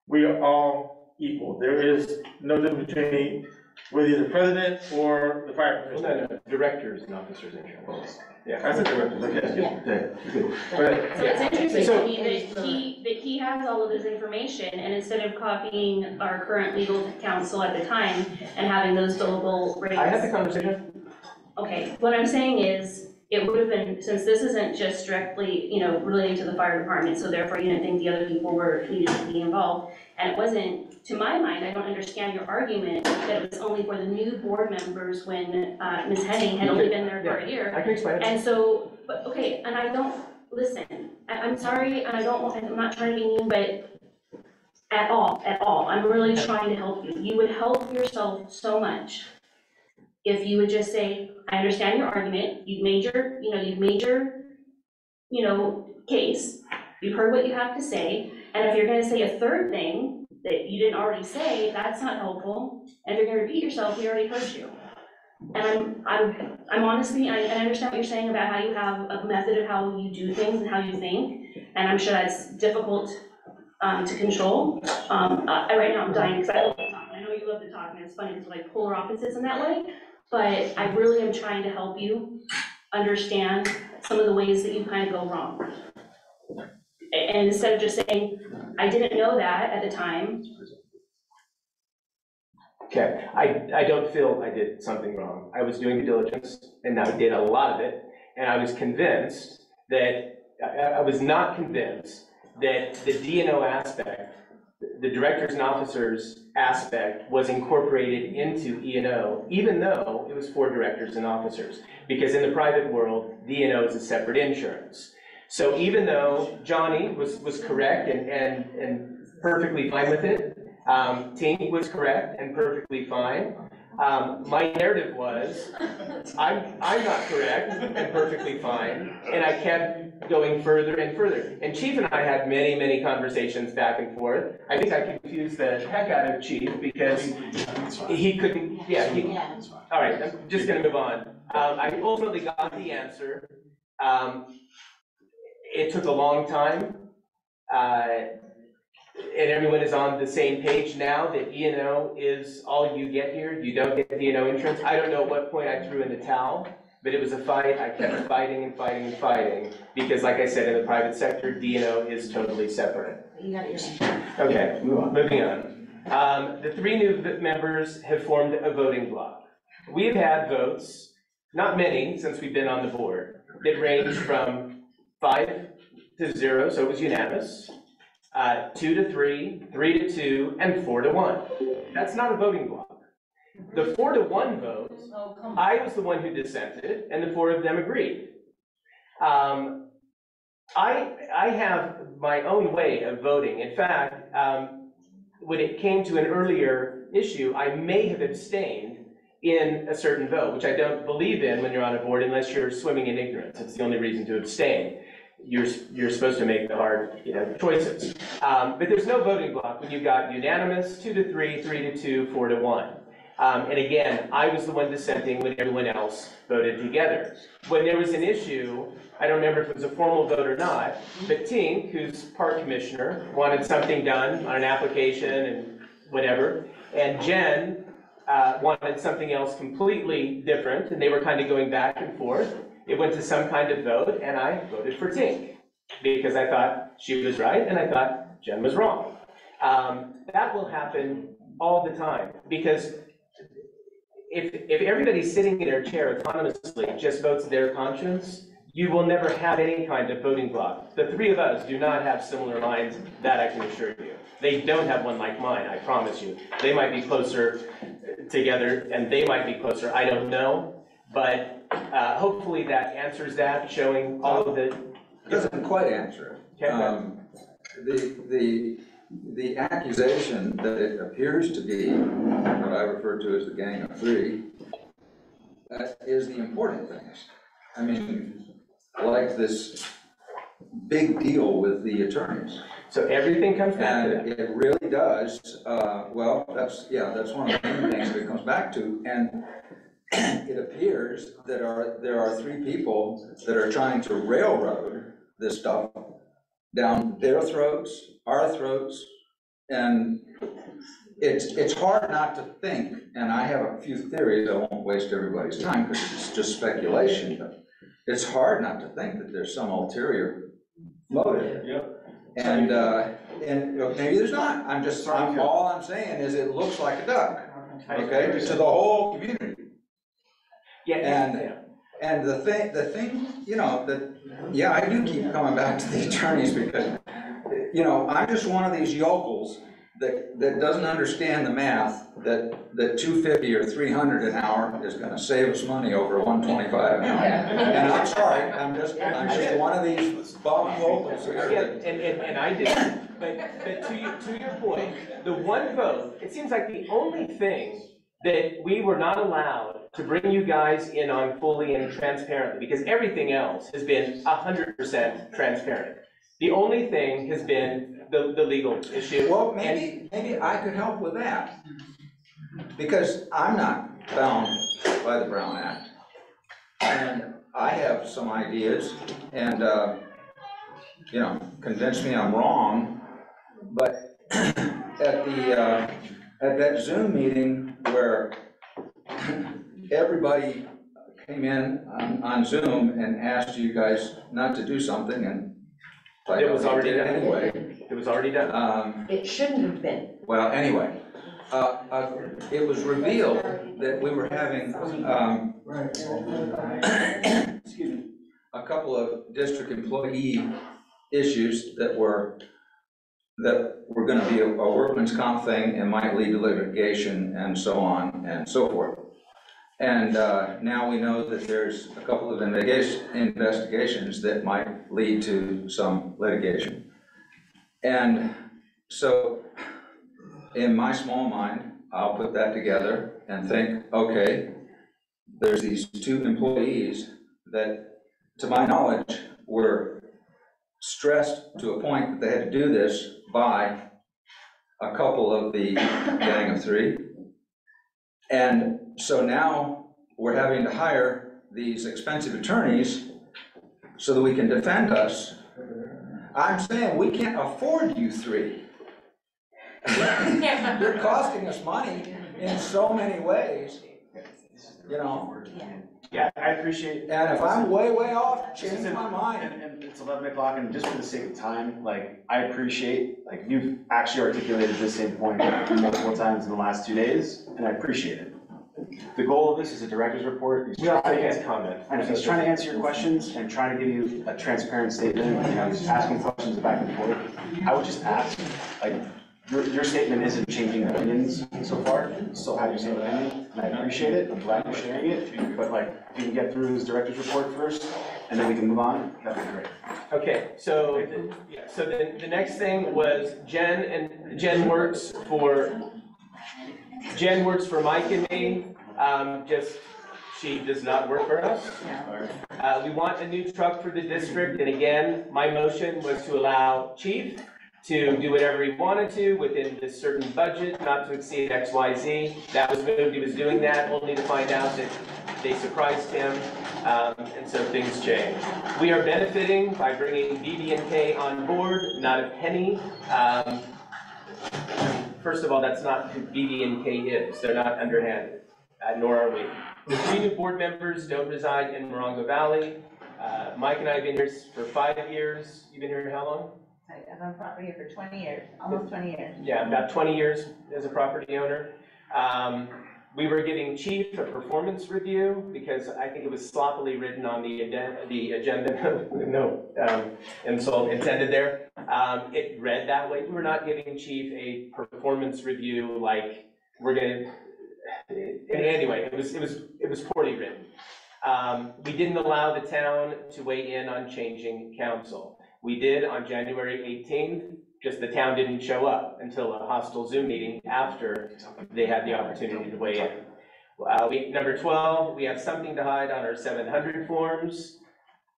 we are all equal. There is no difference between whether you're the president or the fire commissioner. No, directors and officers insurance. Yeah, I said directors, okay. Yeah. But, So it's interesting So- to me that he has all of this information, and instead of copying our current legal counsel at the time and having those billable rates. I had the conversation. Okay, what I'm saying is, it would have been, since this isn't just directly, relating to the fire department, so therefore you didn't think the other people were needed to be involved. And it wasn't, to my mind, I don't understand your argument that it was only for the new board members when Ms. Henning had only been there for a year. I can explain it. And so, but, okay, and I don't, listen, I'm sorry, and I'm not trying to be mean, but at all, I'm really trying to help you. You would help yourself so much if you would just say, I understand your argument, you've made your case, you've heard what you have to say, and if you're gonna say a third thing that you didn't already say, that's not helpful, and if you're gonna repeat yourself, we already heard you. And I'm honestly, I understand what you're saying about how you have a method of how you do things and how you think, and I'm sure that's difficult to control. Right now I'm dying because I love to talk, and I know you love to talk, and it's funny because we're like polar opposites in that way. But I really am trying to help you understand some of the ways that you kind of go wrong. And instead of just saying, I didn't know that at the time. Okay, I don't feel I did something wrong. I was doing due diligence, and I did a lot of it, and I was convinced that, I was not convinced that the D&O aspect, the directors and officers aspect, was incorporated into E&O, even though it was for directors and officers. Because in the private world, D&O is a separate insurance. So even though Johnny was correct and perfectly fine with it, Tink was correct and perfectly fine, my narrative was, I'm not correct and perfectly fine, and I kept going further and further. And Chief and I had many, many conversations back and forth. I think I confused the heck out of Chief because he couldn't, all right, I'm just gonna move on. I ultimately got the answer. It took a long time. And everyone is on the same page now that E&O is all you get here. You don't get E&O insurance. I don't know at what point I threw in the towel, but it was a fight. I kept fighting and fighting and fighting because, like I said, in the private sector, D&O is totally separate. You got your. Okay, moving on. The three new members have formed a voting bloc. We have had votes, not many since we've been on the board, that range from 5 to 0, so it was unanimous. 2 to 3, 3 to 2, and 4 to 1. That's not a voting bloc. The 4 to 1 vote, I was the one who dissented, and the 4 of them agreed. I have my own way of voting. In fact, when it came to an earlier issue, I may have abstained in a certain vote, which I don't believe in when you're on a board unless you're swimming in ignorance. It's the only reason to abstain. You're supposed to make the hard choices. But there's no voting block when you've got unanimous, 2 to 3, 3 to 2, 4 to 1. And again, I was the one dissenting when everyone else voted together. When there was an issue, I don't remember if it was a formal vote or not, but Tink, who's park commissioner, wanted something done on an application and whatever, and Jen wanted something else completely different, and they were kind of going back and forth. It went to some kind of vote, and I voted for Tink, because I thought she was right, and I thought Jen was wrong. That will happen all the time, because if everybody's sitting in their chair autonomously just votes their conscience, you will never have any kind of voting bloc. The three of us do not have similar minds, that I can assure you. They don't have one like mine, I promise you. They might be closer together, and they might be closer, I don't know. But hopefully that answers that, showing all of the... It doesn't quite answer it. The accusation that it appears to be what I refer to as the gang of three is the important things. I mean, like this big deal with the attorneys. So everything comes back to that. And it really does. Well, that's one of the main things that it comes back to. And it appears that there are three people that are trying to railroad this stuff down their throats, our throats, and it's hard not to think, and I have a few theories, I won't waste everybody's time because it's just speculation, but it's hard not to think that there's some ulterior motive. Yep. And maybe there's not. All I'm saying is it looks like a duck, okay, to the whole community. Yeah. And the thing, you know, I do keep coming back to the attorneys because, you know, I'm just one of these yokels that doesn't understand the math that $250 or $300 an hour is going to save us money over $125 an hour. And I'm sorry, I'm just one of these bum yokels here. And I did. But to your point, the one vote, it seems like the only thing that we were not allowed to bring you guys in on fully and transparently, because everything else has been 100% transparent. The only thing has been the legal issue. Well, maybe I could help with that, because I'm not bound by the Brown Act, and I have some ideas, and you know, convince me I'm wrong. But at that Zoom meeting where everybody came in on Zoom and asked you guys not to do something, and it was already done anyway. It was already done. It shouldn't have been. Well, anyway, it was revealed that we were having excuse me, a couple of district employee issues that were going to be a workman's comp thing and might lead to litigation and so on and so forth. And now we know that there's a couple of investigations that might lead to some litigation. And so in my small mind, I'll put that together and think, okay, there's these two employees that, to my knowledge, were stressed to a point that they had to do this by a couple of the gang of three. And so now we're having to hire these expensive attorneys so that we can defend us. I'm saying we can't afford you three. You're costing us money in so many ways, you know. Yeah, I appreciate. And if I'm way off, change my mind. And it's 11 o'clock, and just for the sake of time, like, I appreciate, like, you've actually articulated this same point multiple times in the last 2 days, and I appreciate it. The goal of this is a director's report. He's trying to answer your questions and trying to give you a transparent statement. You know, he's asking questions back and forth. I would just ask, like, your statement isn't changing opinions so far. You still have your same opinion, and I appreciate it. I'm glad you're sharing it. But, like, if you can get through his director's report first, and then we can move on, that'd be great. Okay, so the next thing was Jen, and Jen works for Mike and me. She does not work for us. We want a new truck for the district, and again, my motion was to allow Chief to do whatever he wanted to within this certain budget, not to exceed XYZ. That was moved. He was doing that only to find out that they surprised him, and so things changed. We are benefiting by bringing BB&K on board, not a penny. first of all, that's not who BB&K is. They're not underhanded, nor are we. The 3 new board members don't reside in Morongo Valley. Mike and I have been here for 5 years. You've been here how long? I've been on property for 20 years, almost 20 years. Yeah, about 20 years as a property owner. We were giving Chief a performance review because I think it was sloppily written on the agenda, no insult intended there. It read that way. We were not giving Chief a performance review like we're gonna, anyway, it was poorly written. We didn't allow the town to weigh in on changing council. We did on January 18th, just the town didn't show up until a hostile Zoom meeting after they had the opportunity to weigh in. Number 12, we have something to hide on our 700 forms.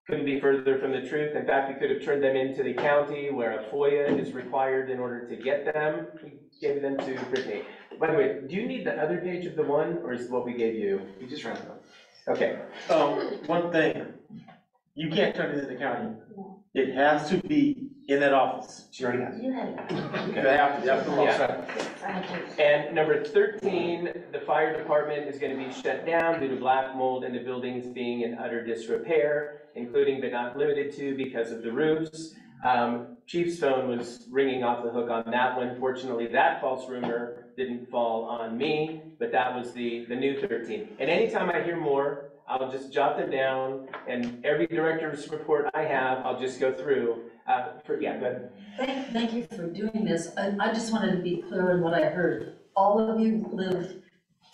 Couldn't be further from the truth. In fact, we could have turned them into the county where a FOIA is required in order to get them. We gave them to Brittany. By the way, do you need the other page of the one, or is what we gave you? We just ran it up. Okay. One thing, you can't turn it into the county. It has to be in that office. She already has. You had it. And number 13, the fire department is going to be shut down due to black mold and the buildings being in utter disrepair, including but not limited to because of the roofs. Chief's phone was ringing off the hook on that one. Fortunately, that false rumor didn't fall on me, but that was the new 13. And anytime I hear more, I'll just jot them down, and every director's report I have, I'll just go through. Yeah, go ahead. Thank you for doing this. I just wanted to be clear on what I heard. All of you live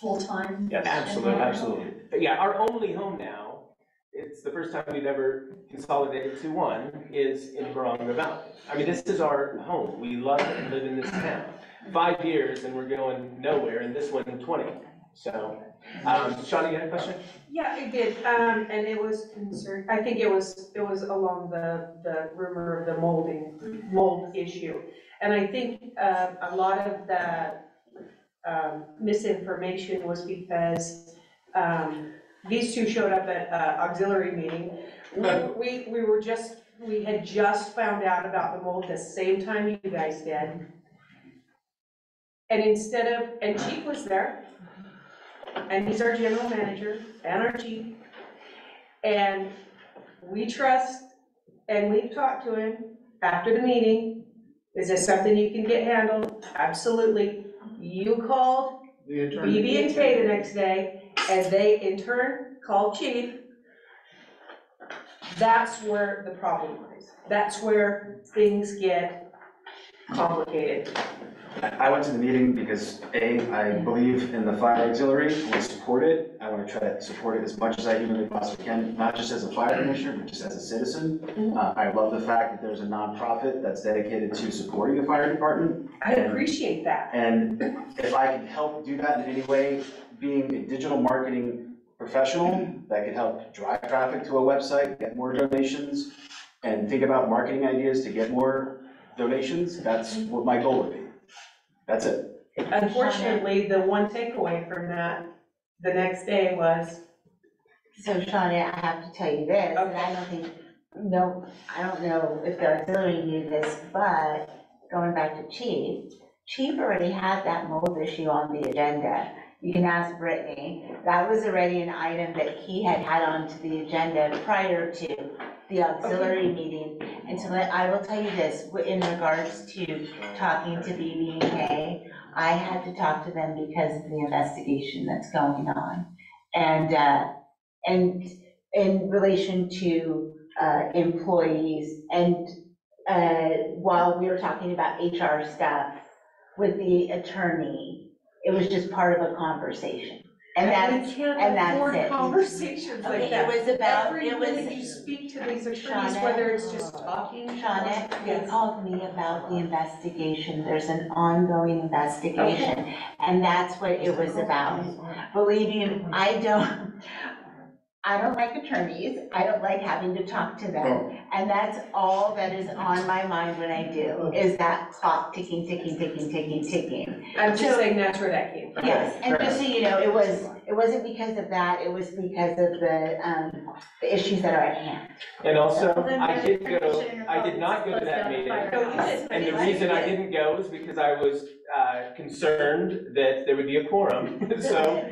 full-time? Yes, absolutely. But yeah, our only home now, it's the first time we've ever consolidated to one, is in Morongo Valley. I mean, this is our home. We love and live in this town. 5 years and we're going nowhere, and this one 20. So, Shawnee, you had a question? Yeah, I did, and it was concerned, I think it was along the rumor of the mold issue. And I think a lot of the misinformation was because these two showed up at auxiliary meeting. We had just found out about the mold the same time you guys did. And and Chief was there, and he's our general manager and our chief. And we trust, and we've talked to him after the meeting. Is this something you can get handled? Absolutely. You called BB&K the next day, and they in turn called Chief. That's where the problem lies. That's where things get complicated. I went to the meeting because I believe in the fire auxiliary, I want to support it. I want to try to support it as much as I humanly possibly can, not just as a fire commissioner, but just as a citizen. I love the fact that there's a nonprofit that's dedicated to supporting the fire department. I appreciate that. And if I can help do that in any way, being a digital marketing professional that can help drive traffic to a website, get more donations, and think about marketing ideas to get more donations, that's what my goal would be. That's it. Unfortunately, the one takeaway from that the next day was. So Shawnee, I have to tell you this, and I don't know if the auxiliary knew this, but going back to Chief already had that mold issue on the agenda. You can ask Brittany. That was already an item that he had onto the agenda prior to the auxiliary meeting. And so I will tell you this, in regards to talking to BB&K, I had to talk to them because of the investigation that's going on. And in relation to employees, and while we were talking about HR stuff with the attorney, it was just part of a conversation. And that's it. Conversations like that. It was about, every minute you speak to these attorneys, whether it's just talking. Shauna, they called me about the investigation. There's an ongoing investigation. Okay. And that's what it was about. Believe me, I don't like attorneys. I don't like having to talk to them. And that's all that is on my mind when I do, is that clock ticking, ticking, ticking, ticking, ticking. I'm just saying that's where that came from. Yes, and just so you know, it wasn't because of that, it was because of the issues that are at hand. And also, I did not go to that meeting. And the reason I didn't go is because I was concerned that there would be a quorum, so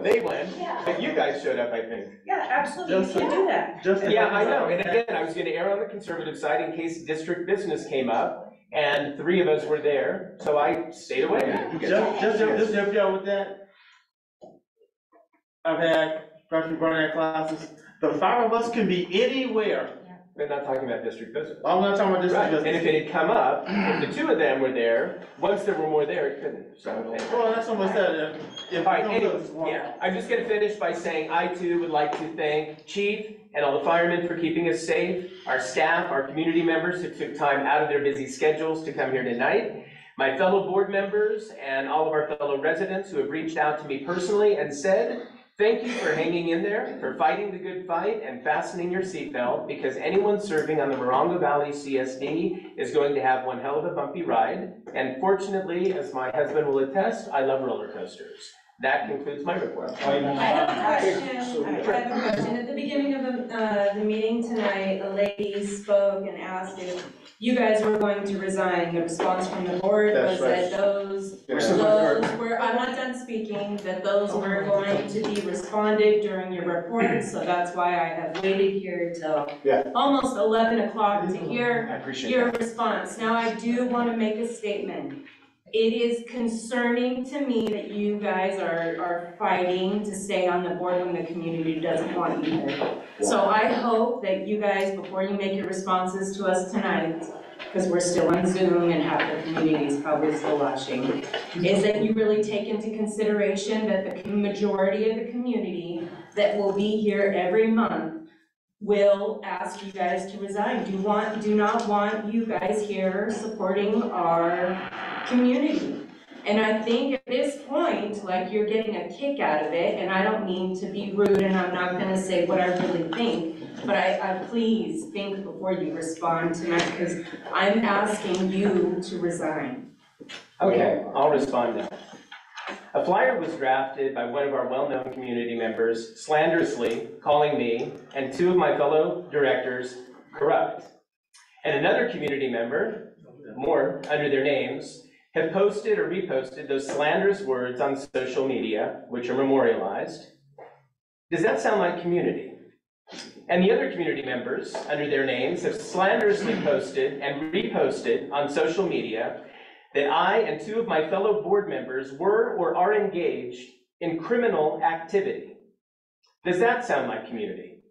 they went, but you guys showed up, I think. Yeah, absolutely, you can't do that. Yeah, I know, and again, I was gonna err on the conservative side in case district business came up, and 3 of us were there, so I stayed away. Just to help you out with that, I've had freshman Barnett classes, the 5 of us can be anywhere. They're not talking about district business. I'm not talking about district Right, business. and if it had come up, if the 2 of them were there, once there were more there, it couldn't, so. Well, that's almost that, All right, anyways, yeah, I'm just gonna finish by saying I too would like to thank Chief and all the firemen for keeping us safe, our staff, our community members who took time out of their busy schedules to come here tonight, my fellow board members and all of our fellow residents who have reached out to me personally and said, thank you for hanging in there, for fighting the good fight and fastening your seatbelt, because anyone serving on the Morongo Valley CSD is going to have one hell of a bumpy ride. And fortunately, as my husband will attest, I love roller coasters. That concludes my report. I have a question. At the beginning of the meeting tonight, a lady spoke and asked if you guys were going to resign. The response from the board was that those were, I'm not done speaking, that those were going to be responded during your report, so that's why I have waited here till almost 11 o'clock to hear your response. Now, I do want to make a statement. It is concerning to me that you guys are fighting to stay on the board when the community doesn't want you there. So I hope that you guys, before you make your responses to us tonight, because we're still on Zoom and half the community is probably still watching, is that you really take into consideration that the majority of the community that will be here every month will ask you guys to resign. Do not want you guys here supporting our community. And I think at this point, like, you're getting a kick out of it, and I don't mean to be rude, and I'm not gonna say what I really think, but I please think before you respond tonight, because I'm asking you to resign. Okay, I'll respond now. A flyer was drafted by one of our well-known community members slanderously calling me and 2 of my fellow directors corrupt. And another community member, more under their names, have posted or reposted those slanderous words on social media, which are memorialized. Does that sound like community? And the other community members, under their names, have slanderously posted and reposted on social media that I and 2 of my fellow board members were or are engaged in criminal activity. Does that sound like community?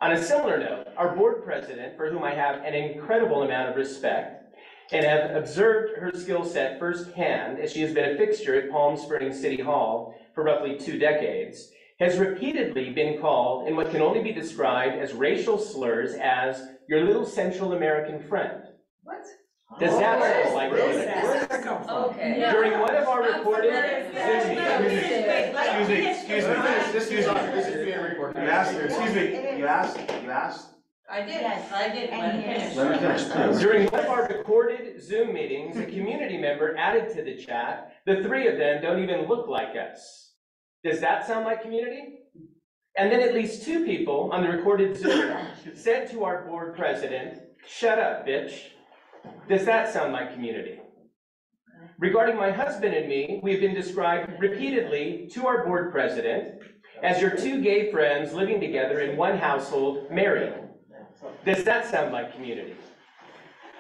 On a similar note, our board president, for whom I have an incredible amount of respect and have observed her skill set firsthand as she has been a fixture at Palm Springs City Hall for roughly 2 decades, has repeatedly been called in what can only be described as racial slurs as your little Central American friend. What? Does that sound like community? Okay. During one of our recorded Zoom I did. Let me finish. During one of our recorded Zoom meetings, a community member added to the chat, the 3 of them don't even look like us. Does that sound like community? And then at least 2 people on the recorded Zoom said to our board president, shut up, bitch. Does that sound like community? Regarding my husband and me, we've been described repeatedly to our board president as your 2 gay friends living together in one household, married. Does that sound like community?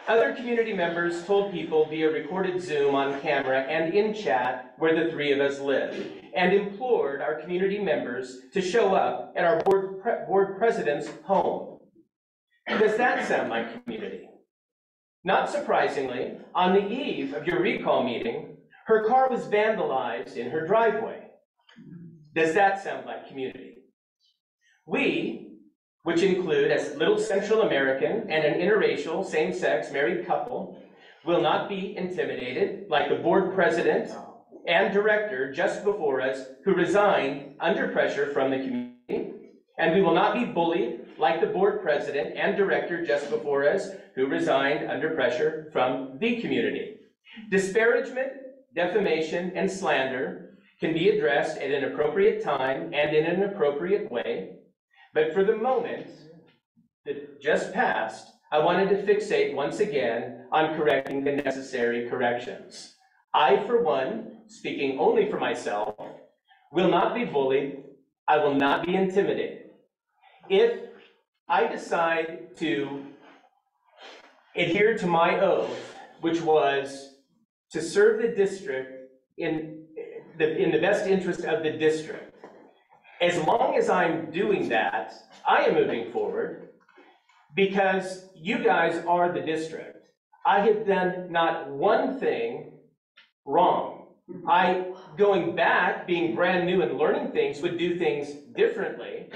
Other community members told people via recorded Zoom on camera and in chat where the 3 of us live, and implored our community members to show up at our board president's home. Does that sound like community? Not surprisingly, on the eve of your recall meeting, her car was vandalized in her driveway. Does that sound like community? We, which include a little Central American and an interracial same-sex married couple, will not be intimidated like the board president and director just before us who resigned under pressure from the community, and we will not be bullied like the board president and director just before us who resigned under pressure from the community. Disparagement, defamation, and slander can be addressed at an appropriate time and in an appropriate way, but for the moment that just passed, I wanted to fixate once again on correcting the necessary corrections. I, for one, speaking only for myself, will not be bullied. I will not be intimidated. If I decide to adhere to my oath, which was to serve the district in the best interest of the district, as long as I'm doing that, I am moving forward because you guys are the district. I have done not one thing wrong. Going back, being brand new and learning things, would do things differently.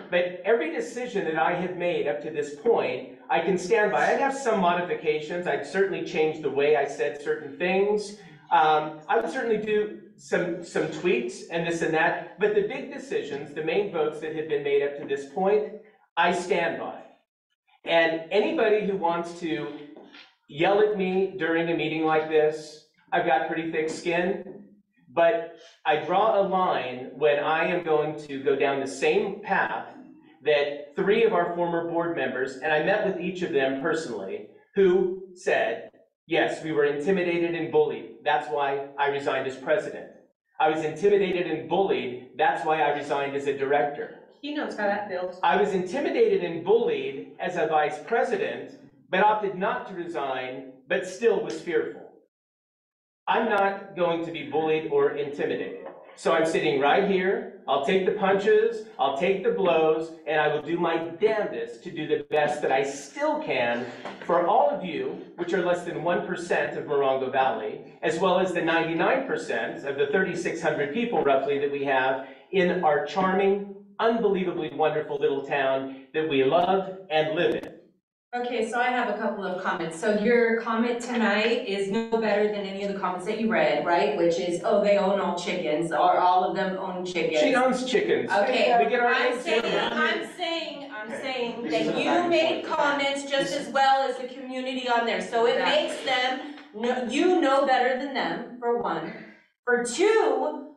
But every decision that I have made up to this point, I can stand by. I'd have some modifications. I'd certainly change the way I said certain things. I would certainly do some tweaks and this and that. But the big decisions, the main votes that have been made up to this point, I stand by. And anybody who wants to yell at me during a meeting like this, I've got pretty thick skin, but I draw a line when I am going to go down the same path that 3 of our former board members, and I met with each of them personally, who said, yes, we were intimidated and bullied. That's why I resigned as president. I was intimidated and bullied. That's why I resigned as a director. He knows how that feels. I was intimidated and bullied as a vice president, but opted not to resign, but still was fearful. I'm not going to be bullied or intimidated. So I'm sitting right here, I'll take the punches, I'll take the blows, and I will do my damnedest to do the best that I still can for all of you, which are less than 1% of Morongo Valley, as well as the 99% of the 3,600 people roughly that we have in our charming, unbelievably wonderful little town that we love and live in. Okay, so I have a couple of comments. So your comment tonight is no better than any of the comments that you read, right? Which is, oh, they own all chickens, or all of them own chickens. She owns chickens. Okay, We get our I'm eggs saying This that isn't a you back made and forth. comments just as well as the community on there. So it makes them, you know better than them, for one. For two,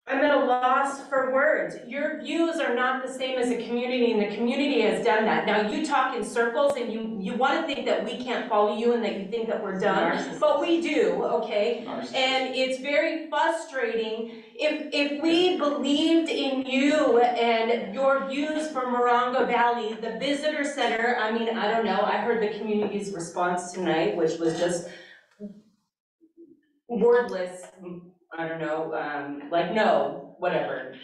I'm at a loss for words. Your views are not the same as the community, and the community has done that. Now, you talk in circles, and you want to think that we can't follow you and that you think that we're done, but we do, okay? And it's very frustrating. If we believed in you and your views for Morongo Valley, the visitor center, I mean, I don't know, I heard the community's response tonight, which was just wordless. I don't know, like, no, whatever.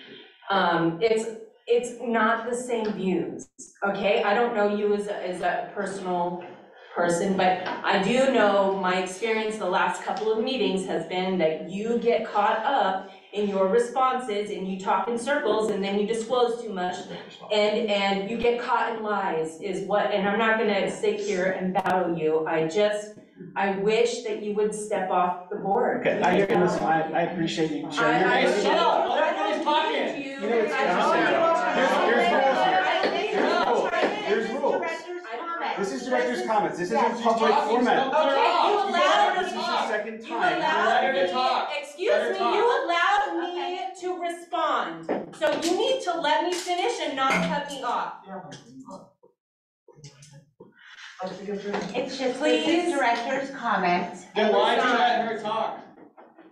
It's not the same views, okay? I don't know you as a personal person, but I do know my experience the last couple of meetings has been that you get caught up in your responses and you talk in circles and then you disclose too much and you get caught in lies is what, and I'm not gonna sit here and battle you. I wish that you would step off the board. Okay, I hear you, listen, I appreciate you sharing your I views. don't You know, it's interesting. There's rules. This is director's comments. This isn't public format. Okay, you allowed me. This is the second time. Excuse me, you allowed me to respond. So you need to let me finish and not cut me off. It's just, Please. this is director's comments. Then why did you let her talk?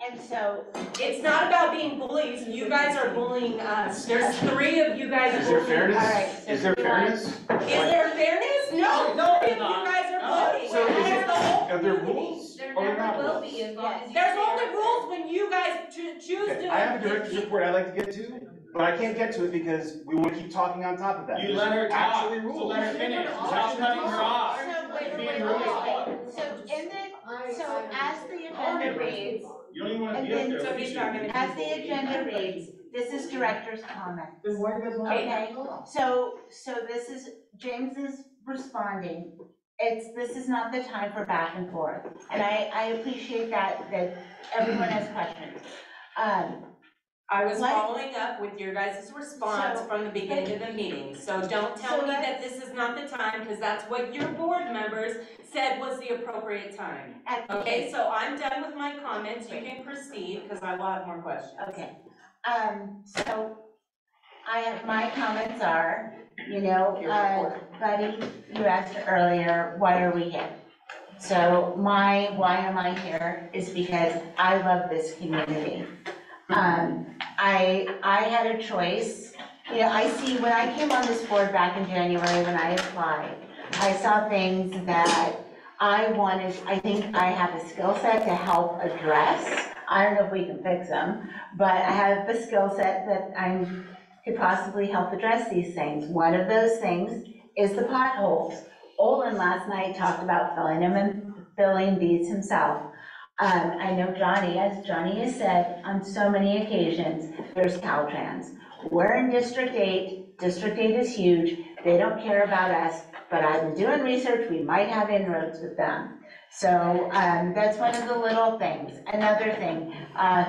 And so. It's not about being bullies. You guys are bullying us. There's 3 of you guys. Is there fairness? All right, so Is there fairness? Is there fairness? No, 3 of you guys are bullying. So is There's the whole Are there community. rules? There Or never not will rules? be as long as you. There's only rules when you guys choose Okay, to. I have a director's report I'd like to get to, but I can't get to it because we want to keep talking on top of that. You let her talk, Actually so rules. let her finish, without cutting her off. So as the agenda reads, You don't even want to and be up then there. Somebody's talking to as the agenda reads, this is director's comments. Okay. Okay, so this is, James is responding. This is not the time for back and forth. And I appreciate that everyone has questions. I was following up with your guys' response from the beginning of the meeting. So don't tell me that this is not the time, because that's what your board members said was the appropriate time. Okay, so I'm done with my comments. You can proceed, because I will have more questions. Okay, so my comments are, Buddy, you asked earlier, why are we here? So why am I here is because I love this community. I had a choice. You know, when I came on this board back in January when I applied, I saw things that I think I have a skill set to help address. I don't know if we can fix them, but I have a skill set that I could possibly help address these things. One of those things is the potholes. Olin last night talked about filling these himself. I know Johnny, as Johnny has said on so many occasions, there's Caltrans. We're in District 8. District 8 is huge. They don't care about us, but I've been doing research. We might have inroads with them. So that's one of the little things. Another thing,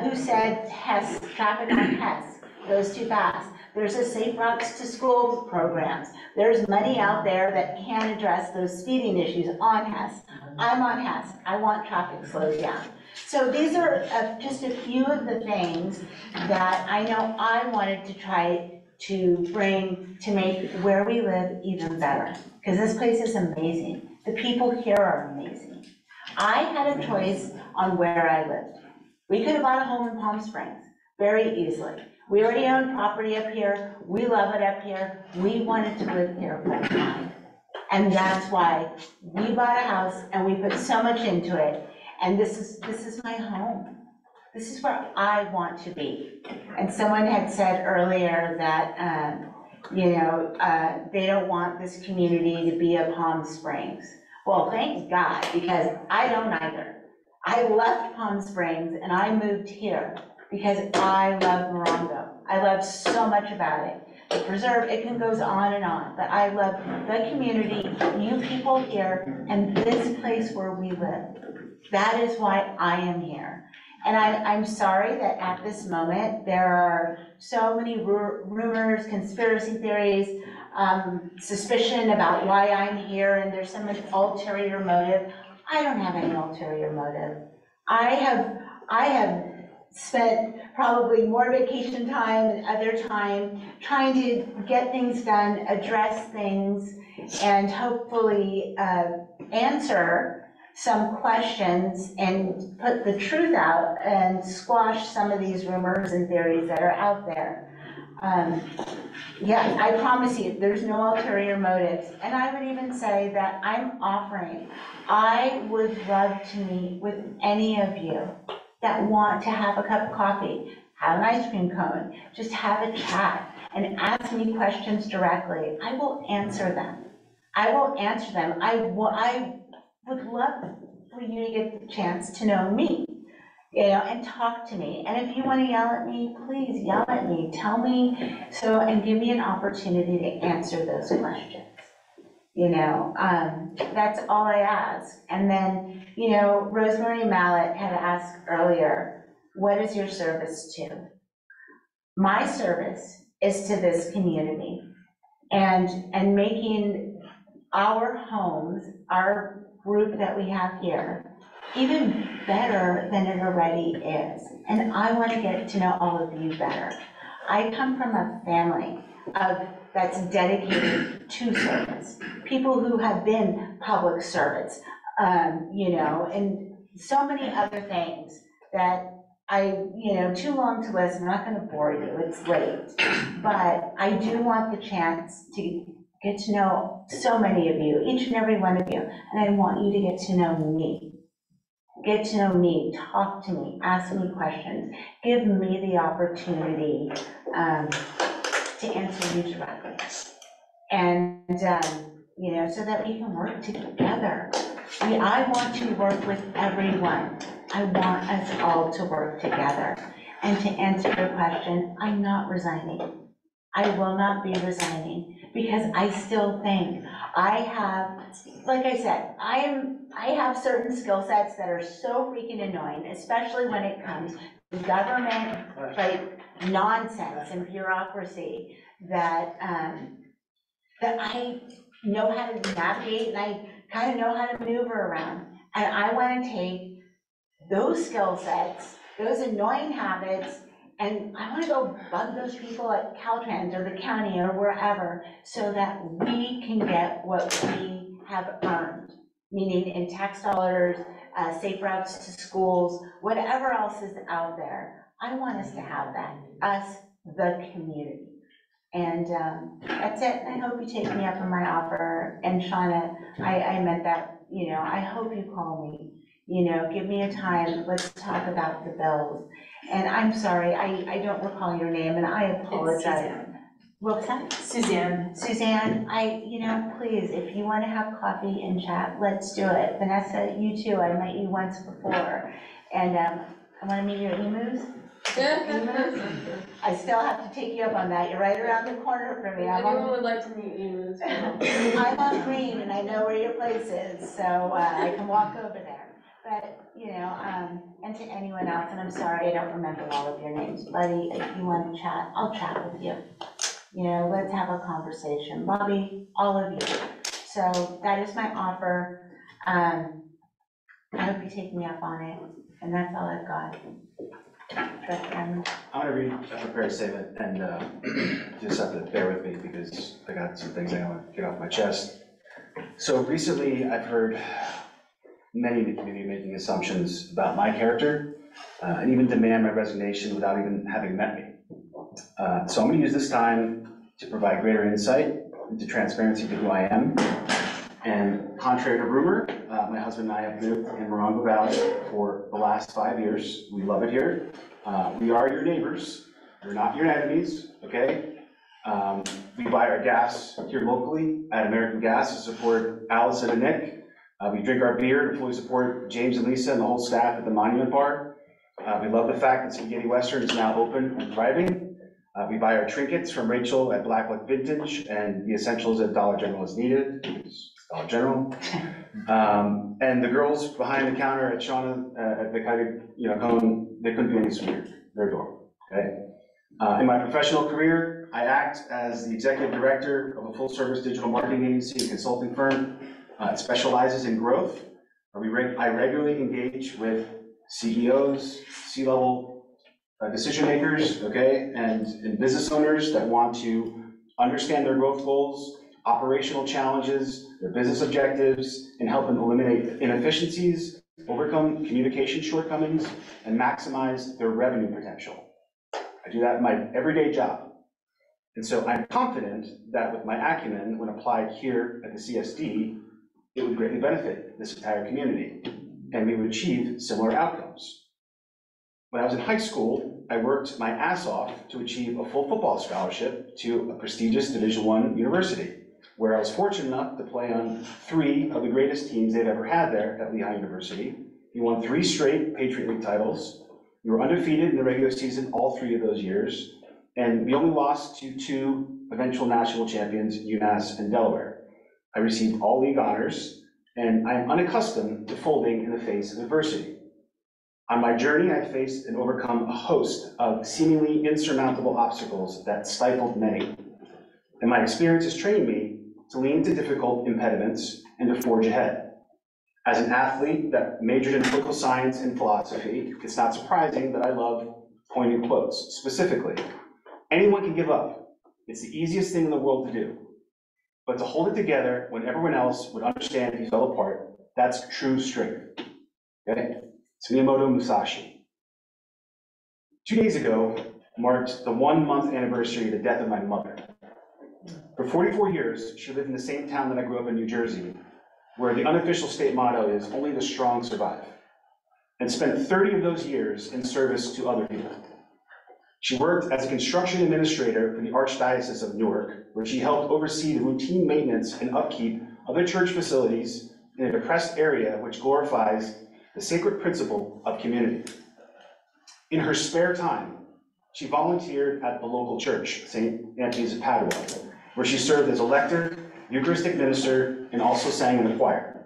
who said Hess, traffic on Hess goes too fast? There's a Safe Routes to School programs. There's money out there that can address those speeding issues on Hess. I'm on Hess. I want traffic slowed down. So these are just a few of the things that I know I wanted to try to bring to make where we live even better. Because this place is amazing. The people here are amazing. I had a choice on where I lived. We could have bought a home in Palm Springs very easily. We already own property up here. We love it up here. We wanted to live here full time. And that's why we bought a house and we put so much into it. And this is my home. This is where I want to be. And someone had said earlier that, they don't want this community to be a Palm Springs. Well, thank God, because I don't either. I left Palm Springs and I moved here because I love Morongo. I love so much about it. The preserve, it goes on and on, but I love the community, you people here, and this place where we live. That is why I am here. And I'm sorry that at this moment, there are so many rumors, conspiracy theories, suspicion about why I'm here, and there's some ulterior motive. I don't have any ulterior motive. I have spent probably more vacation time and other time trying to get things done, address things, and hopefully answer some questions and put the truth out and squash some of these rumors and theories that are out there. Yeah, I promise you, there's no ulterior motives. And I would even say that I'm offering, I would love to meet with any of you that want to have a cup of coffee, have an ice cream cone, just have a chat and ask me questions directly. I will answer them. I will answer them. I would love for you to get the chance to know me, and talk to me. And if you want to yell at me, please yell at me. Tell me, and give me an opportunity to answer those questions. That's all I ask. And then, Rosemary Mallet had asked earlier, what is your service to? My service is to this community and making our homes, our group that we have here, even better than it already is. And I want to get to know all of you better. I come from a family that's dedicated to service, people who have been public servants, and so many other things that too long to list. I'm not going to bore you, it's late. But I do want the chance to get to know so many of you, each and every one of you, and I want you to get to know me. Get to know me, talk to me, ask me questions, give me the opportunity to answer you directly. And, so that we can work together. I want to work with everyone. I want us all to work together. And to answer your question, I'm not resigning. I will not be resigning because I still think I have, like I said, I have certain skill sets that are so freaking annoying, especially when it comes to government, nonsense and bureaucracy that I know how to navigate and I kind of know how to maneuver around. And I want to take those skill sets, those annoying habits, and I want to go bug those people at Caltrans or the county or wherever so that we can get what we have earned. meaning in tax dollars, safe routes to schools, whatever else is out there. I want us to have that, us, the community. And that's it, and I hope you take me up on my offer. And Shauna, I meant that, you know, I hope you call me, you know, give me a time, let's talk about the bills. And I'm sorry, I don't recall your name, and I apologize. What's that? Suzanne. Suzanne, you know, please, if you want to have coffee and chat, let's do it. Vanessa, you too, I met you once before. And I want to meet you at Emus. I still have to take you up on that. You're right around the corner from me. Anyone would like to meet you as well. I'm on Green and I know where your place is, so I can walk over there. But, you know, and to anyone else, and I'm sorry I don't remember all of your names, buddy, if you want to chat, I'll chat with you. You know, let's have a conversation. Bobby, all of you. So that is my offer. I hope you take me up on it, and that's all I've got. I'm gonna read a prepared statement, and just have to bear with me because I got some things I want to get off my chest. So recently, I've heard many maybe making assumptions about my character, and even demand my resignation without even having met me. So I'm gonna use this time to provide greater insight into transparency to who I am. And contrary to rumor, my husband and I have lived in Morongo Valley for the last 5 years. We love it here. We are your neighbors. We're not your enemies, okay? We buy our gas here locally at American Gas to support Allison and Nick. We drink our beer to fully support James and Lisa and the whole staff at the Monument Bar. We love the fact that Spaghetti Western is now open and thriving. We buy our trinkets from Rachel at Blackwood Vintage and the essentials at Dollar General as needed. It's Dollar General. And the girls behind the counter at Shauna at the Cone, they couldn't be any sweeter. They're adorable. Okay. In my professional career, I act as the executive director of a full-service digital marketing agency and consulting firm. It specializes in growth. I regularly engage with CEOs, C-level decision makers, okay, and business owners that want to understand their growth goals, operational challenges, their business objectives, and help them eliminate inefficiencies, overcome communication shortcomings, and maximize their revenue potential. I do that in my everyday job. And so I'm confident that with my acumen, when applied here at the CSD, it would greatly benefit this entire community, and we would achieve similar outcomes. When I was in high school, I worked my ass off to achieve a full football scholarship to a prestigious Division I university, where I was fortunate enough to play on 3 of the greatest teams they've ever had there at Lehigh University. We won 3 straight Patriot League titles. We were undefeated in the regular season all 3 of those years, and we only lost to 2 eventual national champions, UMass and Delaware. I received all league honors, and I am unaccustomed to folding in the face of adversity. On my journey, I faced and overcome a host of seemingly insurmountable obstacles that stifled many. And my experience has trained me to lean into difficult impediments and to forge ahead. As an athlete that majored in political science and philosophy, it's not surprising that I love pointed quotes. Specifically, anyone can give up. It's the easiest thing in the world to do. But to hold it together when everyone else would understand if you fell apart, that's true strength. Okay? Tsunemoto Musashi. 2 days ago marked the 1-month anniversary of the death of my mother. For 44 years, she lived in the same town that I grew up in, New Jersey, where the unofficial state motto is only the strong survive, and spent 30 of those years in service to other people. She worked as a construction administrator for the Archdiocese of Newark, where she helped oversee the routine maintenance and upkeep of the church facilities in a depressed area which glorifies the sacred principle of community. In her spare time, she volunteered at the local church, St. Anthony's of Padua, where she served as a lector, Eucharistic minister, and also sang in the choir.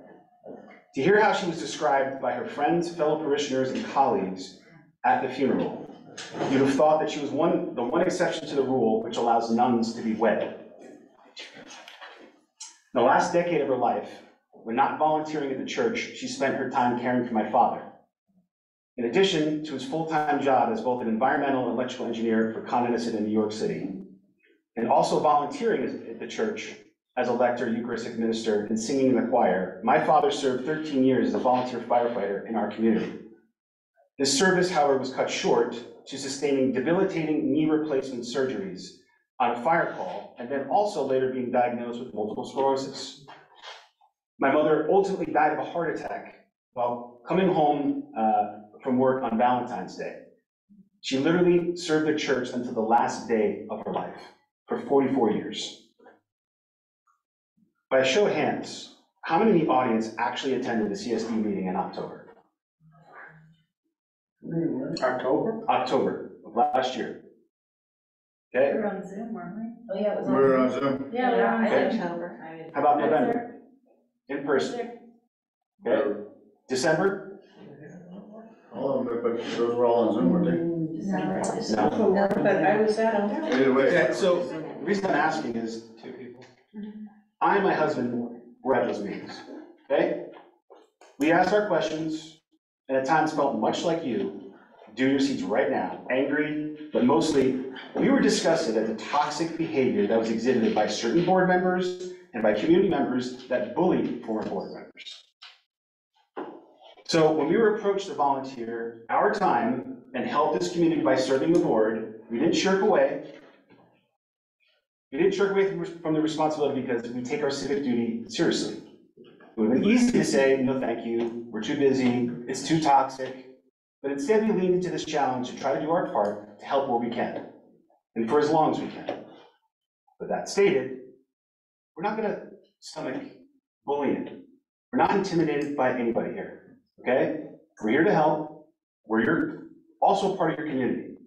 To hear how she was described by her friends, fellow parishioners, and colleagues at the funeral, you'd have thought that she was the one exception to the rule which allows nuns to be wed. In the last decade of her life, when not volunteering at the church, she spent her time caring for my father. In addition to his full-time job as both an environmental and electrical engineer for Con Edison in New York City, and also volunteering at the church, as a lector, Eucharistic minister, and singing in the choir, my father served 13 years as a volunteer firefighter in our community. His service, however, was cut short to sustaining debilitating knee replacement surgeries on a fire call, and then also later being diagnosed with multiple sclerosis. My mother ultimately died of a heart attack while coming home from work on Valentine's Day. She literally served the church until the last day of her life for 44 years. By a show of hands, how many in the audience actually attended the CSD meeting in October? October of last year. Okay? We were on Zoom, weren't we? Oh, yeah, it was on. We were on Zoom. Yeah, we were on Okay. Zoom. How about November? In person. Okay? December? All of them, but those were all on Zoom, weren't they? No. But I was at them. Either way. Okay, so the reason I'm asking is, I and my husband were at those meetings, okay? We asked our questions, and at times felt much like you, do in your seats right now, angry, but mostly, we were disgusted at the toxic behavior that was exhibited by certain board members and by community members that bullied former board members. So when we were approached to volunteer our time and help this community by serving the board, we didn't shirk away. We didn't shirk away from the responsibility because we take our civic duty seriously. It would have been easy to say, no, thank you, we're too busy, it's too toxic. But instead, we leaned into this challenge to try to do our part to help where we can, and for as long as we can. But that stated, we're not gonna stomach bullying. We're not intimidated by anybody here, okay? We're here to help. We're also part of your community.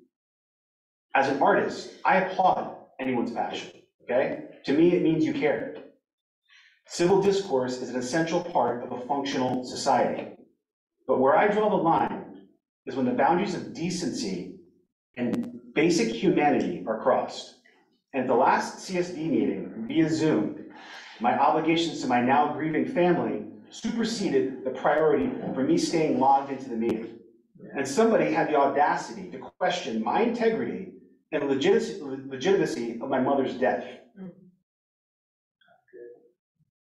As an artist, I applaud anyone's passion, okay? To me, it means you care. Civil discourse is an essential part of a functional society. But where I draw the line is when the boundaries of decency and basic humanity are crossed. And at the last CSD meeting, via Zoom, my obligations to my now grieving family superseded the priority for me staying logged into the meeting. And somebody had the audacity to question my integrity and legitimacy of my mother's death.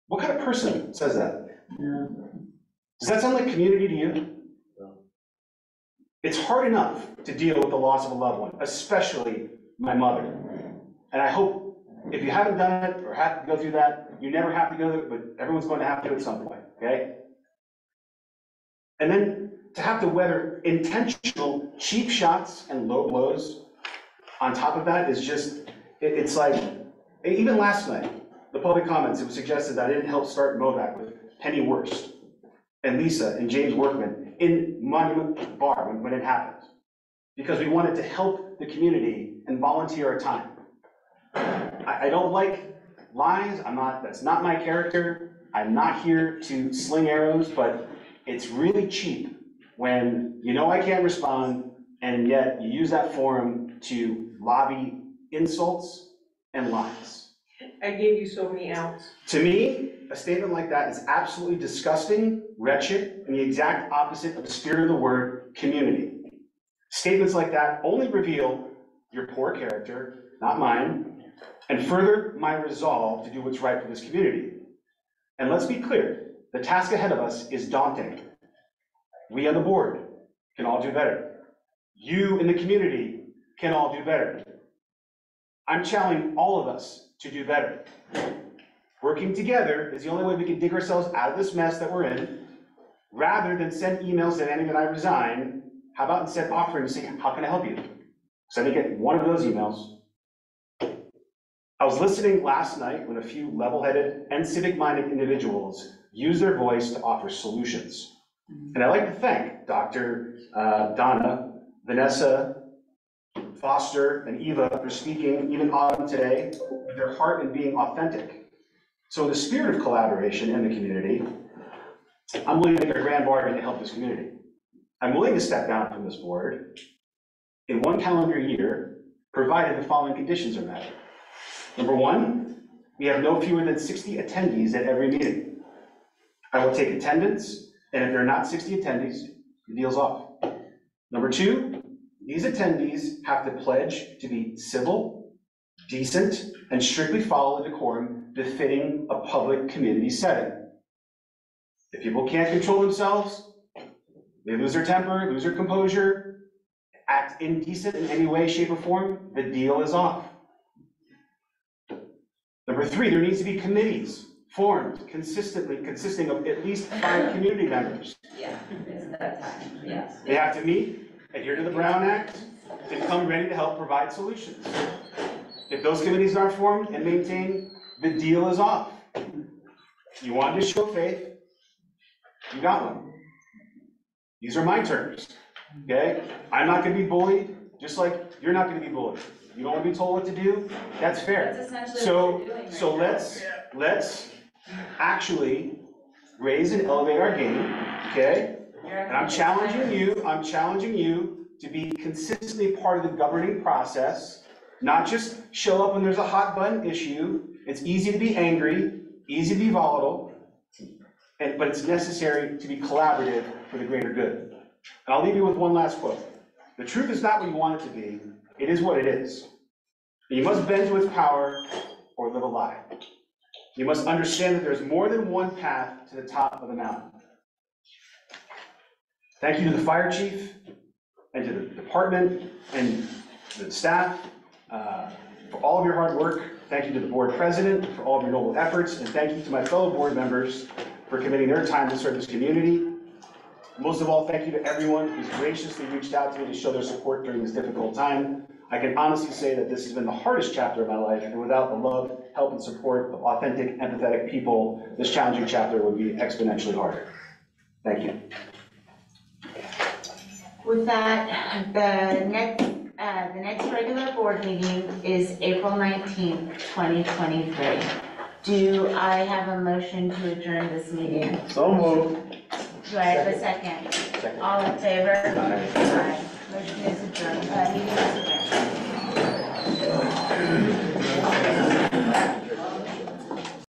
What kind of person says that? Does that sound like community to you? It's hard enough to deal with the loss of a loved one, especially my mother. And I hope if you haven't done it or have to go through that, you never have to go through it, but everyone's going to have to at some point, okay? And then to have to weather intentional cheap shots and low blows on top of that is just, it's like, even last night, the public comments, it was suggested that I didn't help start MOVAC with Penny Wurst and Lisa and James Workman in Monument Bar when it happened, because we wanted to help the community and volunteer our time. I don't like lies, that's not my character. I'm not here to sling arrows, but it's really cheap when you know I can't respond and yet you use that forum to lobby insults and lies. I gave you so many outs. To me, a statement like that is absolutely disgusting, wretched, and the exact opposite of the spirit of the word community. Statements like that only reveal your poor character, not mine, and further my resolve to do what's right for this community. And let's be clear, the task ahead of us is daunting. We on the board can all do better. You in the community can all do better. I'm challenging all of us to do better. Working together is the only way we can dig ourselves out of this mess that we're in. Rather than send emails demanding that I resign, how about instead offering to say, how can I help you? So I didn't get one of those emails. I was listening last night when a few level-headed and civic-minded individuals used their voice to offer solutions. And I'd like to thank Dr. Donna, Vanessa, Foster, and Eva for speaking, even Autumn today, with their heart and being authentic. So in the spirit of collaboration in the community, I'm willing to make a grand bargain to help this community. I'm willing to step down from this board in 1 calendar year, provided the following conditions are met. Number one, we have no fewer than 60 attendees at every meeting. I will take attendance, and if there are not 60 attendees, the deal's off. Number two, these attendees have to pledge to be civil, decent, and strictly follow the decorum befitting a public community setting. If people can't control themselves, they lose their temper, lose their composure, act indecent in any way, shape, or form, the deal is off. Number 3, there needs to be committees formed consisting of at least 5 community members. Yeah, it's that time, yes. They have to meet, adhere to the Brown Act, and come ready to help provide solutions. If those committees aren't formed and maintained, the deal is off. You wanted to show faith, you got one. These are my terms, okay? I'm not gonna be bullied, just like you're not gonna be bullied. You don't want to be told what to do, that's fair. That's essentially what you're doing So let's actually raise and elevate our game, okay? And I'm challenging you to be consistently part of the governing process, not just show up when there's a hot button issue. It's easy to be angry, easy to be volatile, but it's necessary to be collaborative for the greater good. And I'll leave you with one last quote. The truth is not what you want it to be, it is what it is. You must bend to its power or live a lie. You must understand that there's more than one path to the top of the mountain. Thank you to the fire chief and to the department and the staff for all of your hard work. Thank you to the board president for all of your noble efforts, and thank you to my fellow board members for committing their time to serve this community. Most of all, thank you to everyone who's graciously reached out to me to show their support during this difficult time. I can honestly say that this has been the hardest chapter of my life, and without the love, help, and support of authentic, empathetic people, this challenging chapter would be exponentially harder. Thank you. With that, the next regular board meeting is April 19th, 2023. Do I have a motion to adjourn this meeting? So moved. Do I have a second? Second. All in favor? Aye. Motion is adjourned, meeting is adjourned.